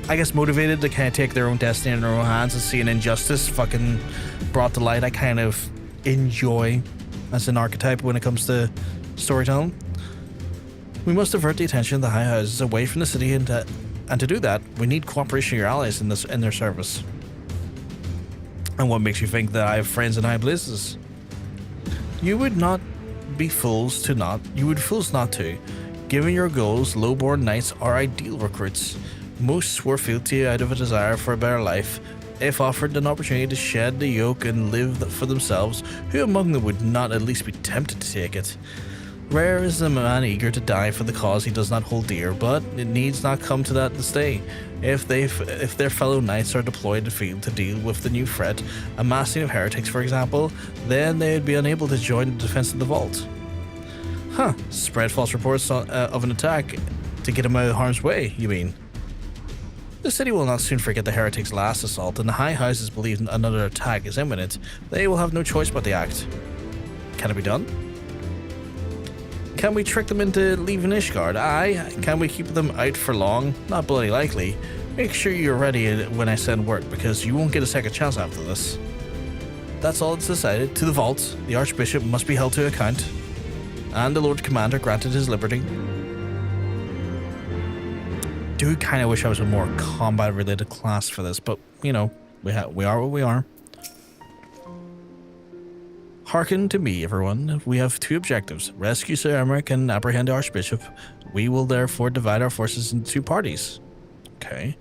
I guess, motivated to kind of take their own destiny in their own hands and see an injustice fucking brought to light. I kind of enjoy as an archetype when it comes to storytelling. We must divert the attention of the High Houses away from the city, and to do that, we need cooperation of your allies in their service. And what makes you think that I have friends in high places? You would be fools not to. Given your goals, low-born knights are ideal recruits. Most swore fealty out of a desire for a better life. If offered an opportunity to shed the yoke and live for themselves, who among them would not at least be tempted to take it? Rare is the man eager to die for the cause he does not hold dear, but it needs not come to that this day. If their fellow knights are deployed in the field to deal with the new threat, a massing of heretics for example, then they would be unable to join the defense of the vault. Huh, spread false reports of an attack to get him out of harm's way, you mean? The city will not soon forget the heretics' last assault, and the high houses believe another attack is imminent. They will have no choice but to act. Can it be done? Can we trick them into leaving Ishgard? Aye. Can we keep them out for long? Not bloody likely. Make sure you're ready when I send word, because you won't get a second chance after this. That's all it's decided. To the vault, the Archbishop must be held to account, and the Lord Commander granted his liberty. Do kind of wish I was a more combat-related class for this, but, you know, we are what we are. Hearken to me, everyone. We have two objectives: rescue Sir Emmerich and apprehend the Archbishop. We will therefore divide our forces into two parties. Okay.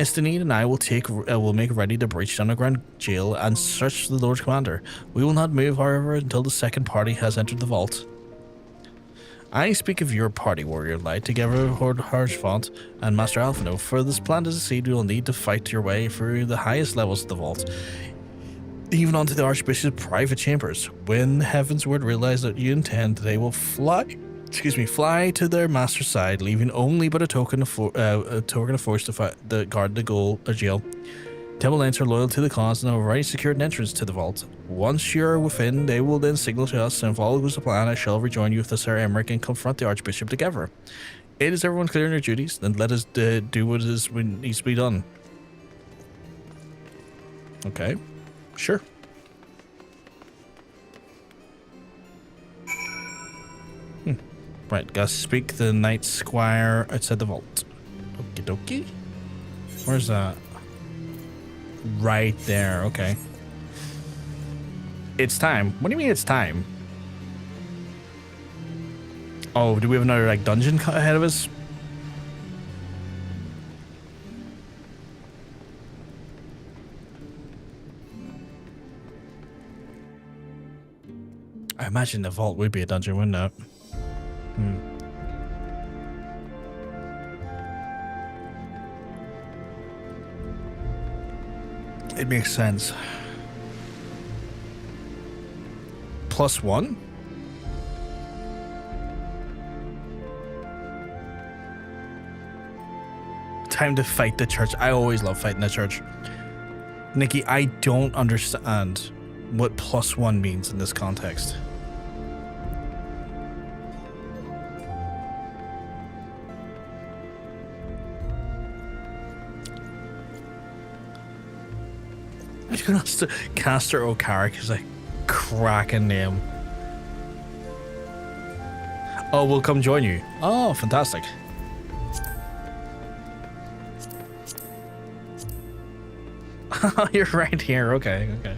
Estinine and I will make ready to breach the underground jail and search the Lord Commander. We will not move, however, until the second party has entered the vault. I speak of your party, Warrior Light, together with Harshfont and Master Alphino. For this plan to succeed, you will need to fight your way through the highest levels of the vault, even onto the Archbishop's private chambers. When Heavensward realize that you intend, they will fly to their master's side, leaving only but a token of force to guard the jail. Temple Knights are loyal to the cause and have already secured an entrance to the vault. Once you're within, they will then signal to us, and if all goes to plan, I shall rejoin you with the Sir Emmerich and confront the Archbishop together. Is everyone clear in their duties? Then let us do what needs to be done. Okay, sure. Right, gotta speak to the Knight Squire outside the vault. Okie dokie. Where's that? Right there, okay. It's time. What do you mean it's time? Oh, do we have another like dungeon ahead of us? I imagine the vault would be a dungeon, wouldn't it? It makes sense. +1? Time to fight the church. I always love fighting the church. Nikki, I don't understand what +1 means in this context. Caster O'Carrick is a cracking name. Oh, we'll come join you. Oh, fantastic. You're right here. Okay, okay.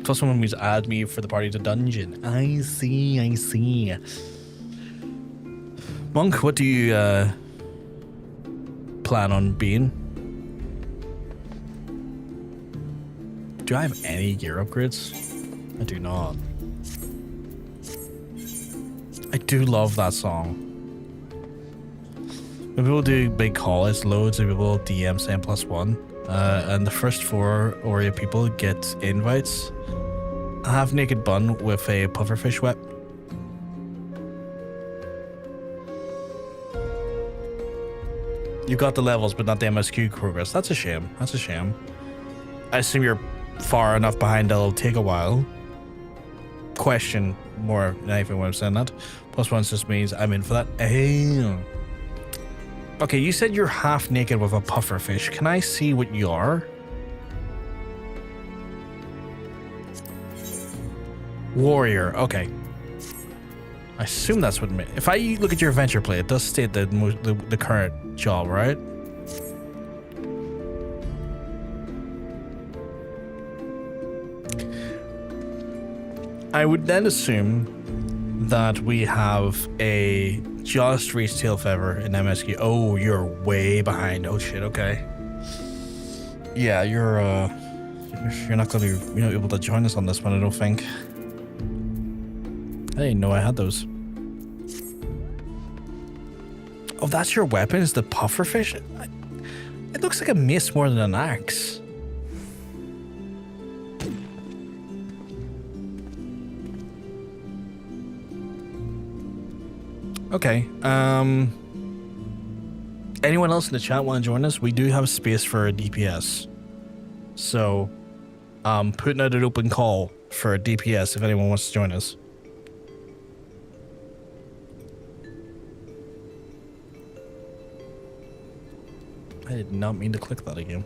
+1 means add me for the party to dungeon. I see, I see. Monk, what do you plan on being? Do I have any gear upgrades? I do not. I do love that song. Maybe we'll do big call-outs, loads of people DM saying +1. And the first 4 Oreo people get invites. A half-naked bun with a pufferfish whip. You got the levels, but not the MSQ progress. That's a shame. That's a shame. I assume you're far enough behind that it'll take a while. Question more than anything when I'm saying that. +1 just means I'm in for that. Oh. Okay, you said you're half naked with a pufferfish. Can I see what you are? Warrior. Okay. I assume that's what it meant. If I look at your adventure play, it does state the current job, right? I would then assume that we have a just reached Tail Feather in MSQ. Oh, you're way behind. Oh shit. Okay. Yeah, you're not gonna be able to join us on this one, I don't think. I didn't know I had those. Oh, that's your weapon? Is the pufferfish? It looks like a mace more than an axe. Okay. Anyone else in the chat want to join us? We do have space for a DPS. So, putting out an open call for a DPS if anyone wants to join us. I did not mean to click that again.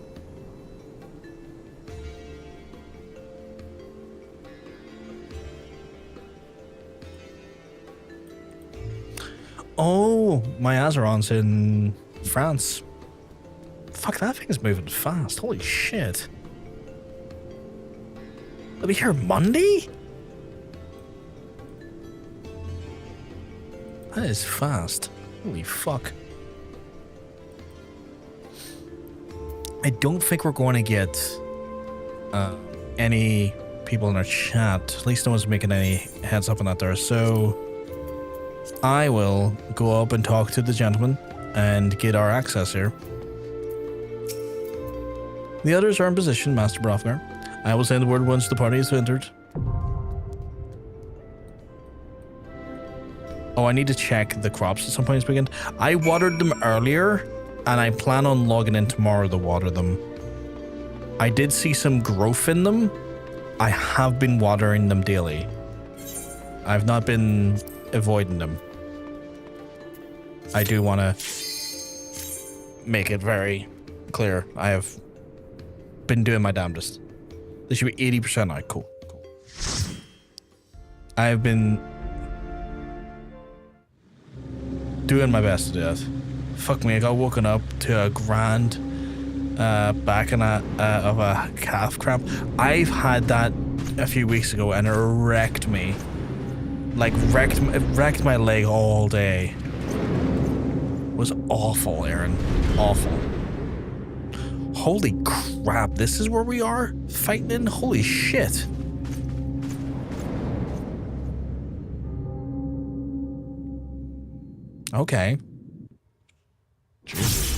Oh, my Azeron's in France. Fuck, that thing's moving fast. Holy shit. I'll be here Monday? That is fast. Holy fuck. I don't think we're going to get any people in our chat. At least no one's making any heads up on that there. So I will go up and talk to the gentleman and get our access here. The others are in position, Master Brothgar. I will send the word once the party has entered. Oh, I need to check the crops at some point this weekend. I watered them earlier, and I plan on logging in tomorrow to water them. I did see some growth in them. I have been watering them daily. I've not been avoiding them. I do want to make it very clear. I have been doing my damnedest. This should be 80% now. Cool. I have been doing my best to do that. Fuck me, I got woken up to a grand back in of a calf cramp. I've had that a few weeks ago and it wrecked me. Like wrecked my leg all day. It was awful, Aaron. Awful. Holy crap, this is where we are fighting in? Holy shit. Okay. Jesus.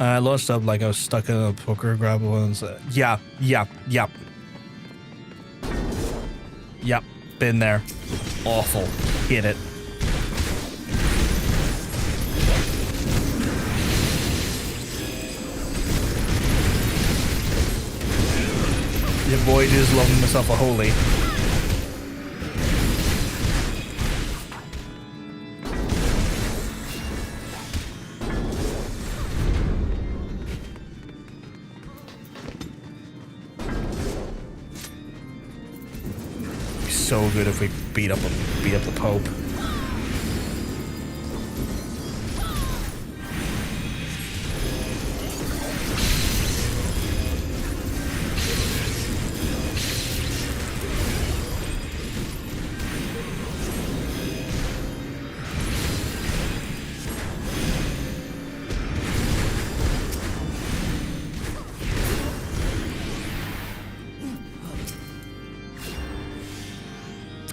I launched up like I was stuck in a poker grapple and said, yep. Yep, been there. Awful. Hit it. Your boy just loving himself a holy. So good if we beat up the Pope.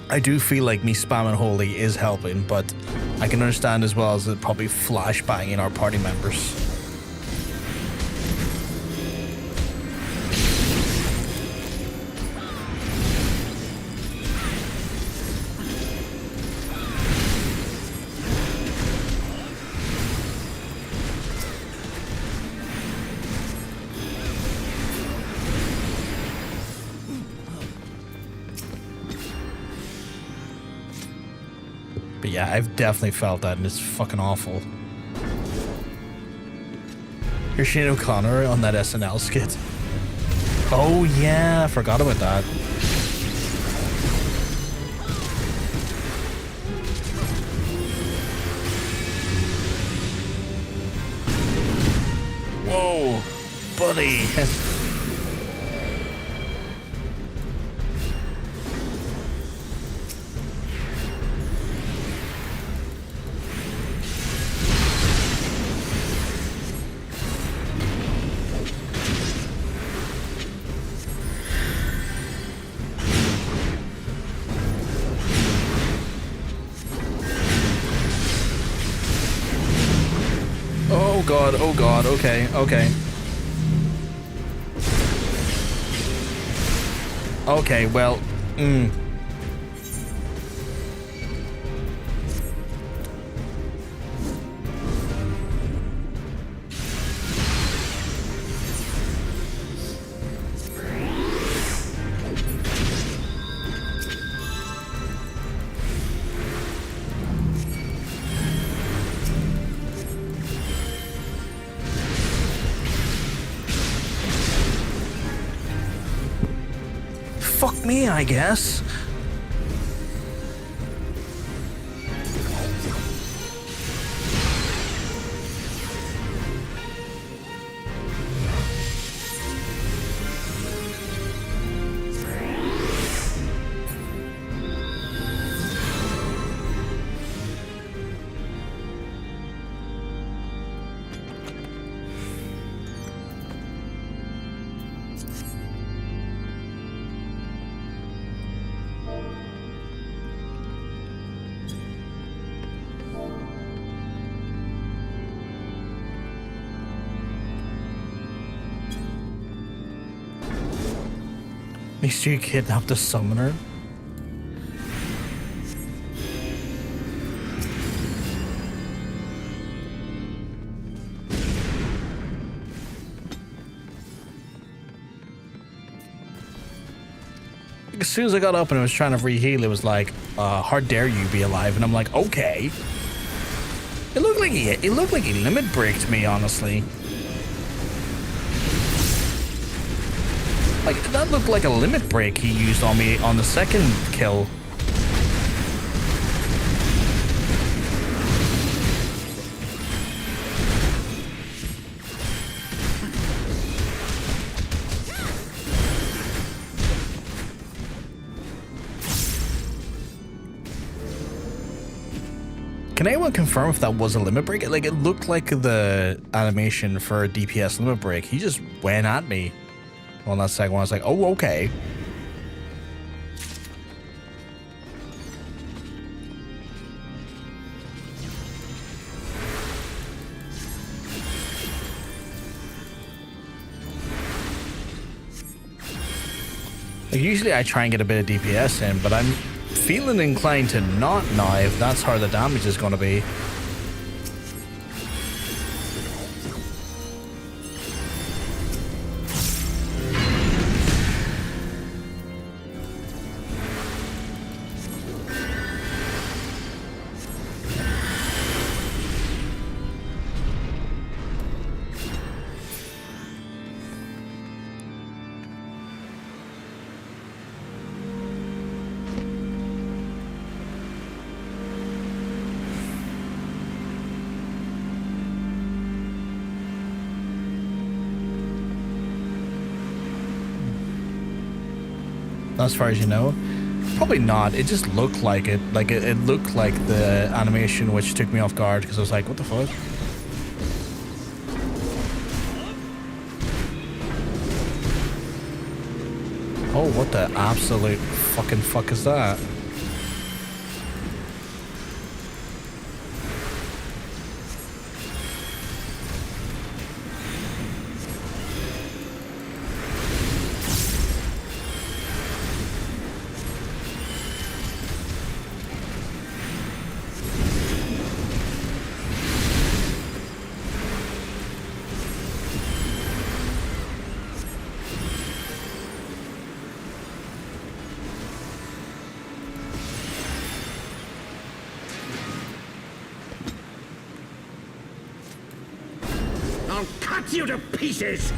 I do feel like me spamming Holy is helping, but I can understand as well as it probably flashbanging our party members. But yeah, I've definitely felt that, and it's fucking awful. Here's Shane O'Connor on that SNL skit. Oh yeah, I forgot about that. Whoa, buddy. Oh god, okay. Okay, well, fuck me, I guess. Make sure you kidnap the summoner. As soon as I got up and I was trying to reheal, it was like, how dare you be alive? And I'm like, okay. It looked like he limit breaked me, honestly. Like, that looked like a limit break he used on me on the second kill. Can anyone confirm if that was a limit break? Like, it looked like the animation for a DPS limit break. He just went at me on that second one. I was like, oh, okay. Like, usually I try and get a bit of DPS in, but I'm feeling inclined to not now if that's how the damage is going to be. As far as you know, probably not. It just looked like it. Like it looked like the animation, which took me off guard because I was like, what the fuck? Oh, what the absolute fucking fuck is that? I'll cut you to pieces!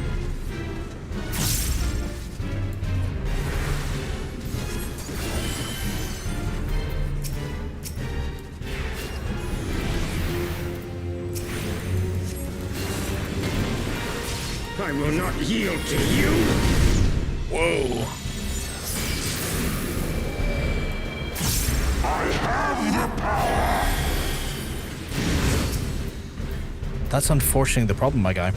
I will not yield to you! Whoa. I have the power! That's unfortunately the problem, my guy.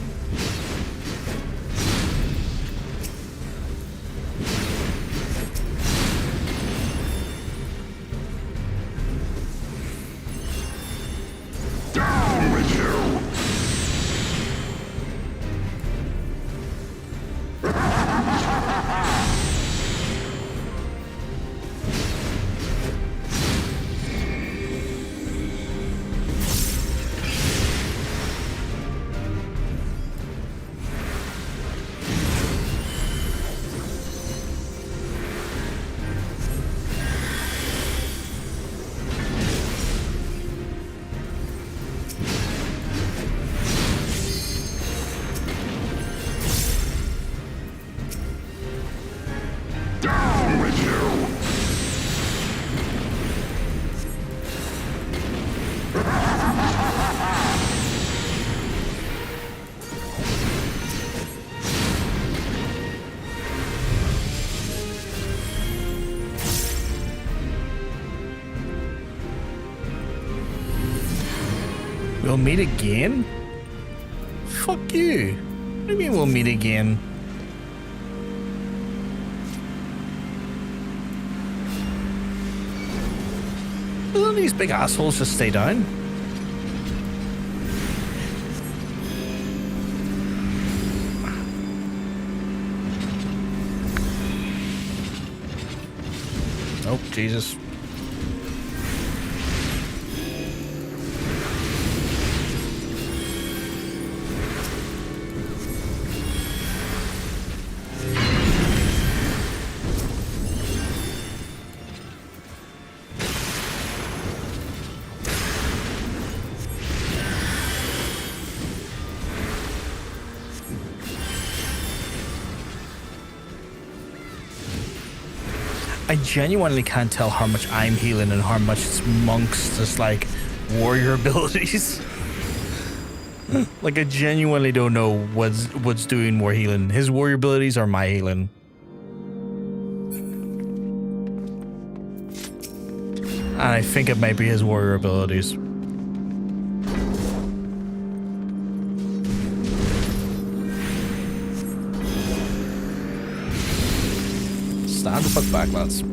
Down with you! Down with you! We'll meet again? Fuck you. What do you mean we'll meet again? Will these big assholes just stay down? Oh, Jesus. I genuinely can't tell how much I'm healing and how much it's Monk's just like warrior abilities. Like I genuinely don't know what's doing more healing. His warrior abilities or my healing. And I think it might be his warrior abilities. Stand the fuck back, lads.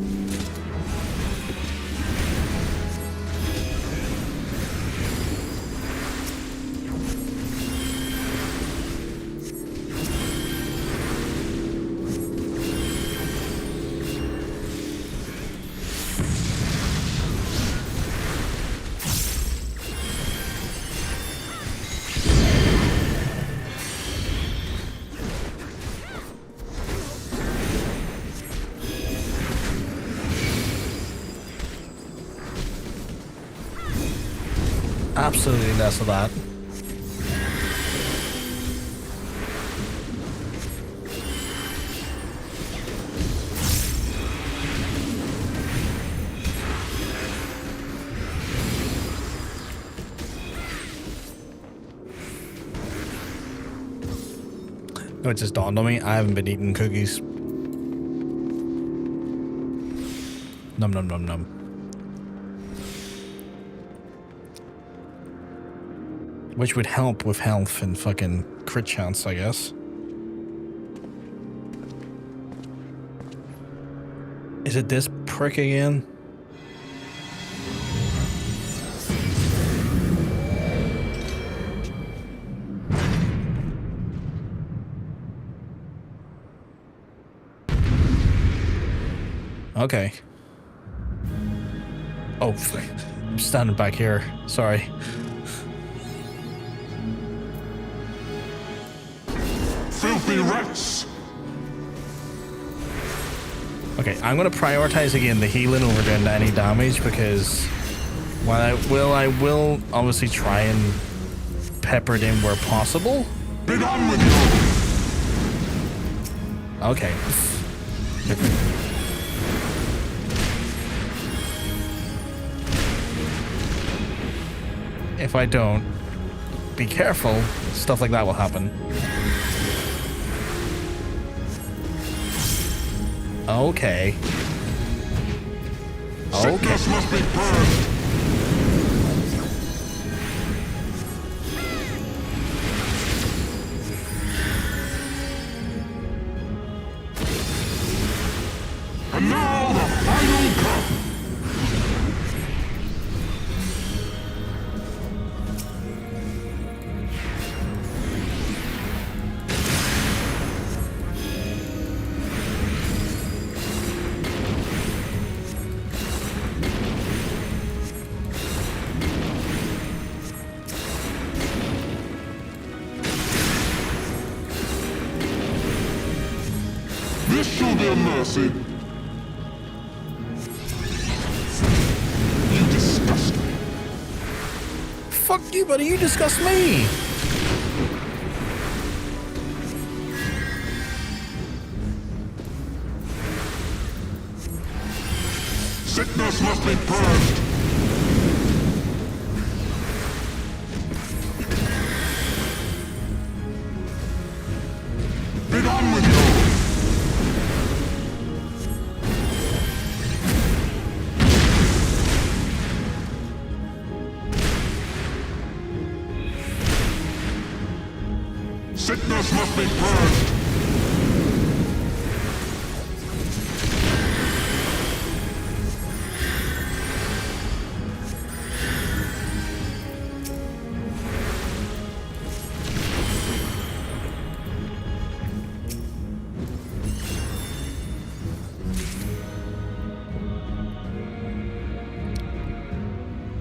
Absolutely less of that. No, it just dawned on me. I haven't been eating cookies. Num num num num. Which would help with health and fucking crit chance, I guess. Is it this prick again? Okay. Oh, I'm standing back here. Sorry. Filthy rats! Okay, I'm gonna prioritize again the healing over doing any damage because while I will obviously try and pepper it in where possible. Be done with you! Okay. If I don't be careful, stuff like that will happen. Okay. Sickness must be purged! And now the final cup! This shall be a mercy. You disgust me. Fuck you, buddy. You disgust me. Sickness must be purged. Be done with you. Sickness must be purged.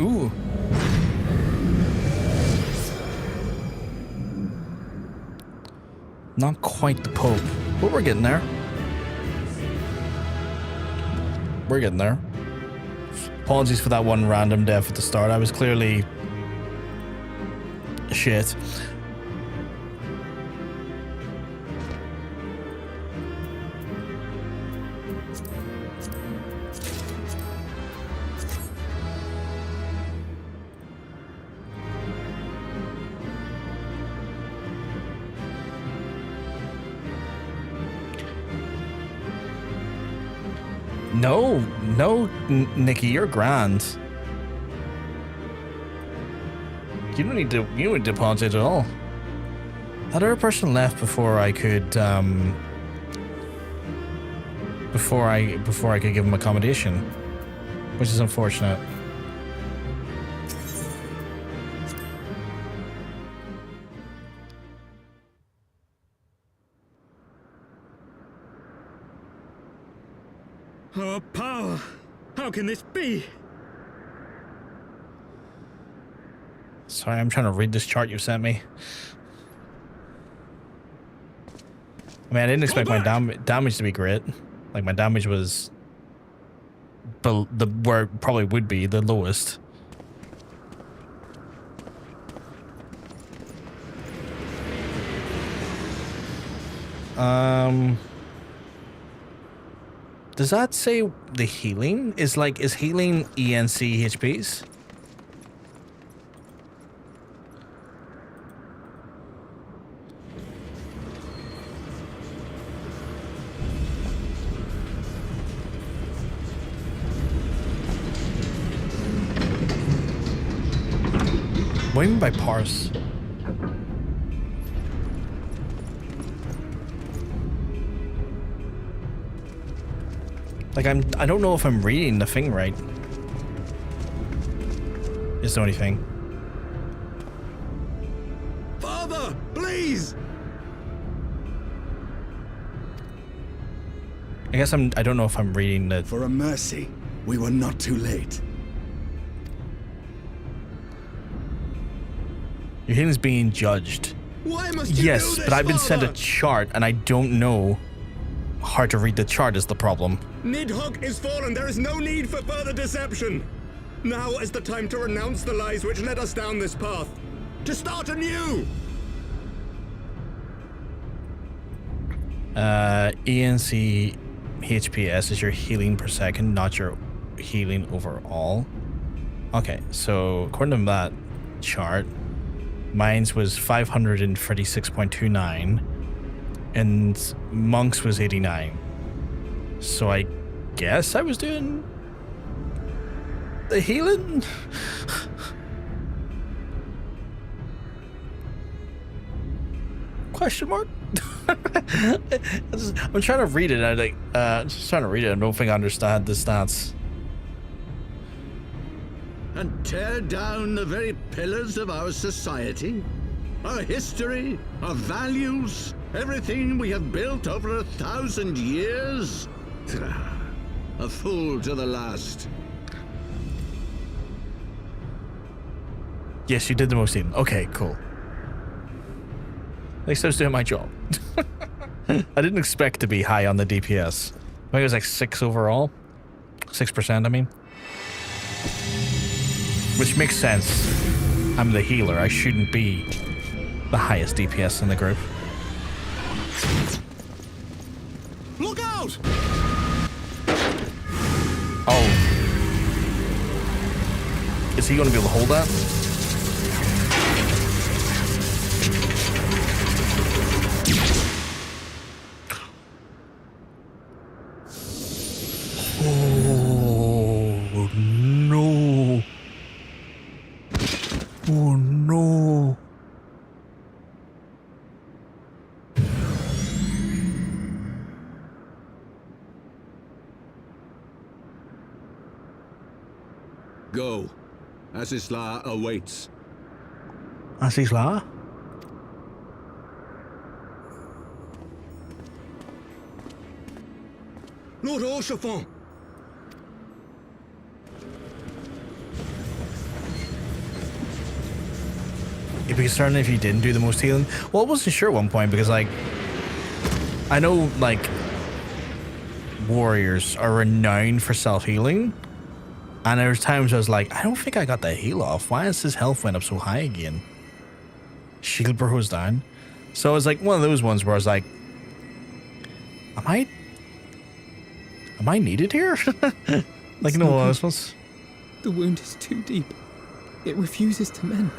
Ooh. Not quite the Pope, but we're getting there. We're getting there. Apologies for that one random death at the start. I was clearly shit. No, Nikki, you're grand. You don't need to apologize at all. That other person left before I could before I could give him accommodation, which is unfortunate. Our power! How can this be? Sorry, I'm trying to read this chart you sent me. I mean, I didn't expect my damage to be great. Like, my damage was where it probably would be the lowest. Does that say the healing? Is healing ENC HPs? What do you mean by parse? Like, I don't know if I'm reading the thing right. Is the only thing. Father, please! I guess I don't know if I'm reading the... For a mercy, we were not too late. Your healing's being judged. Why must you do this, but I've been sent a Father? chart and I don't know how to read the chart is the problem. Nidhogg is fallen. There is no need for further deception. Now is the time to renounce the lies which led us down this path. To start anew. ENC HPS is your healing per second, not your healing overall. Okay, so according to that chart, mine's was 536.29 and Monk's was 89. So I guess I was doing the healing? Question mark? I'm trying to read it. Just trying to read it. I don't think I understand the stats. And tear down the very pillars of our society, our history, our values, everything we have built over 1,000 years. A fool to the last. Yes, you did the most healing. Okay, cool. At least I was doing my job. I didn't expect to be high on the DPS. I think it was like 6 overall. 6%, I mean. Which makes sense. I'm the healer. I shouldn't be the highest DPS in the group. Look out! Oh. Is he going to be able to hold that? Oh, no. Oh, no. Go. Assize awaits. Assize? Lord Orchefort! It'd be concerning if you didn't do the most healing. Well, I wasn't sure at one point because, like, I know, like, warriors are renowned for self-healing. And there was times I was like, I don't think I got the heal off. Why is his health went up so high again? Shield bro was down. So it was like one of those ones where I was like, am I needed here? Like, no one else was. The wound is too deep. It refuses to mend.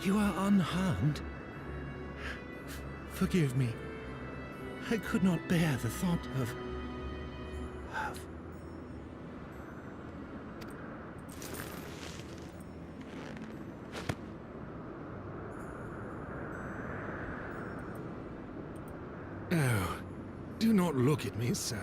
You are unharmed? Forgive me. I could not bear the thought of... Oh, do not look at me so.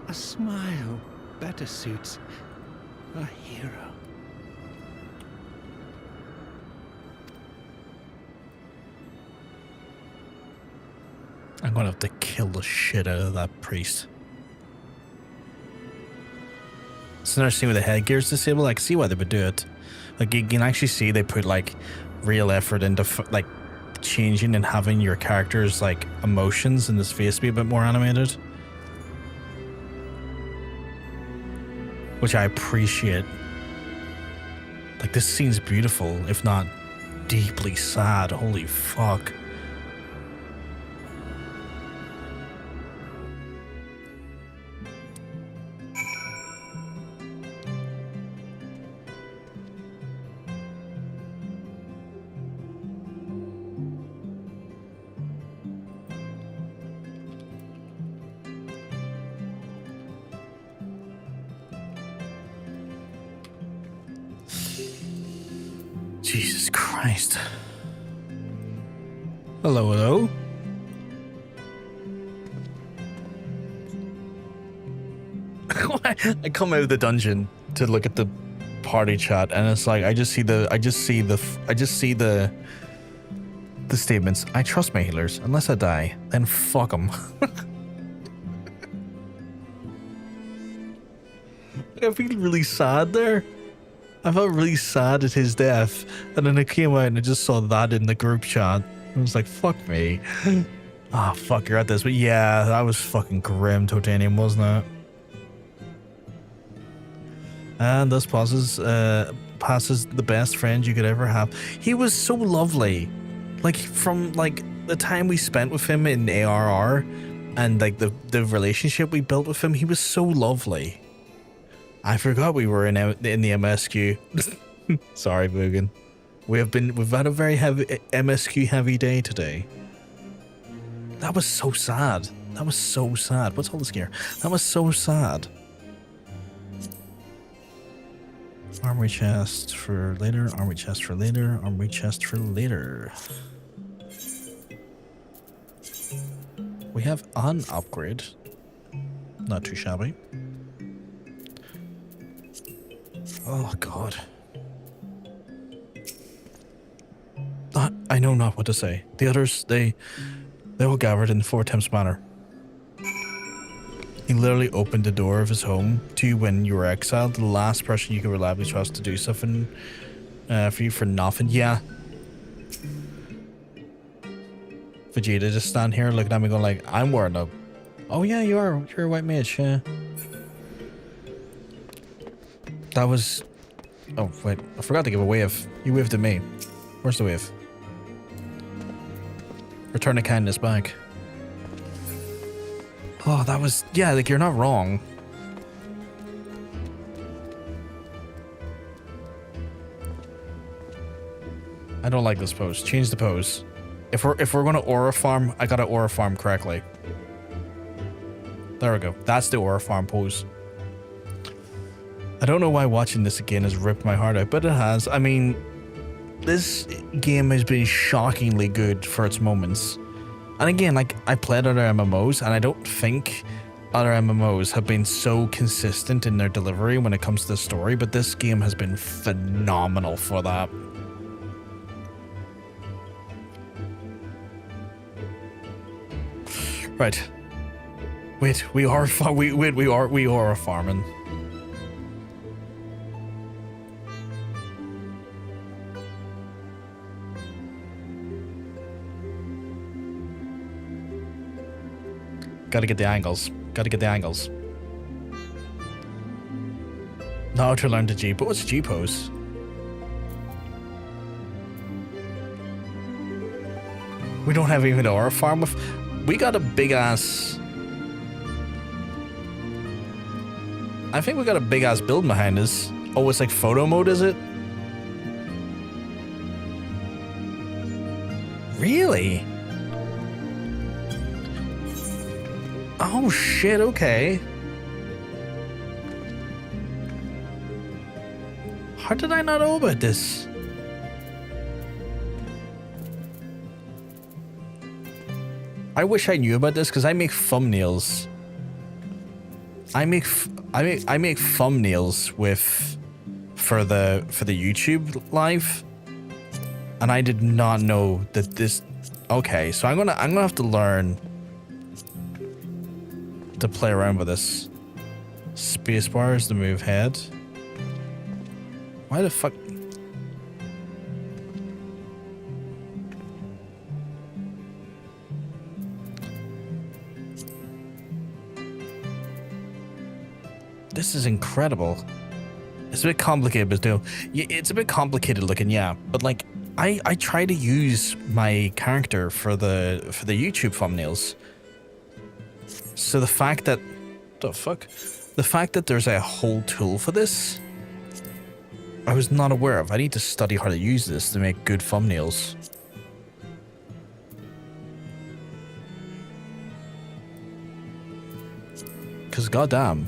A smile better suits a hero. I'm gonna have to kill the shit out of that priest. It's interesting with the headgear's disabled. I can see why they would do it. Like, you can actually see they put like real effort into like changing and having your character's like emotions in this face be a bit more animated, which I appreciate. Like, this scene's beautiful, if not deeply sad. Holy fuck. Jesus Christ. Hello, hello. I come out of the dungeon to look at the party chat, and it's like I just see the statements. I trust my healers. Unless I die, then fuck them. I feel really sad there. I felt really sad at his death, and then I came out and I just saw that in the group chat. I was like, fuck me. Ah, fuck, you're at this. But yeah, that was fucking grim, Totanium, wasn't it? And thus passes the best friend you could ever have. He was so lovely. Like, from, like, the time we spent with him in ARR, and, like, the relationship we built with him, he was so lovely. I forgot we were in the MSQ. Sorry, Mugen. We've had a very heavy MSQ heavy day today. That was so sad. That was so sad. What's all this gear? That was so sad. Armory chest for later. Armory chest for later. Armory chest for later. We have an upgrade. Not too shabby. Oh god. I know not what to say. The others, they all gathered in Fortemps Manor. He literally opened the door of his home to you when you were exiled. The last person you could reliably trust to do something for you for nothing. Yeah. Vegeta just stand here looking at me going like, I'm wearing a... Oh yeah, you are. You're a white mage, yeah. That was... Oh, wait. I forgot to give a wave. You waved at me. Where's the wave? Return the kindness back. Oh, that was... Yeah, like, you're not wrong. I don't like this pose. Change the pose. If we're gonna aura farm, I gotta aura farm correctly. There we go. That's the aura farm pose. I don't know why watching this again has ripped my heart out, but it has. I mean, this game has been shockingly good for its moments. And again, like, I played other MMOs, and I don't think other MMOs have been so consistent in their delivery when it comes to the story, but this game has been phenomenal for that. Right. Wait, we are farming. Gotta get the angles. Gotta get the angles. Now to learn the G, but what's G pose? We don't have even an aura farm with... We got a big ass... I think we got a big ass build behind us. Oh, it's like photo mode, is it? Really? Oh shit, okay. How did I not know about this? I wish I knew about this because I make thumbnails. I make thumbnails for the YouTube live, and I did not know that this. Okay, so I'm gonna have to learn to play around with this. Spacebar is to move head. Why the fuck? This is incredible. It's a bit complicated, but still, it's a bit complicated looking, yeah. But like, I try to use my character for the YouTube thumbnails. So the fact that the fact that there's a whole tool for this, I was not aware of. I need to study how to use this to make good thumbnails. Cause goddamn.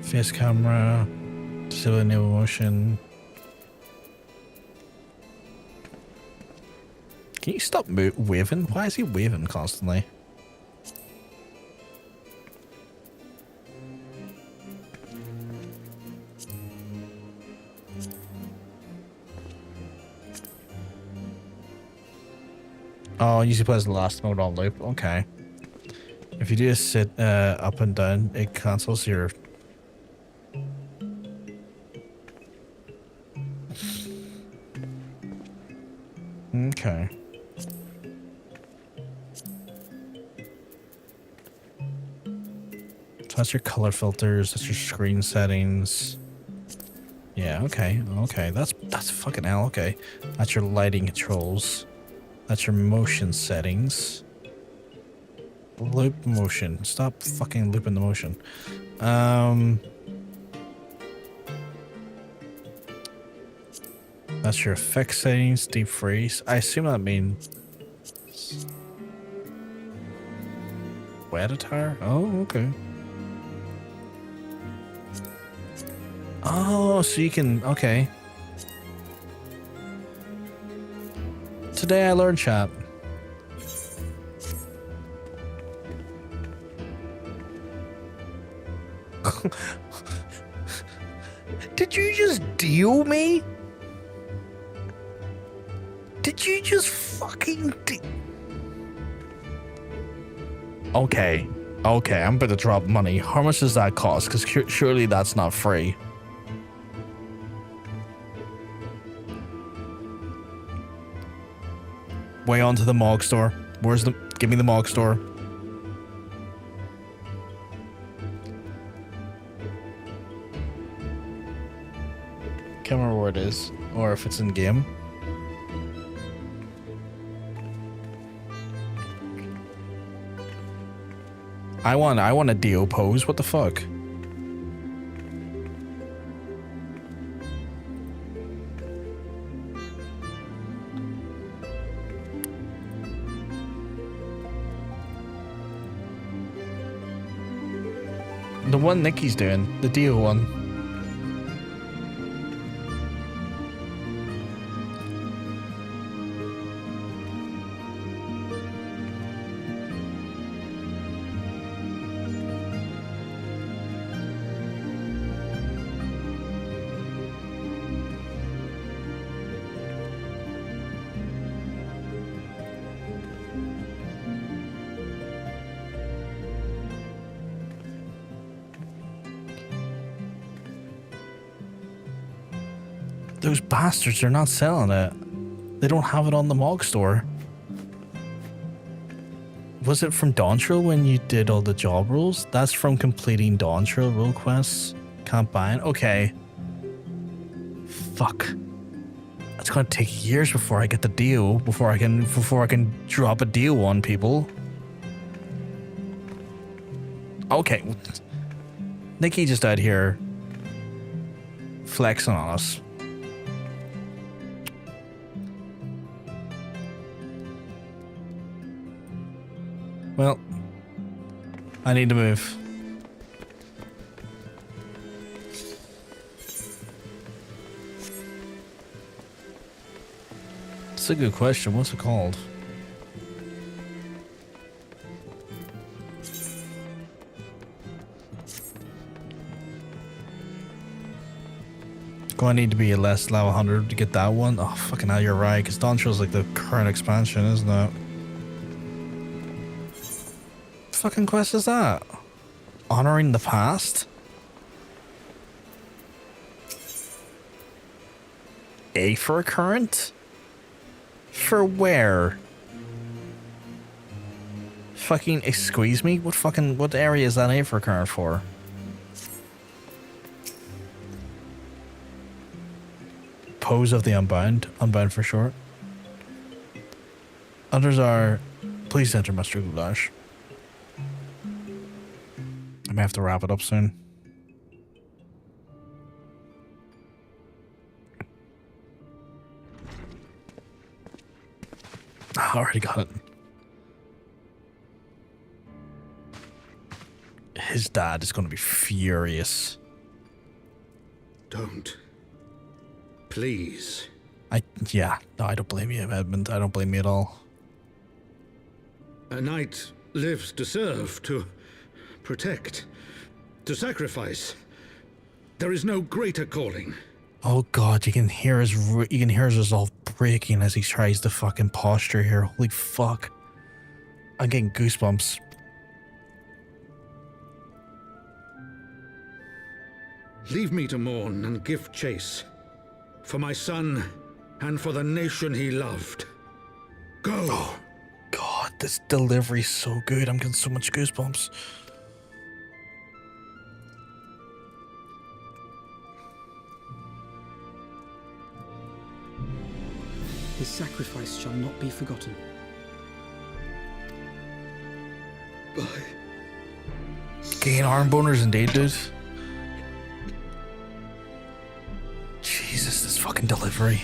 Face camera, disable enable motion. Can you stop waving? Why is he waving constantly? Oh, usually plays the last mode on loop. Okay. If you do sit up and down, it cancels your... Okay. So that's your color filters, that's your screen settings. Yeah, okay, okay. That's fucking hell, okay. That's your lighting controls. That's your motion settings. Loop motion. Stop fucking looping the motion. That's your effect settings, deep freeze. I assume that means Editor? Oh, okay. Oh, so you can, okay. Today I learned chat. Did you just deal me? Did you just fucking Okay. Okay, I'm about to drop money. How much does that cost? Because surely that's not free. Way onto the Mog store. Where's the... Give me the Mog store. Can't remember where it is. Or if it's in game. I want a Dio pose. What the fuck? The one Nikki's doing, the Dio one. Those bastards are not selling it. They don't have it on the Mog store. Was it from Dawn Trail when you did all the job roles? That's from completing Dawn Trail role quests. Can't buy it? Okay. Fuck. It's gonna take years before I get the deal, before I can drop a deal on people. Okay. Nikki just out here flexing on us. Well, I need to move. That's a good question. What's it called? Going to need to be a less level 100 to get that one. Oh, fucking hell, you're right. Because Dawn Trail's like the current expansion, isn't it? Fucking quest is that? Honoring the past? A for a current? For where? Fucking excuse me? What area is that A for a current for? Pose of the Unbound. Unbound for short. Others are... Please enter Master Goulash. I may have to wrap it up soon. I already got it. His dad is going to be furious. Don't. Please. Yeah. No, I don't blame you, Edmund. I don't blame you at all. A knight lives to serve, to protect, to sacrifice. There is no greater calling. Oh God, you can hear his resolve breaking as he tries to fucking posture here. Holy fuck. I'm getting goosebumps. Leave me to mourn and give chase. For my son, and for the nation he loved. Go! Oh, God, this delivery's so good. I'm getting so much goosebumps. His sacrifice shall not be forgotten. Bye. Gain arm boners indeed, dude. Jesus, this fucking delivery.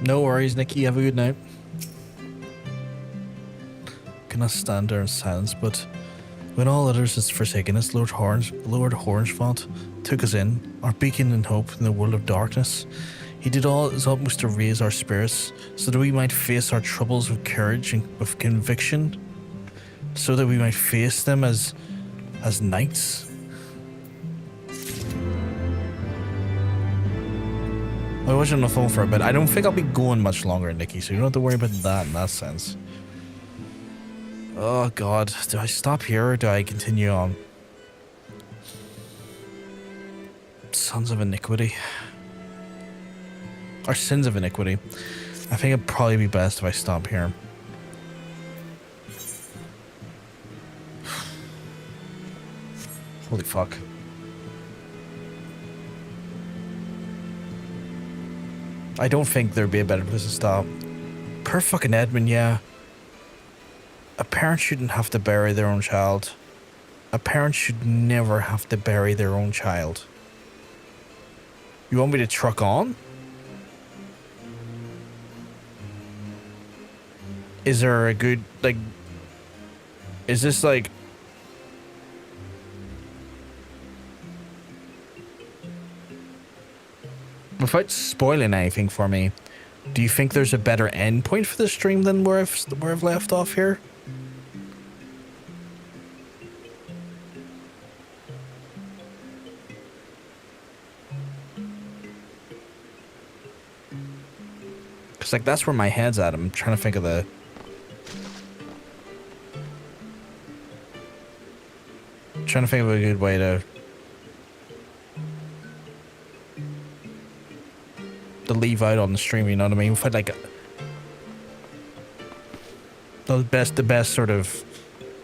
No worries, Nikki. Have a good night. Cannot stand there in silence, but when all others is forsaken us, Lord Hornsfont took us in, our beacon and hope in the world of darkness. He did all his utmost to raise our spirits, so that we might face our troubles with courage and with conviction, so that we might face them as knights. I was on the phone for a bit. I don't think I'll be going much longer, Nikki, so you don't have to worry about that in that sense. Oh god, do I stop here or do I continue on? Sons of Iniquity. Or Sins of Iniquity. I think it'd probably be best if I stop here. Holy fuck. I don't think there'd be a better place to stop. Per fucking Edmund, yeah. A parent shouldn't have to bury their own child. A parent should never have to bury their own child. You want me to truck on? Is there a good, like... Is this like... Without spoiling anything for me, do you think there's a better end point for this stream than where I've left off here? Cause like that's where my head's at. I'm trying to think of the... Trying to think of a good way to leave out on the stream, you know what I mean? If I like the best sort of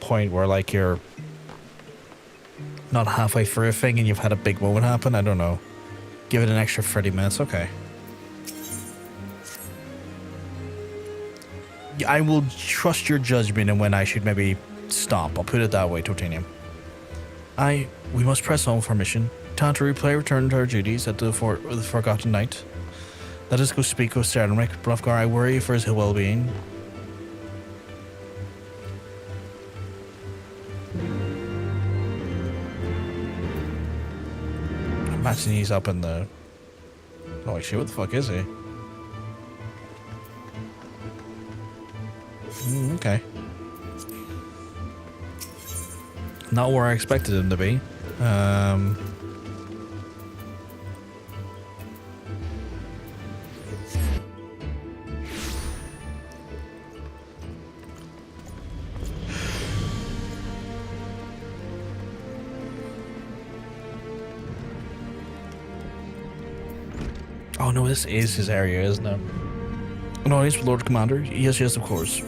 point where like you're not halfway through a thing and you've had a big moment happen. I don't know. Give it an extra 30 minutes. Okay. I will trust your judgment and when I should maybe stop. I'll put it that way, Totanium. We must press on for mission. Time to return to our duties at the Forgotten Night. Let us go speak with Ergonomic. Bluffgar, I worry for his well-being. Imagine he's up in the... Oh shit, what the fuck is he? Okay. Not where I expected him to be. Oh no, this is his area, isn't it? No, he's Lord Commander. Yes, yes, of course.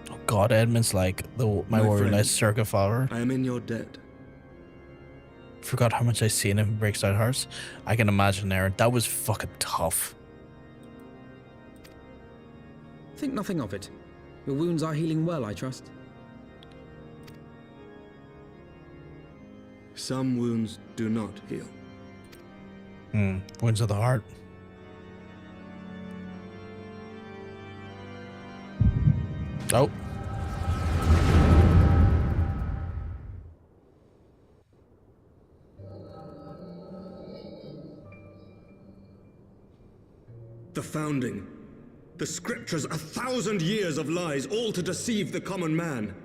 Oh God, Edmund's like my warrior knight circa father. I am in your debt. Forgot how much I seen him breaks out hearts. I can imagine there. That was fucking tough. Think nothing of it. Your wounds are healing well, I trust. Some wounds do not heal. Wounds of the heart. Oh. The founding. The scriptures, 1,000 years of lies, all to deceive the common man.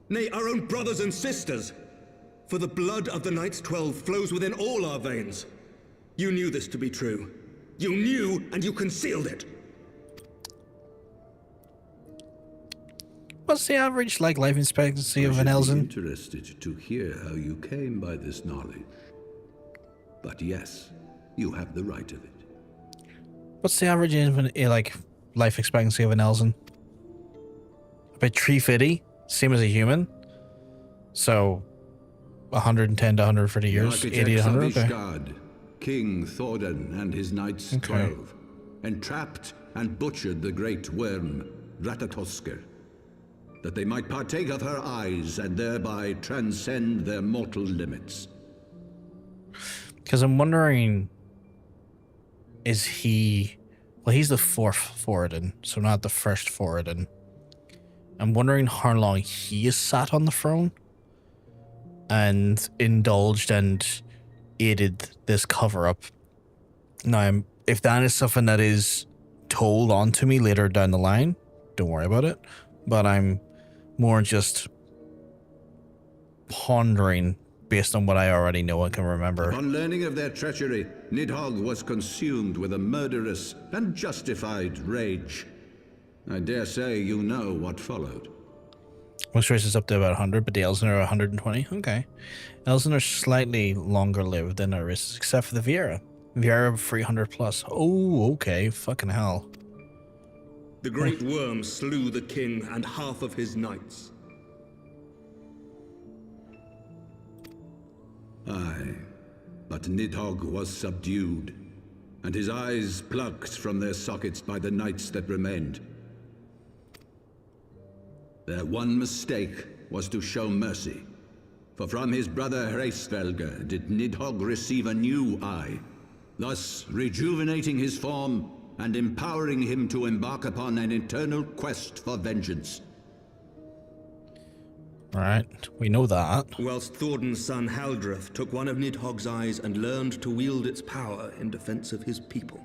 Nay, our own brothers and sisters. For the blood of the Knights 12 flows within all our veins. You knew this to be true. You knew, and you concealed it. What's the average life expectancy of an Elzen? Interested to hear how you came by this knowledge. But yes, you have the right of it. What's the average life expectancy of an Elzen? About 350, same as a human. So 110 to 130 years, 80 to 100. Okay. Ishgard, King Thordan and his knights 12, entrapped and butchered the great worm Ratatoskr, that they might partake of her eyes and thereby transcend their mortal limits. Because I'm wondering, is he... Well, he's the fourth Thordan, so not the first Thordan. I'm wondering how long he has sat on the throne and indulged and aided this cover-up. Now, if that is something that is told onto me later down the line, don't worry about it. But I'm more just pondering based on what I already know and can remember. On learning of their treachery, Nidhogg was consumed with a murderous and justified rage. I dare say you know what followed. Most races up to about 100, but the Elzen are 120. Okay. Elzen are slightly longer lived than our races, except for the Viera. Viera 300 plus. Oh, okay. Fucking hell. The great worm slew the king and half of his knights. Aye, but Nidhogg was subdued, and his eyes plucked from their sockets by the knights that remained. Their one mistake was to show mercy, for from his brother Hraesvelgr did Nidhogg receive a new eye, thus rejuvenating his form and empowering him to embark upon an eternal quest for vengeance. Alright, we know that. Whilst Thordan's son Haldrath took one of Nidhogg's eyes and learned to wield its power in defense of his people.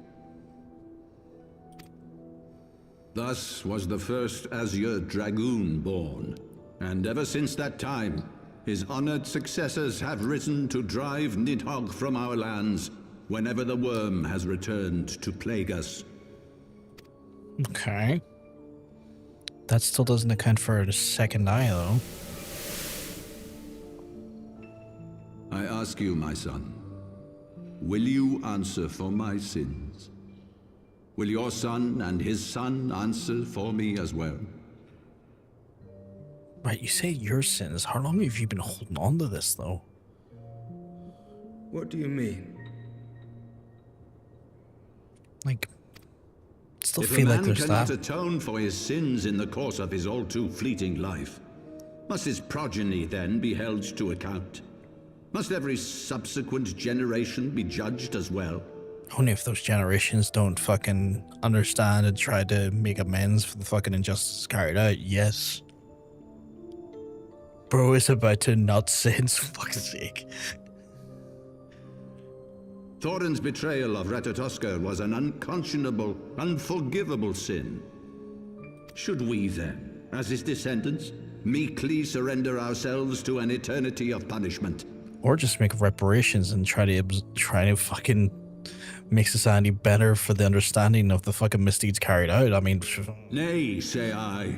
Thus was the first Azure Dragoon born, and ever since that time, his honored successors have risen to drive Nidhogg from our lands whenever the worm has returned to plague us. Okay. That still doesn't account for the second eye, though. I ask you, my son, will you answer for my sins? Will your son and his son answer for me as well? Right, you say your sins. How long have you been holding on to this, though? What do you mean? Like, still if feel a like man there's cannot that. atone for his sins in the course of his all too fleeting life, must his progeny then be held to account? Must every subsequent generation be judged as well? Only if those generations don't fucking understand and try to make amends for the fucking injustice carried out, yes. Bro is about to not sin, for fuck's sake. Thordan's betrayal of Ratatoskr was an unconscionable, unforgivable sin. Should we then, as his descendants, meekly surrender ourselves to an eternity of punishment? Or just make reparations and try to fucking make society better for the understanding of the fucking misdeeds carried out. I mean... Nay, say I.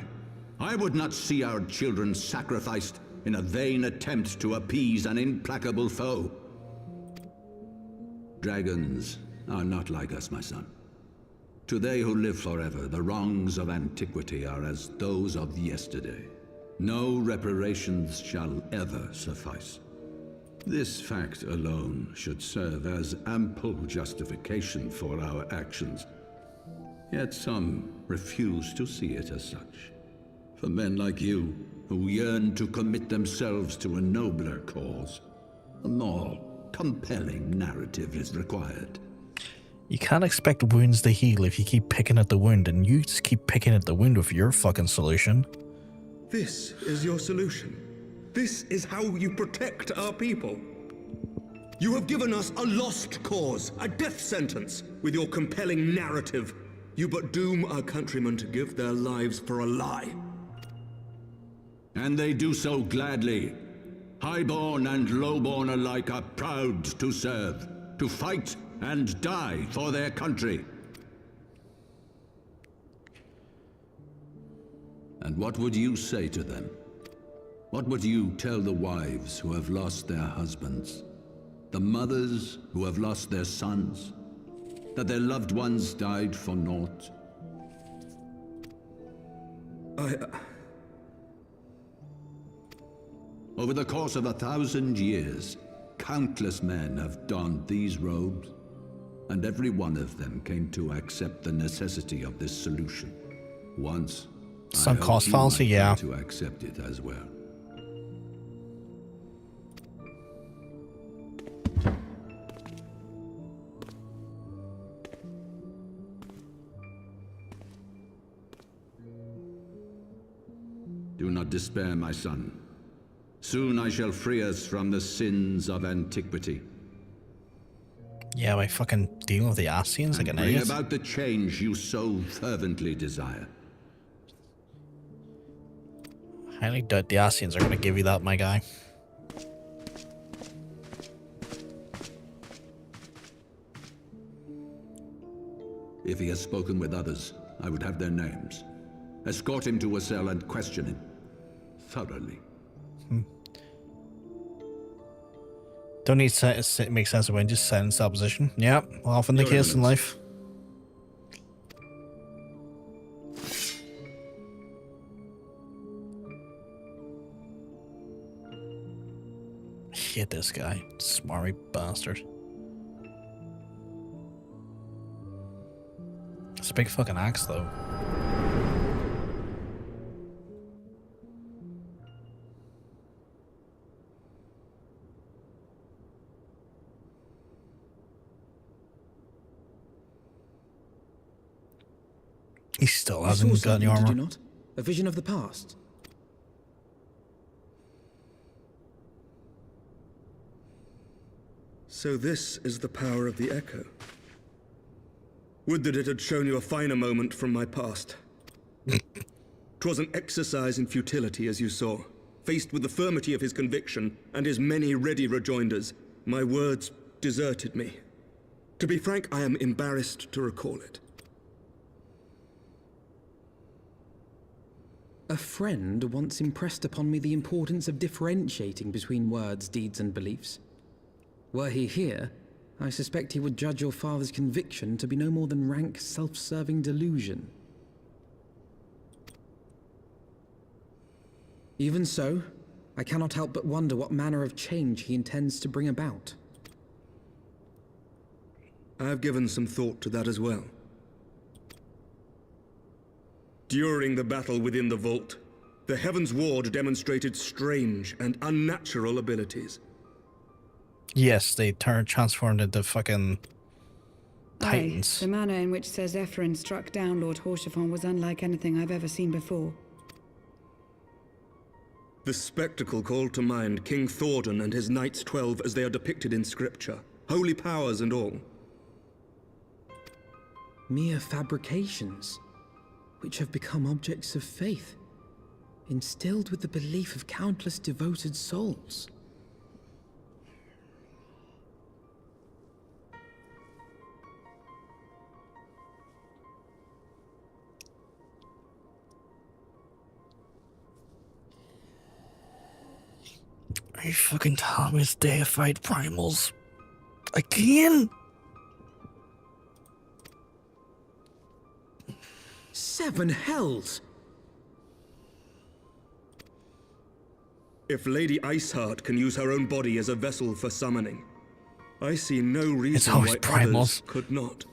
I would not see our children sacrificed in a vain attempt to appease an implacable foe. Dragons are not like us, my son. To they who live forever, the wrongs of antiquity are as those of yesterday. No reparations shall ever suffice. This fact alone should serve as ample justification for our actions. Yet some refuse to see it as such. For men like you, who yearn to commit themselves to a nobler cause, a more compelling narrative is required. You can't expect wounds to heal if you keep picking at the wound, and you just keep picking at the wound with your fucking solution. This is your solution. This is how you protect our people. You have given us a lost cause, a death sentence. With your compelling narrative, you but doom our countrymen to give their lives for a lie. And they do so gladly. Highborn and lowborn alike are proud to serve, to fight and die for their country. And what would you say to them? What would you tell the wives who have lost their husbands? The mothers who have lost their sons? That their loved ones died for naught? Over the course of 1,000 years, countless men have donned these robes, and every one of them came to accept the necessity of this solution. Once, some cost fallacy, yeah. To accept it as well. Do not despair, my son. Soon I shall free us from the sins of antiquity. Yeah, by fucking dealing with the Ascians like an idiot. Bring about the change you so fervently desire. I highly doubt the Ascians are going to give you that, my guy. If he has spoken with others, I would have their names. Escort him to a cell and question him thoroughly. Don't need to make sense of when just silence opposition. Yeah, often the case in life. I hate this guy. Smarmy bastard. It's a big fucking axe, though. He still hasn't got any armor. Did you not? A vision of the past? So this is the power of the Echo. Would that it had shown you a finer moment from my past. 'Twas an exercise in futility, as you saw. Faced with the firmity of his conviction and his many ready rejoinders, my words deserted me. To be frank, I am embarrassed to recall it. A friend once impressed upon me the importance of differentiating between words, deeds, and beliefs. Were he here, I suspect he would judge your father's conviction to be no more than rank, self-serving delusion. Even so, I cannot help but wonder what manner of change he intends to bring about. I have given some thought to that as well. During the battle within the vault, the Heavensward demonstrated strange and unnatural abilities. Yes, they transformed into fucking titans. Aye, the manner in which Sir Zephyrin struck down Lord Horschiffon was unlike anything I've ever seen before. The spectacle called to mind King Thordan and his Knights 12 as they are depicted in scripture, holy powers and all. Mere fabrications, which have become objects of faith, instilled with the belief of countless devoted souls. Are you fucking telling me it's deified primals? Again? 7 hells! If Lady Iceheart can use her own body as a vessel for summoning, I see no reason why others could not.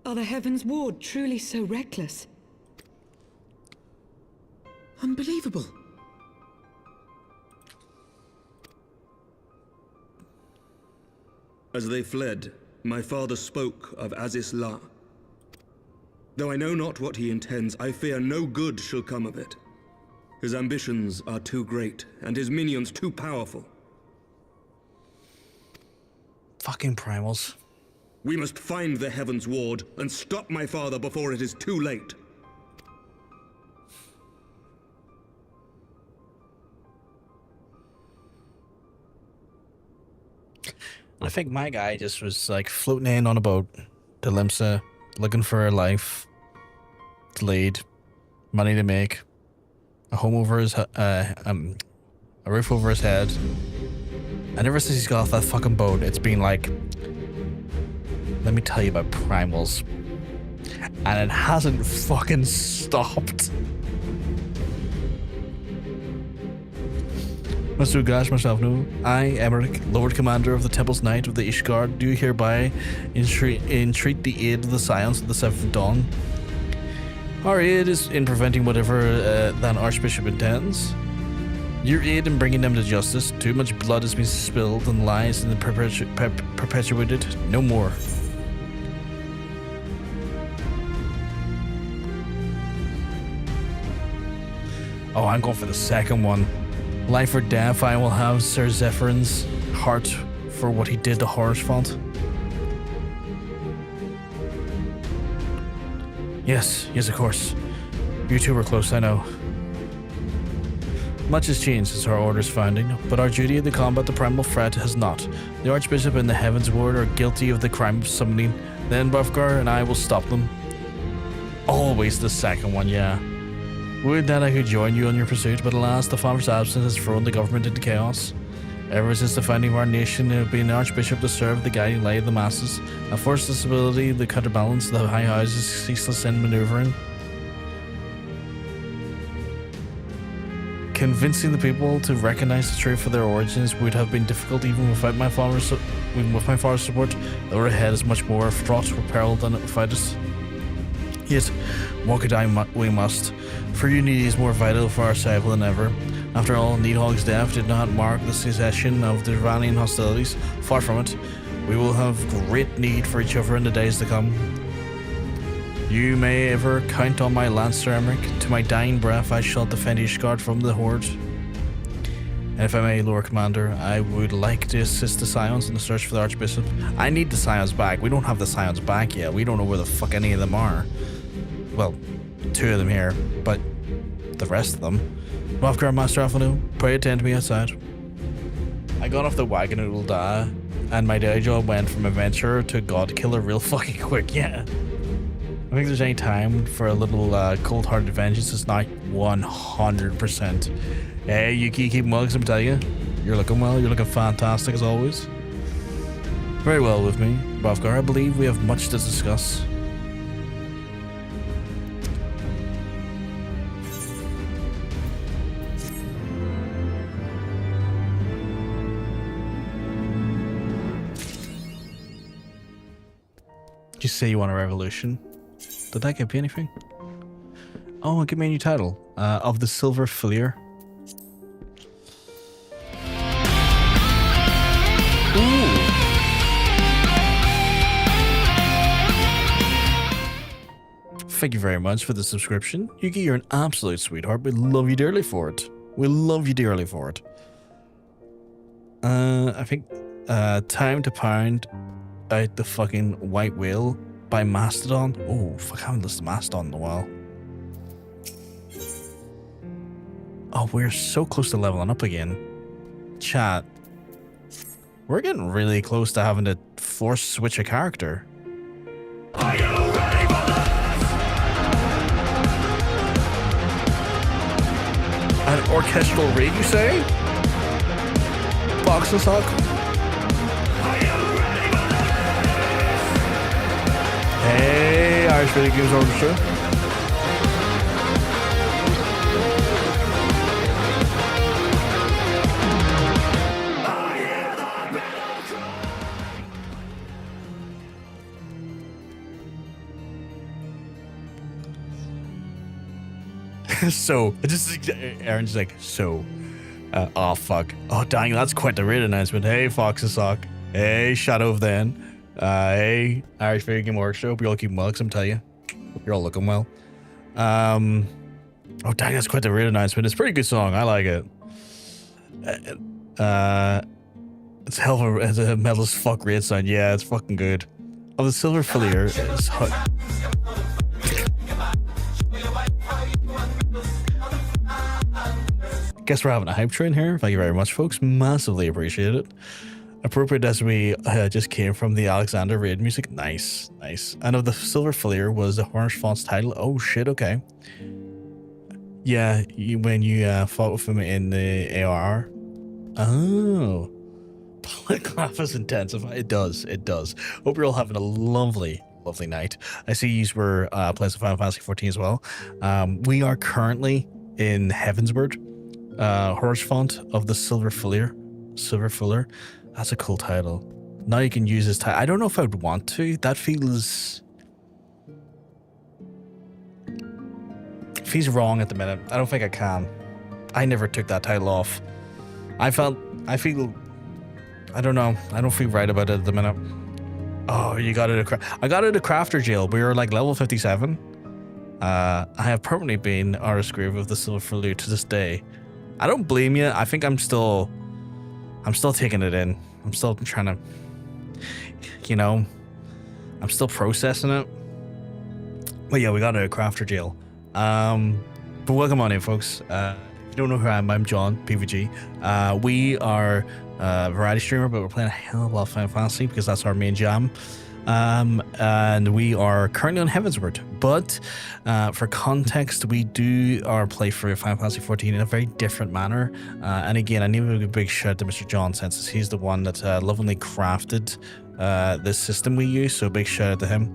Are the Heavensward truly so reckless? Unbelievable. As they fled, my father spoke of Aziz-La. Though I know not what he intends, I fear no good shall come of it. His ambitions are too great, and his minions too powerful. Fucking primals. We must find the Heavensward and stop my father before it is too late. I think my guy just was like floating in on a boat to Limsa, looking for a life, delayed, money to make, a home over his a roof over his head. And ever since he's got off that fucking boat, it's been like, let me tell you about primals. And it hasn't fucking stopped. Mr. Gash, myself, no. I, Emmerich, Lord Commander of the Temple's Knight of the Ishgard, do hereby entreat the aid of the Scions of the Seventh Dawn. Our aid is in preventing whatever that Archbishop intends. Your aid in bringing them to justice. Too much blood has been spilled and lies and perpetuated. No more. Oh, I'm going for the second one. Life or death, I will have Sir Zephyr's heart for what he did to Horsfont. Yes, of course. You two were close, I know. Much has changed since our order's founding, but our duty to combat the primal threat has not. The Archbishop and the Heavensward are guilty of the crime of summoning. Then Buffgar and I will stop them. Always the second one, yeah. Would that I could join you on your pursuit, but alas, the father's absence has thrown the government into chaos. Ever since the founding of our nation, it has been an archbishop to serve the guiding light of the masses, and force the stability to counterbalance the high houses' ceaseless in maneuvering. Convincing the people to recognize the truth of their origins would have been difficult even without my father's support. The road ahead is much more fraught with peril than without it. Yet, walk or die we must, for unity is more vital for our survival than ever. After all, Nidhogg's death did not mark the cessation of the Iranian hostilities. Far from it. We will have great need for each other in the days to come. You may ever count on my lance, Sir Emmerich. To my dying breath, I shall defend Ishgard from the Horde. And if I may, Lord Commander, I would like to assist the Scions in the search for the Archbishop. I need the Scions back. We don't have the Scions back yet. We don't know where the fuck any of them are. Well, 2 of them here, but the rest of them. Wafgar Master Alphanu, pray attend to me outside. I got off the wagon at Ul'dah, and my day job went from adventurer to god killer real fucking quick, yeah. I think there's any time for a little cold-hearted vengeance, it's not 100%. Hey, you keep well, because I'm telling you, you're looking well, you're looking fantastic as always. Very well with me, Wafgar. I believe we have much to discuss. You say you want a revolution? Did that give you anything? Oh, give me a new title. Of the Silver Fleer. Ooh. Thank you very much for the subscription. Yuki, you're an absolute sweetheart. We love you dearly for it. We love you dearly for it. I think time to pound out the fucking white whale by Mastodon. Oh, fuck, I haven't listened to Mastodon in a while. Oh, we're so close to leveling up again. Chat. We're getting really close to having to force switch a character. Are you ready for this? An orchestral raid, you say? Box and sock? Hey, Irish Video Games Orchestra. So, Aaron's just like, so, oh fuck. Oh dang, that's quite the raid announcement. Hey, Fox and Sock. Hey, Shadow of then. Hey, Irish Video Game Workshop. Hope you're all keeping well, 'cause I'm telling you. Hope you're all looking well. Oh, dang, that's quite the real announcement. It's a pretty good song. I like it. It's hell of it's a metal as fuck raid sound. Yeah, it's fucking good. Oh, the Silver Filier is hot. Guess we're having a hype train here. Thank you very much, folks. Massively appreciate it. Appropriate as we just came from the Alexander raid music. Nice, nice. I know the Silver Filier was the Orange Font's title. Oh shit, okay. Yeah, when you fought with him in the AR. Oh. Polygraph intensify. It does, it does. Hope you're all having a lovely night. I see you were playing some Final Fantasy 14 as well. We are currently in Heavensward. Horse Font of the Silver Filier. Silver Filier. That's a cool title. Now you can use this title. I don't know if I would want to. That feels wrong at the minute. I don't think I can. I never took that title off. I don't know. I don't feel right about it at the minute. Oh, you got it. I got it at Crafter Jail. We were like level 57. I have permanently been Artist Grave of the Silver Filier to this day. I don't blame you. I think I'm still taking it in. I'm still trying to, I'm still processing it. But yeah, we got it at Crafter Jail. But welcome on in, folks. If you don't know who I am, I'm John, PVG. We are a variety streamer, but we're playing a hell of a lot of Final Fantasy because that's our main jam. And we are currently on Heavensward, but for context, we do our playthrough of Final Fantasy 14 in a very different manner. And again, I need to give a big shout out to Mr. John, since he's the one that lovingly crafted this system we use, so big shout out to him.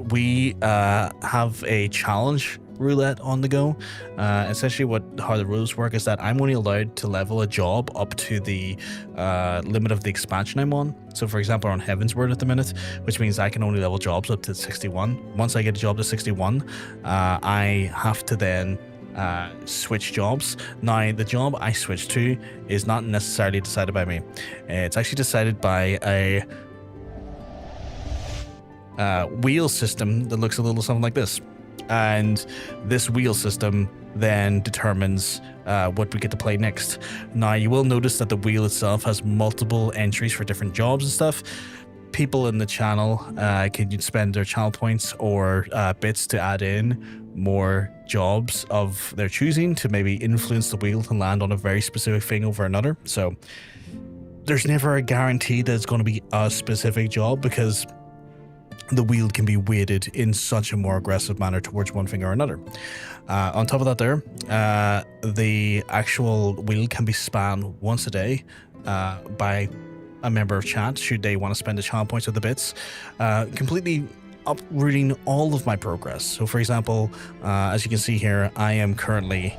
We have a challenge roulette on the go. Essentially how the rules work is that I'm only allowed to level a job up to the limit of the expansion I'm on. So for example, on Heavensward at the minute, which means I can only level jobs up to 61. Once I get a job to 61, I have to then switch jobs. Now the job I switch to is not necessarily decided by me. It's actually decided by a wheel system that looks a little something like this. And this wheel system then determines what we get to play next. Now you will notice that the wheel itself has multiple entries for different jobs and stuff. People in the channel can spend their channel points or bits to add in more jobs of their choosing to maybe influence the wheel to land on a very specific thing over another. So there's never a guarantee that it's going to be a specific job, because the wheel can be weighted in such a more aggressive manner towards one thing or another. On top of that there, the actual wheel can be spammed once a day by a member of chat, should they want to spend the channel points or the bits, completely uprooting all of my progress. So for example, as you can see here, I am currently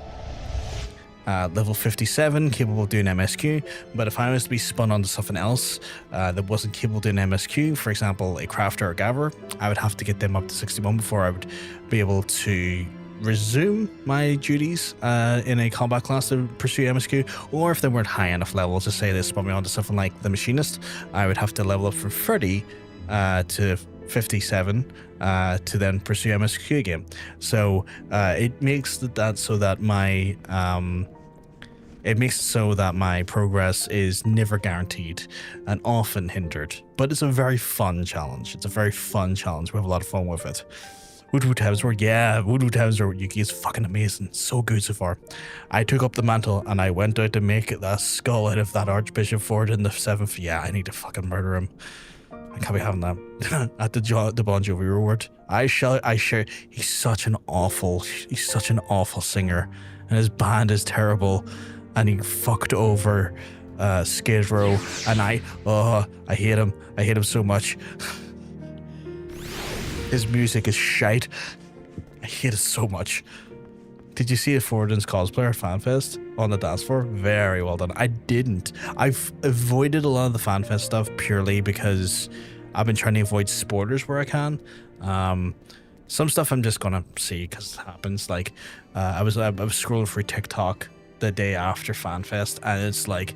level 57, capable of doing MSQ, but if I was to be spun onto something else that wasn't capable of doing MSQ, for example a crafter or gatherer, I would have to get them up to 61 before I would be able to resume my duties in a combat class to pursue MSQ. Or if they weren't high enough levels, to say they spun me onto something like the machinist, I would have to level up from 30 to 57 to then pursue MSQ again. So it makes that so that my progress is never guaranteed and often hindered. But it's a very fun challenge. We have a lot of fun with it. Wood Heavensward, yeah, Wood Heavensward Yuki is fucking amazing. So good so far. I took up the mantle and I went out to make a skull out of that Archbishop Thordan the 7th. Yeah, I need to fucking murder him. I can't be having that at the Bon Jovi reward. I share. He's such an awful singer, and his band is terrible, and he fucked over Skid Row, and I hate him. I hate him so much. His music is shite. I hate it so much. Did you see a Thordan's cosplayer FanFest on the dance floor? Very well done. I didn't. I've avoided a lot of the FanFest stuff purely because I've been trying to avoid spoilers where I can. Some stuff I'm just gonna see because it happens. Like I was scrolling through TikTok the day after FanFest, and it's like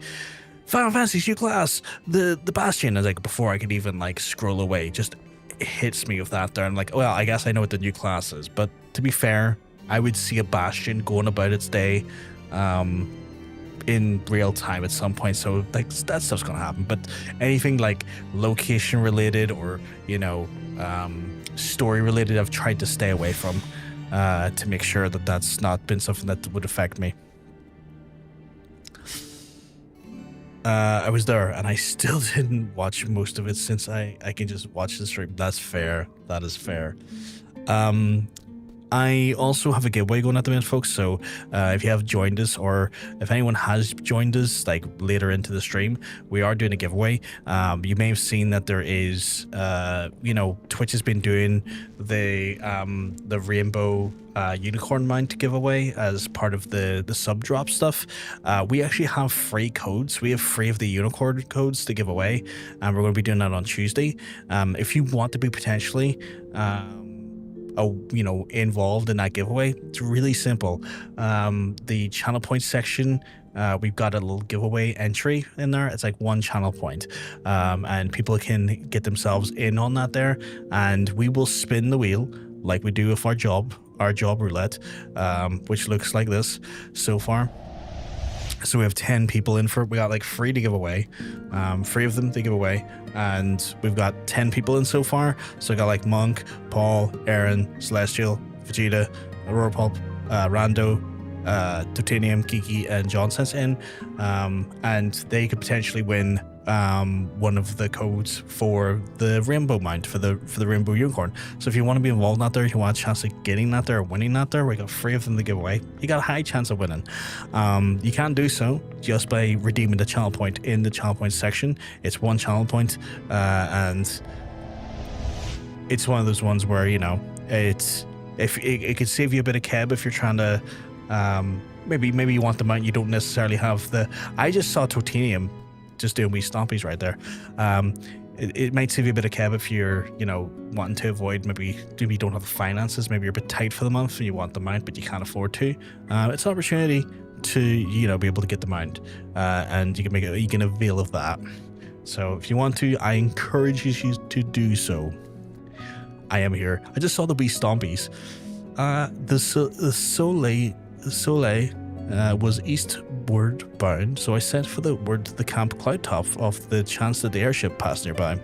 Final Fantasy's new class, the Bastion. Is like before I could even like scroll away, just hits me with that there. I'm like, well, I guess I know what the new class is. But to be fair, I would see a Bastion going about its day in real time at some point. So like that stuff's gonna happen. But anything like location related or, you know, story related, I've tried to stay away from to make sure that that's not been something that would affect me. I was there and I still didn't watch most of it since I can just watch the stream. That's fair. That is fair. I also have a giveaway going at the minute, folks. So if you have joined us, or if anyone has joined us like later into the stream, we are doing a giveaway. You may have seen that there is, you know, Twitch has been doing the rainbow unicorn mount giveaway as part of the sub drop stuff. We actually have free codes. We have 3 of the unicorn codes to give away, and we're going to be doing that on Tuesday. If you want to be potentially you know, involved in that giveaway, it's really simple. The channel point section, we've got a little giveaway entry in there. It's like 1 channel point, and people can get themselves in on that there, and we will spin the wheel like we do with our job roulette, which looks like this so far. So we have 10 people in for it. We got like 3 to give away, 3 of them to give away, and we've got 10 people in so far. So I got like Monk, Paul, Aaron, Celestial, Vegeta, Aurora Pulp, Rando, Titanium, Kiki, and Johnson's in, and they could potentially win one of the codes for the rainbow mount, for the rainbow unicorn. So if you want to be involved in that there, if you want a chance of getting that there or winning that there, we got 3 of them to give away. You got a high chance of winning. You can do so just by redeeming the channel point in the channel point section. It's 1 channel point, and it's one of those ones where, you know, it could save you a bit of keb if you're trying to maybe you want the mount, you don't necessarily have the. I just saw Titanium just doing wee stompies right there. It might save you a bit of keb if you're, you know, wanting to avoid, maybe you don't have the finances, maybe you're a bit tight for the month and you want the mount but you can't afford to. It's an opportunity to, you know, be able to get the mount, and you can avail of that. So if you want to, I encourage you to do so. I am here. I just saw the wee stompies. The Soleil was eastward bound, so I sent for the word to the camp Cloudtop of the chance that the airship passed nearby.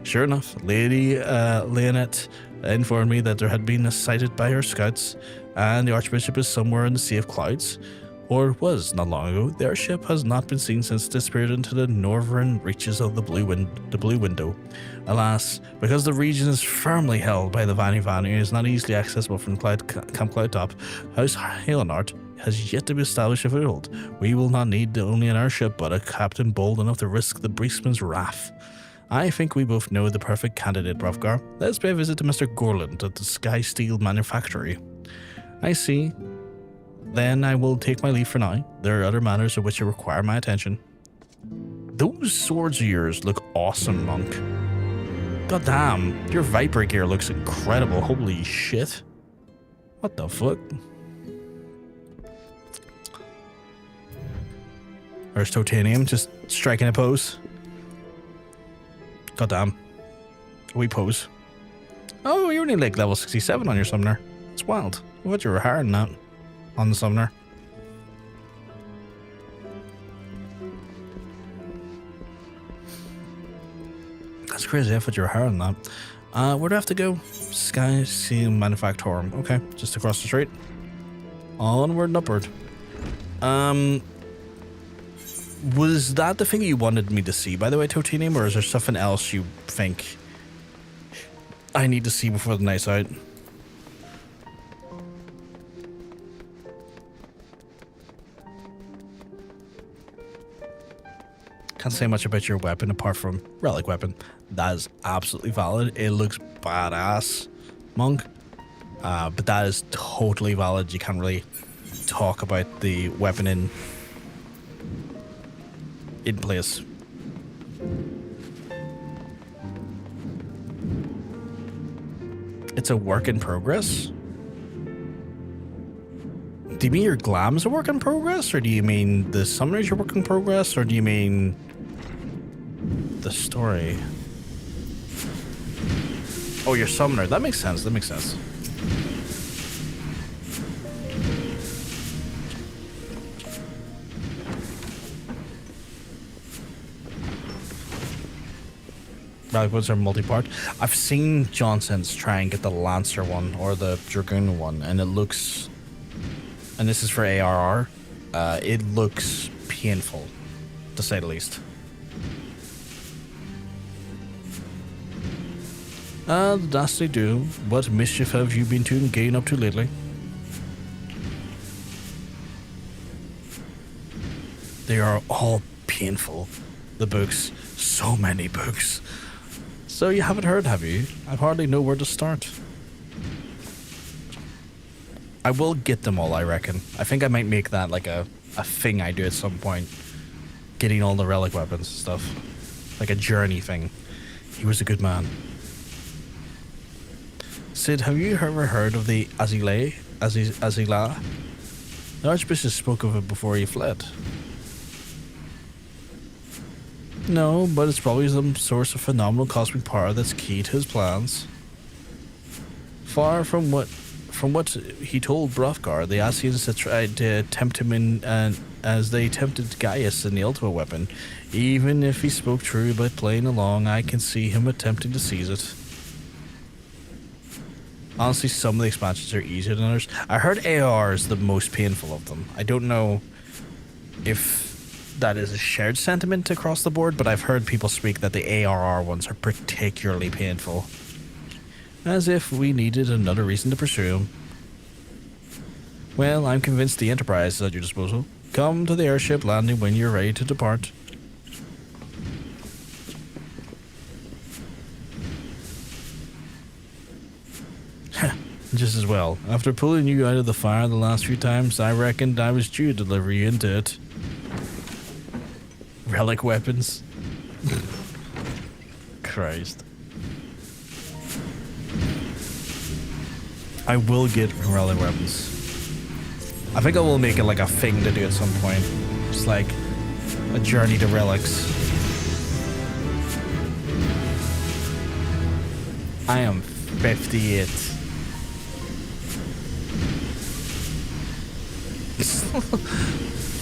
Sure enough, Lady Leonette informed me that there had been sighted by her scouts, and the Archbishop is somewhere in the Sea of Clouds, or was not long ago. The airship has not been seen since it disappeared into the northern reaches of the Blue Window. Alas, because the region is firmly held by the Vani and is not easily accessible from Camp Cloudtop, House Halenart has yet to be established a foothold. We will not need only an airship, but a captain bold enough to risk the Breesman's wrath. I think we both know the perfect candidate, Rovgar. Let's pay a visit to Mr. Garlond at the Sky Steel Manufactory. I see. Then I will take my leave for now. There are other matters of which require my attention. Those swords of yours look awesome, Monk. God damn, your Viper gear looks incredible. Holy shit. What the fuck? There's Titanium just striking a pose. God damn. We pose. Oh, you're only like level 67 on your summoner. It's wild. I thought you were higher than that on the summoner. That's crazy. I thought you were higher than that. Where do I have to go? Sky Steel Manufactorum. Okay, just across the street. Onward and upward. Was that the thing you wanted me to see, by the way, Titanium, or is there something else you think I need to see before the night's out? Can't say much about your weapon apart from relic weapon. That is absolutely valid. It looks badass, Monk. But that is totally valid. You can't really talk about the weapon in place. It's a work in progress. Do you mean your Glam's a work in progress, or do you mean the Summoner's your work in progress, or do you mean the story? Oh, your Summoner. That makes sense. That makes sense. Right, what's our multi-part? I've seen Johnson's try and get the Lancer one or the Dragoon one, and it looks, and this is for ARR, it looks painful, to say the least. The dastardly do. What mischief have you been getting up to lately? They are all painful. The books. So many books. So you haven't heard, have you? I hardly know where to start. I will get them all, I reckon. I think I might make that like a thing I do at some point. Getting all the relic weapons and stuff. Like a journey thing. He was a good man. Sid, have you ever heard of the Azilah? The Archbishop spoke of it before he fled. No, but it's probably some source of phenomenal cosmic power that's key to his plans. Far from what he told Hrothgar, the Assyrians had tried to tempt him in, as they tempted Gaius in the ultimate weapon. Even if he spoke true about playing along, I can see him attempting to seize it. Honestly, some of the expansions are easier than others. I heard AR is the most painful of them. I don't know if that is a shared sentiment across the board, but I've heard people speak that the ARR ones are particularly painful. As if we needed another reason to pursue him. Well, I'm convinced the Enterprise is at your disposal. Come to the airship landing when you're ready to depart. Just as well. After pulling you out of the fire the last few times, I reckoned I was due to deliver you into it. Relic weapons. Christ. I will get relic weapons. I think I will make it like a thing to do at some point. Just like a journey to relics. I am 58.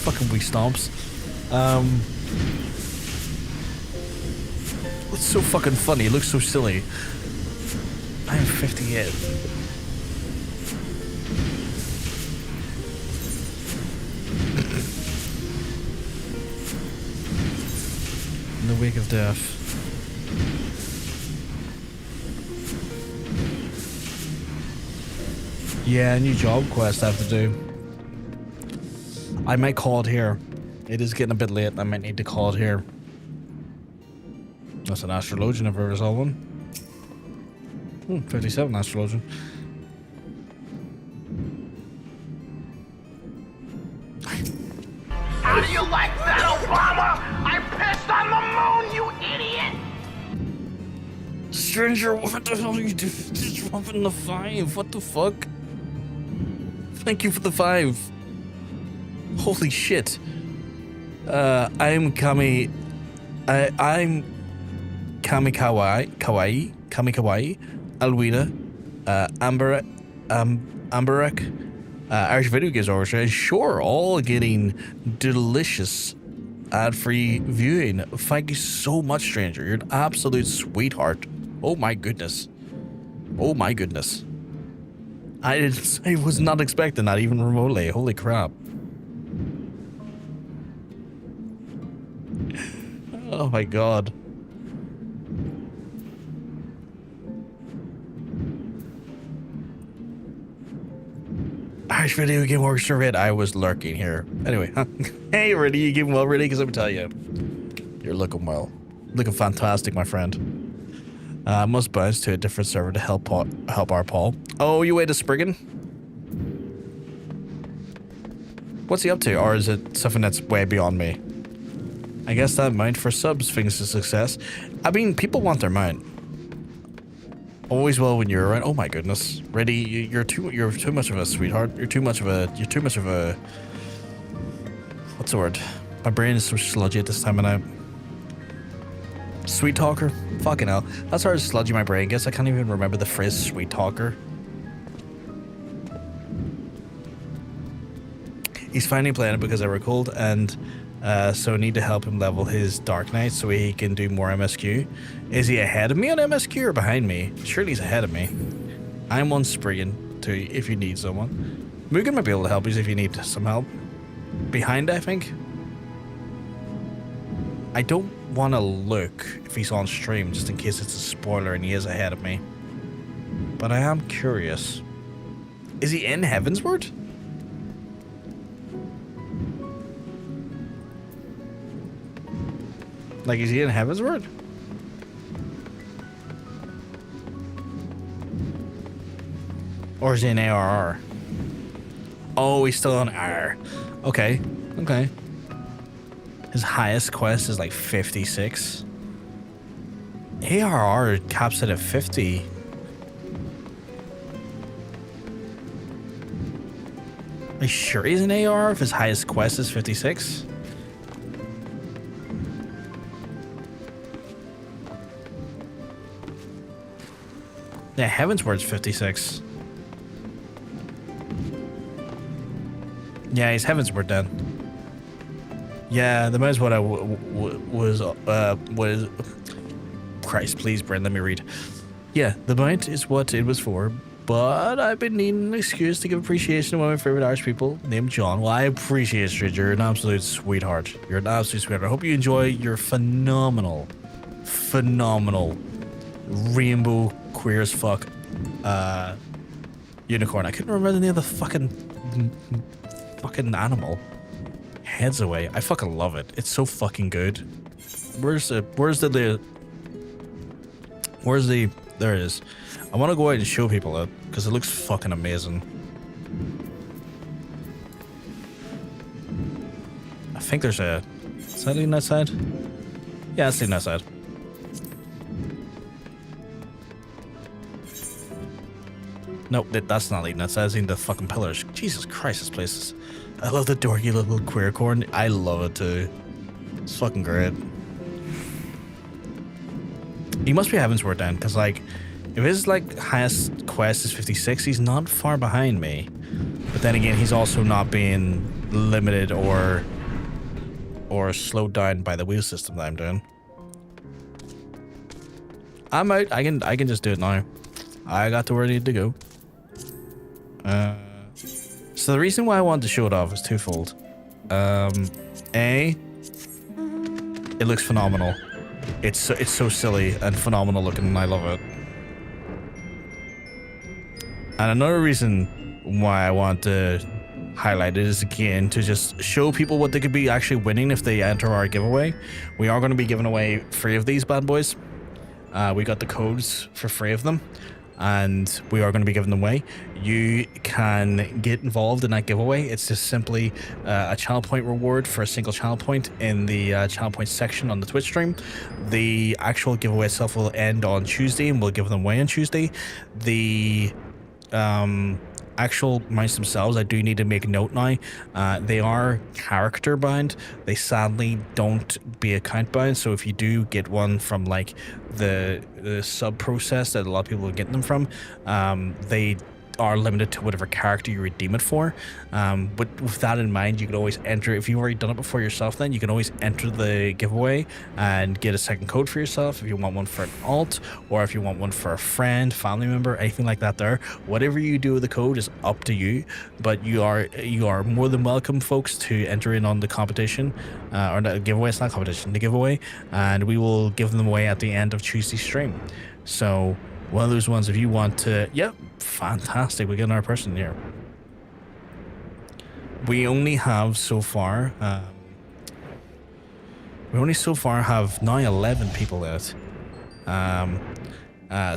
Fucking weak stomps. It's so fucking funny. It looks so silly. I am 58. In the wake of death. Yeah, new job quest I have to do. I might call it here. It is getting a bit late. I might need to call it here. That's an astrologian if I ever saw one. 57 astrologian. How do you like that, Obama? I pissed on the moon, you idiot! Stranger, what the hell are you doing? Just dropping the 5. What the fuck? Thank you for the 5. Holy shit. I'm Kamikawaii, Alwina, Amberek, Irish Video Games Orchestra, and sure, all getting delicious ad-free viewing. Thank you so much, stranger. You're an absolute sweetheart. Oh my goodness. Oh my goodness. I was not expecting that even remotely. Holy crap. Oh my god. Irish Video Game Orchestra Red. I was lurking here. Anyway, huh? Hey, ready? You getting well ready? Because let me tell you, you're looking well. Looking fantastic, my friend. Must bounce to a different server to help our Paul. Oh, you wait a Spriggan? What's he up to? Or is it something that's way beyond me? I guess that mount for subs things a success. I mean, people want their mount. Always will when you're around. Oh my goodness. Ready? You're too much of a sweetheart. You're too much of a. What's the word? My brain is so sludgy at this time of night. Sweet talker? Fucking hell. That's how sludgy my brain gets. I can't even remember the phrase sweet talker. He's finally playing it because I recalled, and so I need to help him level his Dark Knight so he can do more MSQ. Is he ahead of me on MSQ or behind me? Surely he's ahead of me. I'm on Spriggan too, if you need someone. Mugen might be able to help you if you need some help. Behind, I think. I don't want to look if he's on stream, just in case it's a spoiler and he is ahead of me. But I am curious. Is he in Heavensward? Like, is he in Heavensward? Or is he in ARR? Oh, he's still on R. Okay, okay. His highest quest is like 56. ARR caps it at 50. Are you sure he's an ARR if his highest quest is 56? Yeah, Heavensward's 56. Yeah, he's Heavensward then. Yeah, the most what I was Christ, please, Brent, let me read. Yeah, the mount is what it was for, but I've been needing an excuse to give appreciation to one of my favorite Irish people named John. Well, I appreciate you. You're an absolute sweetheart. You're an absolute sweetheart. I hope you enjoy your phenomenal rainbow queer as fuck unicorn. I couldn't remember the name of the fucking animal. Heads away. I fucking love it. It's so fucking good. Where's the there it is. I want to go out and show people it because it looks fucking amazing. I think there's a, is that leading outside? Yeah, it's leading outside. Nope, that's not leading outside. It's leading the fucking pillars. Jesus Christ, this place is... I love the dorky little queer corn. I love it too. It's fucking great. He must be Heavensward then, because like, if his like highest quest is 56, he's not far behind me. But then again, he's also not being limited or slowed down by the wheel system that I'm doing. I'm out. I can just do it now. I got to where I need to go. So the reason why I wanted to show it off is twofold. A, it looks phenomenal. It's so silly and phenomenal looking, and I love it. And another reason why I want to highlight it is, again, to just show people what they could be actually winning if they enter our giveaway. We are going to be giving away 3 of these bad boys. We got the codes for 3 of them, and we are going to be giving them away. You can get involved in that giveaway. It's just simply a channel point reward for a single channel point in the channel point section on the Twitch stream. The actual giveaway itself will end on Tuesday, and we'll give them away on Tuesday. The actual mounts themselves, I do need to make a note now. They are character bound. They sadly don't be account bound. So if you do get one from like the sub process that a lot of people are getting them from, they are limited to whatever character you redeem it for. But with that in mind, you can always enter, if you've already done it before yourself, then you can always enter the giveaway and get a second code for yourself if you want one for an alt, or if you want one for a friend, family member, anything like that there. Whatever you do with the code is up to you, but you are more than welcome, folks, to enter in on the competition, or the giveaway. It's not competition, the giveaway, and we will give them away at the end of Tuesday's stream. So one of those ones, if you want to, yep, fantastic, we get another person here. We only have so far, have now 11 people in it.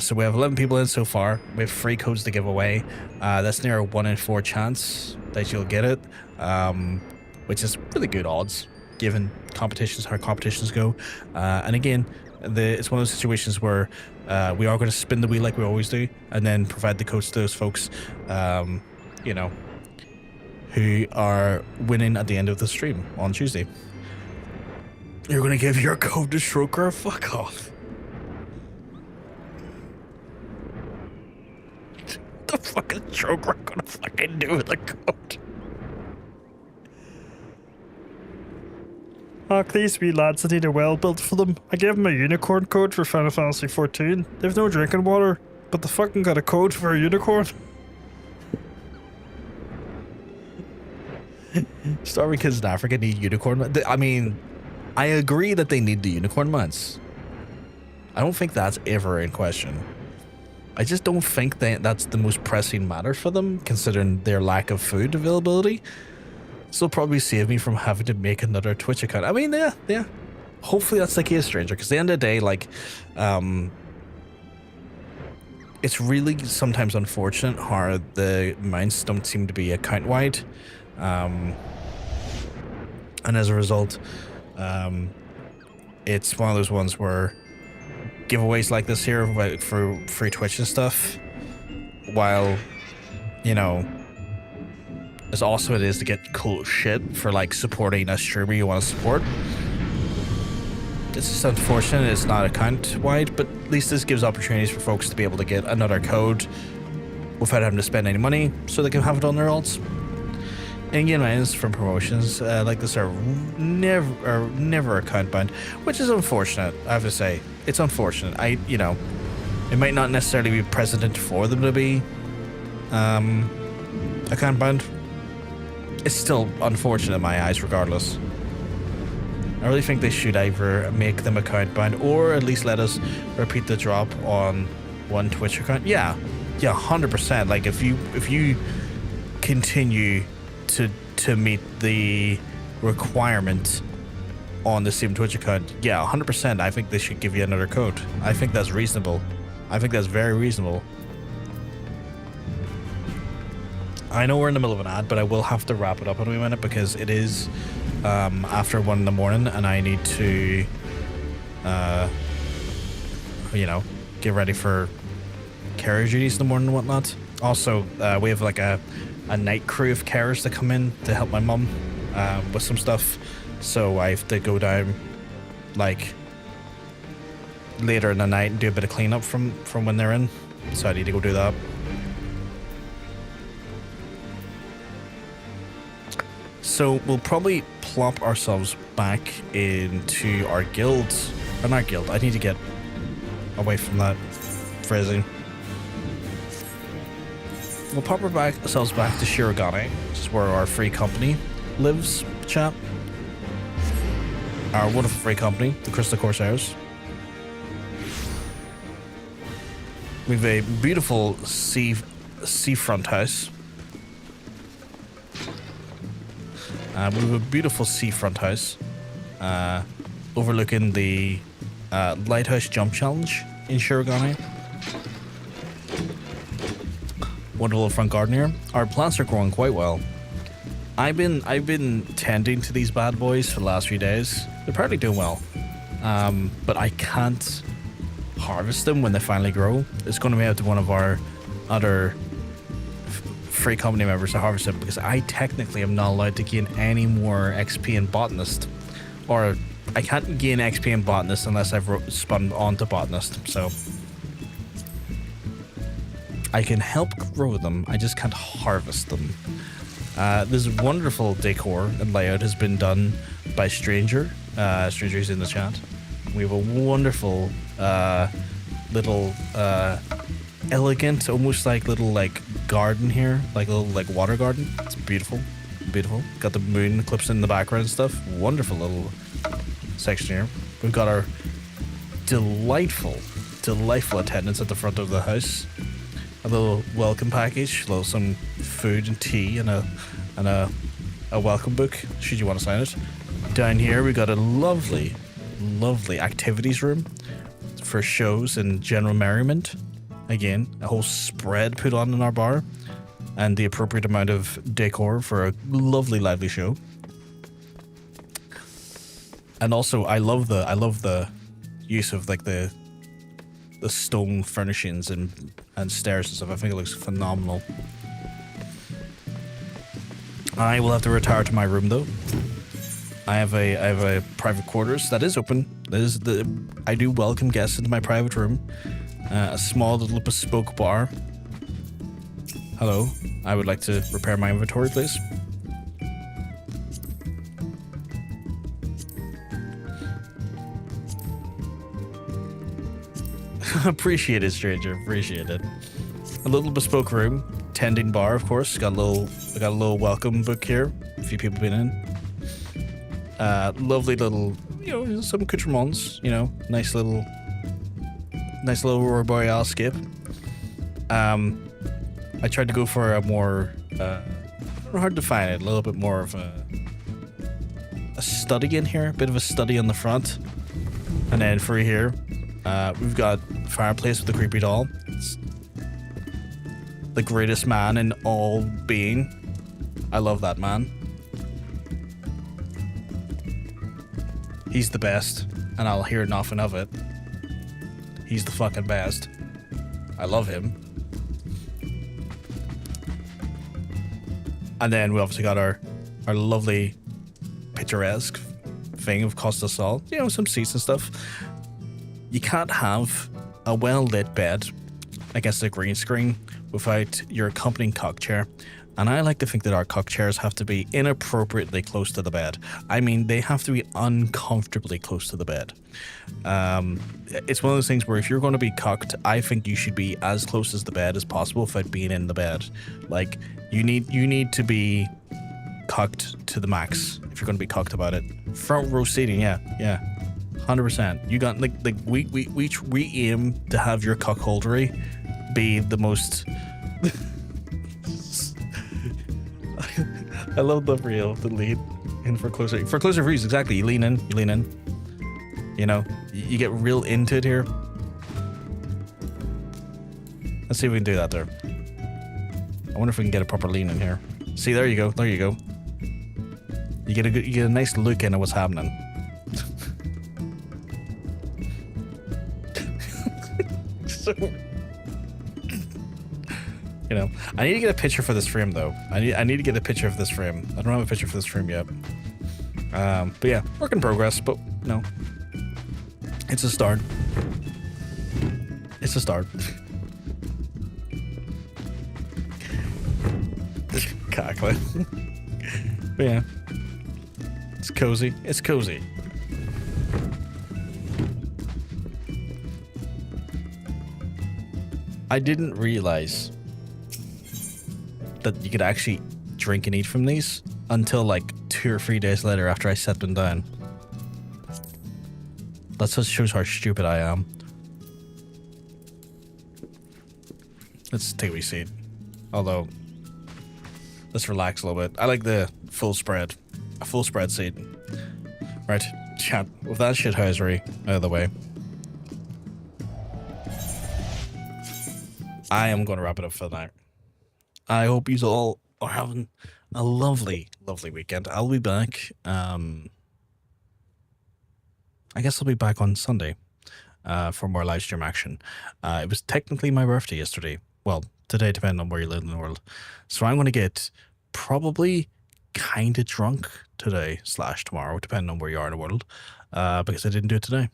So we have 11 people in so far. We have 3 codes to give away. That's near a 1 in 4 chance that you'll get it, which is really good odds given competitions, how competitions go. And again, It's one of those situations where we are going to spin the wheel like we always do, and then provide the codes to those folks, you know, who are winning at the end of the stream on Tuesday. You're going to give your code to Shroker? Fuck off. The fucking Shroker going to fucking do with the code? Fuck these wee lads that need a well built for them. I gave them a unicorn code for Final Fantasy 14. They've no drinking water, but they fucking got a code for a unicorn. Starving kids in Africa need unicorn. I mean, I agree that they need the unicorn months. I don't think that's ever in question. I just don't think that that's the most pressing matter for them, considering their lack of food availability. This will probably save me from having to make another Twitch account. I mean, yeah. Hopefully that's the case, Stranger, because at the end of the day, like, it's really sometimes unfortunate how the mounts don't seem to be account-wide. And as a result, it's one of those ones where giveaways like this here for free Twitch and stuff, while, you know, as awesome it is to get cool shit for like supporting a streamer you want to support, it's just unfortunate it's not account wide, but at least this gives opportunities for folks to be able to get another code without having to spend any money so they can have it on their alts. In-game items from promotions like this are never account bound, which is unfortunate. I have to say, it's unfortunate. You know, it might not necessarily be precedent for them to be account bound. It's still unfortunate in my eyes, regardless. I really think they should either make them account bound or at least let us repeat the drop on one Twitch account. Yeah, 100%. Like if you continue to meet the requirement on the same Twitch account, yeah, 100%. I think they should give you another code. I think that's reasonable. I think that's very reasonable. I know we're in the middle of an ad, but I will have to wrap it up in a minute because it is after 1 in the morning and I need to, you know, get ready for carrier duties in the morning and whatnot. Also, we have like a night crew of carers that come in to help my mum with some stuff, so I have to go down like later in the night and do a bit of cleanup from when they're in, so I need to go do that. So we'll probably plop ourselves back into our guild. Or not guild, I need to get away from that phrasing. We'll pop ourselves back to Shirogane, which is where our free company lives, chat. Our wonderful free company, the Crystal Corsairs. We have a beautiful seafront house. We have a beautiful seafront house overlooking the Lighthouse Jump Challenge in Shirogane. Wonderful front garden here. Our plants are growing quite well. I've been tending to these bad boys for the last few days. They're apparently doing well, but I can't harvest them when they finally grow. It's going to be up to one of our other free company members to harvest them because I technically am not allowed to gain any more XP in Botanist, or I can't gain XP in Botanist unless I've spun onto Botanist. So I can help grow them, I just can't harvest them. This wonderful decor and layout has been done by Stranger. Stranger's in the chat. We have a wonderful little elegant, almost like little like garden here, like a little like water garden. It's beautiful, beautiful. Got the moon eclipse in the background and stuff. Wonderful little section here. We've got our delightful attendants at the front of the house. A little welcome package, some food and tea, and a welcome book should you want to sign it. Down here we got a lovely activities room for shows and general merriment. Again, a whole spread put on in our bar, and the appropriate amount of decor for a lovely, lively show. And also, I love the use of like the stone furnishings and stairs and stuff. I think it looks phenomenal. I will have to retire to my room though. I have a private quarters that is open. I do welcome guests into my private room. A small little bespoke bar. Hello, I would like to repair my inventory, please. Appreciate it, stranger. Appreciate it. A little bespoke room, tending bar, of course. Got a little welcome book here. A few people been in. Lovely little, some accoutrements. Nice little Aurora Boreal skip. I tried to go for a more, hard to find it. A little bit more of a study in here. A bit of a study on the front, and then for here. We've got fireplace with the creepy doll. It's the greatest man in all being. I love that man. He's the best, and I'll hear nothing of it. He's the fucking best. I love him. And then we obviously got our lovely picturesque thing of Costa Sol. Some seats and stuff. You can't have a well-lit bed against a green screen without your accompanying cock chair. And I like to think that our cock chairs have to be inappropriately close to the bed. I mean, they have to be uncomfortably close to the bed. It's one of those things where if you're going to be cocked, I think you should be as close as the bed as possible without being in the bed. Like, you need to be cocked to the max if you're going to be cocked about it. Front row seating, yeah. 100%. You got we aim to have your cuckoldry be the most. I love the reel, the lead in for closer views. Exactly. You lean in. You get real into it here. Let's see if we can do that there. I wonder if we can get a proper lean in here. See, there you go. You get a nice look into what's happening. So, I need to get a picture for this frame though. I need to get a picture of this frame. I don't have a picture for this frame yet. But yeah, work in progress. But no, it's a start. It's a start. Cackling. But yeah, it's cozy. It's cozy. I didn't realize that you could actually drink and eat from these until like 2 or 3 days later after I set them down. That just shows how stupid I am. Let's take a wee seat. Although, let's relax a little bit. I like the full spread. A full spread seat. Right, chat. With that shithousery out of the way, I am going to wrap it up for the night. I hope you all are having a lovely, lovely weekend. I'll be back. I guess I'll be back on Sunday for more live stream action. It was technically my birthday yesterday. Well, today, depending on where you live in the world. So I'm going to get probably kind of drunk today / tomorrow, depending on where you are in the world, because I didn't do it today.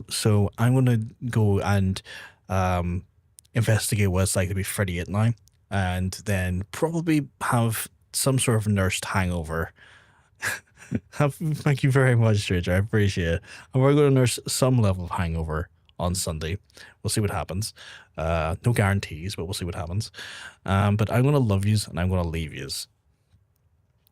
So I'm going to go and investigate what it's like to be 38 now, and then probably have some sort of nursed hangover. Thank you very much, Stranger. I appreciate it. And we're going to nurse some level of hangover on Sunday. We'll see what happens. No guarantees, but we'll see what happens. But I'm going to love yous and I'm going to leave yous.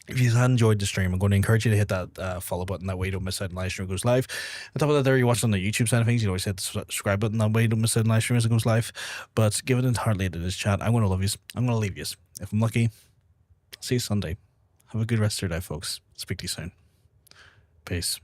If you had enjoyed the stream, I'm going to encourage you to hit that follow button. That way you don't miss out when live stream goes live. On top of that, there you're watching on the YouTube side of things. You always hit the subscribe button. That way you don't miss out when live stream as it goes live. But give it entirely to this chat. I'm going to love you. I'm going to leave you. If I'm lucky, I'll see you Sunday. Have a good rest of your day, folks. Speak to you soon. Peace.